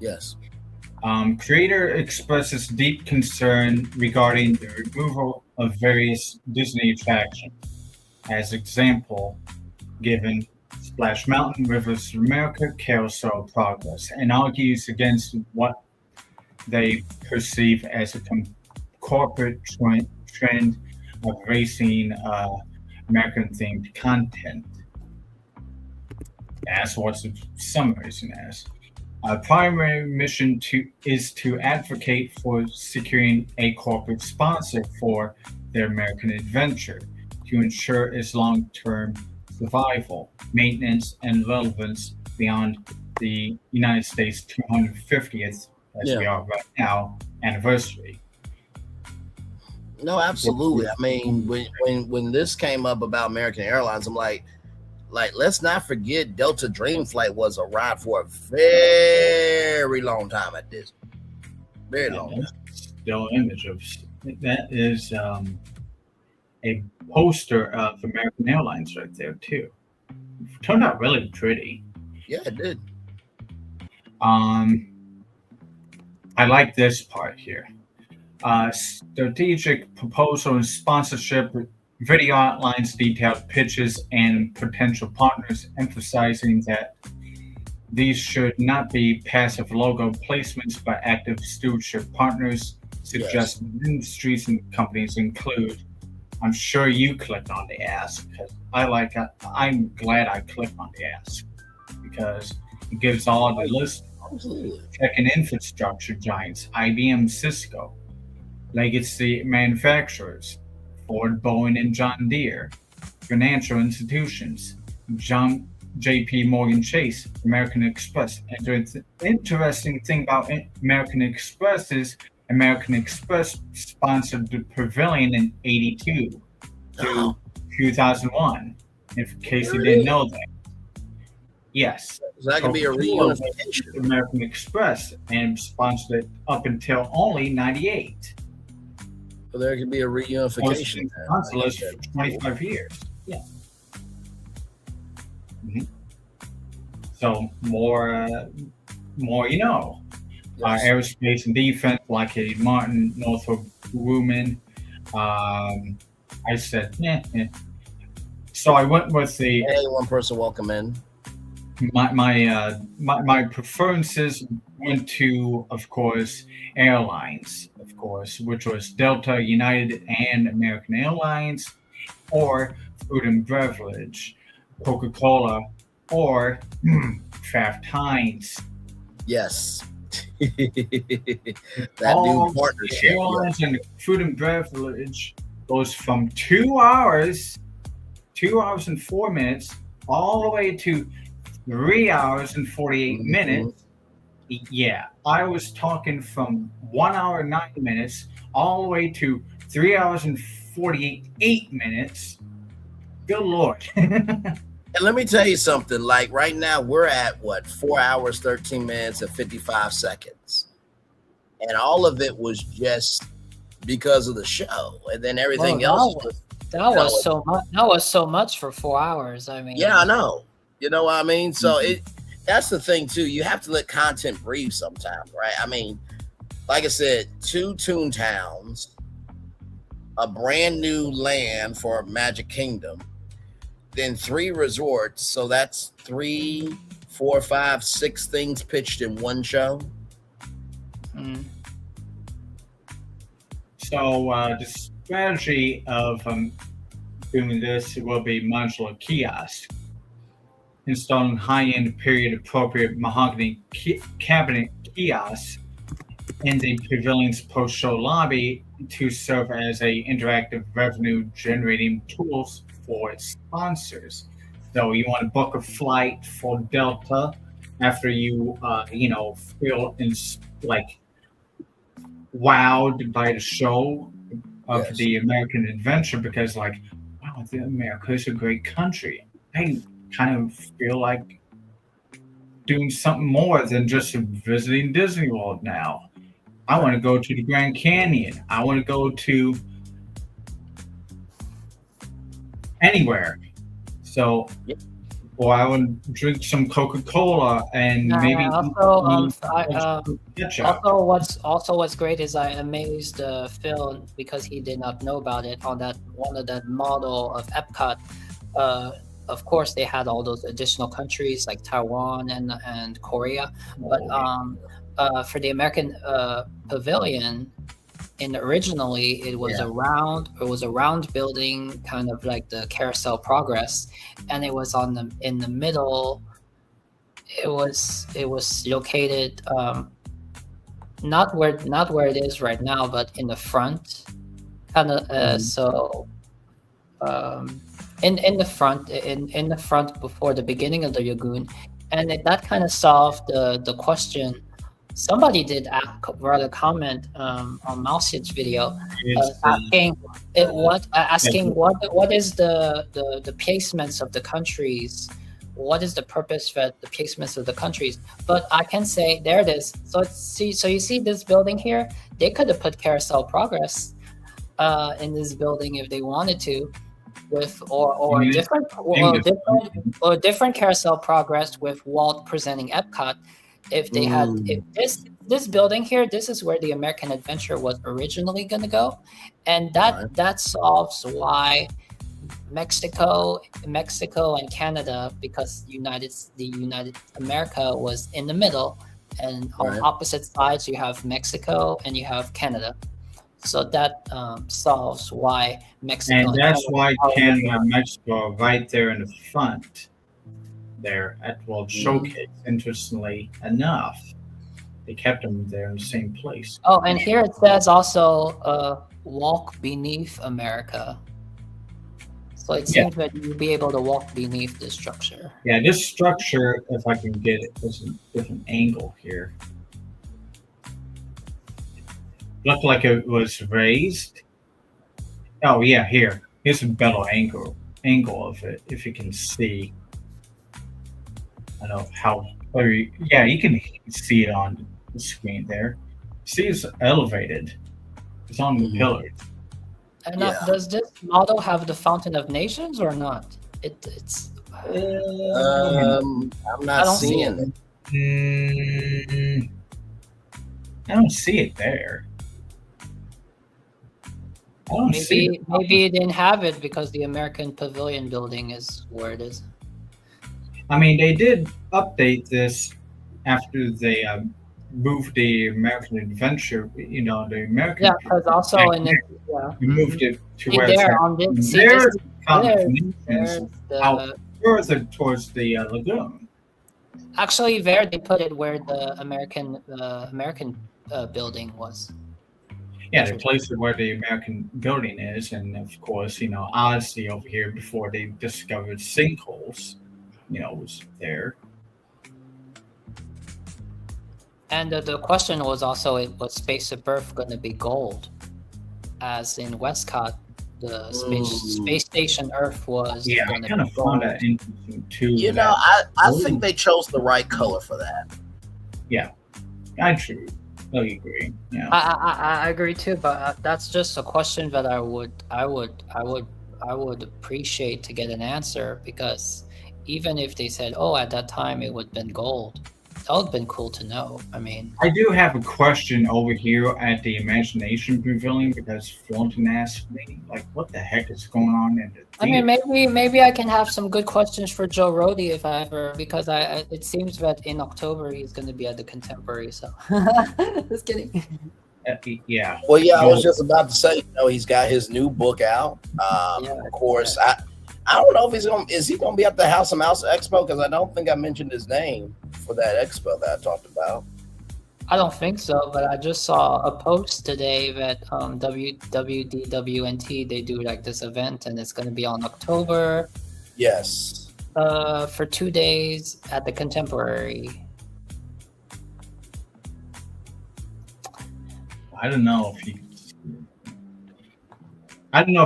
Speaker 11: Yes.
Speaker 5: Creator expresses deep concern regarding the removal of various Disney attractions. As example, given Splash Mountain, Rivers of America, Carousel Progress, and argues against what they perceive as a corporate trend of racing American-themed content. That's what the summarizing as. Our primary mission is to advocate for securing a corporate sponsor for their American Adventure to ensure its long-term survival, maintenance, and relevance beyond the United States 250th, as we are right now, anniversary.
Speaker 11: No, absolutely. I mean, when this came up about American Airlines, I'm like, let's not forget Delta Dream Flight was a ride for a very long time at Disney. Very long time.
Speaker 5: Still image of that is a poster of American Airlines right there too. It turned out really pretty.
Speaker 11: Yeah, it did.
Speaker 5: I like this part here. Strategic proposal and sponsorship video outlines detailed pitches and potential partners, emphasizing that these should not be passive logo placements but active stewardship partners. Suggested industries and companies include. I'm sure you clicked on the ask because I'm glad I clicked on the ask because it gives all the lists. Tech and infrastructure giants, IBM, Cisco, legacy manufacturers, Ford, Boeing, and John Deere, financial institutions, JP Morgan Chase, American Express. And the interesting thing about American Express is American Express sponsored the Pavilion in 82 to 2001, in case you didn't know that. Yes.
Speaker 11: So that could be a reunification.
Speaker 5: American Express and sponsored it up until only 98.
Speaker 11: So there could be a reunification.
Speaker 5: For 25 years. Yeah. Mm-hmm. So more you know. Aerospace and defense, Lockheed Martin, Northrop Grumman. I said, So I went with the.
Speaker 11: Hey, one person welcome in.
Speaker 5: my preferences went to, of course, airlines, of course, which was Delta, United, and American Airlines, or food and beverage, Coca-Cola, or Kraft Heinz.
Speaker 11: Yes. That
Speaker 5: All
Speaker 11: new partnership.
Speaker 5: the airlines and food and beverage goes from 2 hours, 2 hours and 4 minutes, all the way to 3 hours and 48 minutes. Yeah, I was talking from 1 hour and 9 minutes all the way to 3 hours and 48 minutes. Good Lord.
Speaker 11: And let me tell you something, like right now we're at what, 4 hours, 13 minutes and 55 seconds. And all of it was just because of the show. And then everything else
Speaker 4: was so much for 4 hours. I mean,
Speaker 11: yeah, I know. You know what I mean? So that's the thing too. You have to let content breathe sometimes, right? I mean, like I said, 2 Toontowns, a brand new land for Magic Kingdom, then 3 resorts. So that's 3, 4, 5, 6 things pitched in one show.
Speaker 5: So the strategy of doing this will be modular kiosks, installing high-end period-appropriate mahogany cabinet kiosks in the pavilion's post-show lobby to serve as a interactive revenue-generating tools for its sponsors. So you want to book a flight for Delta after you, feel like wowed by the show of the American adventure, because like, wow, America is a great country. I kind of feel like doing something more than just visiting Disney World now. I want to go to the Grand Canyon. I want to go to anywhere. So, or I would drink some Coca-Cola and maybe
Speaker 4: what's great is I amazed Phil because he did not know about it on that one of the model of Epcot. Of course, they had all those additional countries like Taiwan and Korea, but for the American Pavilion, originally it was a round building, kind of like the Carousel Progress, and it was in the middle. It was located not where it is right now, but in the front, kind of in the front before the beginning of the lagoon, and that kind of solved the question. Somebody did write a comment on Mouse's video asking what is the placements of the countries, what is the purpose for the placements of the countries. But I can say there it is. So you see this building here, they could have put Carousel Progress in this building if they wanted to, with or different Carousel Progress with Walt presenting Epcot. If they had, if this building here, this is where the American Adventure was originally going to go, and that solves why Mexico and Canada, because the United America was in the middle, and on opposite sides you have Mexico and you have Canada. So that solves why Mexico.
Speaker 5: And that's why Canada and Mexico are right there in the front. There at World Showcase. Interestingly enough, they kept them there in the same place.
Speaker 4: Oh, and here it says also walk beneath America. So it seems that you'll be able to walk beneath this structure.
Speaker 5: Yeah, this structure, if I can get it, there's a different angle here. Looked like it was raised. Oh yeah, here's a better angle of it, if you can see. I don't know how. Yeah, you can see it on the screen there. See, it's elevated. It's on the pillars.
Speaker 4: And does this model have the Fountain of Nations or not? It's.
Speaker 11: I'm not seeing
Speaker 5: it. I don't see it there.
Speaker 4: Maybe it didn't have it because the American Pavilion building is where it is.
Speaker 5: I mean, they did update this after they moved the American Adventure. You know, the American.
Speaker 4: Yeah, because also in it,
Speaker 5: we moved it to
Speaker 4: See
Speaker 5: where
Speaker 4: there
Speaker 5: it's
Speaker 4: on this, see
Speaker 5: there's
Speaker 4: this, there's
Speaker 5: connection out further towards the lagoon.
Speaker 4: actually there they put it where the American building was.
Speaker 5: Yeah, they placed it where the American building is, and of course, you know, Odyssey over here before they discovered sinkholes, you know, was there.
Speaker 4: And the question was also, was Space of Birth going to be gold? As in Westcott, the space station Earth was.
Speaker 5: Yeah, I kind of found that interesting too.
Speaker 11: You know, I think they chose the right color for that.
Speaker 5: Yeah, I totally agree. Yeah,
Speaker 4: I agree too, but that's just a question that I would appreciate to get an answer, because even if they said, oh, at that time it would have been gold, that would have been cool to know. I mean,
Speaker 5: I do have a question over here at the Imagination Pavilion, because Thornton asked me, like, what the heck is going on in the theater?
Speaker 4: I mean, maybe I can have some good questions for Joe Rody if I ever, because it seems that in October he's going to be at the Contemporary. So, just kidding.
Speaker 5: Yeah.
Speaker 11: Well, yeah, I was just about to say, you know, he's got his new book out. Of course, I don't know if is he gonna be at the House of Mouse Expo, because I don't think I mentioned his name for that expo that I talked about.
Speaker 4: I don't think so, but I just saw a post today that WDWNT, they do like this event, and it's going to be on October.
Speaker 11: Yes.
Speaker 4: For 2 days at the Contemporary.
Speaker 5: I don't know if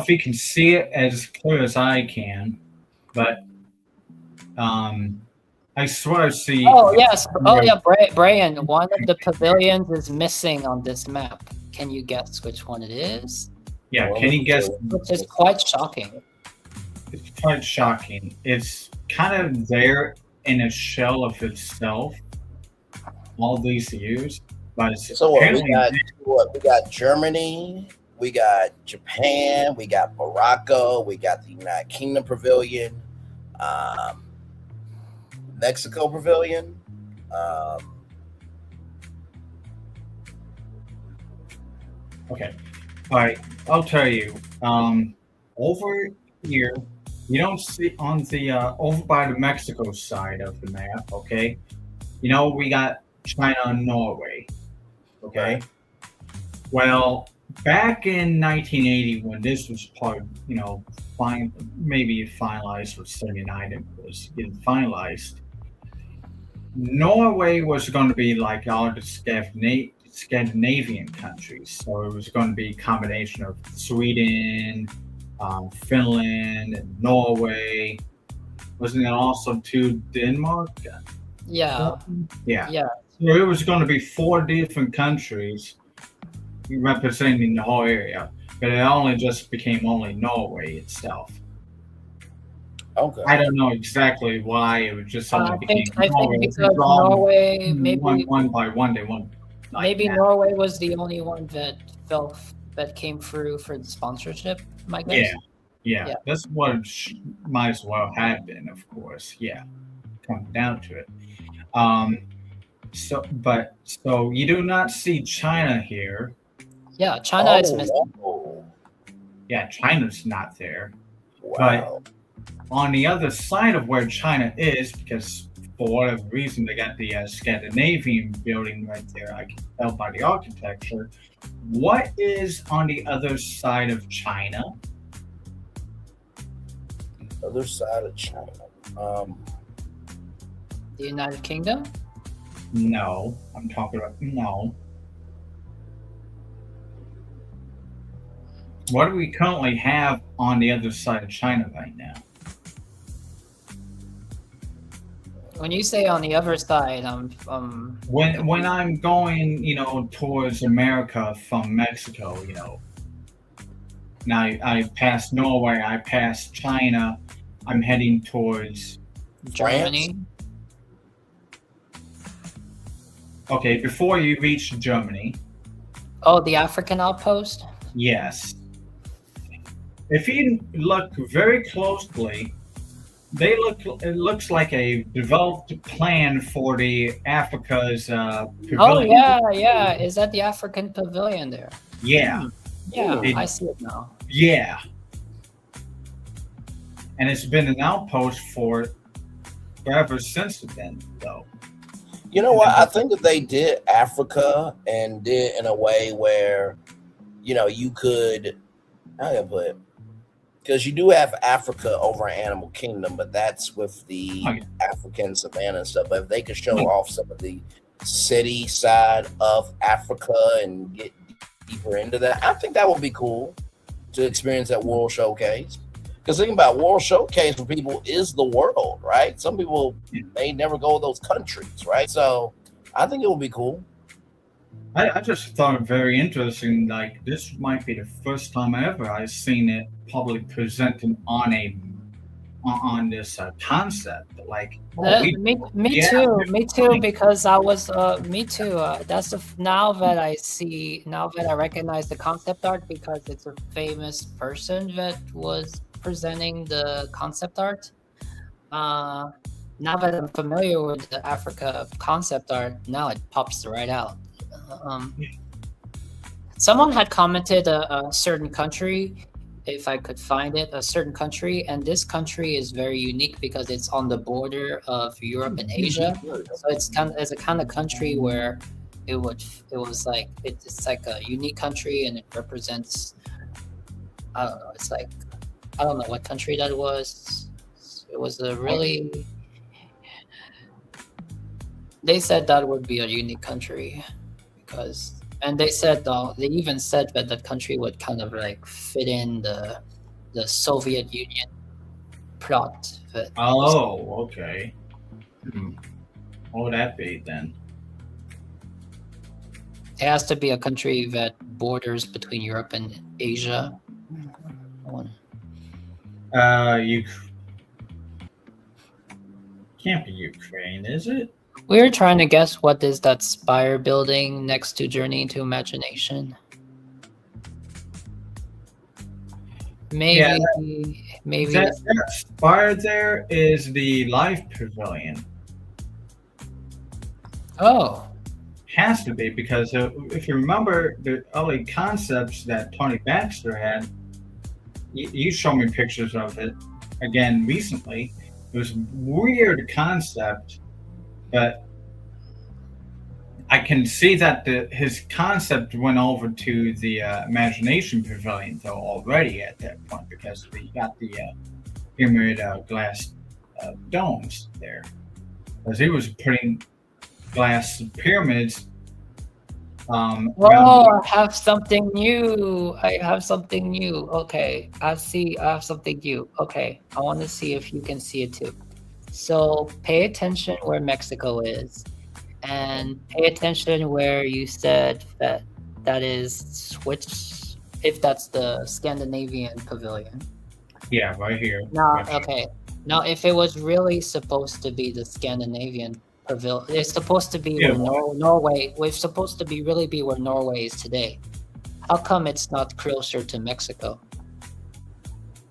Speaker 5: he can see it as clear as I can, but I swear I see.
Speaker 4: Oh yes. Oh yeah, Brian. One of the pavilions is missing on this map. Can you guess which one it is?
Speaker 5: Yeah, can you guess?
Speaker 4: Which is quite shocking.
Speaker 5: It's quite shocking. It's kind of there in a shell of itself all these years, but it's
Speaker 11: so we got Germany, we got Japan, we got Morocco, we got the United Kingdom Pavilion, Mexico Pavilion.
Speaker 5: Okay. All right. I'll tell you. Over here, you don't see on the over by the Mexico side of the map. Okay. You know, we got China and Norway. Okay. Well, back in 1980, when this was part, you know, maybe finalized with 79, it was getting finalized. Norway was going to be like all the Scandinavian countries. So it was going to be a combination of Sweden, Finland, and Norway. Wasn't it also Denmark?
Speaker 4: Yeah.
Speaker 5: Yeah. So it was going to be 4 different countries representing the whole area, but it only just became only Norway itself.
Speaker 11: Okay.
Speaker 5: I don't know exactly why it was just only became
Speaker 4: I think because Norway, maybe
Speaker 5: one by one they won.
Speaker 4: Maybe Norway was the only one that came through for the sponsorship. My guess.
Speaker 5: Yeah. That's what it might as well have been, of course. Yeah, come down to it. So you do not see China here.
Speaker 4: Yeah, China is missing.
Speaker 5: Yeah, China's not there.
Speaker 11: Wow.
Speaker 5: But on the other side of where China is, because for whatever reason they got the Scandinavian building right there, I can tell by the architecture. What is on the other side of China?
Speaker 11: Other side of China.
Speaker 4: The United Kingdom?
Speaker 5: No, I'm talking about no. What do we currently have on the other side of China right now?
Speaker 4: When you say on the other side,
Speaker 5: when I'm going, you know, towards America from Mexico, you know. Now I passed Norway, I passed China, I'm heading towards
Speaker 4: Germany.
Speaker 5: Okay, before you reach Germany.
Speaker 4: Oh, the African outpost?
Speaker 5: Yes. If you look very closely It looks like a developed plan for the Africa's pavilion.
Speaker 4: Oh yeah. Is that the African pavilion there?
Speaker 5: Yeah.
Speaker 4: Yeah, I see it now.
Speaker 5: Yeah. And it's been an outpost forever since then, though.
Speaker 11: You know what? I think if they did Africa and did in a way where, you could, how can I put it? Because you do have Africa over in Animal Kingdom, but that's with the African savannah and stuff. But if they could show off some of the city side of Africa and get deeper into that, I think that would be cool to experience at World Showcase. Because think about World Showcase for people is the world, right? Some people may never go to those countries, right? So I think it would be cool.
Speaker 5: I just thought it very interesting. Like, this might be the first time ever I've seen it publicly presented on this concept. Like,
Speaker 4: me too. Because I was me too. That's now that I recognize the concept art because it's a famous person that was presenting the concept art. Now that I'm familiar with the Africa concept art, now it pops right out. Someone had commented a certain country, if I could find it, a certain country, and this country is very unique because it's on the border of Europe and Asia. So it's a kind of country where it's like a unique country, and it represents, I don't know, it's like, I don't know what country that was. It was a really, they said that would be a unique country because, and they even said that that country would kind of like fit in the Soviet Union plot.
Speaker 5: Okay. What would that be then?
Speaker 4: It has to be a country that borders between Europe and Asia.
Speaker 5: Can't be Ukraine, is it?
Speaker 4: We were trying to guess what is that spire building next to Journey into Imagination. Maybe
Speaker 5: that spire there is the Life Pavilion.
Speaker 4: Oh.
Speaker 5: Has to be, because if you remember the early concepts that Tony Baxter had, you showed me pictures of it again recently. It was a weird concept, but I can see that his concept went over to the Imagination Pavilion though already at that point, because you got the pyramid glass domes there, because he was putting glass pyramids.
Speaker 4: I have something new. Okay, I have something new. Okay, I want to see if you can see it too. So pay attention where Mexico is, and pay attention where you said that is if that's the Scandinavian pavilion.
Speaker 5: Yeah, right here.
Speaker 4: Now if it was really supposed to be the Scandinavian pavilion, it's supposed to be where Norway. We're supposed to be where Norway is today. How come it's not closer to Mexico?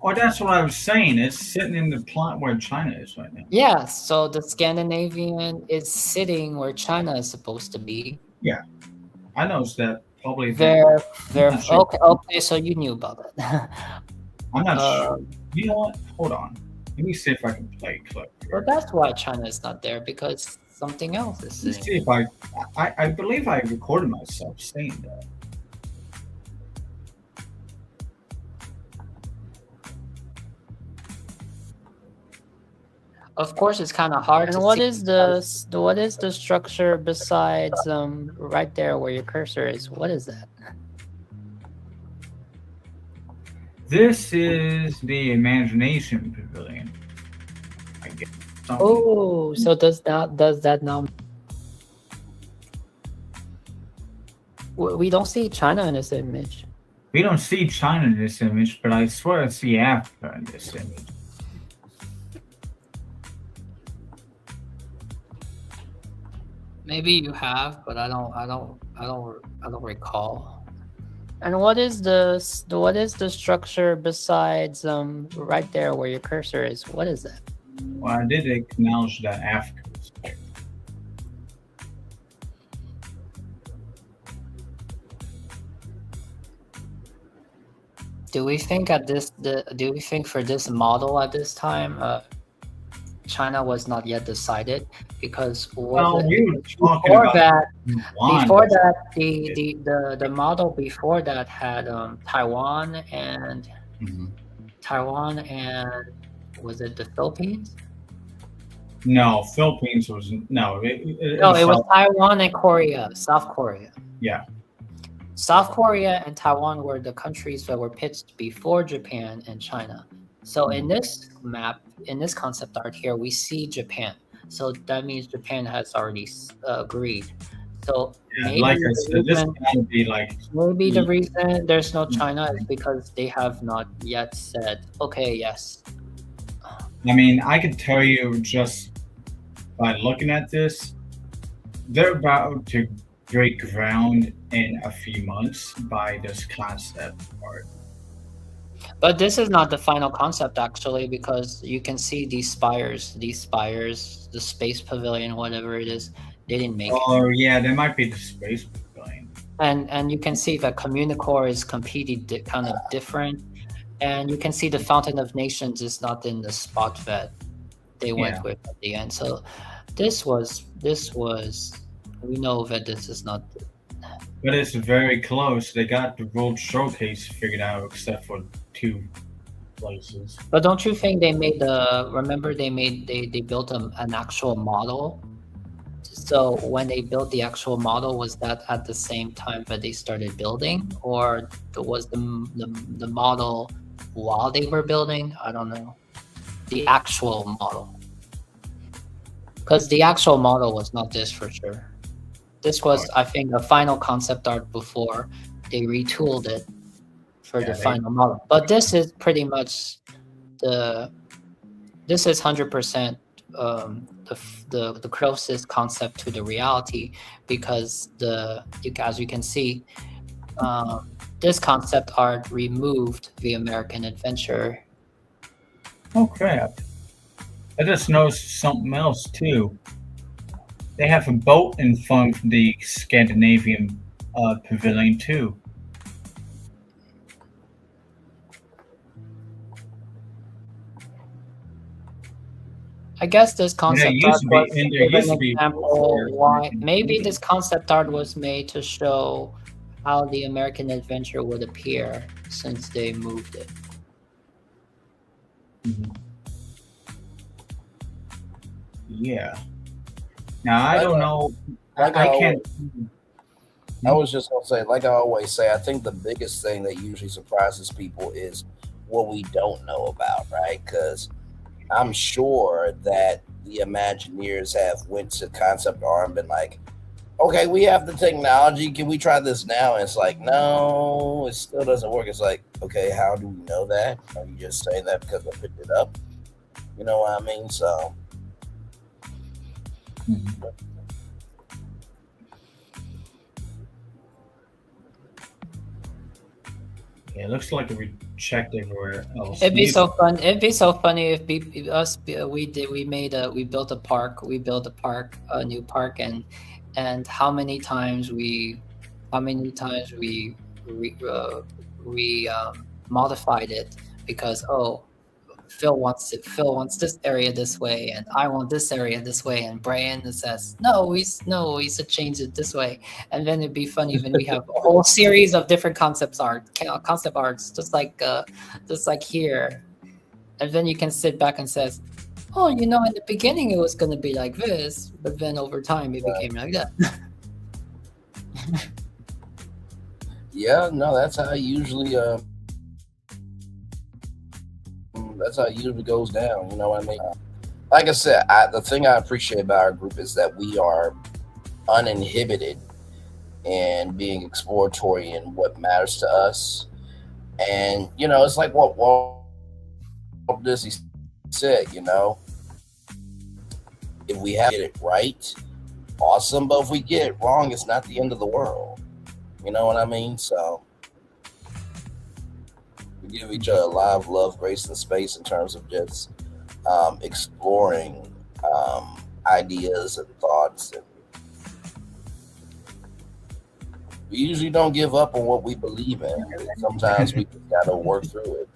Speaker 5: Oh, that's what I was saying. It's sitting in the plot where China is right now.
Speaker 4: Yeah, so the Scandinavian is sitting where China is supposed to be.
Speaker 5: Yeah, I noticed that probably.
Speaker 4: Okay, so you knew about it.
Speaker 5: I'm not sure. You know what? Hold on. Let me see if I can play a clip.
Speaker 4: Well, that's why China is not there, because something else is
Speaker 5: Let's see if I believe I recorded myself saying that.
Speaker 4: Of course, it's kind of hard. And what is the structure besides right there where your cursor is? What is that?
Speaker 5: This is the Imagination Pavilion. I guess.
Speaker 4: Oh, so does that now? We don't see China in this image.
Speaker 5: We don't see China in this image, but I swear I see Africa in this image.
Speaker 4: Maybe you have, but I don't recall. And what is the structure besides right there where your cursor is? What is that?
Speaker 5: Well, I did acknowledge that Africa was there.
Speaker 4: Do we think for this model at this time, China was not yet decided? Because
Speaker 5: Well, we were talking
Speaker 4: before
Speaker 5: about
Speaker 4: that, the model before that had Taiwan and was it the Philippines?
Speaker 5: No, Philippines was no.
Speaker 4: It was Taiwan and Korea, South Korea.
Speaker 5: Yeah.
Speaker 4: South Korea and Taiwan were the countries that were pitched before Japan and China. So in this map, in this concept art here, we see Japan. So that means Japan has already agreed. So maybe
Speaker 5: like I said, this can be like
Speaker 4: maybe the reason there's no China is because they have not yet said, okay, yes.
Speaker 5: I mean, I can tell you just by looking at this, they're about to break ground in a few months by this concept art.
Speaker 4: But this is not the final concept actually, because you can see these spires, the space pavilion, whatever it is, they didn't make it.
Speaker 5: Oh yeah, there might be the space pavilion.
Speaker 4: And you can see that Communicore is completely kind of different. And you can see the Fountain of Nations is not in the spot that they went with at the end. So this was we know that this is not.
Speaker 5: But it's very close. They got the World Showcase figured out, except for 2 places.
Speaker 4: But don't you think they made remember they built an actual model? So when they built the actual model, was that at the same time that they started building, or was the model while they were building? I don't know. The actual model. Because the actual model was not this for sure. This was, I think, the final concept art before they retooled it for the final model. But this is pretty much this is 100% the closest concept to the reality, because as you can see, this concept art removed the American adventure.
Speaker 5: Oh crap! I just noticed something else too. They have a boat in front of the Scandinavian pavilion too.
Speaker 4: I guess this concept art was an example why maybe this concept art was made to show how the American adventure would appear since they moved it.
Speaker 5: Yeah. Now I don't know. I can't.
Speaker 11: I was just gonna say, like I always say, I think the biggest thing that usually surprises people is what we don't know about, right? Because I'm sure that the Imagineers have went to concept art and been like, okay, we have the technology. Can we try this now? And it's like, no, it still doesn't work. It's like, okay, how do we know that? Are you just saying that because I picked it up? You know what I mean? So.
Speaker 5: Yeah, it looks like we checked everywhere else.
Speaker 4: It'd be so fun. It'd be so funny if we built a park. We built a new park, and how many times we modified it because Phil wants this area this way, and I want this area this way, and Brian says no, we should change it this way, and then it'd be funny when we have a whole series of different concept arts, just like here, and then you can sit back and says, oh, in the beginning it was going to be like this, but then over time it became like that.
Speaker 11: Yeah, no, that's how it usually goes down. You know what I mean? Like I said, the thing I appreciate about our group is that we are uninhibited in being exploratory in what matters to us. And, it's like what Walt Disney said, if we have to get it right, awesome. But if we get it wrong, it's not the end of the world. You know what I mean? So we give each other a lot of love, grace, and space in terms of just exploring ideas and thoughts. And we usually don't give up on what we believe in. Sometimes we just gotta work through it.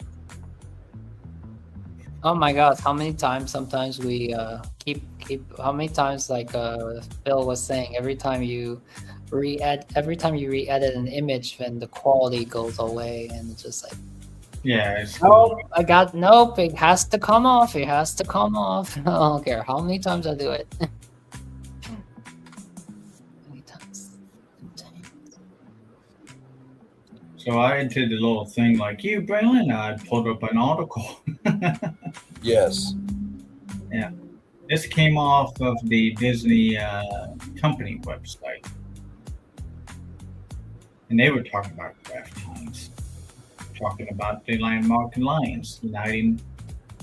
Speaker 4: Oh my God! How many times? Sometimes we keep. How many times? Like Phil was saying, every time you re-edit an image, then the quality goes away, and it's just like,
Speaker 5: Yeah. It's
Speaker 4: nope. Nope. It has to come off. It has to come off. I don't care how many times I do it.
Speaker 5: So I did a little thing like you, Braylon. I pulled up an article.
Speaker 11: Yes.
Speaker 5: Yeah. This came off of the Disney company website. And they were talking about Kraft Heinz. Talking about the Landmark Alliance, uniting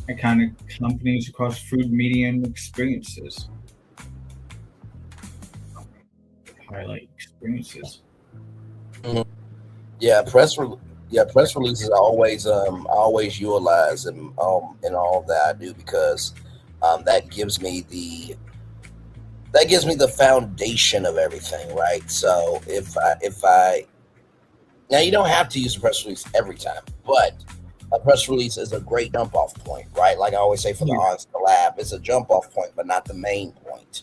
Speaker 5: iconic companies across food, media, and experiences. Highlight experiences.
Speaker 11: Mm-hmm. Yeah, press releases I always utilize in all that I do, because that gives me the foundation of everything, right? So if I now, you don't have to use a press release every time, but a press release is a great jump off point, right? Like I always say for the Honest Lab, it's a jump off point, but not the main point.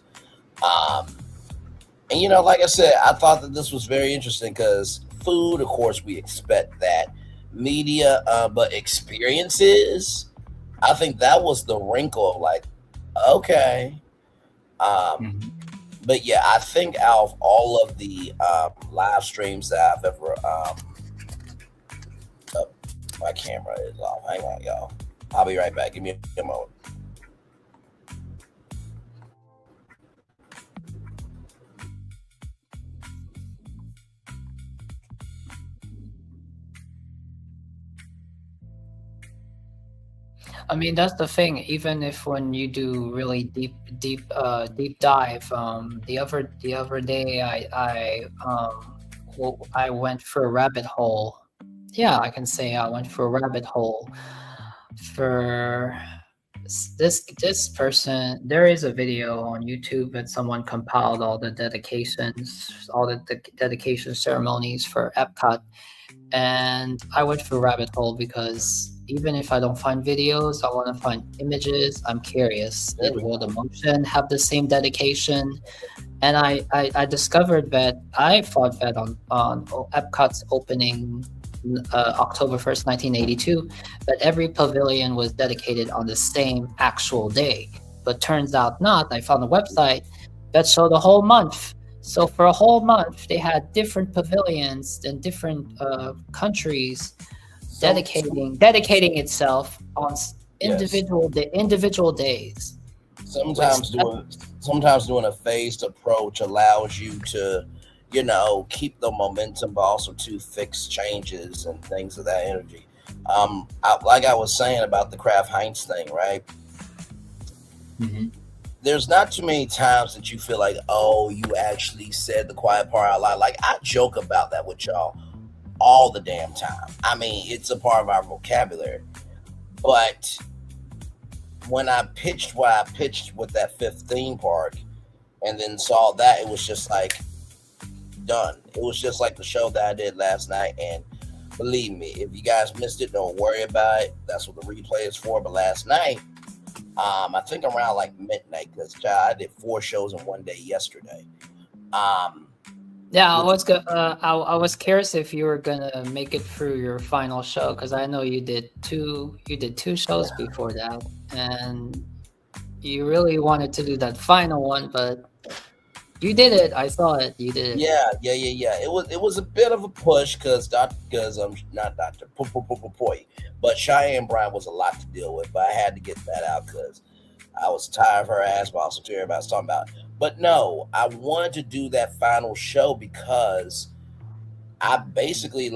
Speaker 11: And like I said, I thought that this was very interesting because food, of course, we expect that. Media, but experiences, I think that was the wrinkle of like, okay. But yeah, I think out of all of the live streams that I've ever, my camera is off. Hang on, y'all. I'll be right back. Give me a moment.
Speaker 4: I mean, that's the thing. Even if when you do really deep dive, the other day I went for a rabbit hole. Yeah, I can say I went for a rabbit hole for this person. There is a video on YouTube that someone compiled all the dedications, all the dedication ceremonies for Epcot, and I went for a rabbit hole because even if I don't find videos, I want to find images. I'm curious. Did World of Motion have the same dedication? And I discovered that I thought that on Epcot's opening October 1st, 1982, that every pavilion was dedicated on the same actual day. But turns out not. I found a website that showed a whole month. So for a whole month, they had different pavilions in different countries dedicating itself on individual days.
Speaker 11: Sometimes doing a phased approach allows you to, keep the momentum, but also to fix changes and things of that energy. Like I was saying about the Kraft Heinz thing, right?
Speaker 5: Mm-hmm.
Speaker 11: There's not too many times that you feel like, oh, you actually said the quiet part out loud. Like I joke about that with y'all all the damn time. I mean, it's a part of our vocabulary. But when I pitched what I pitched with that fifth theme park and then saw that, it was just like done. It was just like the show that I did last night. And believe me, if you guys missed it, don't worry about it. That's what the replay is for. But last night, I think around like midnight, because I did 4 shows in one day yesterday.
Speaker 4: Yeah, I was curious if you were gonna make it through your final show, because I know you did two shows before that, and you really wanted to do that final one, but you did it. I saw it. You did it.
Speaker 11: Yeah. It was a bit of a push because I'm not Dr. Poi, but Cheyenne Brown was a lot to deal with, but I had to get that out because I was tired of her ass, but also tired about talking about. But no, I wanted to do that final show because I basically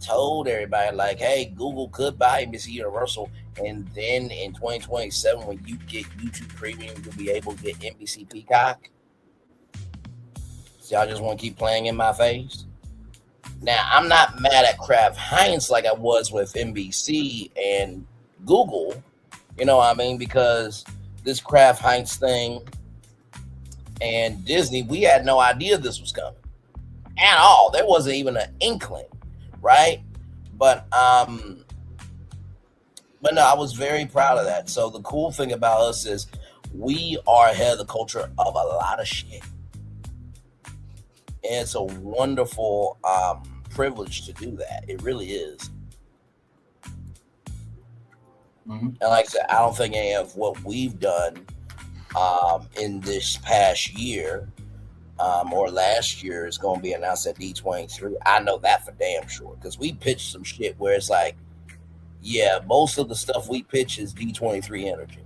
Speaker 11: told everybody hey, Google could buy NBC Universal, and then in 2027 when you get YouTube Premium, you'll be able to get NBC Peacock. So y'all just want to keep playing in my face? Now, I'm not mad at Kraft Heinz like I was with NBC and Google, You know what I mean? Because this Kraft Heinz thing and Disney, we had no idea this was coming at all. There wasn't even an inkling, right? But no, I was very proud of that. So the cool thing about us is we are ahead of the culture of a lot of shit. And it's a wonderful privilege to do that. It really is. And like I said, I don't think any of what we've done in this past year or last year is going to be announced at D23. I know that for damn sure, because we pitched some shit where it's like, yeah, most of the stuff we pitch is D23 energy.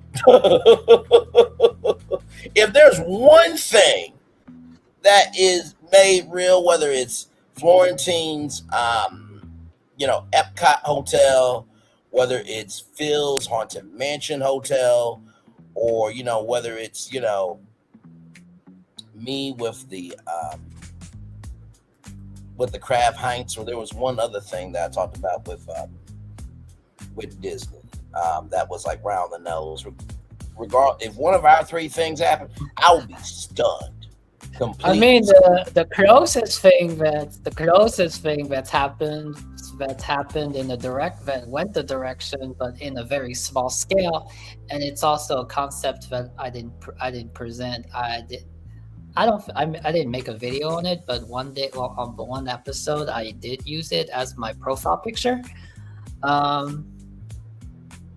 Speaker 11: If there's one thing that is made real, whether it's Florentine's, Epcot Hotel, whether it's Phil's Haunted Mansion Hotel, or, whether it's, me with the Kraft Heinz, or there was one other thing that I talked about with Disney that was like round the nose. If one of our three things happened, I would be stunned. Completely.
Speaker 4: I mean, the closest thing that's happened in that went the direction, but in a very small scale, and it's also a concept that I didn't present. I didn't make a video on it, but one day, on one episode, I did use it as my profile picture.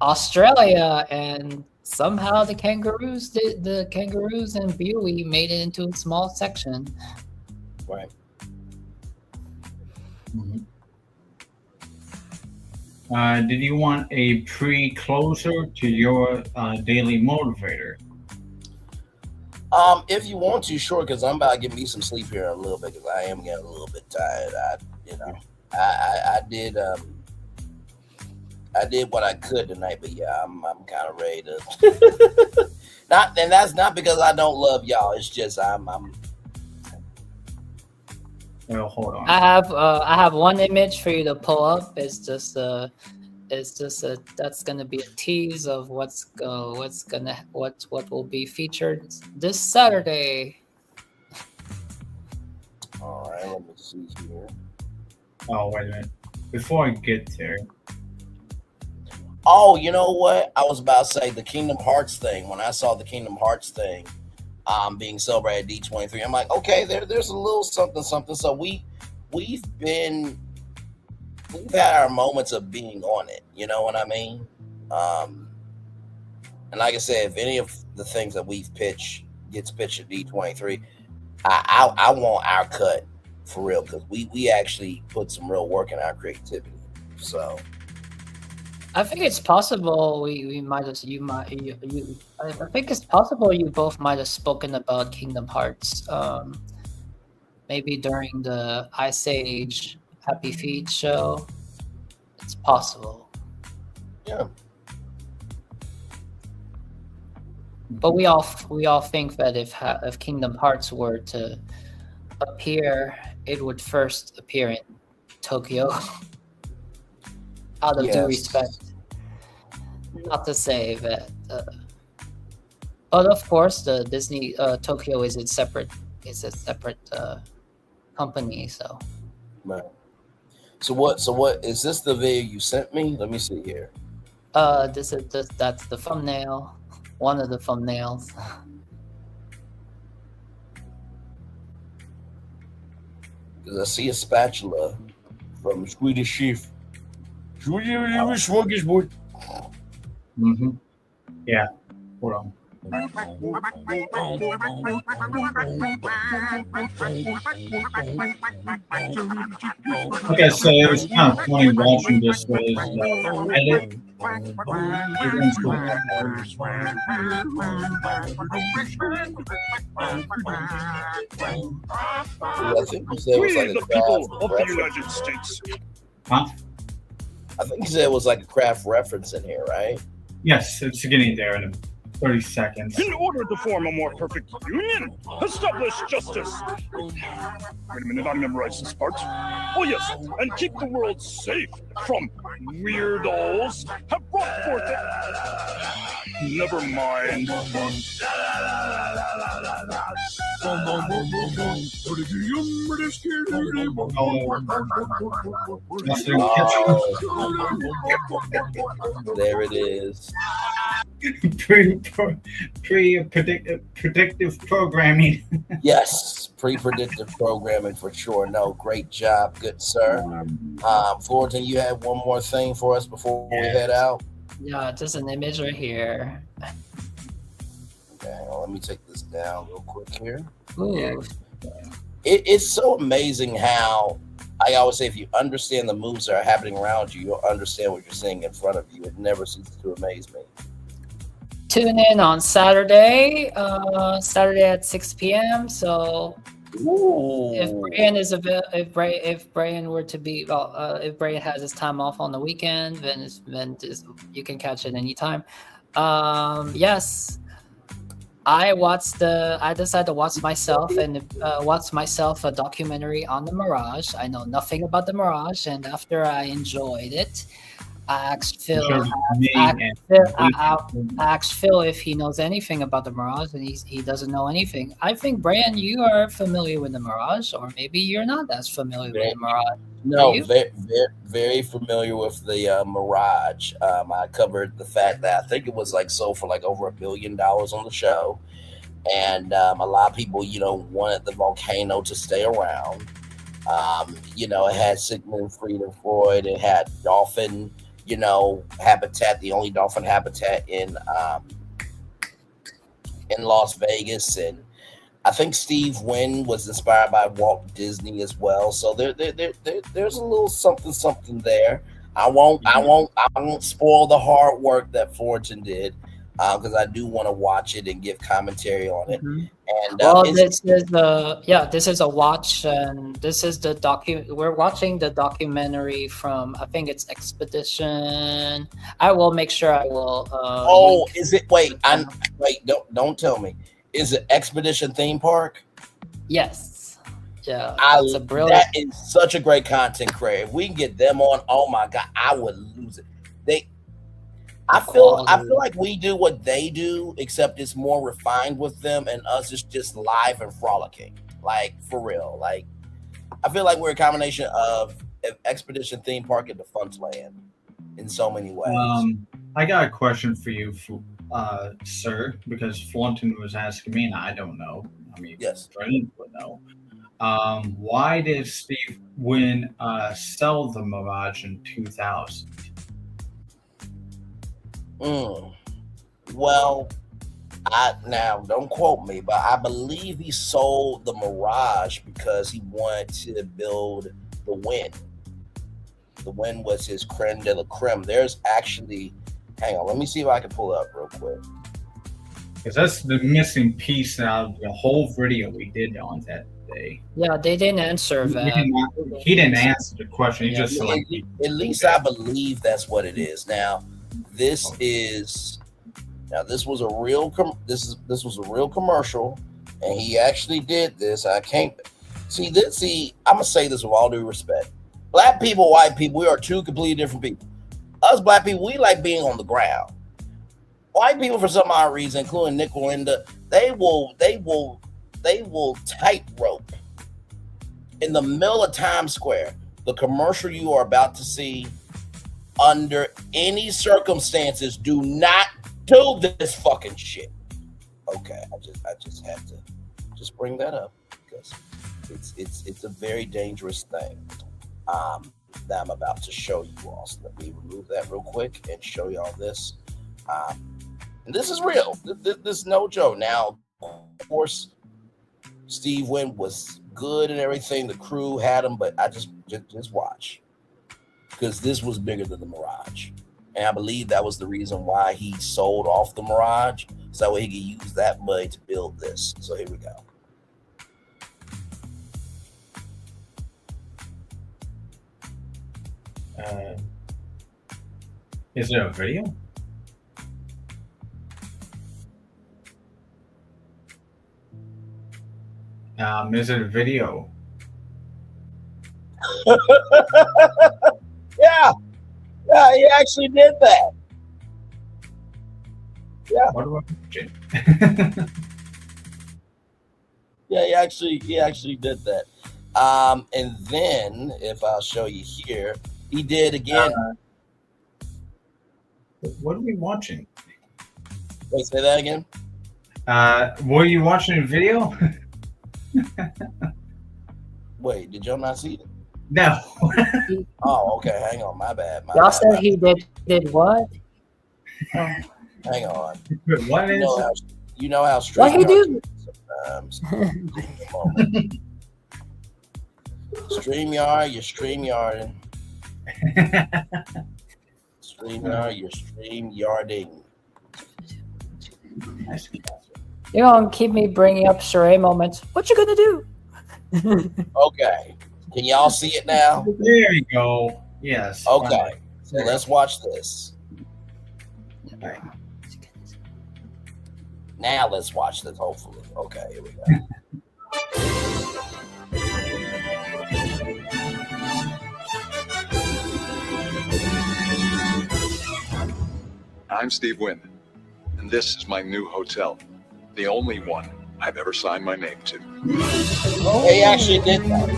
Speaker 4: Australia, and somehow the kangaroos and Buey made it into a small section.
Speaker 11: Right.
Speaker 5: Did you want a pre-closer to your daily motivator?
Speaker 11: If you want to, sure, because I'm about to get me some sleep here in a little bit, because I am getting a little bit tired. I did what I could tonight, but yeah, I'm kind of ready to. And that's not because I don't love y'all. It's just I'm.
Speaker 5: Well, hold on.
Speaker 4: I have one image for you to pull up. That's gonna be a tease of what will be featured this Saturday.
Speaker 11: All right, let me see here.
Speaker 5: Oh, wait a minute. Before I get there.
Speaker 11: Oh, you know what? I was about to say the Kingdom Hearts thing. When I saw the Kingdom Hearts thing being celebrated at D23, I'm like, okay, there's a little something. So we've had our moments of being on it. You know what I mean? And like I said, if any of the things that we've pitched gets pitched at D23, I want our cut for real, because we actually put some real work in our creativity. So.
Speaker 4: I think it's possible I think it's possible you both might have spoken about Kingdom Hearts, maybe during the Ice Age Happy Feet show. It's possible.
Speaker 11: Yeah.
Speaker 4: But we all think that if Kingdom Hearts were to appear, it would first appear in Tokyo. Out of due respect, not to say that, but of course, the Disney Tokyo is a separate company. So,
Speaker 11: right. So what is this the video you sent me? Let me see here.
Speaker 4: that's the thumbnail, one of the thumbnails.
Speaker 11: Because I see a spatula from Swedish Chef.
Speaker 5: Mm-hmm. Yeah. Hold on. Okay, so it was kind of funny watching this edit.
Speaker 11: I think you said it was like a
Speaker 15: people of the United States.
Speaker 5: Huh?
Speaker 11: I think you said it was like a craft reference in here, right?
Speaker 5: Yes, it's getting there in 30 seconds.
Speaker 15: In order to form a more perfect union, establish justice. Wait a minute, I memorized this part. Oh yes, and keep the world safe from weirdos have brought forth never mind.
Speaker 11: There it is.
Speaker 5: Predictive programming.
Speaker 11: Yes, pre-predictive programming for sure. No, great job, good sir. Fullerton, you had one more thing for us before we head out?
Speaker 4: Yeah, just an image right here.
Speaker 11: Okay, well, let me take this down real quick here.
Speaker 4: Ooh.
Speaker 11: It's so amazing how, I always say, if you understand the moves that are happening around you, you'll understand what you're seeing in front of you. It never ceases to amaze me.
Speaker 4: Tune in on Saturday at 6 p.m. So if Brian is if Brian were to be if Brian has his time off on the weekend, then you can catch it anytime. Yes. I decided to watch myself a documentary on the Mirage. I know nothing about the Mirage, and after I enjoyed it, I asked Phil if he knows anything about the Mirage, and he doesn't know anything. I think, Brian, you are familiar with the Mirage, or maybe you're not as familiar with the Mirage.
Speaker 11: No, very familiar with the Mirage. I covered the fact that I think it was sold for over $1 billion on the show, and a lot of people, wanted the volcano to stay around. It had Sigmund Freud. It had dolphin, habitat, the only dolphin habitat in Las Vegas, and I think Steve Wynn was inspired by Walt Disney as well. So there's a little something there. I won't spoil the hard work that Fullerton did, because I do want to watch it and give commentary on it.
Speaker 4: Mm-hmm.
Speaker 11: And
Speaker 4: this is a watch, and this is the we're watching the documentary from, I think it's Expedition. I will make sure I will.
Speaker 11: Is it? Wait, don't tell me. Is it Expedition Theme Park?
Speaker 4: Yes. Yeah.
Speaker 11: It's a brilliant. That is such a great content creator. If we can get them on, oh my god, I would lose it. I feel like we do what they do, except it's more refined with them, and us is just live and frolicking. For real. I feel like we're a combination of Expedition Theme Park and the Funtland in so many ways.
Speaker 5: I got a question for you, sir, because Fullerton was asking me, and I don't know. I mean,
Speaker 11: yes,
Speaker 5: Brendan would know. Why did Steve Wynn sell the Mirage in 2000?
Speaker 11: Well, now don't quote me, but I believe he sold the Mirage because he wanted to build the Wynn. The Wynn was his creme de la creme. There's actually, hang on, let me see if I can pull it up real quick.
Speaker 5: Because that's the missing piece out of the whole video we did on that day.
Speaker 4: Yeah, they didn't answer that.
Speaker 5: He didn't answer the question. He just
Speaker 11: at least I believe that's what it is. Now, this was a real commercial, and he actually did this. I can't see. I'm gonna say this with all due respect. Black people, white people, we are two completely different people. Us black people, we like being on the ground. White people, for some odd reason, including Nick and Linda, they will tightrope in the middle of Times Square. The commercial you are about to see, under any circumstances, do not do this fucking shit. Okay, I just had to just bring that up because it's a very dangerous thing that I'm about to show you all. So let me remove that real quick and show you all this. And this is real. This is no joke. Now, of course, Steve Wynn was good and everything. The crew had him, but I just watch, because this was bigger than the Mirage. And I believe that was the reason why he sold off the Mirage, so that way he could use that money to build this. So here we go.
Speaker 5: Is there a video? Is it a video?
Speaker 11: Yeah, he actually did that. Yeah.
Speaker 5: What do I watch?
Speaker 11: Yeah, he actually did that. And then if I'll show you here, he did again.
Speaker 5: What are we watching?
Speaker 11: Wait, say that again.
Speaker 5: Were you watching a video?
Speaker 11: Wait, did y'all not see it?
Speaker 5: No.
Speaker 11: Oh, okay. Hang on. My bad.
Speaker 4: Y'all said he did what? Oh.
Speaker 11: Hang on.
Speaker 5: What is
Speaker 11: you know how
Speaker 4: what he do?
Speaker 11: Sometimes. StreamYard, you're StreamYarding. StreamYard, you're StreamYarding.
Speaker 4: You're gonna keep me bringing up Sheree moments. What you gonna do?
Speaker 11: Okay. Can y'all see it now?
Speaker 5: There you go. Yes.
Speaker 11: Okay. So let's watch this.
Speaker 5: Okay.
Speaker 11: Now let's watch this, hopefully. Okay, here we go.
Speaker 12: I'm Steve Wynn, and this is my new hotel. The only one I've ever signed my name to.
Speaker 11: Oh, he actually did that.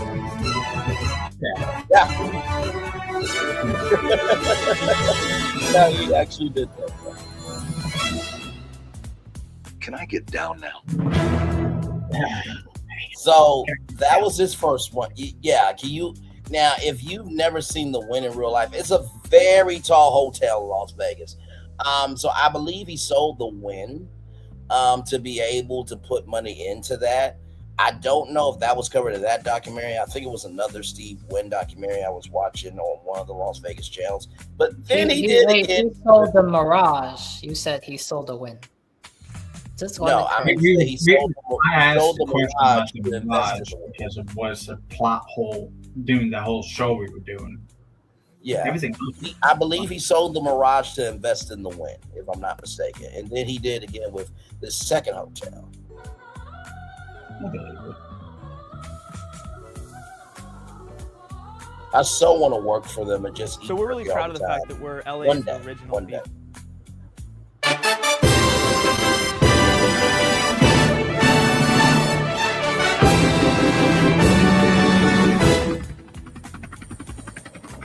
Speaker 11: Yeah. No, he actually did that.
Speaker 12: Can I get down now?
Speaker 11: So that was his first one. Yeah. Can you now? If you've never seen the Wynn in real life, it's a very tall hotel in Las Vegas. So I believe he sold the Wynn to be able to put money into that. I don't know if that was covered in that documentary. I think it was another Steve Wynn documentary I was watching on one of the Las Vegas channels. But then he did again.
Speaker 4: He sold the Mirage. You said he sold the Wynn. Just
Speaker 11: no, I mean he sold the Mirage
Speaker 5: because it was a plot hole doing the whole show we were doing.
Speaker 11: Yeah,
Speaker 5: everything.
Speaker 11: I believe he sold the Mirage to invest in the Wynn, if I'm not mistaken. And then he did again with the second hotel. I so want to work for them and just.
Speaker 22: So we're really proud of the fact that we're LA's original.
Speaker 11: One day.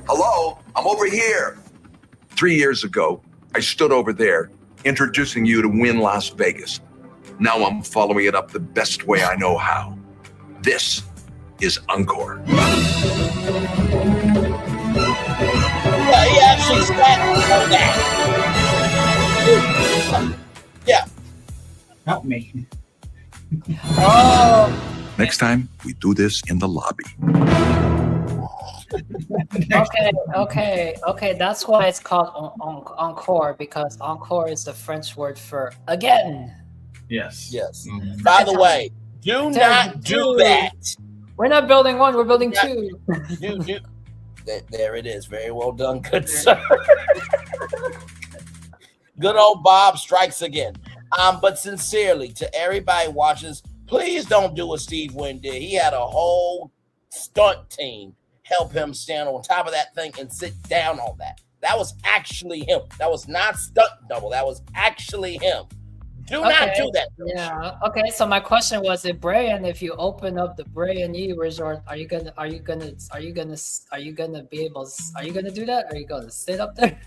Speaker 23: Hello, I'm over here. 3 years ago, I stood over there introducing you to Wynn Las Vegas. Now I'm following it up the best way I know how. This is Encore.
Speaker 11: Yeah, he actually sat on that. Yeah.
Speaker 5: Help me.
Speaker 4: Oh.
Speaker 23: Next time, we do this in the lobby.
Speaker 4: Okay. That's why it's called encore, because encore is the French word for again.
Speaker 5: Yes.
Speaker 11: Mm-hmm. By the way, do not do that.
Speaker 4: We're not building one. We're building two.
Speaker 11: There it is. Very well done, good sir. Good old Bob strikes again. But sincerely, to everybody watches, please don't do what Steve Wynn did. He had a whole stunt team help him stand on top of that thing and sit down on that. That was actually him. That was not stunt double. That was actually him. Do not do that.
Speaker 4: Yeah. Okay. So my question was, if Brian, if you open up the Brian E Resort, are you gonna be able? Are you gonna do that? Are you gonna sit up there?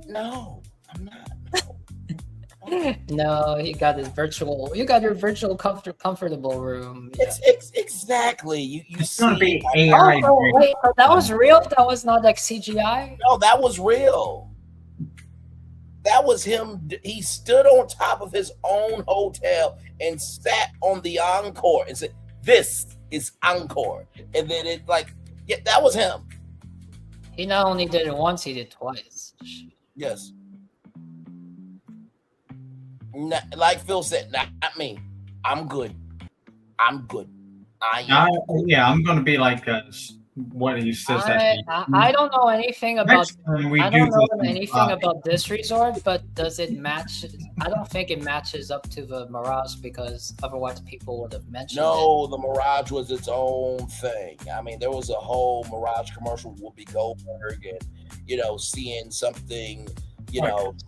Speaker 11: No, I'm not.
Speaker 4: No, you got his virtual. You got your virtual comfortable room. Yeah.
Speaker 11: It's exactly you.
Speaker 5: It's gonna be AI.
Speaker 4: Oh, wait, that was real. That was not like CGI.
Speaker 11: No, that was real. That was him. He stood on top of his own hotel and sat on the Encore and said, "This is Encore." And then it that was him.
Speaker 4: He not only did it once, he did it twice.
Speaker 11: Yes. Like Phil said, not me. I'm good. I'm
Speaker 5: gonna be like what he says.
Speaker 4: I don't know anything about. About this resort, but does it match? I don't think it matches up to the Mirage, because otherwise people would have mentioned it.
Speaker 11: The Mirage was its own thing. I mean, there was a whole Mirage commercial with Whoopi Goldberg, and seeing something,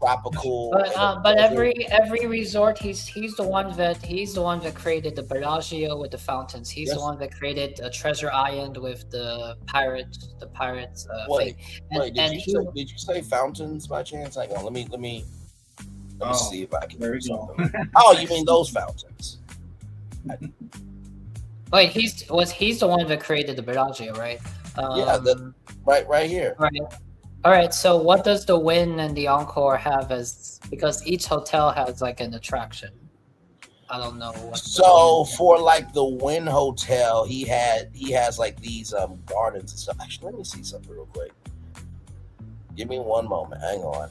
Speaker 11: tropical.
Speaker 4: But every resort, he's the one that created the Bellagio with the fountains. He's the one that created Treasure Island with the pirates.
Speaker 11: Wait, did you say fountains by chance? Hang on, let me see if I can.
Speaker 5: There we go.
Speaker 11: Oh, you mean those fountains?
Speaker 4: Wait, he's the one that created the Bellagio, right?
Speaker 11: Right here.
Speaker 4: Right. All right. So what does the Wynn and the Encore have because each hotel has like an attraction? I don't know.
Speaker 11: So for like the Wynn Hotel, he has like these gardens and stuff. Actually, let me see something real quick. Give me one moment. Hang on.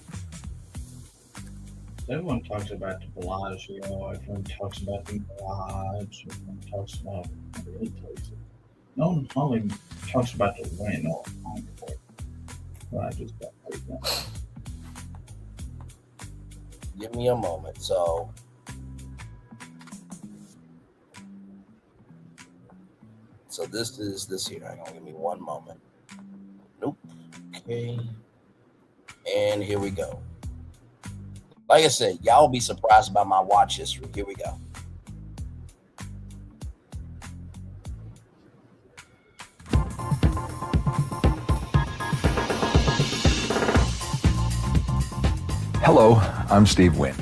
Speaker 5: Everyone talks about the Bellagio. Everyone talks about the Mirage. Everyone talks about the other places. No one only talks about the Wynn or Encore. Well, I just got right now.
Speaker 11: Give me a moment. So this is this here. Hang on, give me one moment. Nope. Okay. And here we go. Like I said, y'all will be surprised about my watch history. Here we go.
Speaker 1: Hello, I'm Steve Wynn,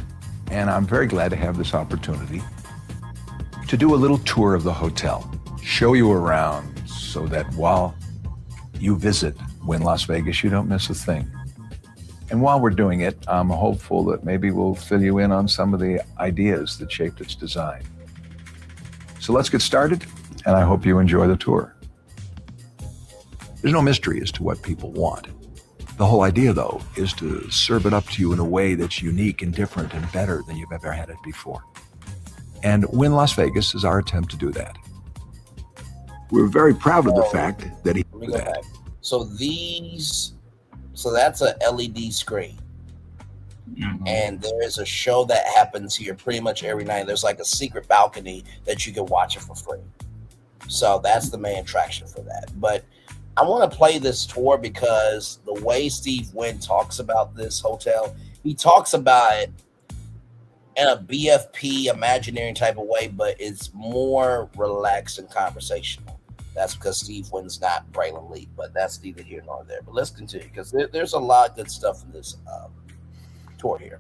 Speaker 1: and I'm very glad to have this opportunity to do a little tour of the hotel, show you around so that while you visit Wynn Las Vegas, you don't miss a thing. And while we're doing it, I'm hopeful that maybe we'll fill you in on some of the ideas that shaped its design. So let's get started, and I hope you enjoy the tour. There's no mystery as to what people want. The whole idea, though, is to serve it up to you in a way that's unique and different and better than you've ever had it before. And Wynn Las Vegas is our attempt to do that. We're very proud of the fact that
Speaker 11: Let me go back. So that's a LED screen. Mm-hmm. And there is a show that happens here pretty much every night. There's like a secret balcony that you can watch it for free. So that's the main attraction for that. But I want to play this tour because the way Steve Wynn talks about this hotel, he talks about it in a BFP Imagineering type of way, but it's more relaxed and conversational. That's because Steve Wynn's not Braylon Lee, but that's neither here nor there. But let's continue because there's a lot of good stuff in this tour here.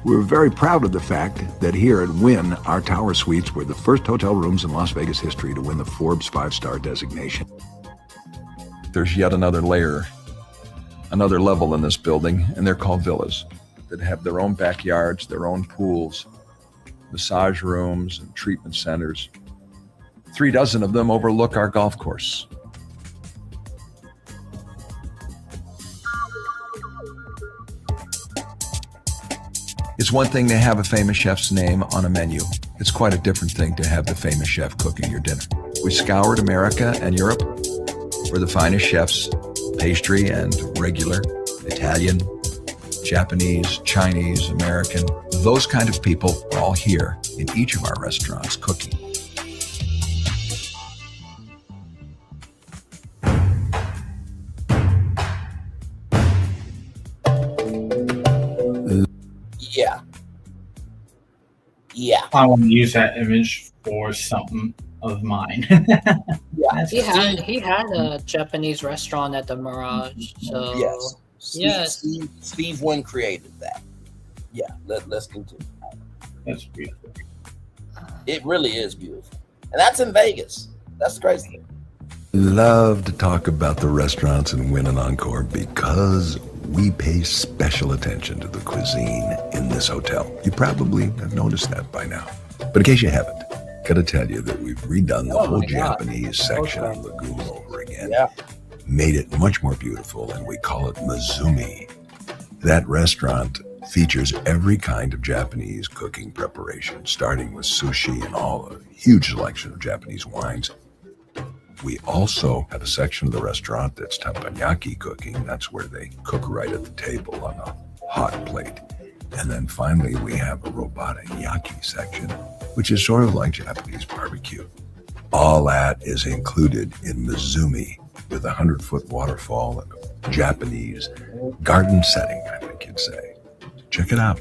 Speaker 1: We're very proud of the fact that here at Wynn, our tower suites were the first hotel rooms in Las Vegas history to win the Forbes 5-star designation. There's yet another layer, another level in this building, and they're called villas that have their own backyards, their own pools, massage rooms, and treatment centers. 36 of them overlook our golf course. It's one thing to have a famous chef's name on a menu. It's quite a different thing to have the famous chef cooking your dinner. We scoured America and Europe for the finest chefs, pastry and regular, Italian, Japanese, Chinese, American. Those kind of people are all here in each of our restaurants cooking.
Speaker 11: Yeah.
Speaker 5: I want to use that image for something of mine.
Speaker 11: Yeah.
Speaker 4: He had a Japanese restaurant at the Mirage. So
Speaker 11: yes. Steve Wynn created that. Yeah. Let's continue.
Speaker 5: That's beautiful.
Speaker 11: It really is beautiful. And that's in Vegas. That's the crazy thing.
Speaker 1: Love to talk about the restaurants in Wynn and Encore because we pay special attention to the cuisine in this hotel. You probably have noticed that by now. But in case you haven't, gotta tell you that we've redone the whole Japanese section of Lagoon over again.
Speaker 11: Yeah.
Speaker 1: Made it much more beautiful, and we call it Mizumi. That restaurant features every kind of Japanese cooking preparation, starting with sushi and all a huge selection of Japanese wines. We also have a section of the restaurant that's teppanyaki cooking. That's where they cook right at the table on a hot plate. And then finally, we have a robata yaki section, which is sort of like Japanese barbecue. All that is included in Mizumi. with a 100-foot waterfall and a Japanese garden setting, I think you'd say. Check it out.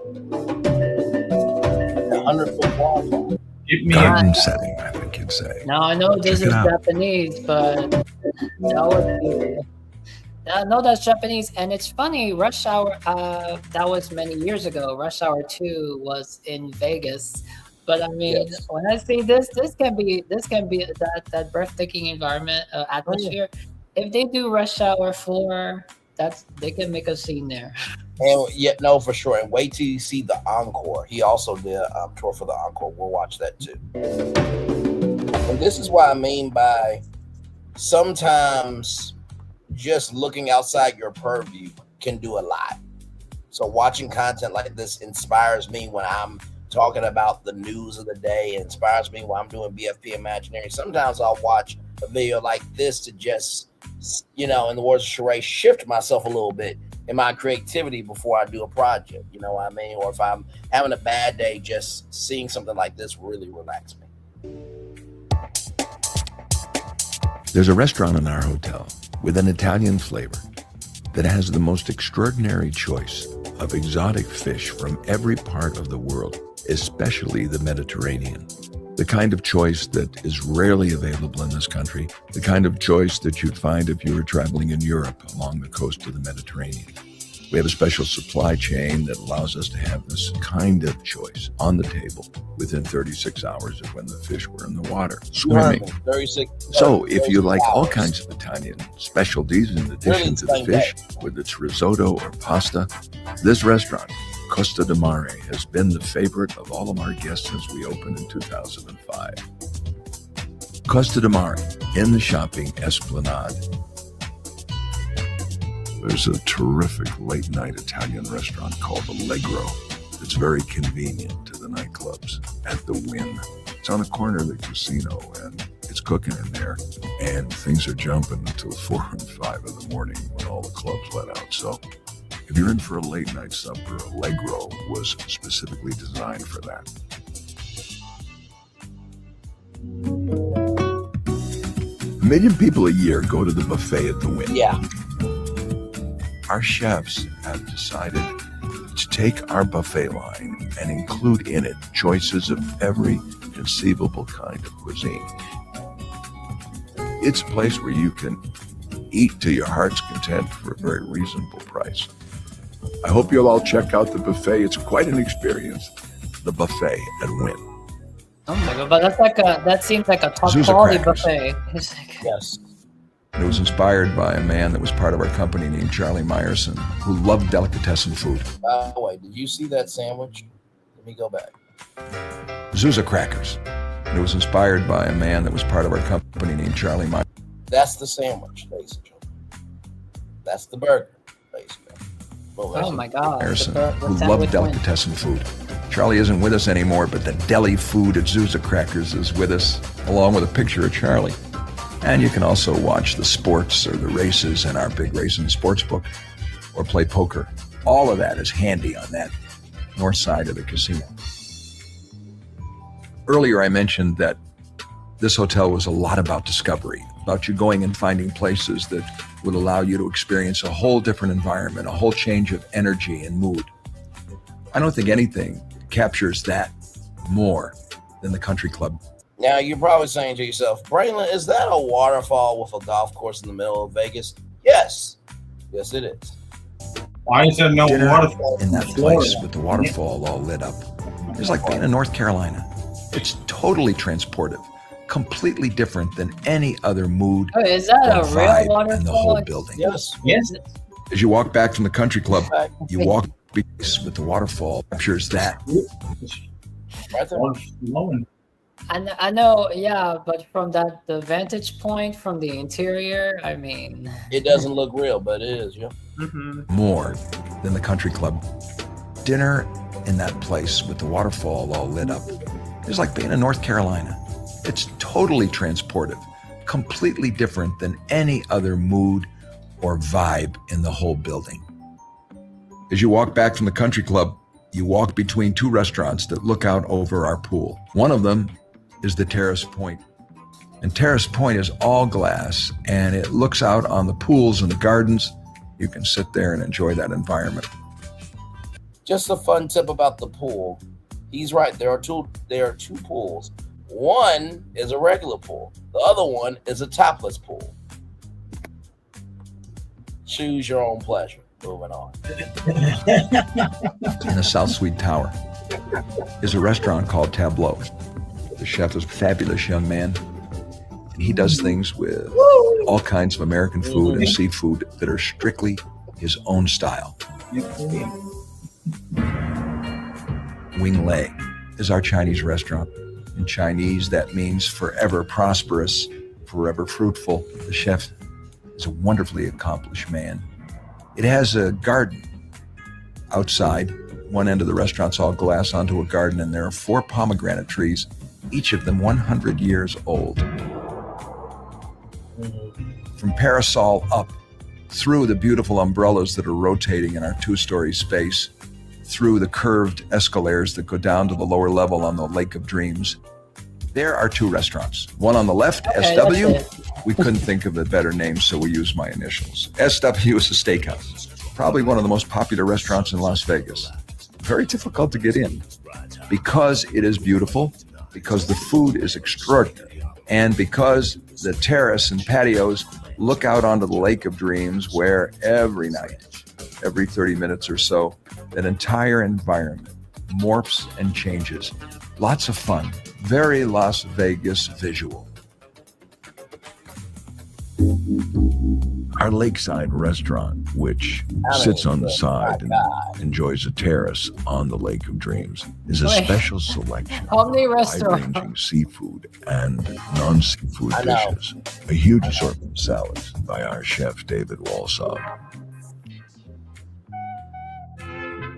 Speaker 11: 100-foot waterfall.
Speaker 1: Garden setting, I think you'd say.
Speaker 4: Now I know this
Speaker 1: Check
Speaker 4: is
Speaker 1: it out.
Speaker 4: Japanese, but that would be. I know that's Japanese, and it's funny. Rush Hour, that was many years ago. Rush Hour 2 was in Vegas, but I mean, when I see this can be that breathtaking environment, atmosphere. If they do Rush Hour 4, they can make a scene there.
Speaker 11: And no, for sure. And wait till you see the encore. He also did a tour for the encore. We'll watch that too. And this is what I mean by sometimes just looking outside your purview can do a lot. So watching content like this inspires me when I'm talking about the news of the day. It inspires me when I'm doing BFP Imaginary. Sometimes I'll watch a video like this to just, in the words of Sheree, shift myself a little bit in my creativity before I do a project. You know what I mean? Or if I'm having a bad day, just seeing something like this really relax me.
Speaker 1: There's a restaurant in our hotel with an Italian flavor that has the most extraordinary choice of exotic fish from every part of the world, especially the Mediterranean. The kind of choice that is rarely available in this country, the kind of choice that you'd find if you were traveling in Europe along the coast of the Mediterranean. We have a special supply chain that allows us to have this kind of choice on the table within 36 hours of when the fish were in the water, swimming.
Speaker 11: 36.
Speaker 1: So if you like all kinds of Italian specialties in addition to the fish, with its risotto or pasta, this restaurant, Costa di Mare, has been the favorite of all of our guests since we opened in 2005. Costa di Mare, in the shopping Esplanade. There's a terrific late-night Italian restaurant called Allegro. It's very convenient to the nightclubs at the Wynn. It's on the corner of the casino, and it's cooking in there, and things are jumping until 4 and 5 in the morning when all the clubs let out. So if you're in for a late-night supper, Allegro was specifically designed for that. A million people a year go to the buffet at the Wynn.
Speaker 11: Yeah.
Speaker 1: Our chefs have decided to take our buffet line and include in it choices of every conceivable kind of cuisine. It's a place where you can eat to your heart's content for a very reasonable price. I hope you'll all check out the buffet. It's quite an experience. The buffet at Wynn.
Speaker 4: Oh my god, but that seems like a top
Speaker 1: Zuza
Speaker 4: quality
Speaker 1: crackers.
Speaker 4: buffet. It's like,
Speaker 11: yes.
Speaker 1: It was inspired by a man that was part of our company named Charlie Meyerson, who loved delicatessen food.
Speaker 11: By the way, did you see that sandwich? Let me go back.
Speaker 1: Zuza crackers. It was inspired by a man that was part of our company named Charlie Meyerson.
Speaker 11: That's the sandwich, basically. That's the burger, basically.
Speaker 4: oh my god.
Speaker 1: Meyerson,
Speaker 4: the
Speaker 1: who
Speaker 4: sandwich
Speaker 1: loved
Speaker 4: went.
Speaker 1: delicatessen food. Charlie isn't with us anymore, but the deli food at Zuza Crackers is with us, along with a picture of Charlie. And you can also watch the sports or the races in our big racing sports book, or play poker. All of that is handy on that north side of the casino. Earlier, I mentioned that this hotel was a lot about discovery, about you going and finding places that would allow you to experience a whole different environment, a whole change of energy and mood. I don't think anything captures that more than the country club.
Speaker 11: Now, you're probably saying to yourself, Braylon, is that a waterfall with a golf course in the middle of Vegas? Yes. Yes, it is.
Speaker 5: Why is there no
Speaker 1: Dinner
Speaker 5: waterfall
Speaker 1: in that
Speaker 5: Florida?
Speaker 1: place with the waterfall all lit up? It's like being in North Carolina. It's totally transportive, completely different than any other mood
Speaker 4: Oh, is that
Speaker 1: or
Speaker 4: a
Speaker 1: vibe
Speaker 4: in the
Speaker 1: in the whole building.
Speaker 11: Yes.
Speaker 5: Yes.
Speaker 1: As you walk back from the country club, you walk with the waterfall, captures that.
Speaker 11: Right there.
Speaker 4: I know, yeah, but from the vantage point from the interior, I mean,
Speaker 11: It doesn't look real, but it is, yeah.
Speaker 1: More than the country club. Dinner in that place with the waterfall all lit up. It's like being in North Carolina. It's totally transportive, completely different than any other mood or vibe in the whole building. As you walk back from the country club, you walk between two restaurants that look out over our pool. One of them is the Terrace Point. And Terrace Point is all glass, and it looks out on the pools and the gardens. You can sit there and enjoy that environment.
Speaker 11: Just a fun tip about the pool. He's right. There are two pools. One is a regular pool. The other one is a topless pool. Choose your own pleasure. Moving on.
Speaker 1: In the South Suite Tower is a restaurant called Tableau. The chef is a fabulous young man. And he does things with all kinds of American food and seafood that are strictly his own style. Wing Lei is our Chinese restaurant. In Chinese, that means forever prosperous, forever fruitful. The chef is a wonderfully accomplished man. It has a garden outside. One end of the restaurant's all glass onto a garden, and there are 4 pomegranate trees, each of them 100 years old. From parasol up, through the beautiful umbrellas that are rotating in our 2-story space, through the curved escalators that go down to the lower level on the Lake of Dreams, there are 2 restaurants. One on the left, SW. We couldn't think of a better name, so we used my initials. SW is a steakhouse, probably one of the most popular restaurants in Las Vegas. Very difficult to get in because it is beautiful, because the food is extraordinary, and because the terrace and patios look out onto the Lake of Dreams, where every night, every 30 minutes or so, that entire environment morphs and changes. Lots of fun. Very Las Vegas visual. Our lakeside restaurant, which sits on the side and enjoys a terrace on the Lake of Dreams, is a special selection
Speaker 4: How many
Speaker 1: of
Speaker 4: restaurants?
Speaker 1: wide-ranging seafood and non-seafood dishes. A huge assortment of salads by our chef, David Walsall.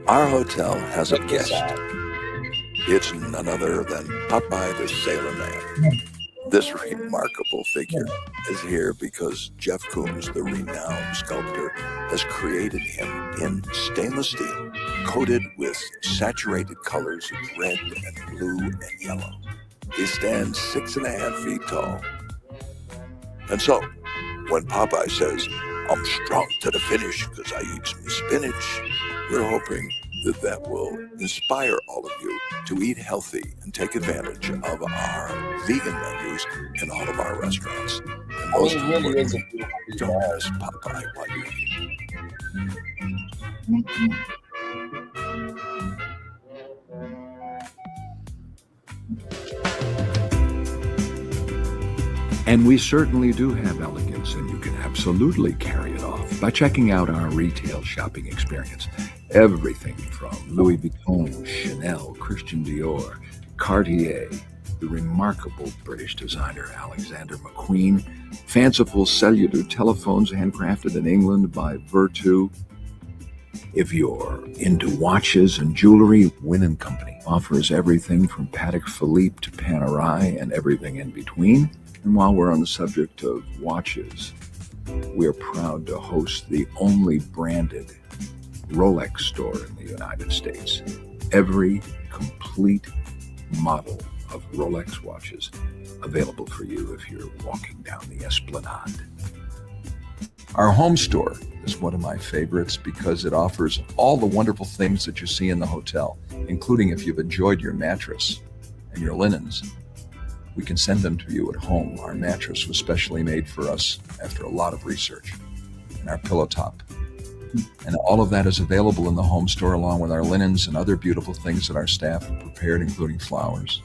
Speaker 10: Our hotel has a guest. It's none other than Popeye the Sailor Man. This remarkable figure is here because Jeff Koons, the renowned sculptor, has created him in stainless steel, coated with saturated colors of red and blue and yellow. He stands 6.5 feet tall. And so, when Popeye says, "I'm strong to the finish because I eat some spinach," we're hoping that will inspire all of you to eat healthy and take advantage of our vegan menus in all of our restaurants. And most importantly, don't miss Popeye while you eat.
Speaker 1: And we certainly do have elegance, and you can absolutely carry it off by checking out our retail shopping experience. Everything from Louis Vuitton, Chanel, Christian Dior, Cartier, the remarkable British designer Alexander McQueen, fanciful cellular telephones handcrafted in England by Vertu. If you're into watches and jewelry, Wynn & Company offers everything from Patek Philippe to Panerai and everything in between. And while we're on the subject of watches, we're proud to host the only branded Rolex store in the United States. Every complete model of Rolex watches available for you if you're walking down the Esplanade. Our home store is one of my favorites because it offers all the wonderful things that you see in the hotel, including if you've enjoyed your mattress and your linens. We can send them to you at home. Our mattress was specially made for us after a lot of research, and our pillow top. And all of that is available in the home store, along with our linens and other beautiful things that our staff have prepared, including flowers.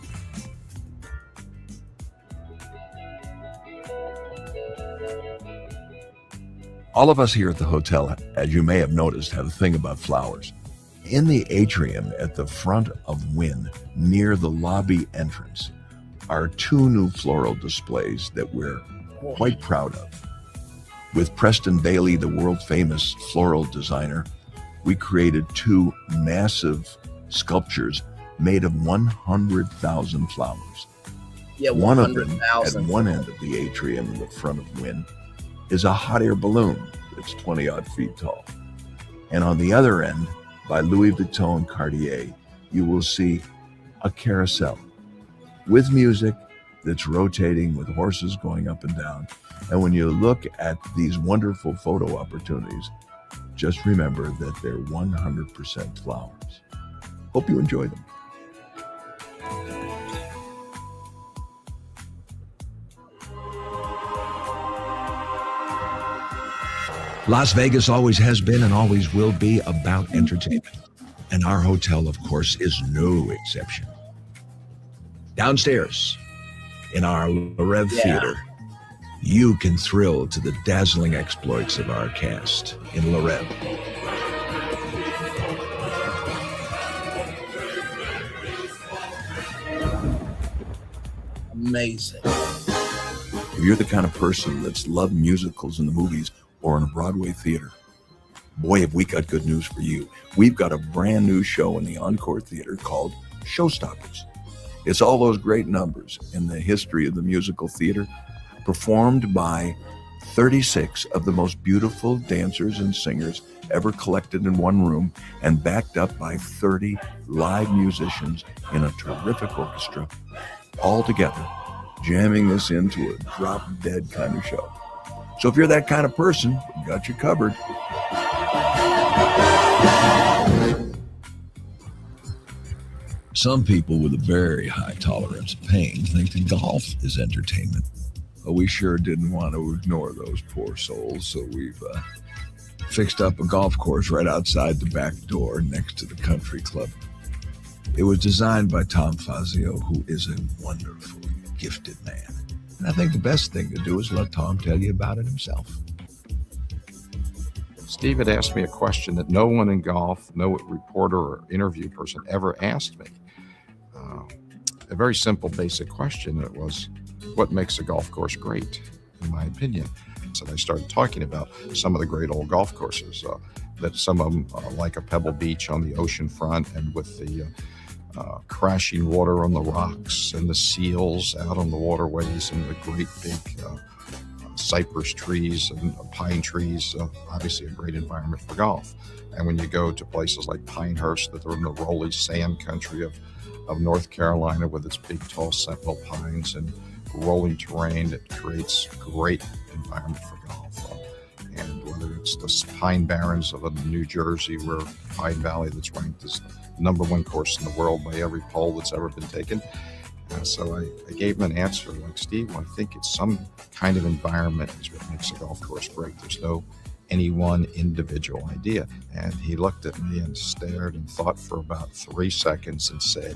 Speaker 1: All of us here at the hotel, as you may have noticed, have a thing about flowers. In the atrium at the front of Wynn, near the lobby entrance, are 2 new floral displays that we're quite proud of. With Preston Bailey, the world-famous floral designer, we created 2 massive sculptures made of 100,000 flowers.
Speaker 11: Yeah,
Speaker 1: one of them, at
Speaker 11: 100,000.
Speaker 1: one end of the atrium in the front of Wynn, is a hot air balloon that's 20-odd feet tall. And on the other end, by Louis Vuitton and Cartier, you will see a carousel with music that's rotating with horses going up and down. And when you look at these wonderful photo opportunities, just remember that they're 100% flowers. Hope you enjoy them. Las Vegas always has been and always will be about entertainment. And our hotel, of course, is no exception. Downstairs in our Rev Theater, you can thrill to the dazzling exploits of our cast in La Rev.
Speaker 11: Amazing.
Speaker 1: If you're the kind of person that's loved musicals in the movies or in a Broadway theater, boy, have we got good news for you. We've got a brand new show in the Encore Theater called Showstoppers. It's all those great numbers in the history of the musical theater, performed by 36 of the most beautiful dancers and singers ever collected in one room and backed up by 30 live musicians in a terrific orchestra, all together, jamming this into a drop-dead kind of show. So if you're that kind of person, we've got you covered. Some people with a very high tolerance of pain think that golf is entertainment. But we sure didn't want to ignore those poor souls, so we've fixed up a golf course right outside the back door next to the country club. It was designed by Tom Fazio, who is a wonderful, gifted man. And I think the best thing to do is let Tom tell you about it himself.
Speaker 8: Steve had asked me a question that no one in golf, no reporter or interview person ever asked me. A very simple, basic question. It was, what makes a golf course great, in my opinion? So I started talking about some of the great old golf courses, that some of them, like a Pebble Beach on the ocean front and with the crashing water on the rocks and the seals out on the waterways and the great big cypress trees and pine trees, obviously a great environment for golf. And when you go to places like Pinehurst, that are in the rolly sand country of North Carolina with its big tall sentinel pines and rolling terrain, it creates great environment for golf. And whether it's the Pine Barrens of New Jersey, where Pine Valley, that's ranked as #1 course in the world by every poll that's ever been taken. So I gave him an answer like, Steve, I think it's some kind of environment is what makes a golf course great. There's no any one individual idea. And he looked at me and stared and thought for about 3 seconds and said,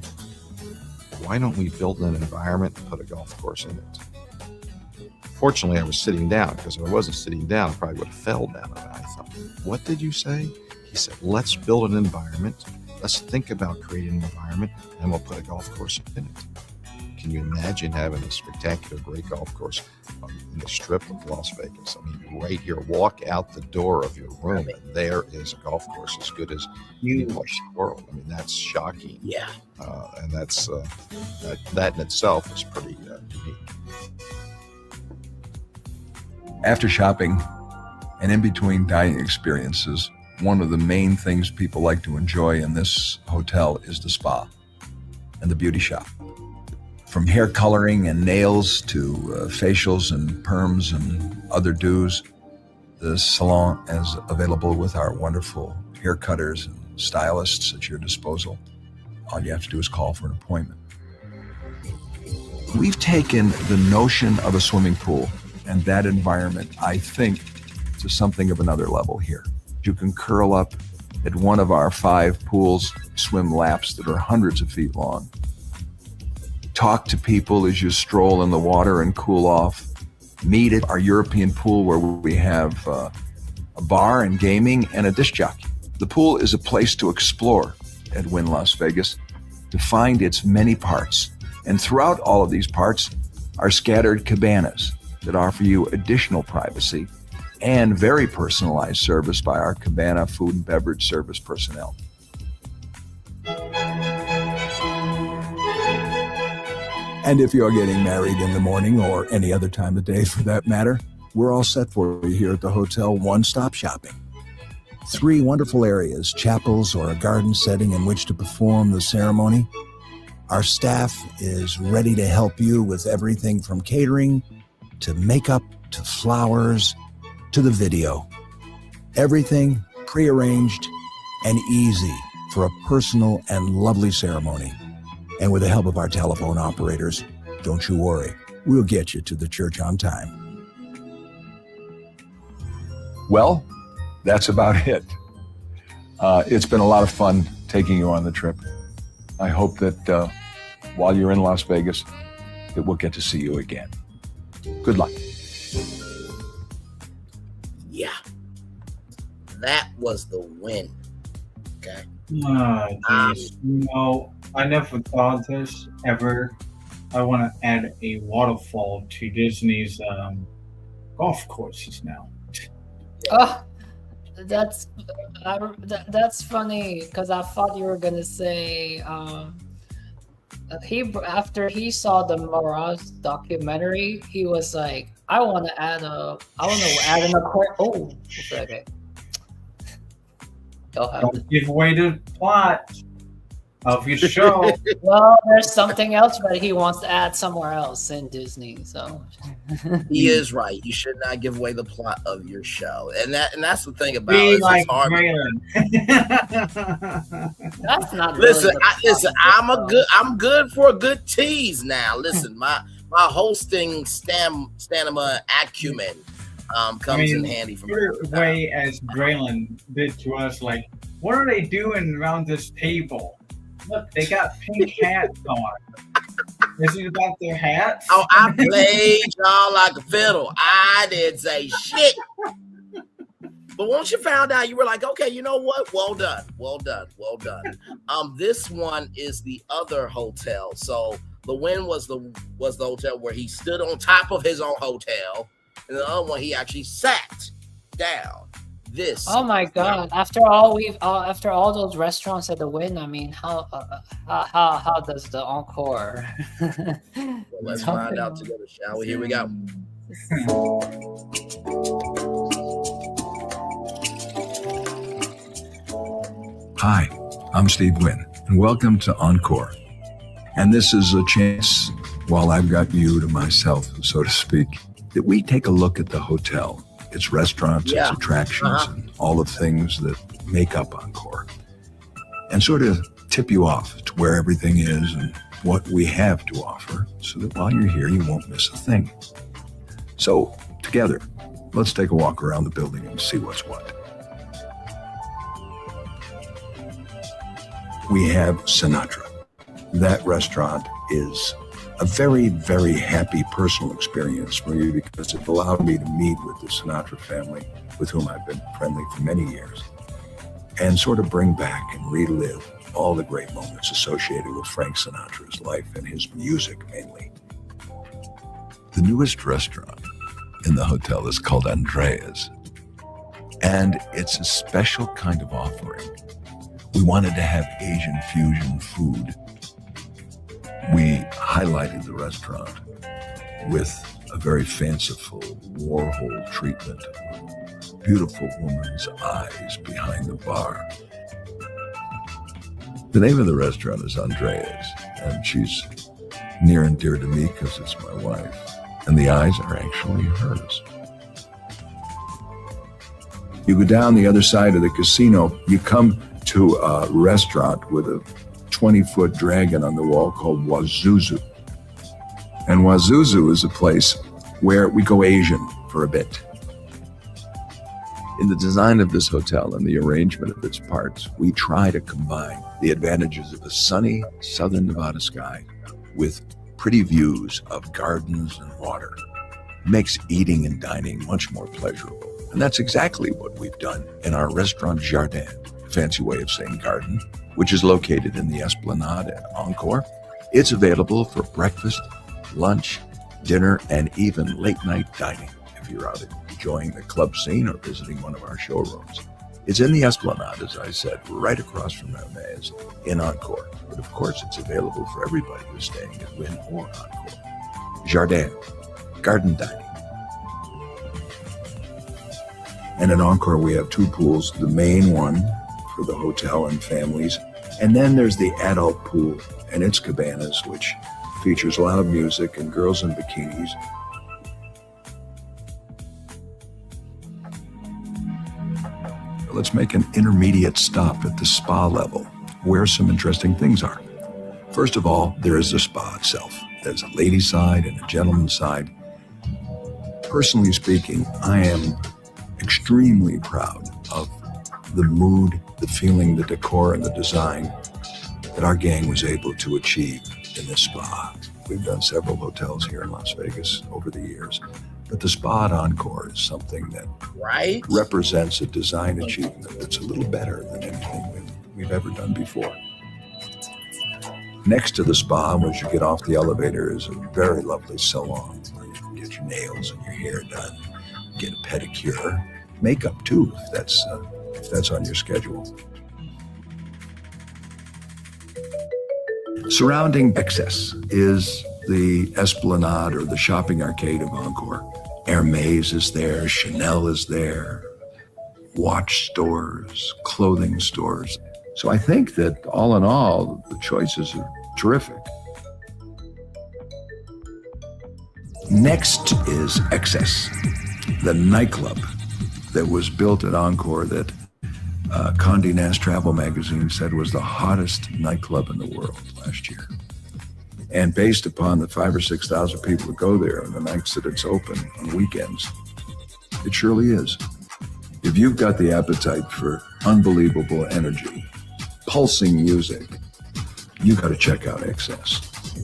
Speaker 8: why don't we build an environment and put a golf course in it? Fortunately, I was sitting down, because if I wasn't sitting down, I probably would have fell down. And I thought, what did you say? He said, let's build an environment. Let's think about creating an environment, and we'll put a golf course in it. Can you imagine having a spectacular, great golf course in the strip of Las Vegas? I mean, right here, walk out the door of your room, and there is a golf course as good as any place in the world. I mean, that's shocking.
Speaker 11: Yeah.
Speaker 8: And that's that in itself is pretty unique.
Speaker 1: After shopping and in between dining experiences, one of the main things people like to enjoy in this hotel is the spa and the beauty shop. From hair coloring and nails to facials and perms and other do's, the salon is available with our wonderful hair cutters and stylists at your disposal. All you have to do is call for an appointment. We've taken the notion of a swimming pool and that environment, I think, to something of another level here. You can curl up at one of our 5 pools, swim laps that are hundreds of feet long. Talk to people as you stroll in the water and cool off. Meet at our European pool, where we have a bar and gaming and a disc jockey. The pool is a place to explore at Wynn Las Vegas, to find its many parts. And throughout all of these parts are scattered cabanas that offer you additional privacy and very personalized service by our cabana food and beverage service personnel. And if you're getting married in the morning, or any other time of day for that matter, we're all set for you here at the hotel One-Stop Shopping. 3 wonderful areas, chapels or a garden setting in which to perform the ceremony,
Speaker 13: Our staff is ready to help you with everything from catering to makeup to flowers to the video. Everything prearranged and easy for a personal and lovely ceremony. And with the help of our telephone operators, don't you worry, we'll get you to the church on time.
Speaker 1: Well, that's about it. It's been a lot of fun taking you on the trip. I hope that while you're in Las Vegas, that we'll get to see you again. Good luck.
Speaker 11: Yeah. That was the win. Okay.
Speaker 5: Geez. No, I never thought this ever. I want to add a waterfall to Disney's golf courses now.
Speaker 4: Oh, that's funny because I thought you were gonna say after he saw the Mirage documentary, he was like, I want to add an aquarium. Oh, okay.
Speaker 5: Don't give away the plot of your show.
Speaker 4: Well, there's something else that he wants to add somewhere else in Disney. So
Speaker 11: he is right. You should not give away the plot of your show, and that's the thing about
Speaker 5: Be
Speaker 11: it.
Speaker 5: like
Speaker 11: It's hard.
Speaker 4: That's not.
Speaker 11: Listen,
Speaker 4: really
Speaker 11: I'm good for a good tease now. Listen, my hosting stamina acumen comes in handy for me.
Speaker 5: Your way as Braylon did to us, like, what are they doing around this table? Look, they got pink hats on. Is it about their hats?
Speaker 11: Oh, I played y'all like a fiddle. I didn't say shit. But once you found out, you were like, okay, you know what? Well done. This one is the other hotel. So the win was the hotel where he stood on top of his own hotel, and the other one he actually sat down. This.
Speaker 4: Oh my God! After all those restaurants at the Wynn, I mean, how does the encore?
Speaker 11: Well, let's find out together, shall we? Here we go.
Speaker 1: Hi, I'm Steve Wynn, and welcome to Encore. And this is a chance, while I've got you to myself, so to speak, that we take a look at the hotel, its restaurants, its attractions, and all the things that make up Encore, and sort of tip you off to where everything is and what we have to offer, so that while you're here, you won't miss a thing. So, together, let's take a walk around the building and see what's what. We have Sinatra. That restaurant is a very, very happy personal experience for me because it allowed me to meet with the Sinatra family, with whom I've been friendly for many years, and sort of bring back and relive all the great moments associated with Frank Sinatra's life and his music mainly. The newest restaurant in the hotel is called Andrea's, and it's a special kind of offering. We wanted to have Asian fusion food. We highlighted the restaurant with a very fanciful Warhol treatment of a beautiful woman's eyes behind the bar. The name of the restaurant is Andrea's, and she's near and dear to me because it's my wife, and the eyes are actually hers. You go down the other side of the casino, you come to a restaurant with a 20-foot dragon on the wall called Wazuzu. And Wazuzu is a place where we go Asian for a bit. In the design of this hotel and the arrangement of its parts, we try to combine the advantages of a sunny southern Nevada sky with pretty views of gardens and water. It makes eating and dining much more pleasurable. And that's exactly what we've done in our restaurant Jardin, a fancy way of saying garden, which is located in the Esplanade at Encore. It's available for breakfast, lunch, dinner, and even late-night dining if you're out enjoying the club scene or visiting one of our showrooms. It's in the Esplanade, as I said, right across from Hermes in Encore. But of course, it's available for everybody who's staying at Wynn or Encore. Jardin, garden dining. And at Encore, we have two pools. The main one for the hotel and families
Speaker 13: And then there's the adult pool and its cabanas, which features loud music and girls in bikinis. Let's make an intermediate stop at the spa level, where some interesting things are. First of all, there is the spa itself. There's a ladies' side and a gentleman's side. Personally speaking, I am extremely proud of the mood, the feeling, the decor, and the design that our gang was able to achieve in this spa. We've done several hotels here in Las Vegas over the years, but the spa at Encore is something that represents a design achievement that's a little better than anything we've ever done before. Next to the spa, once you get off the elevator, is a very lovely salon where you can get your nails and your hair done, get a pedicure, makeup too, if that's on your schedule. Surrounding Excess is the Esplanade or the shopping arcade of Encore. Hermes is there, Chanel is there, watch stores, clothing stores. So I think that all in all, the choices are terrific. Next is Excess, the nightclub that was built at Encore that Condé Nast Travel magazine said was the hottest nightclub in the world last year. And based upon the 5,000 or 6,000 people that go there on the nights that it's open on weekends, it surely is. If you've got the appetite for unbelievable energy, pulsing music, you got to check out Excess.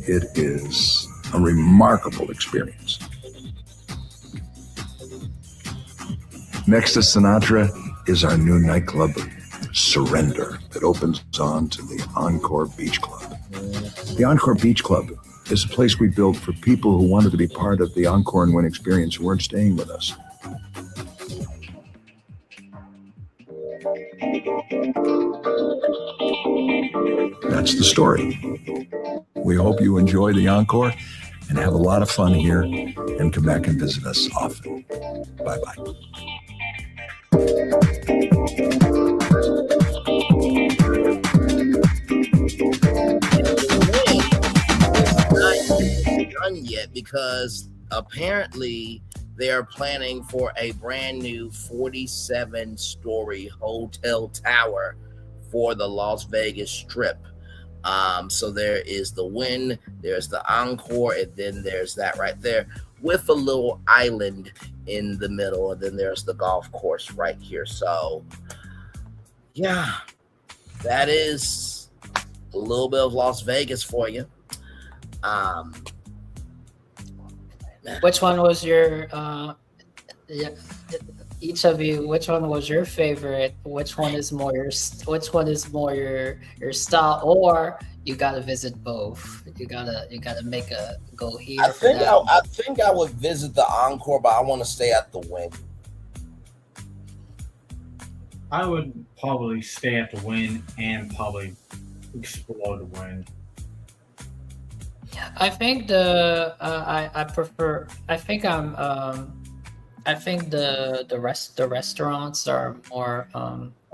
Speaker 13: It is a remarkable experience. Next to Sinatra is our new nightclub, Surrender, that opens on to the Encore Beach Club. The Encore Beach Club is a place we built for people who wanted to be part of the Encore and Win experience who weren't staying with us. That's the story. We hope you enjoy the Encore and have a lot of fun here and come back and visit us often. Bye-bye.
Speaker 11: Done yet because apparently they are planning for a brand new 47-story hotel tower for the Las Vegas Strip. So there is the Wynn, there's the Encore, and then there's that right there with a little island in the middle, and then there's the golf course right here. So yeah, that is a little bit of Las Vegas for you.
Speaker 4: Which one was your each of you, which one was your favorite? Which one is more your style? Or you gotta visit both. You gotta make a go here.
Speaker 11: I think I would visit the Encore, but I want to stay at the Wynn.
Speaker 5: I would probably stay at the Wynn and probably explore the Wynn.
Speaker 4: I think the restaurants are more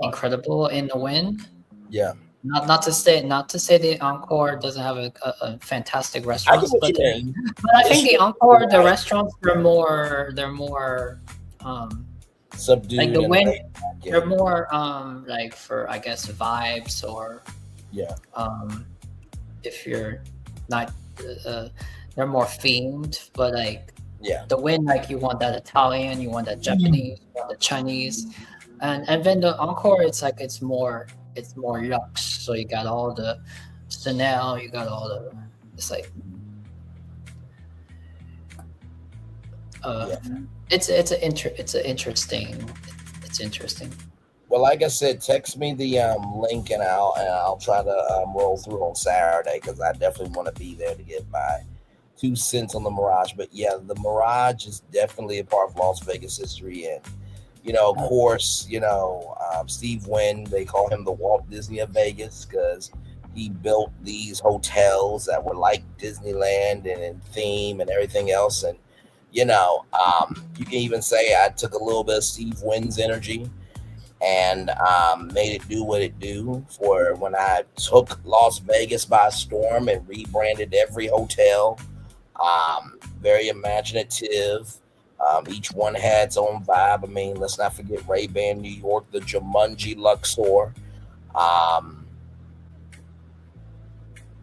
Speaker 4: incredible in the Wynn.
Speaker 11: Yeah.
Speaker 4: Not to say the Encore doesn't have a fantastic restaurants, but I think the Encore, the restaurants they're more
Speaker 11: subdued.
Speaker 4: Like the Wynn, they're more like for I guess vibes or if you're not they're more themed, but like the Wynn, like you want that Italian, you want that Japanese, you want the Chinese, and then the Encore, it's like it's more luxe. So you got all the Chanel, you got all the it's like it's interesting.
Speaker 11: Well, like I said, text me the link and I'll try to roll through on Saturday because I definitely want to be there to get my 2 cents on the Mirage. But yeah, the Mirage is definitely a part of Las Vegas history, and of course, Steve Wynn, they call him the Walt Disney of Vegas because he built these hotels that were like Disneyland and in theme and everything else. And you can even say I took a little bit of Steve Wynn's energy and made it do what it do for when I took Las Vegas by storm and rebranded every hotel. Very imaginative. Each one had its own vibe. I mean, let's not forget Ray-Ban New York, the Jumanji Luxor,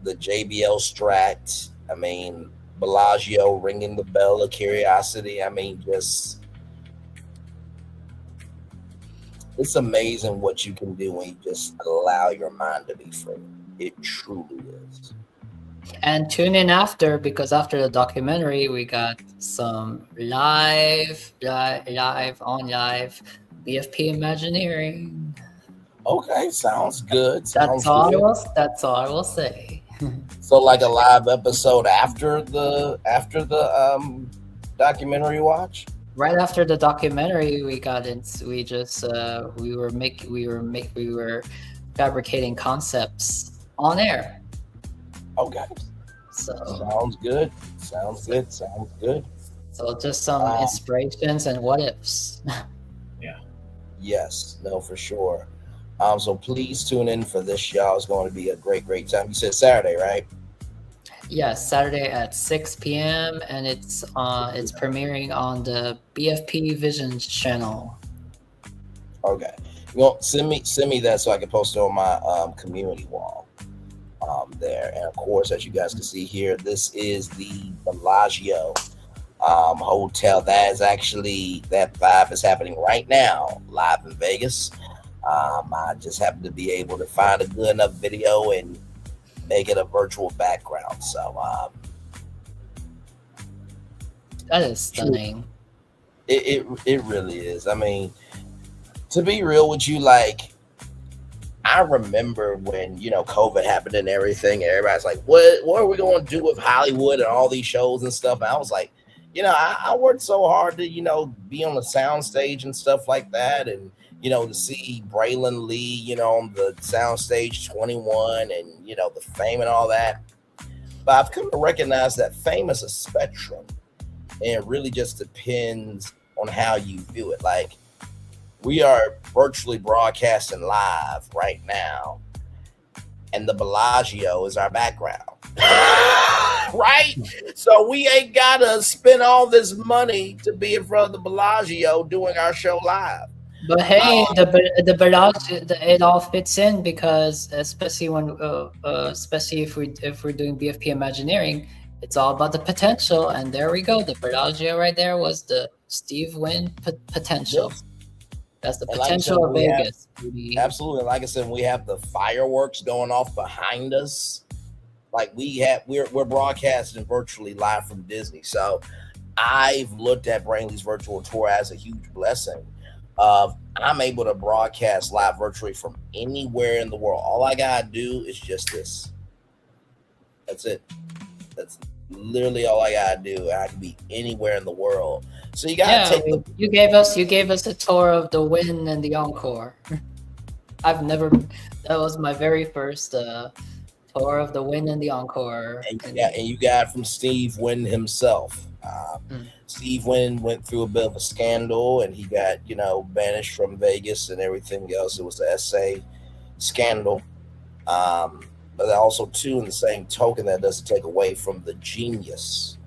Speaker 11: the JBL Strat. I mean, Bellagio ringing the bell of curiosity. I mean, just it's amazing what you can do when you just allow your mind to be free. It truly is.
Speaker 4: And tune in after, because after the documentary, we got some live BFP Imagineering.
Speaker 11: Okay, sounds good.
Speaker 4: That's all I will say.
Speaker 11: So, like a live episode after the documentary watch.
Speaker 4: Right after the documentary, we were fabricating concepts on air.
Speaker 11: Okay.
Speaker 4: So
Speaker 11: sounds good. Sounds good.
Speaker 4: So just some inspirations and what ifs.
Speaker 5: Yeah.
Speaker 11: Yes. No, for sure. So please tune in for this, y'all. It's going to be a great time. You said Saturday, right?
Speaker 4: Yes, Saturday at 6 p.m. and it's premiering on the BFP Visions channel.
Speaker 11: Okay. Well, send me that so I can post it on my community wall. There, and of course, as you guys can see here, this is the Bellagio hotel. That vibe is happening right now live in Vegas. I just happen to be able to find a good enough video and make it a virtual background. So
Speaker 4: that is stunning.
Speaker 11: It really is. I mean, to be real with you, like, I remember when, COVID happened and everything, and everybody's like, what are we going to do with Hollywood and all these shows and stuff? And I was like, I worked so hard to, be on the sound stage and stuff like that. And, to see Braylon Lee, on the sound stage 21 and, the fame and all that. But I've come to recognize that fame is a spectrum, and it really just depends on how you view it. Like, we are virtually broadcasting live right now, and the Bellagio is our background, right? So we ain't gotta spend all this money to be in front of the Bellagio doing our show live.
Speaker 4: But hey, the Bellagio, it all fits in, because especially if we're doing BFP Imagineering, it's all about the potential. And there we go, the Bellagio right there was the Steve Wynn potential. Yes. That's the potential of Vegas.
Speaker 11: Absolutely. Like I said, we have the fireworks going off behind us. Like we're broadcasting virtually live from Disney. So I've looked at Brainley's virtual tour as a huge blessing. I'm able to broadcast live virtually from anywhere in the world. All I gotta do is just this. That's it. That's literally all I gotta do. I can be anywhere in the world. So you gotta
Speaker 4: you gave us a tour of the Wynn and the Encore. That was my very first tour of the Wynn and the Encore.
Speaker 11: And you got it from Steve Wynn himself. Steve Wynn went through a bit of a scandal, and he got banished from Vegas and everything else. It was the SA scandal. But also, too, in the same token, that doesn't take away from the genius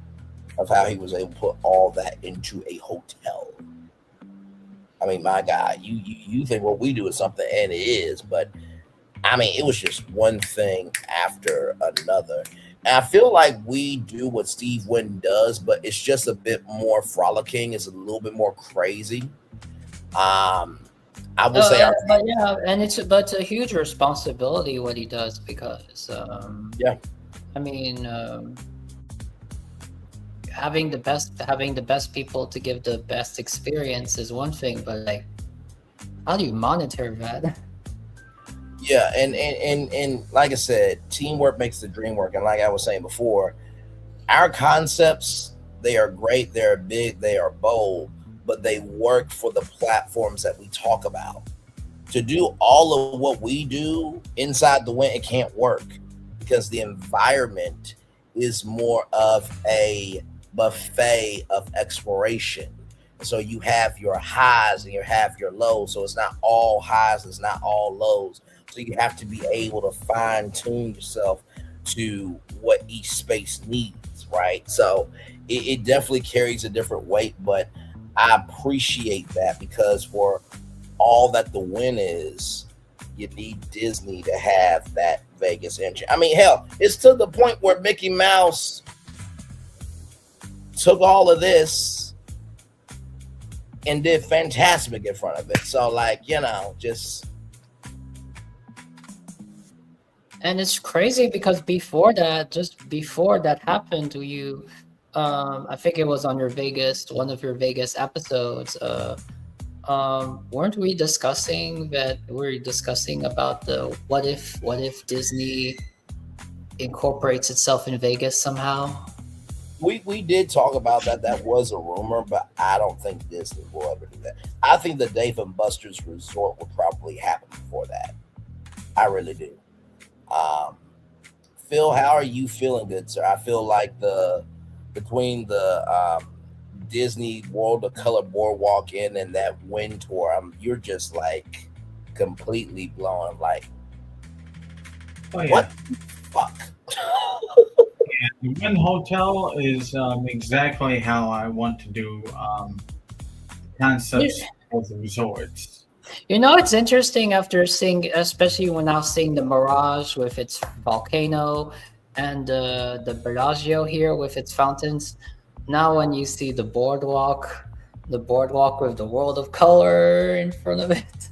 Speaker 11: of how he was able to put all that into a hotel. I mean, my God, you think what we do is something, and it is, but I mean, it was just one thing after another. And I feel like we do what Steve Wynn does, but it's just a bit more frolicking. It's a little bit more crazy. I will say,
Speaker 4: but it's a huge responsibility what he does, because I mean, having the best people to give the best experience is one thing, but like, how do you monitor that?
Speaker 11: Yeah, and like I said, teamwork makes the dream work. And like I was saying before, our concepts, they are great, they're big, they are bold, but they work for the platforms that we talk about. To do all of what we do inside the Wynn, it can't work, because the environment is more of a buffet of exploration. So you have your highs and you have your lows. So it's not all highs, it's not all lows. So you have to be able to fine tune yourself to what each space needs, right? So it definitely carries a different weight, but I appreciate that because for all that the win is, you need Disney to have that Vegas engine. I mean, hell, it's to the point where Mickey Mouse took all of this and did Fantasmic in front of it. So, like, you know, just.
Speaker 4: And it's crazy because before that, just before that happened to you, I think it was on your Vegas, one of your Vegas episodes. Weren't we discussing that? We're discussing about the what if Disney incorporates itself in Vegas somehow?
Speaker 11: We did talk about that. That was a rumor, but I don't think Disney will ever do that. I think the Dave and Buster's Resort will probably happen before that. I really do. Phil, how are you feeling, good sir? I feel like between the Disney World of Color Boardwalk in and that Wind Tour, you're just like completely blowing. Like, what the fuck?
Speaker 5: The Wind Hotel is exactly how I want to do concepts of the resorts.
Speaker 4: You know, it's interesting after seeing, especially when I was seeing the Mirage with its volcano and the Bellagio here with its fountains. Now when you see the boardwalk with the World of Color in front of it.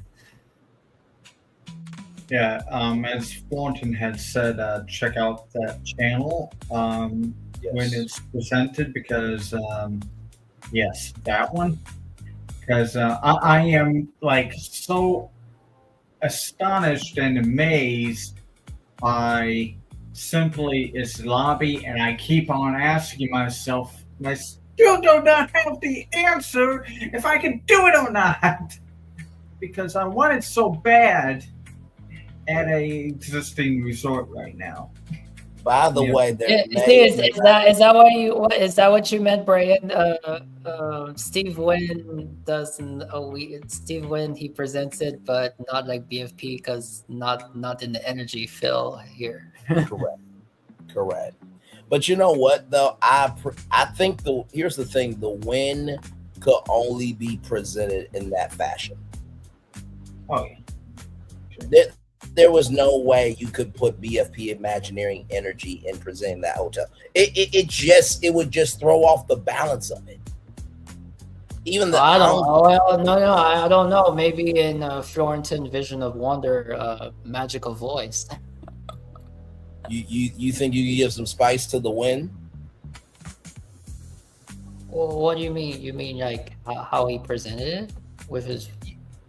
Speaker 5: Yeah, as Thornton had said, check out that channel when it's presented because, yes, that one. Because I am like so astonished and amazed by simply its lobby, and I keep on asking myself, I still do not have the answer if I can do it or not, because I want it so bad at a existing resort right now.
Speaker 11: By the way,
Speaker 4: is that what you meant, Brian? Steve Wynn doesn't. Steve Wynn, he presents it, but not like BFP because not in the energy fill here.
Speaker 11: Correct. But you know what though? I think here's the thing: the Win could only be presented in that fashion.
Speaker 5: Oh yeah.
Speaker 11: There was no way you could put BFP Imagineering energy in presenting that hotel. It would just throw off the balance of it. Even the
Speaker 4: I don't know. Well, no, I don't know. Maybe in Florentin Vision of Wonder, magical voice.
Speaker 11: You think you can give some spice to the Win?
Speaker 4: Well, what do you mean? You mean like how he presented it with his?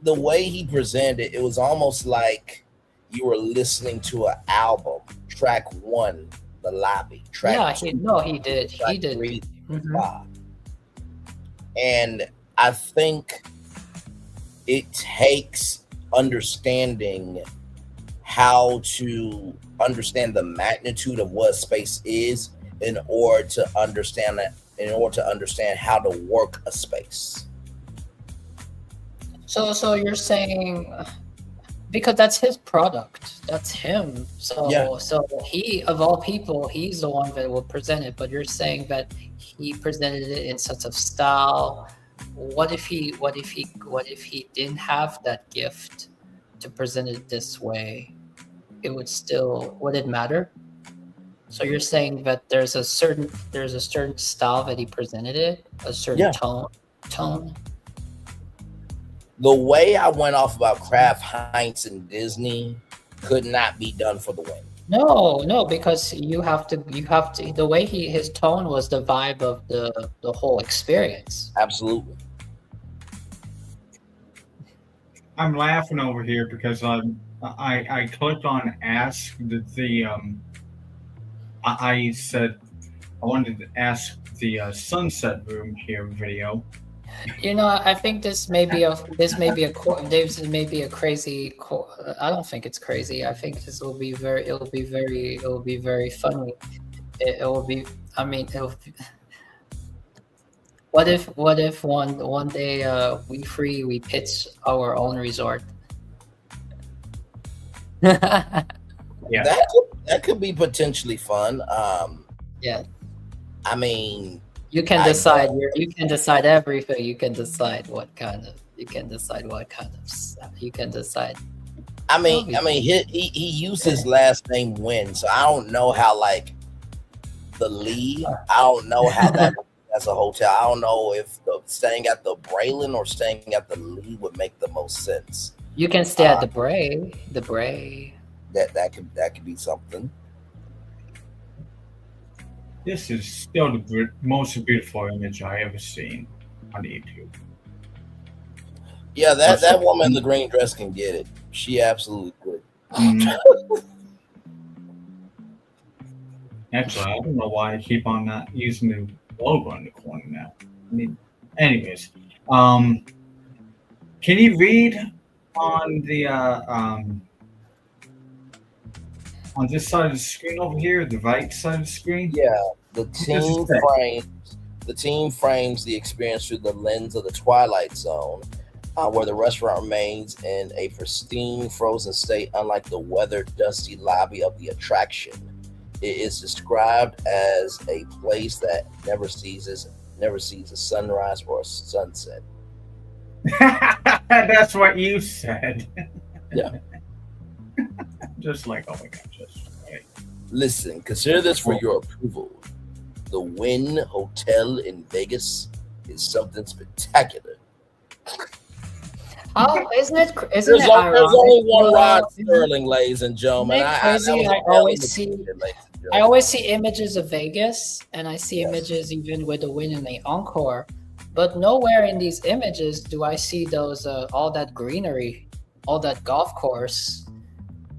Speaker 11: The way he presented it, it was almost like you were listening to an album. Track 1, the lobby. Track 2,
Speaker 4: he did. He did.
Speaker 11: 3, 5. And I think it takes understanding how to understand the magnitude of what space is in order to understand how to work a space.
Speaker 4: So you're saying because that's his product, that's him. So he, of all people, he's the one that will present it. But you're saying that he presented it in such a style. What if he didn't have that gift to present it this way? Would it matter? So you're saying that there's a certain style that he presented it, a certain tone.
Speaker 11: The way I went off about Kraft, Heinz, and Disney could not be done for the Win.
Speaker 4: No, because you have to. The way his tone was the vibe of the whole experience.
Speaker 11: Absolutely.
Speaker 5: I'm laughing over here because I clicked on ask I said I wanted to ask the Sunset Room here video.
Speaker 4: You know, I think this may be a crazy. I don't think it's crazy. I think this will be very. It will be very funny. It will be. I mean, what if one day we pitch our own resort?
Speaker 5: Yeah.
Speaker 11: That could be potentially fun.
Speaker 4: Yeah.
Speaker 11: I mean,
Speaker 4: You can decide. You can decide everything. You can decide what kind of. You can decide what kind of. You can decide.
Speaker 11: I mean, he used his last name Win, so I don't know how like the Lee. I don't know how that as a hotel. I don't know if staying at the Braylon or staying at the Lee would make the most sense.
Speaker 4: You can stay at the Bray. The Bray.
Speaker 11: That could be something.
Speaker 5: This is still the most beautiful image I ever seen on YouTube.
Speaker 11: Yeah, that woman in the green dress can get it. She absolutely could.
Speaker 5: Actually, I don't know why I keep on not using the logo in the corner now. I mean, anyways, can you read on the on this side of the screen over here, the right side of the screen?
Speaker 11: Yeah, the team frames the experience through the lens of the Twilight Zone, where the restaurant remains in a pristine, frozen state, unlike the weathered, dusty lobby of the attraction. It is described as a place that never sees a sunrise or a sunset.
Speaker 5: That's what you said.
Speaker 11: Yeah.
Speaker 5: Just like, oh my God, just right.
Speaker 11: Listen, consider this for your approval. The Wynn Hotel in Vegas is something spectacular.
Speaker 4: Oh, isn't it
Speaker 11: There's
Speaker 4: ironic?
Speaker 11: only one Rod Sterling, ladies and gentlemen.
Speaker 4: I always see images of Vegas, and I see images even with the Wynn and the Encore, but nowhere in these images do I see those all that greenery, all that golf course.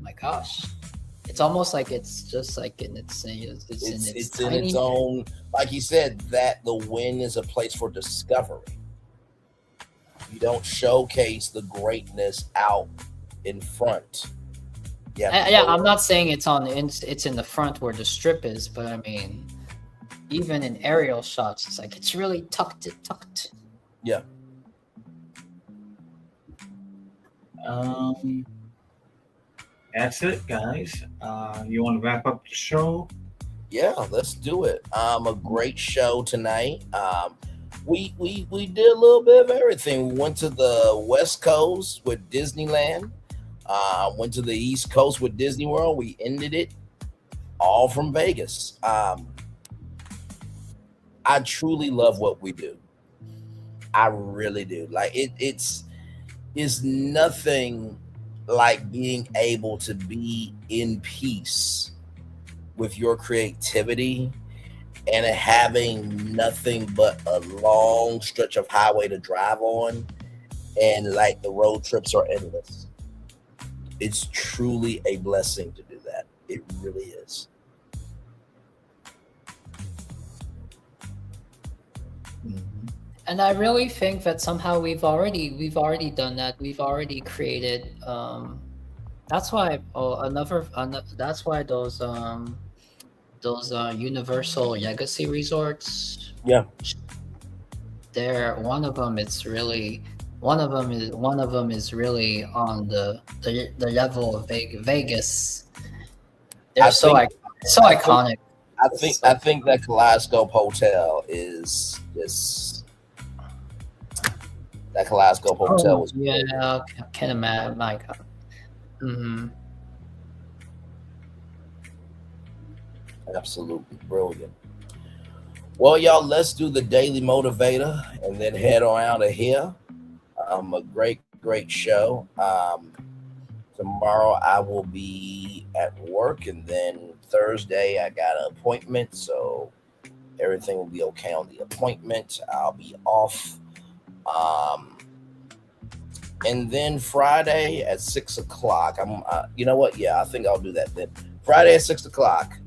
Speaker 4: My gosh, it's almost like it's just like in its in its
Speaker 11: own. Like he said, that the Wynn is a place for discovery. You don't showcase the greatness out in front.
Speaker 4: Yeah, I'm not saying it's in the front where the strip is, but I mean, even in aerial shots, it's like it's really tucked.
Speaker 11: Yeah.
Speaker 5: That's it, guys. You want to wrap up the show?
Speaker 11: Yeah, let's do it. A great show tonight. We did a little bit of everything. We went to the West Coast with Disneyland. Went to the East Coast with Disney World. We ended it all from Vegas. I truly love what we do. I really do. Like it's nothing like being able to be in peace with your creativity and having nothing but a long stretch of highway to drive on, and like the road trips are endless. It's truly a blessing to do that. It really is.
Speaker 4: And I really think that somehow we've already done that. We've already created. That's why that's why those Universal Legacy resorts.
Speaker 11: Yeah.
Speaker 4: One of them is really on the level of Vegas. They're so iconic.
Speaker 11: I think that Kaleidoscope Hotel is just. That Kaleidoscope Hotel was
Speaker 4: I can't imagine. My God.
Speaker 11: Absolutely brilliant. Well, y'all, let's do the Daily Motivator and then head on out of here. A great show. Tomorrow I will be at work, and then Thursday I got an appointment, so everything will be okay on the appointment. I'll be off. And then Friday at 6:00. You know what? Yeah, I think I'll do that then. Friday at 6:00.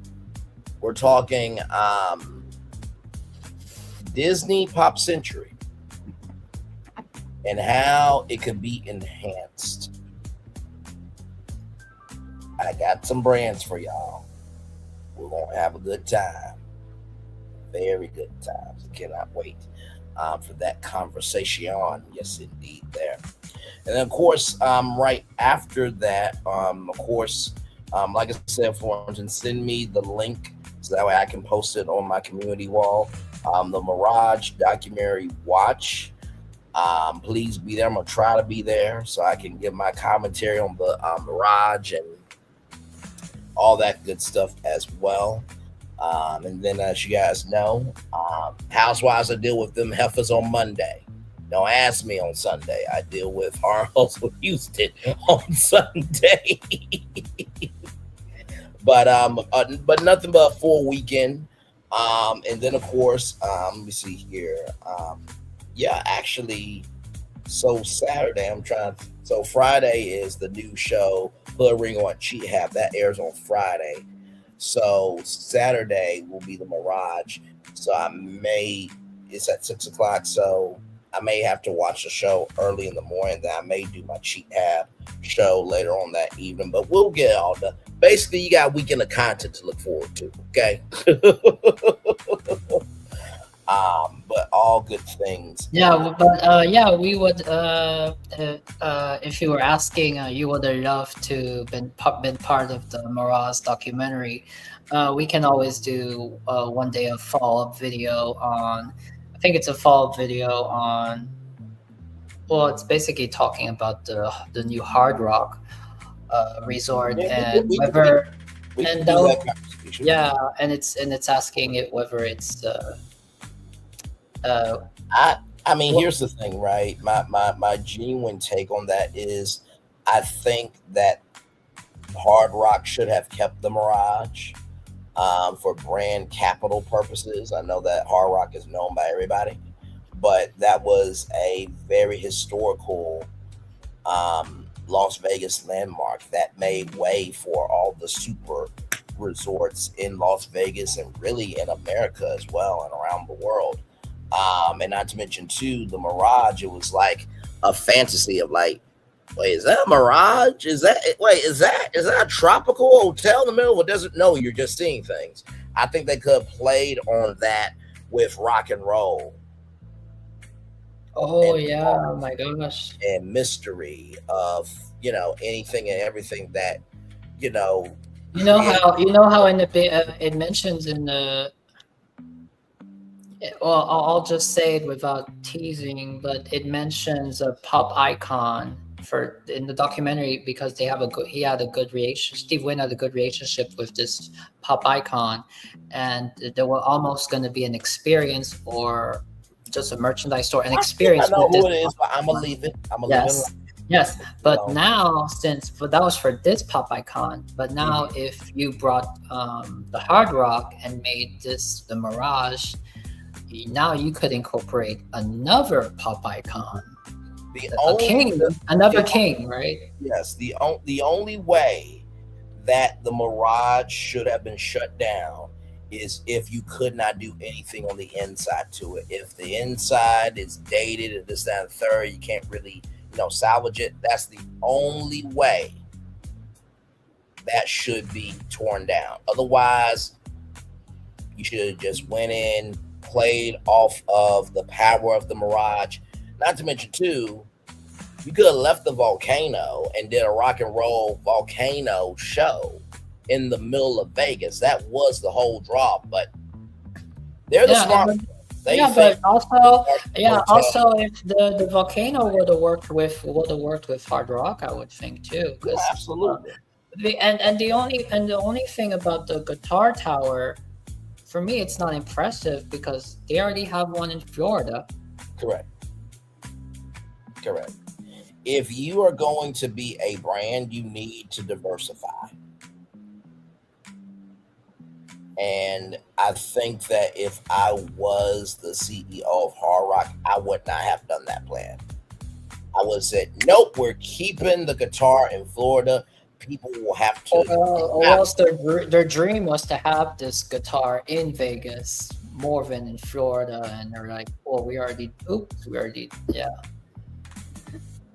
Speaker 11: We're talking Disney Pop Century and how it could be enhanced. I got some brands for y'all. We're gonna have a good time. Very good times. Cannot wait. for that conversation. Yes, indeed, there. And then, of course, right after that, of course, like I said, Florence, send me the link so that way I can post it on my community wall. The Mirage documentary watch. Please be there. I'm gonna try to be there so I can give my commentary on the Mirage and all that good stuff as well. And then, as you guys know, Housewives, I deal with them heifers on Monday. Don't ask me on Sunday. I deal with Horror Hosts with Houston on Sunday. But nothing but a full weekend. And then, of course, let me see here. Actually, so Saturday, so Friday is the new show, Hood Ring on Cheat Hab. That airs on Friday. So Saturday will be the Mirage. So it's at 6:00. So I may have to watch the show early in the morning. Then I may do my Cheat Hab show later on that evening. But we'll get all done. Basically, you got a weekend of content to look forward to. Okay. But all good things.
Speaker 4: Yeah, but we would. If you were asking, you would have loved to been part of the Mirage documentary. We can always do one day of follow-up video on. I think it's a follow-up video on. Well, it's basically talking about the new Hard Rock resort and whether. And it's asking it whether it's.
Speaker 11: I mean, here's the thing, right? My genuine take on that is, I think that Hard Rock should have kept the Mirage for brand capital purposes. I know that Hard Rock is known by everybody, but that was a very historical Las Vegas landmark that made way for all the super resorts in Las Vegas and really in America as well and around the world. And not to mention too, the Mirage, it was like a fantasy of like, wait, is that a Mirage? Is that a tropical hotel in the middle of a desert? No, you're just seeing things. I think they could have played on that with rock and roll.
Speaker 4: Oh yeah, my gosh.
Speaker 11: And mystery of, anything and everything that,
Speaker 4: You know how in the it mentions in the. Well, I'll just say it without teasing, but it mentions a pop icon in the documentary because Steve Wynn had a good relationship with this pop icon, and there were almost going to be an experience or just a merchandise store, an experience.
Speaker 11: I know who it is, but I'm gonna leave it.
Speaker 4: Yes, but now that was for this pop icon, but now if you brought the Hard Rock and made this the Mirage. Now you could incorporate another pop icon, another king, right?
Speaker 11: Yes, the only way that the Mirage should have been shut down is if you could not do anything on the inside to it. If the inside is dated and this, that, and third, you can't really, salvage it. That's the only way that should be torn down. Otherwise, you should have just went in, played off of the power of the Mirage. Not to mention too, you could have left the volcano and did a rock and roll volcano show in the middle of Vegas. That was the whole draw, but they're the smart.
Speaker 4: But also if the volcano would have worked with Hard Rock, I would think too.
Speaker 11: Absolutely.
Speaker 4: And the only thing about the guitar tower. For me, it's not impressive because they already have one in Florida.
Speaker 11: Correct. If you are going to be a brand, you need to diversify. And I think that if I was the CEO of Hard Rock, I would not have done that plan. I would have said, nope, we're keeping the guitar in Florida. People will have to.
Speaker 4: Or else their dream was to have this guitar in Vegas more than in Florida, and they're like, "Well, we already, yeah."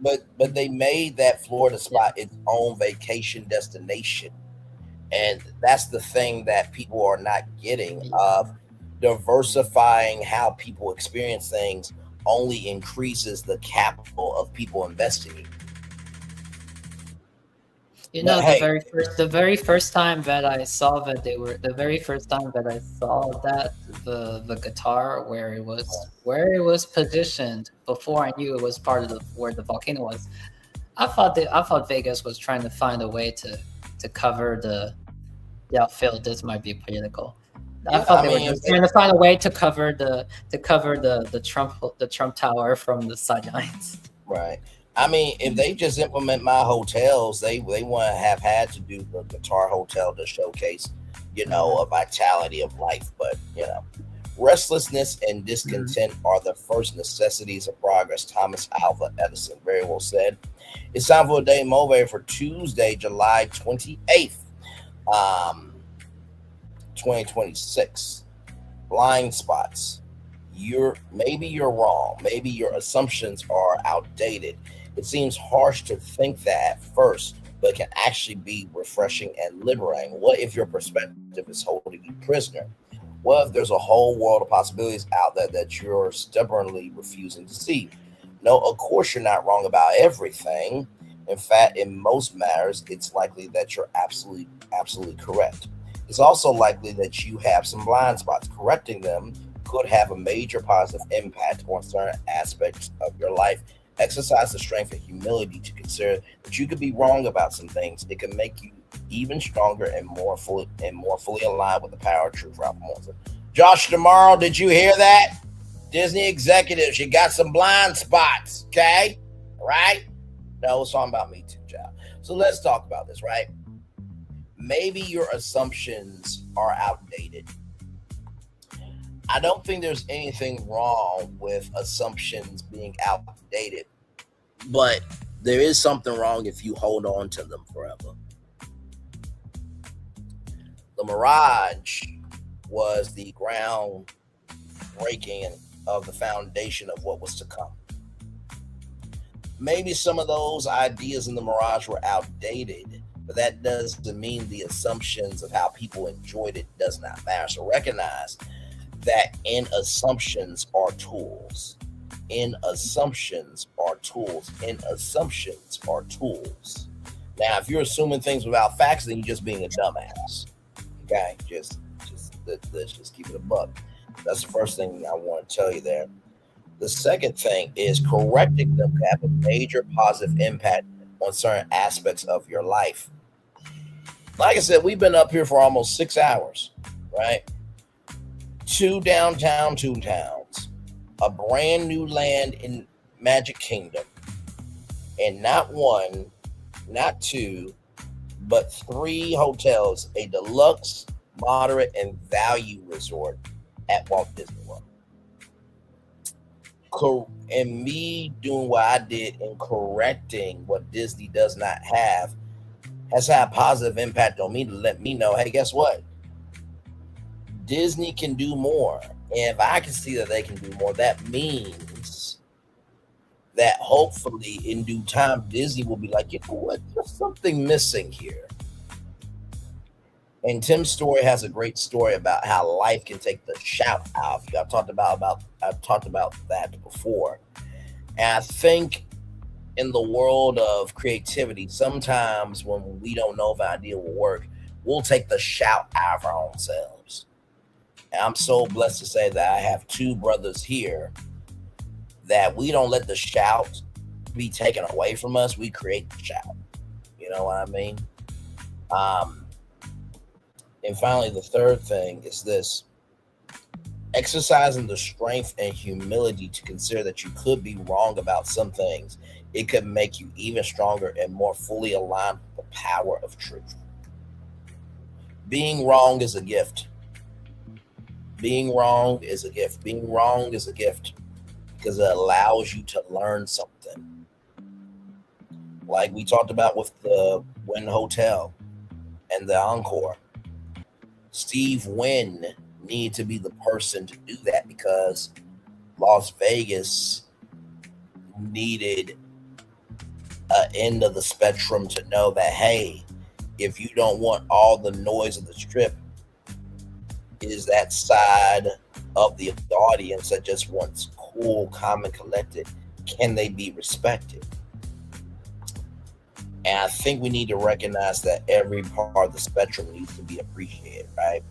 Speaker 11: But they made that Florida spot its own vacation destination, and that's the thing that people are not getting. diversifying how people experience things only increases the capital of people investing.
Speaker 4: You know, the very first time that I saw that the very first time that I saw that the guitar where it was positioned before I knew it was part of where the volcano was, I thought Vegas was trying to find a way to cover the Phil, this might be political. I thought they were just trying to find a way to cover the Trump Tower from the sidelines.
Speaker 11: Right. I mean, if they just implement my hotels, they want to have had to do the guitar hotel to showcase, a vitality of life. But restlessness and discontent are the first necessities of progress. Thomas Alva Edison very well said. It's time for a day move for Tuesday, July 28th. 2026. Blind spots. Maybe you're wrong. Maybe your assumptions are outdated. It seems harsh to think that at first, but it can actually be refreshing and liberating. What if your perspective is holding you prisoner? What if there's a whole world of possibilities out there that you're stubbornly refusing to see? No, of course you're not wrong about everything. In fact, in most matters, it's likely that you're absolutely correct. It's also likely that you have some blind spots. Correcting them could have a major positive impact on certain aspects of your life. Exercise the strength and humility to consider that you could be wrong about some things. It can make you even stronger and more fully aligned with the power of truth. Ralph Morrison. Josh tomorrow, did you hear that? Disney executives, you got some blind spots, okay? Right? No, it's talking about me too, child. So let's talk about this, right? Maybe your assumptions are outdated. I don't think there's anything wrong with assumptions being outdated, but there is something wrong if you hold on to them forever. The Mirage was the ground breaking of the foundation of what was to come. Maybe some of those ideas in the Mirage were outdated, but that doesn't mean the assumptions of how people enjoyed it does not matter. So recognize that in assumptions are tools. In assumptions are tools. In assumptions are tools. Now, if you're assuming things without facts, then you're just being a dumbass. Okay, let's just keep it a buck. That's the first thing I want to tell you there. The second thing is correcting them can have a major positive impact on certain aspects of your life. Like I said, we've been up here for almost 6 hours, right? 2 downtown Toontowns, a brand new land in Magic Kingdom, and not 1, not 2, but 3 hotels, a deluxe, moderate, and value resort at Walt Disney World. And me doing what I did and correcting what Disney does not have has had a positive impact on me to let me know, hey, guess what? Disney can do more. And if I can see that they can do more, that means that hopefully in due time, Disney will be like, you know what? There's something missing here. And Tim's story has a great story about how life can take the shout out. I've talked about that before. And I think in the world of creativity, sometimes when we don't know if an idea will work, we'll take the shout out of our own selves. And I'm so blessed to say that I have 2 brothers here that we don't let the shout be taken away from us. We create the shout. You know what I mean? And finally, the third thing is this. Exercising the strength and humility to consider that you could be wrong about some things. It could make you even stronger and more fully aligned with the power of truth. Being wrong is a gift. Being wrong is a gift. Being wrong is a gift because it allows you to learn something. Like we talked about with the Wynn Hotel and the Encore. Steve Wynn needed to be the person to do that because Las Vegas needed an end of the spectrum to know that, hey, if you don't want all the noise of the strip, is that side of the audience that just wants cool, calm, and collected. Can they be respected? And I think we need to recognize that every part of the spectrum needs to be appreciated, right?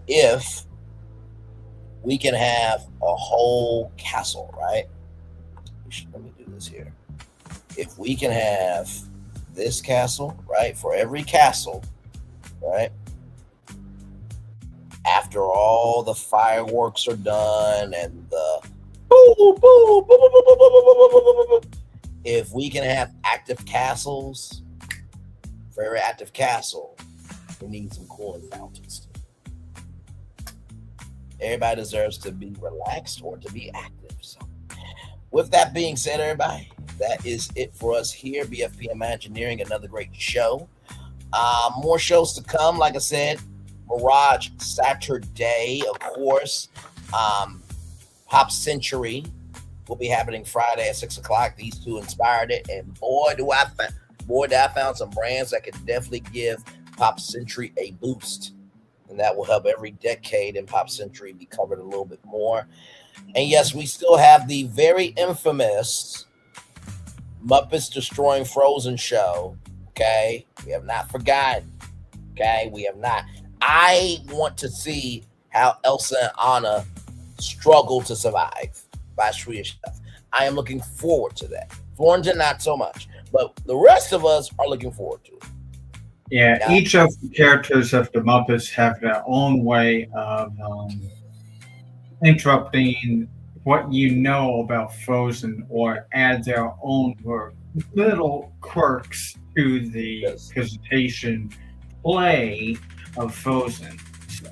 Speaker 11: If we can have a whole castle, right? Let me do this here. If we can have this castle, right? For every castle, right? After all the fireworks are done and the if we can have active castles, for every active castle, we need some cooling fountains. Everybody deserves to be relaxed or to be active. So, with that being said, everybody, that is it for us here. BFP Imagineering, another great show. More shows to come. Like I said, Mirage Saturday, of course. Pop Century will be happening Friday at 6 o'clock. These two inspired it, and boy, did I found some brands that could definitely give Pop Century a boost, and that will help every decade in Pop Century be covered a little bit more. And yes, we still have the very infamous Muppets Destroying Frozen show. Okay, we have not forgotten. Okay, we have not. I want to see how Elsa and Anna struggle to survive by Swedish Chef. I am looking forward to that. Florence, not so much, but the rest of us are looking forward to it.
Speaker 5: Yeah, each of the characters of the Muppets have their own way of interrupting what you know about Frozen, or add their own little quirks to the presentation play of Frozen.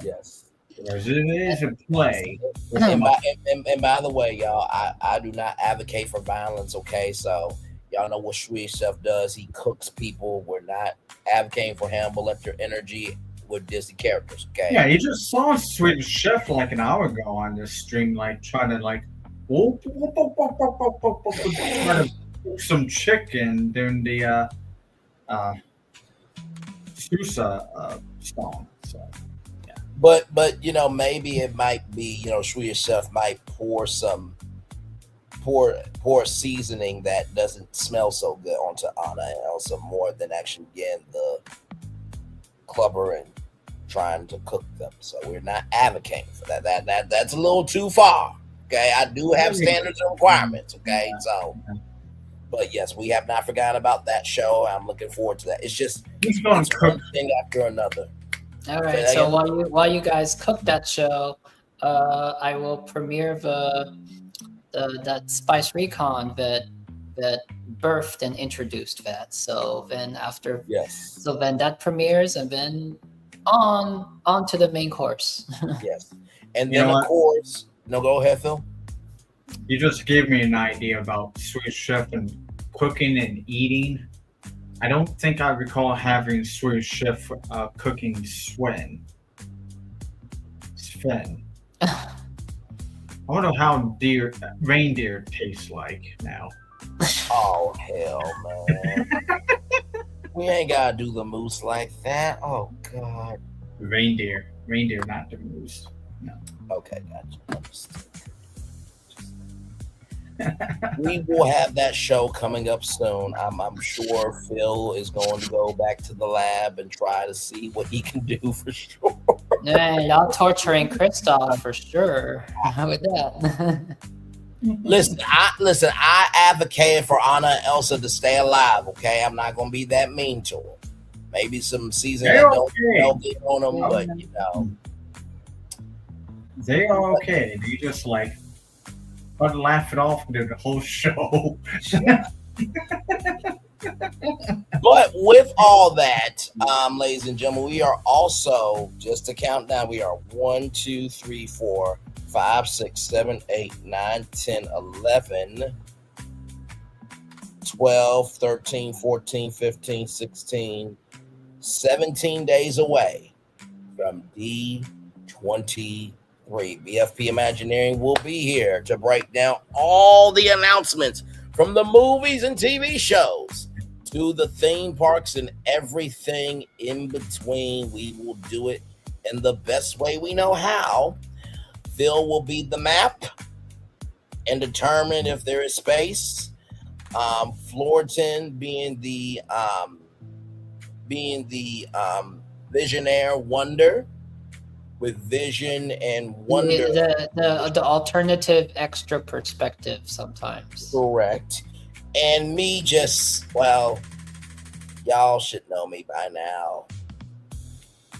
Speaker 11: Yes.
Speaker 5: Because it is a play.
Speaker 11: And by the way, y'all, I do not advocate for violence, okay? So y'all know what Swedish Chef does. He cooks people. We're not advocating for him, but let your energy with Disney characters, okay?
Speaker 5: Yeah, you just saw Swedish Chef like an hour ago on this stream, like trying to like whoop, whoop, whoop, whoop, whoop, whoop, whoop, whoop, trying to cook some chicken during the Sousa song. So yeah.
Speaker 11: But you know, maybe it might be, you know, Swedish Chef might pour seasoning that doesn't smell so good onto Anna and Elsa more than actually getting the clubber and trying to cook them. So we're not advocating for that. That's a little too far. Okay, I do have standards and requirements. Okay, so, but yes, we have not forgotten about that show. I'm looking forward to that. It's just one thing after another.
Speaker 4: All right. So while you guys cook that show, I will premiere that Spice Recon that birthed and introduced that. So then after, so then that premieres, and then on to the main course.
Speaker 11: Yes, and then of course. No, go ahead, Phil.
Speaker 5: You just gave me an idea about Swedish Chef and cooking and eating. I don't think I recall having Swedish Chef cooking Sven. I wonder how reindeer tastes like now.
Speaker 11: Oh, hell, man. We ain't got to do the moose like that. Oh, God.
Speaker 5: Reindeer, not the moose. No.
Speaker 11: Okay, gotcha. We will have that show coming up soon. I'm sure Phil is going to go back to the lab and try to see what he can do for sure.
Speaker 4: Yeah, y'all torturing Kristoff for sure. How with that?
Speaker 11: Listen, I advocated for Anna and Elsa to stay alive, okay? I'm not going to be that mean to them. Maybe some season that don't get on them, but, you know.
Speaker 5: They are okay. They just like laugh it off into the whole show.
Speaker 11: But with all that, ladies and gentlemen, we are also, just to count down, we are 1, 2, 3, 4, 5, 6, 7, 8, 9, 10, 11, 12, 13, 14, 15, 16, 17 days away from D23. BFP Imagineering will be here to break down all the announcements from the movies and TV shows to the theme parks and everything in between. We will do it in the best way we know how. Phil will be the map and determine if there is space. Fullerton being the visionaire wonder with vision and wonder.
Speaker 4: The alternative extra perspective sometimes.
Speaker 11: Correct. And me just, well, y'all should know me by now.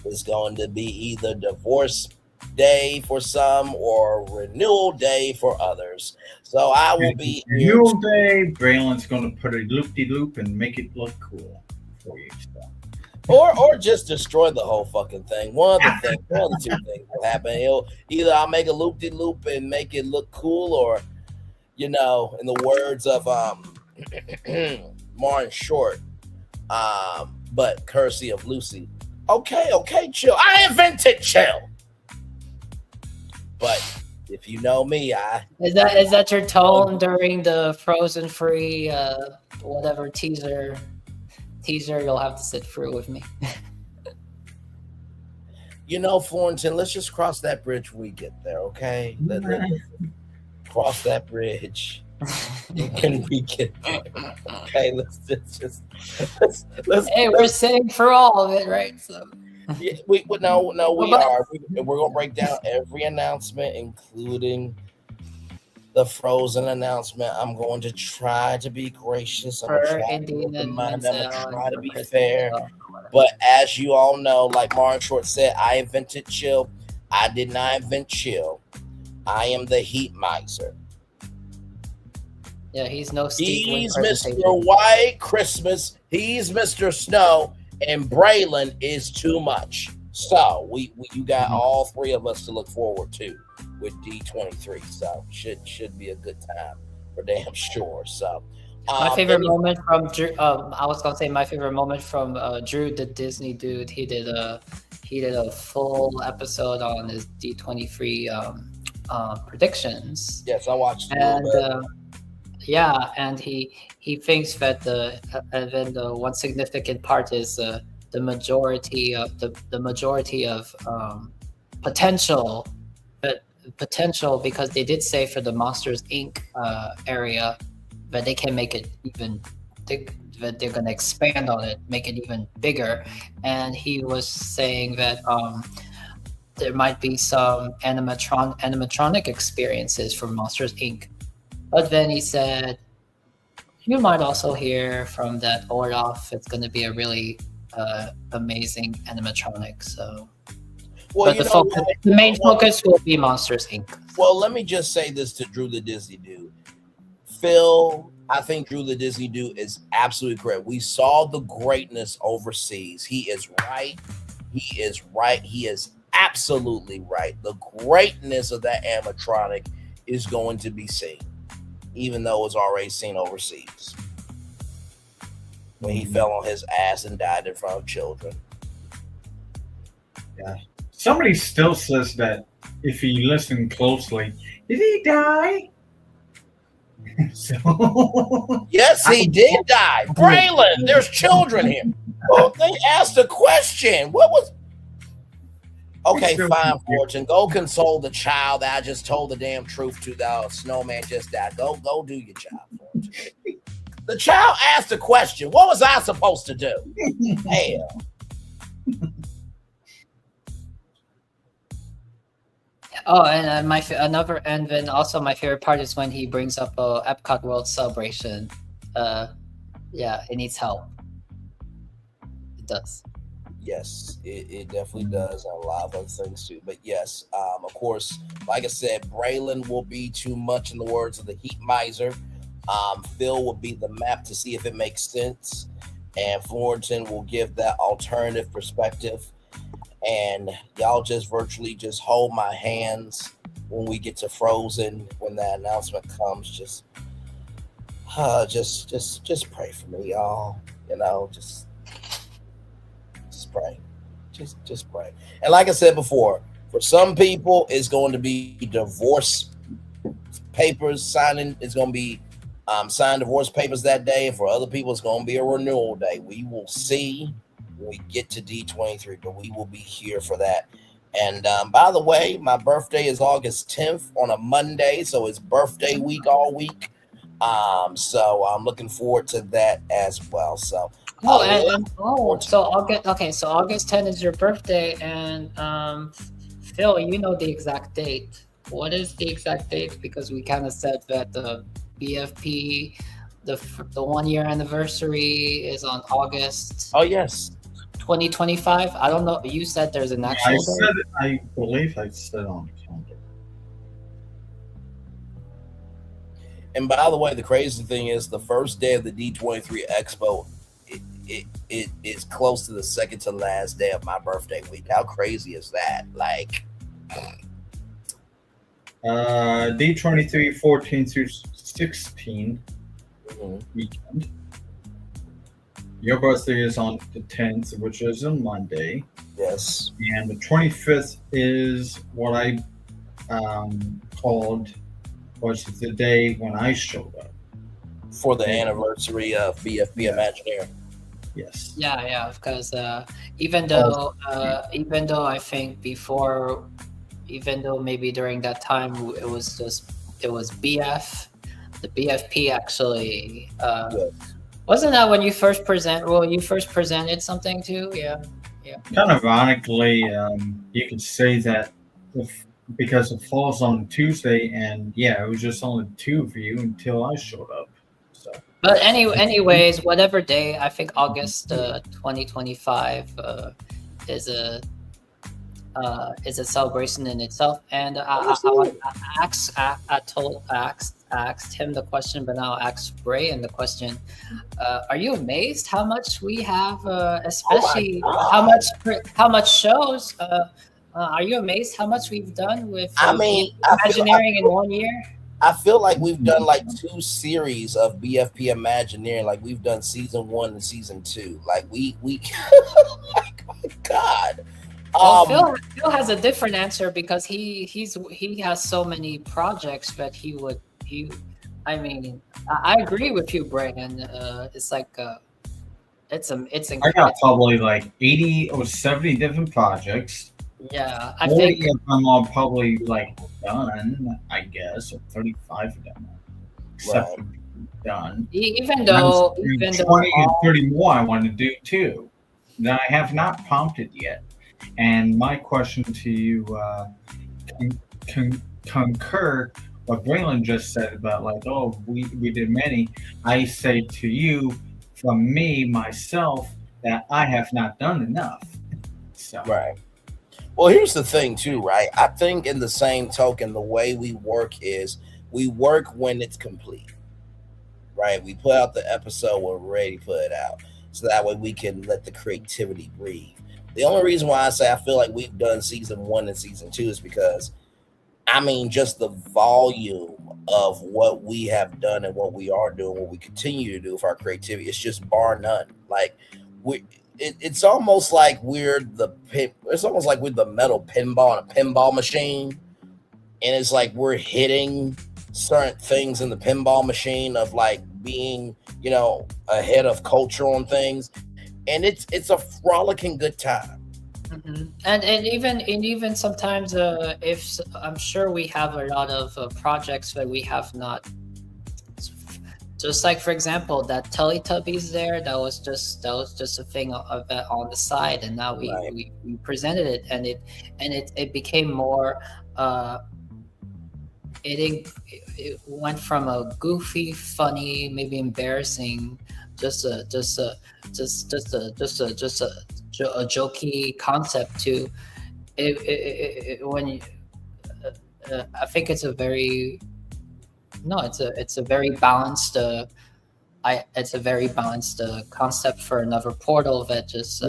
Speaker 11: It's going to be either divorce day for some or renewal day for others. So I will be here.
Speaker 5: Renewal day, Braylon's going to put a loop-de-loop and make it look cool for you. So.
Speaker 11: Or just destroy the whole fucking thing. One of the two things will happen. Either I'll make a loop-de-loop and make it look cool, or, in the words of Martin Short, but courtesy of Lucy. Okay, chill. I invented chill. But if you know me,
Speaker 4: is that your tone during the Frozen Free whatever teaser? You'll have to sit through with me.
Speaker 11: Florentine, let's just cross that bridge when we get there, okay? Let's cross that bridge. Can we get there? Okay, let's.
Speaker 4: Hey, we're sitting for all of it, right? So.
Speaker 11: Yeah, we are. We're gonna break down every announcement, including the Frozen announcement. I'm going to try to be gracious. I'm going to try to be fair. But as you all know, like Martin Short said, I invented chill. I did not invent chill. I am the heat miser.
Speaker 4: Yeah, he's no Steve.
Speaker 11: He's Mr. White Christmas. He's Mr. Snow. And Braylon is too much. So you got all three of us to look forward to with D23. So should be a good time for damn sure. So
Speaker 4: my favorite moment from Drew, I was gonna say my favorite moment from Drew, the Disney dude. He did a full episode on his D23 predictions.
Speaker 11: Yes, I watched it.
Speaker 4: And and he thinks that the one significant part is the majority of potential, because they did say for the Monsters Inc. Area that they can make it even that they're going to expand on it, make it even bigger. And he was saying that there might be some animatronic experiences for Monsters Inc. But then he said, you might also hear from that Olaf, it's going to be a really amazing animatronic. So, the main focus will be Monsters Inc.
Speaker 11: Well, let me just say this to Drew the Disney Dude. Phil, I think Drew the Disney Dude is absolutely correct. We saw the greatness overseas. He is right. He is right. He is absolutely right. The greatness of that animatronic is going to be seen, even though it's already seen overseas. When he fell on his ass and died in front of children.
Speaker 5: Yeah. Somebody still says that if you listen closely, did he die?
Speaker 11: Yes, he did die. Braylon, there's children here. Well, they asked a question. What was... Okay, fine, Fortune. Go console the child that I just told the damn truth to. The snowman just died. Go do your job, Fortune. The child asked a question. What was I supposed to do? Hell.
Speaker 4: Oh, and and then also my favorite part is when he brings up Epcot World Celebration. It needs help. It does.
Speaker 11: Yes, it definitely does, and a lot of other things too. But yes, of course, like I said, Braylon will be too much, in the words of the Heat Miser. Phil will be the map to see if it makes sense, and Fullerton will give that alternative perspective. And y'all just virtually just hold my hands when we get to Frozen, when that announcement comes. Just pray for me, y'all. Just pray. Just pray. And like I said before, for some people, it's going to be divorce papers signing. It's going to be sign divorce papers that day. And for other people, it's going to be a renewal day. We will see when we get to D23, but we will be here for that. And by the way, my birthday is August 10th on a Monday, so it's birthday week all week. So I'm looking forward to that as well. So
Speaker 4: so August 10th is your birthday, and Phil, you know the exact date. What is the exact date? Because we kind of said that the BFP, the 1 year anniversary is on August.
Speaker 11: Oh yes.
Speaker 4: 2025. I don't know. You said there's an actual date.
Speaker 5: I believe I said on the calendar.
Speaker 11: And by the way, the crazy thing is the first day of the D23 Expo, it is close to the second to last day of my birthday week. How crazy is that? Like
Speaker 5: D23 14 through 16 weekend. Your birthday is on the 10th, which is a Monday.
Speaker 11: Yes.
Speaker 5: And the 25th is what I called was the day when I showed up.
Speaker 11: For the anniversary of BFP Imagineer.
Speaker 5: Yes.
Speaker 4: Yeah, because even though I think before, even though maybe during that time it was BF, the BFP actually wasn't that when you first presented something too? Yeah.
Speaker 5: Kind of ironically, you could say that because it falls on Tuesday, and it was just only two of you until I showed up. So.
Speaker 4: But anyways, whatever day, I think August 2025 is a celebration in itself. And I asked him the question, but now I'll ask Brian the question. Are you amazed how much we have, especially how much shows? Are you amazed how much we've done with Imagineering in 1 year?
Speaker 11: I feel like we've done like 2 series of BFP Imagineering. Like we've done season 1 and season 2. Like we oh my God.
Speaker 4: Well, Phil has a different answer because he has so many projects that I agree with you, Brian. It's like it's incredible.
Speaker 5: I got probably like 80 or 70 different projects.
Speaker 4: Yeah, I
Speaker 5: 40
Speaker 4: think
Speaker 5: of them are probably like done, I guess, or 35 of them are done.
Speaker 4: Even though
Speaker 5: 20 and 30 more I want to do too that I have not prompted yet. And my question to you concur what Braylon just said about like, we did many. I say to you, from me myself, that I have not done enough. So.
Speaker 11: Right. Well, here's the thing too, right? I think in the same token, the way we work is we work when it's complete, right? We put out the episode when we're ready to put it out. So that way we can let the creativity breathe. The only reason why I say I feel like we've done season 1 and season 2 is because, just the volume of what we have done and what we are doing, what we continue to do with our creativity, it's just bar none. Like it's almost like we're the metal pinball in a pinball machine, and it's like we're hitting certain things in the pinball machine of like being ahead of culture on things, and it's a frolicking good time.
Speaker 4: Mm-hmm. And even sometimes if I'm sure we have a lot of projects that we have not. Just like, for example, that Teletubbies there, that was just a thing of on the side, and now we presented it, and it became more. It went from a goofy, funny, maybe embarrassing, just a jokey concept to it when you, I think it's a very. No, it's a very balanced. It's a very balanced concept for another portal that just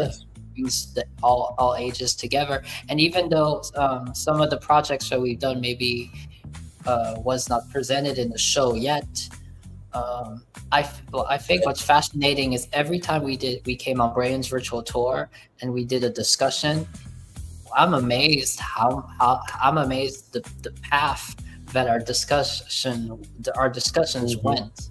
Speaker 4: brings all ages together. And even though some of the projects that we've done maybe was not presented in the show yet, I think what's fascinating is every time we came on Brian's virtual tour and we did a discussion, I'm amazed the path that our discussions went.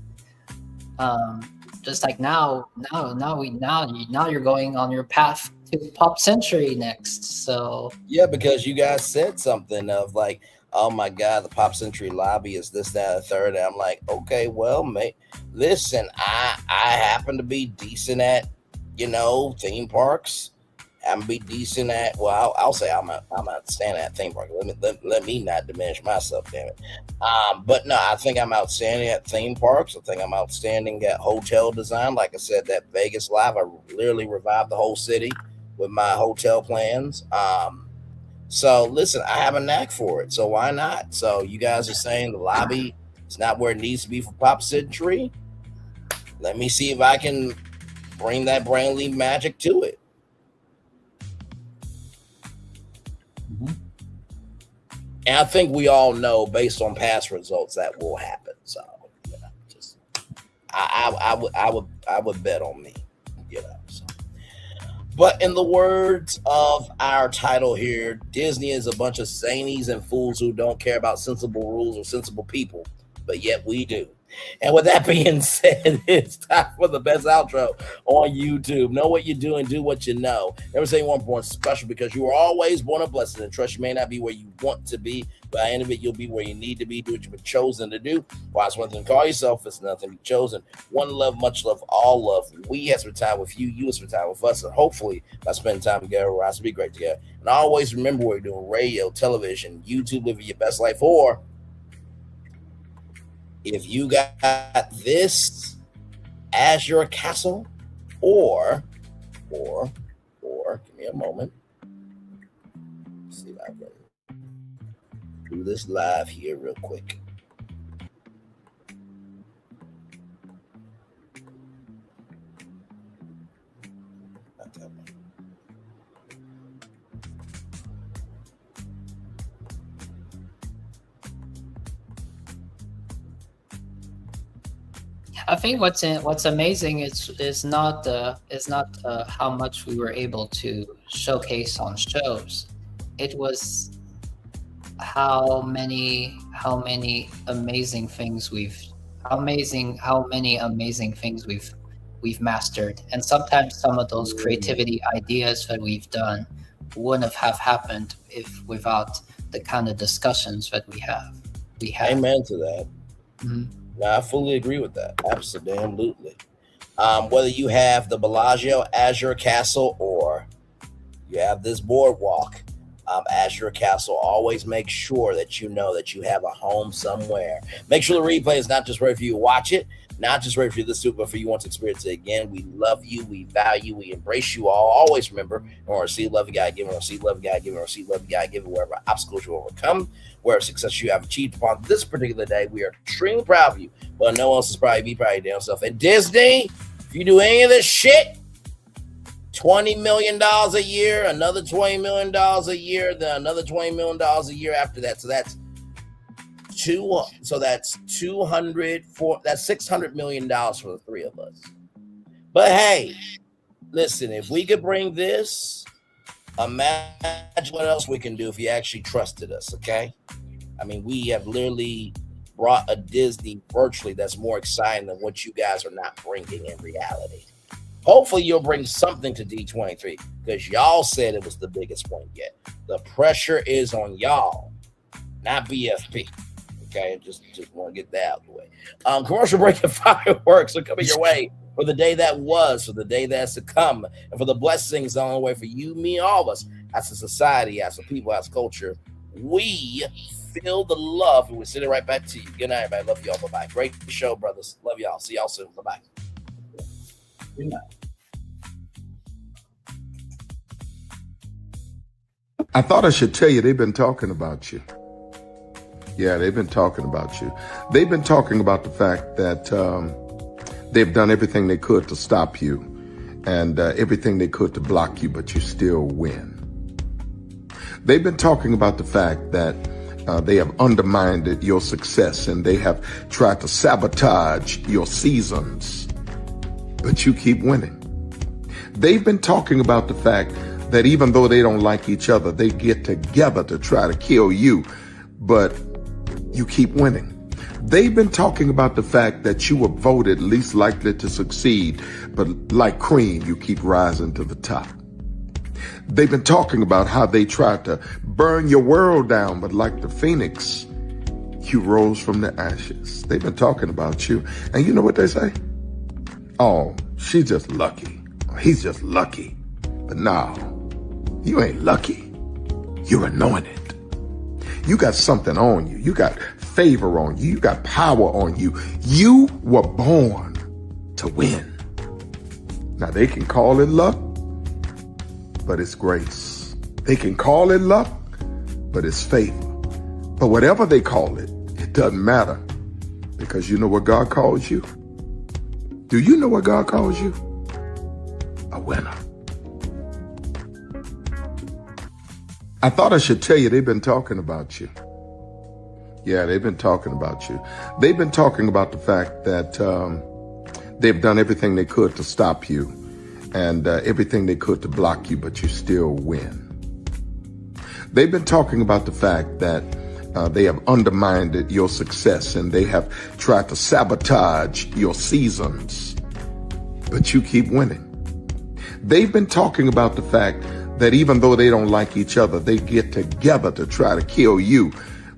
Speaker 4: just like now you're going on your path to Pop Century next. So
Speaker 11: yeah, because you guys said something of like, oh my God, the Pop Century lobby is this, that, and the third. And I'm like, okay, well, mate, listen, I happen to be decent at, theme parks. I'm be decent at. Well, I'll say I'm outstanding at theme park. Let me not diminish myself, damn it. But no, I think I'm outstanding at theme parks. I think I'm outstanding at hotel design. Like I said, that Vegas Live, I literally revived the whole city with my hotel plans. So listen, I have a knack for it. So why not? So you guys are saying the lobby is not where it needs to be for Pop Century. Let me see if I can bring that brainly magic to it. And I think we all know, based on past results, that will happen. So, I would bet on me, So. But in the words of our title here, Disney is a bunch of zanies and fools who don't care about sensible rules or sensible people, but yet we do. And with that being said, it's time for the best outro on YouTube. Know what you do and do what you know. Never say you weren't born special, because you were always born a blessing. And trust, you may not be where you want to be, but at the end of it, you'll be where you need to be. Do what you've been chosen to do. Why it's one thing to call yourself, it's nothing to be chosen. One love, much love, all love. We have spent time with you. You have spent time with us. And hopefully, by spending time together, we'll also be great together. And always remember, we're doing radio, television, YouTube, living your best life, or if you got this as your castle, or give me a moment. Let's see if I can do this live here real quick.
Speaker 4: I think what's amazing is not how much we were able to showcase on shows. It was how many amazing things we've mastered. And sometimes some of those creativity ideas that we've done wouldn't have happened without the kind of discussions that we have.
Speaker 11: Amen to that.
Speaker 4: Mm-hmm.
Speaker 11: No, I fully agree with that. Absolutely. Whether you have the Bellagio as your castle, or you have this boardwalk as your castle, always make sure that you know that you have a home somewhere. Make sure the replay is not just ready for you to watch it, not just ready for you to listen to it, but for you want to experience it again. We love you. We value. We embrace you all. Always remember, or receive love, you gotta give it, or receive love, you gotta give it, or receive love, you gotta give it. Wherever obstacles you overcome, wherever success you have achieved upon this particular day, we are extremely proud of you. But no one else is proud of you, proud of your damn self. At Disney, if you do any of this shit, $20 million a year, another $20 million a year, then another $20 million a year after that. So that's $600 million for the three of us. But hey, listen, if we could bring this, imagine what else we can do if you actually trusted us, okay? I mean, we have literally brought a Disney virtually that's more exciting than what you guys are not bringing in reality. Hopefully you'll bring something to D23, because y'all said it was the biggest one yet. The pressure is on y'all, not BFP. Okay, just want to get that out of the way. Commercial break and fireworks are coming your way for the day that was, for the day that's to come, and for the blessings on the way for you, me, and all of us as a society, as a people, as a culture. We feel the love, and we're sitting right back to you. Good night, everybody. Love y'all. Bye-bye. Great show, brothers. Love y'all. See y'all soon. Bye-bye. Good night.
Speaker 14: I thought I should tell you, they've been talking about you. Yeah, they've been talking about you. They've been talking about the fact that they've done everything they could to stop you, and everything they could to block you, but you still win. They've been talking about the fact that they have undermined your success, and they have tried to sabotage your seasons, but you keep winning. They've been talking about the fact that even though they don't like each other, they get together to try to kill you, but you keep winning. They've been talking about the fact that you were voted least likely to succeed, but like cream, you keep rising to the top. They've been talking about how they tried to burn your world down, but like the phoenix, you rose from the ashes. They've been talking about you. And you know what they say? Oh, she's just lucky. He's just lucky. But no, you ain't lucky. You're anointed. You got something on you. You got favor on you. You got power on you. You were born to win. Now they can call it luck, but it's grace. They can call it luck, but it's favor. But whatever they call it, it doesn't matter, because you know what God calls you? Do you know what God calls you? A winner. I thought I should tell you they've been talking about you. Yeah, they've been talking about you. They've been talking about the fact that they've done everything they could to stop you and everything they could to block you, but you still win. They've been talking about the fact that they have undermined your success and they have tried to sabotage your seasons, but you keep winning. They've been talking about the fact that even though they don't like each other, they get together to try to kill you,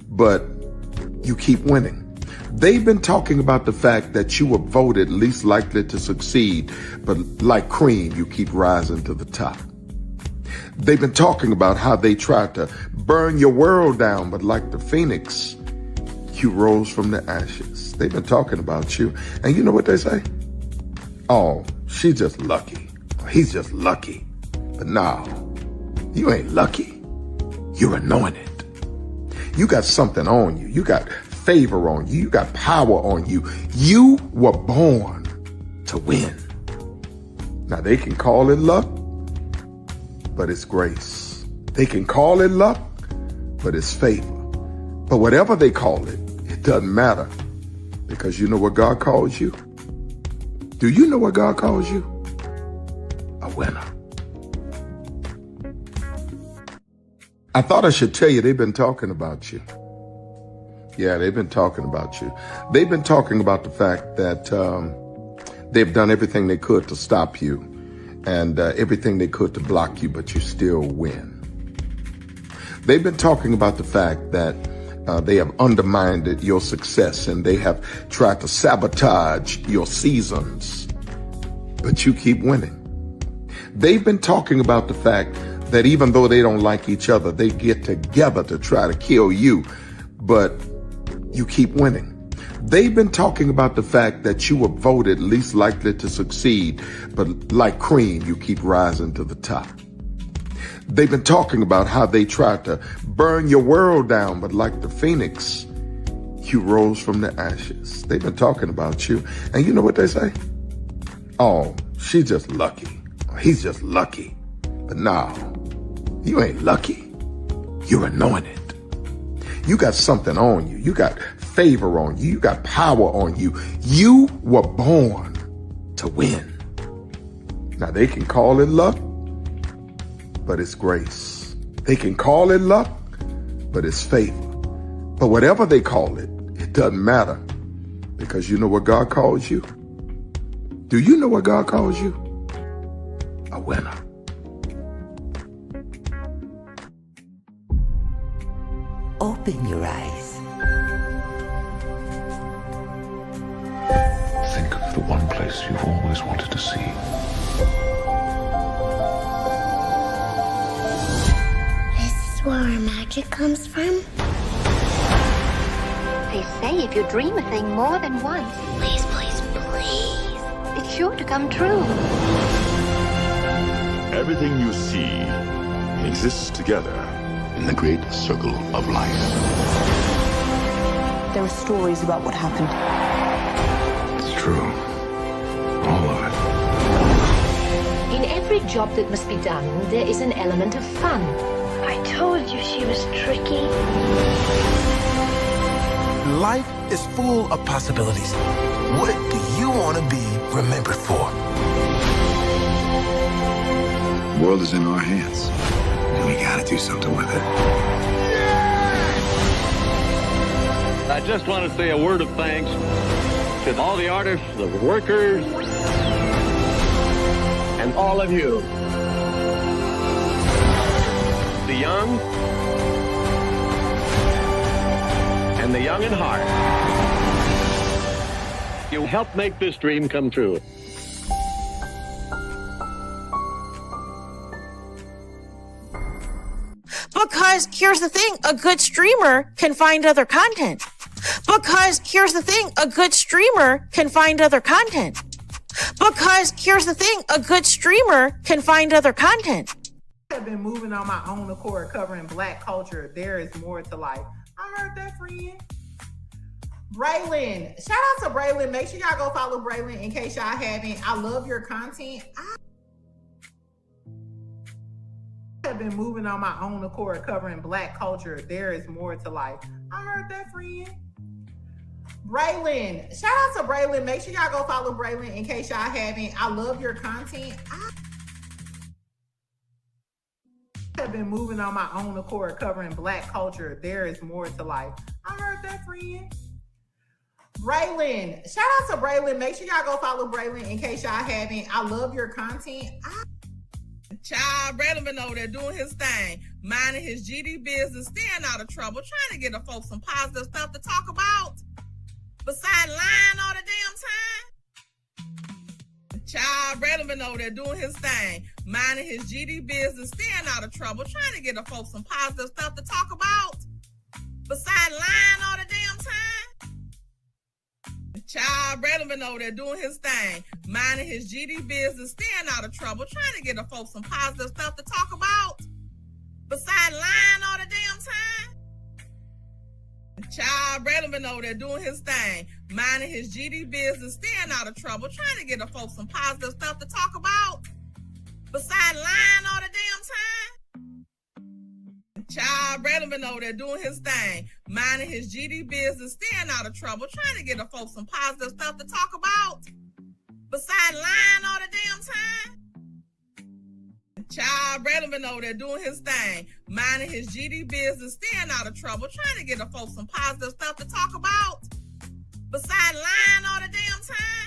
Speaker 14: but you keep winning. They've been talking about the fact that you were voted least likely to succeed, but like cream, you keep rising to the top. They've been talking about how they tried to burn your world down, but like the phoenix, you rose from the ashes. They've been talking about you. And you know what they say? Oh, she's just lucky. He's just lucky. But no, you ain't lucky. You're anointed. You got something on you. You got favor on you. You got power on you. You were born to win. Now they can call it luck, but it's grace. They can call it luck, but it's favor. But whatever they call it, it doesn't matter, because you know what God calls you? Do you know what God calls you? A winner. I thought I should tell you they've been talking about you. Yeah, they've been talking about you. They've been talking about the fact that they've done everything they could to stop you and everything they could to block you, but you still win. They've been talking about the fact that they have undermined your success and they have tried to sabotage your seasons, but you keep winning. They've been talking about the fact that even though they don't like each other, they get together to try to kill you, but you keep winning. They've been talking about the fact that you were voted least likely to succeed, but like cream, you keep rising to the top. They've been talking about how they tried to burn your world down, but like the phoenix, you rose from the ashes. They've been talking about you. And you know what they say? Oh, she's just lucky. He's just lucky. But no, you ain't lucky. You're anointed. You got something on you. You got favor on you. You got power on you. You were born to win. Now they can call it luck, but it's grace. They can call it luck, but it's favor. But whatever they call it, it doesn't matter, because you know what God calls you? Do you know what God calls you? A winner.
Speaker 3: Open your eyes.
Speaker 1: Think of the one place you've always wanted to see.
Speaker 7: This is where our magic comes from?
Speaker 16: They say if you dream a thing more than once,
Speaker 7: Please, please, please.
Speaker 16: it's sure to come true.
Speaker 17: Everything you see exists together in the great circle of life.
Speaker 18: There are stories about what happened.
Speaker 1: It's true. All of it.
Speaker 16: In every job that must be done, there is an element of fun.
Speaker 7: I told you she was tricky.
Speaker 24: Life is full of possibilities. What do you want to be remembered for?
Speaker 12: The world is in our hands, and we gotta do something with it.
Speaker 25: I
Speaker 2: I just want to say a word of thanks to all the artists, the workers, and all of you. The young and the young in heart. You helped make this dream come true.
Speaker 6: Because here's the thing, a good streamer can find other content. Because here's the thing, a good streamer can find other content. Because here's the thing, a good streamer can find other content.
Speaker 18: I have been moving on my own accord, covering Black culture. There is more to life. I heard that, friend. Braylon, shout out to Braylon. Make sure y'all go follow Braylon in case y'all haven't. I love your content. I have been moving on my own accord, covering Black culture. There is more to life. I heard that, friend. Braylon, shout out to Braylon. Make sure y'all go follow Braylon in case y'all haven't. I love your content. I have been moving on my own accord, covering Black culture. There is more to life. I heard that, friend. Braylon, shout out to Braylon. Make sure y'all go follow Braylon in case y'all haven't. I love your content.
Speaker 20: Child, Braylon been over there doing his thing, minding his GD business, staying out of trouble, trying to get the folks some positive stuff to talk about. Besides lying all the damn time. Child, Braylon been over there doing his thing, minding his GD business, staying out of trouble, trying to get the folks some positive stuff to talk about. Besides lying all the damn time. Child, Braylon been over there doing his thing, minding his GD business, staying out of trouble, trying to get the folks some positive stuff to talk about. Besides lying all the damn time. Child, Braylon been over there doing his thing, minding his GD business, staying out of trouble, trying to get the folks some positive stuff to talk about. Besides lying all the damn time. Child, Braylon been over there doing his thing, minding his GD business, staying out of trouble, trying to get the folks some positive stuff to talk about. Besides lying all the damn time. Child, Braylon been over there doing his thing, minding his GD business, staying out of trouble, trying to get the folks some positive stuff to talk about. Besides lying all the damn time.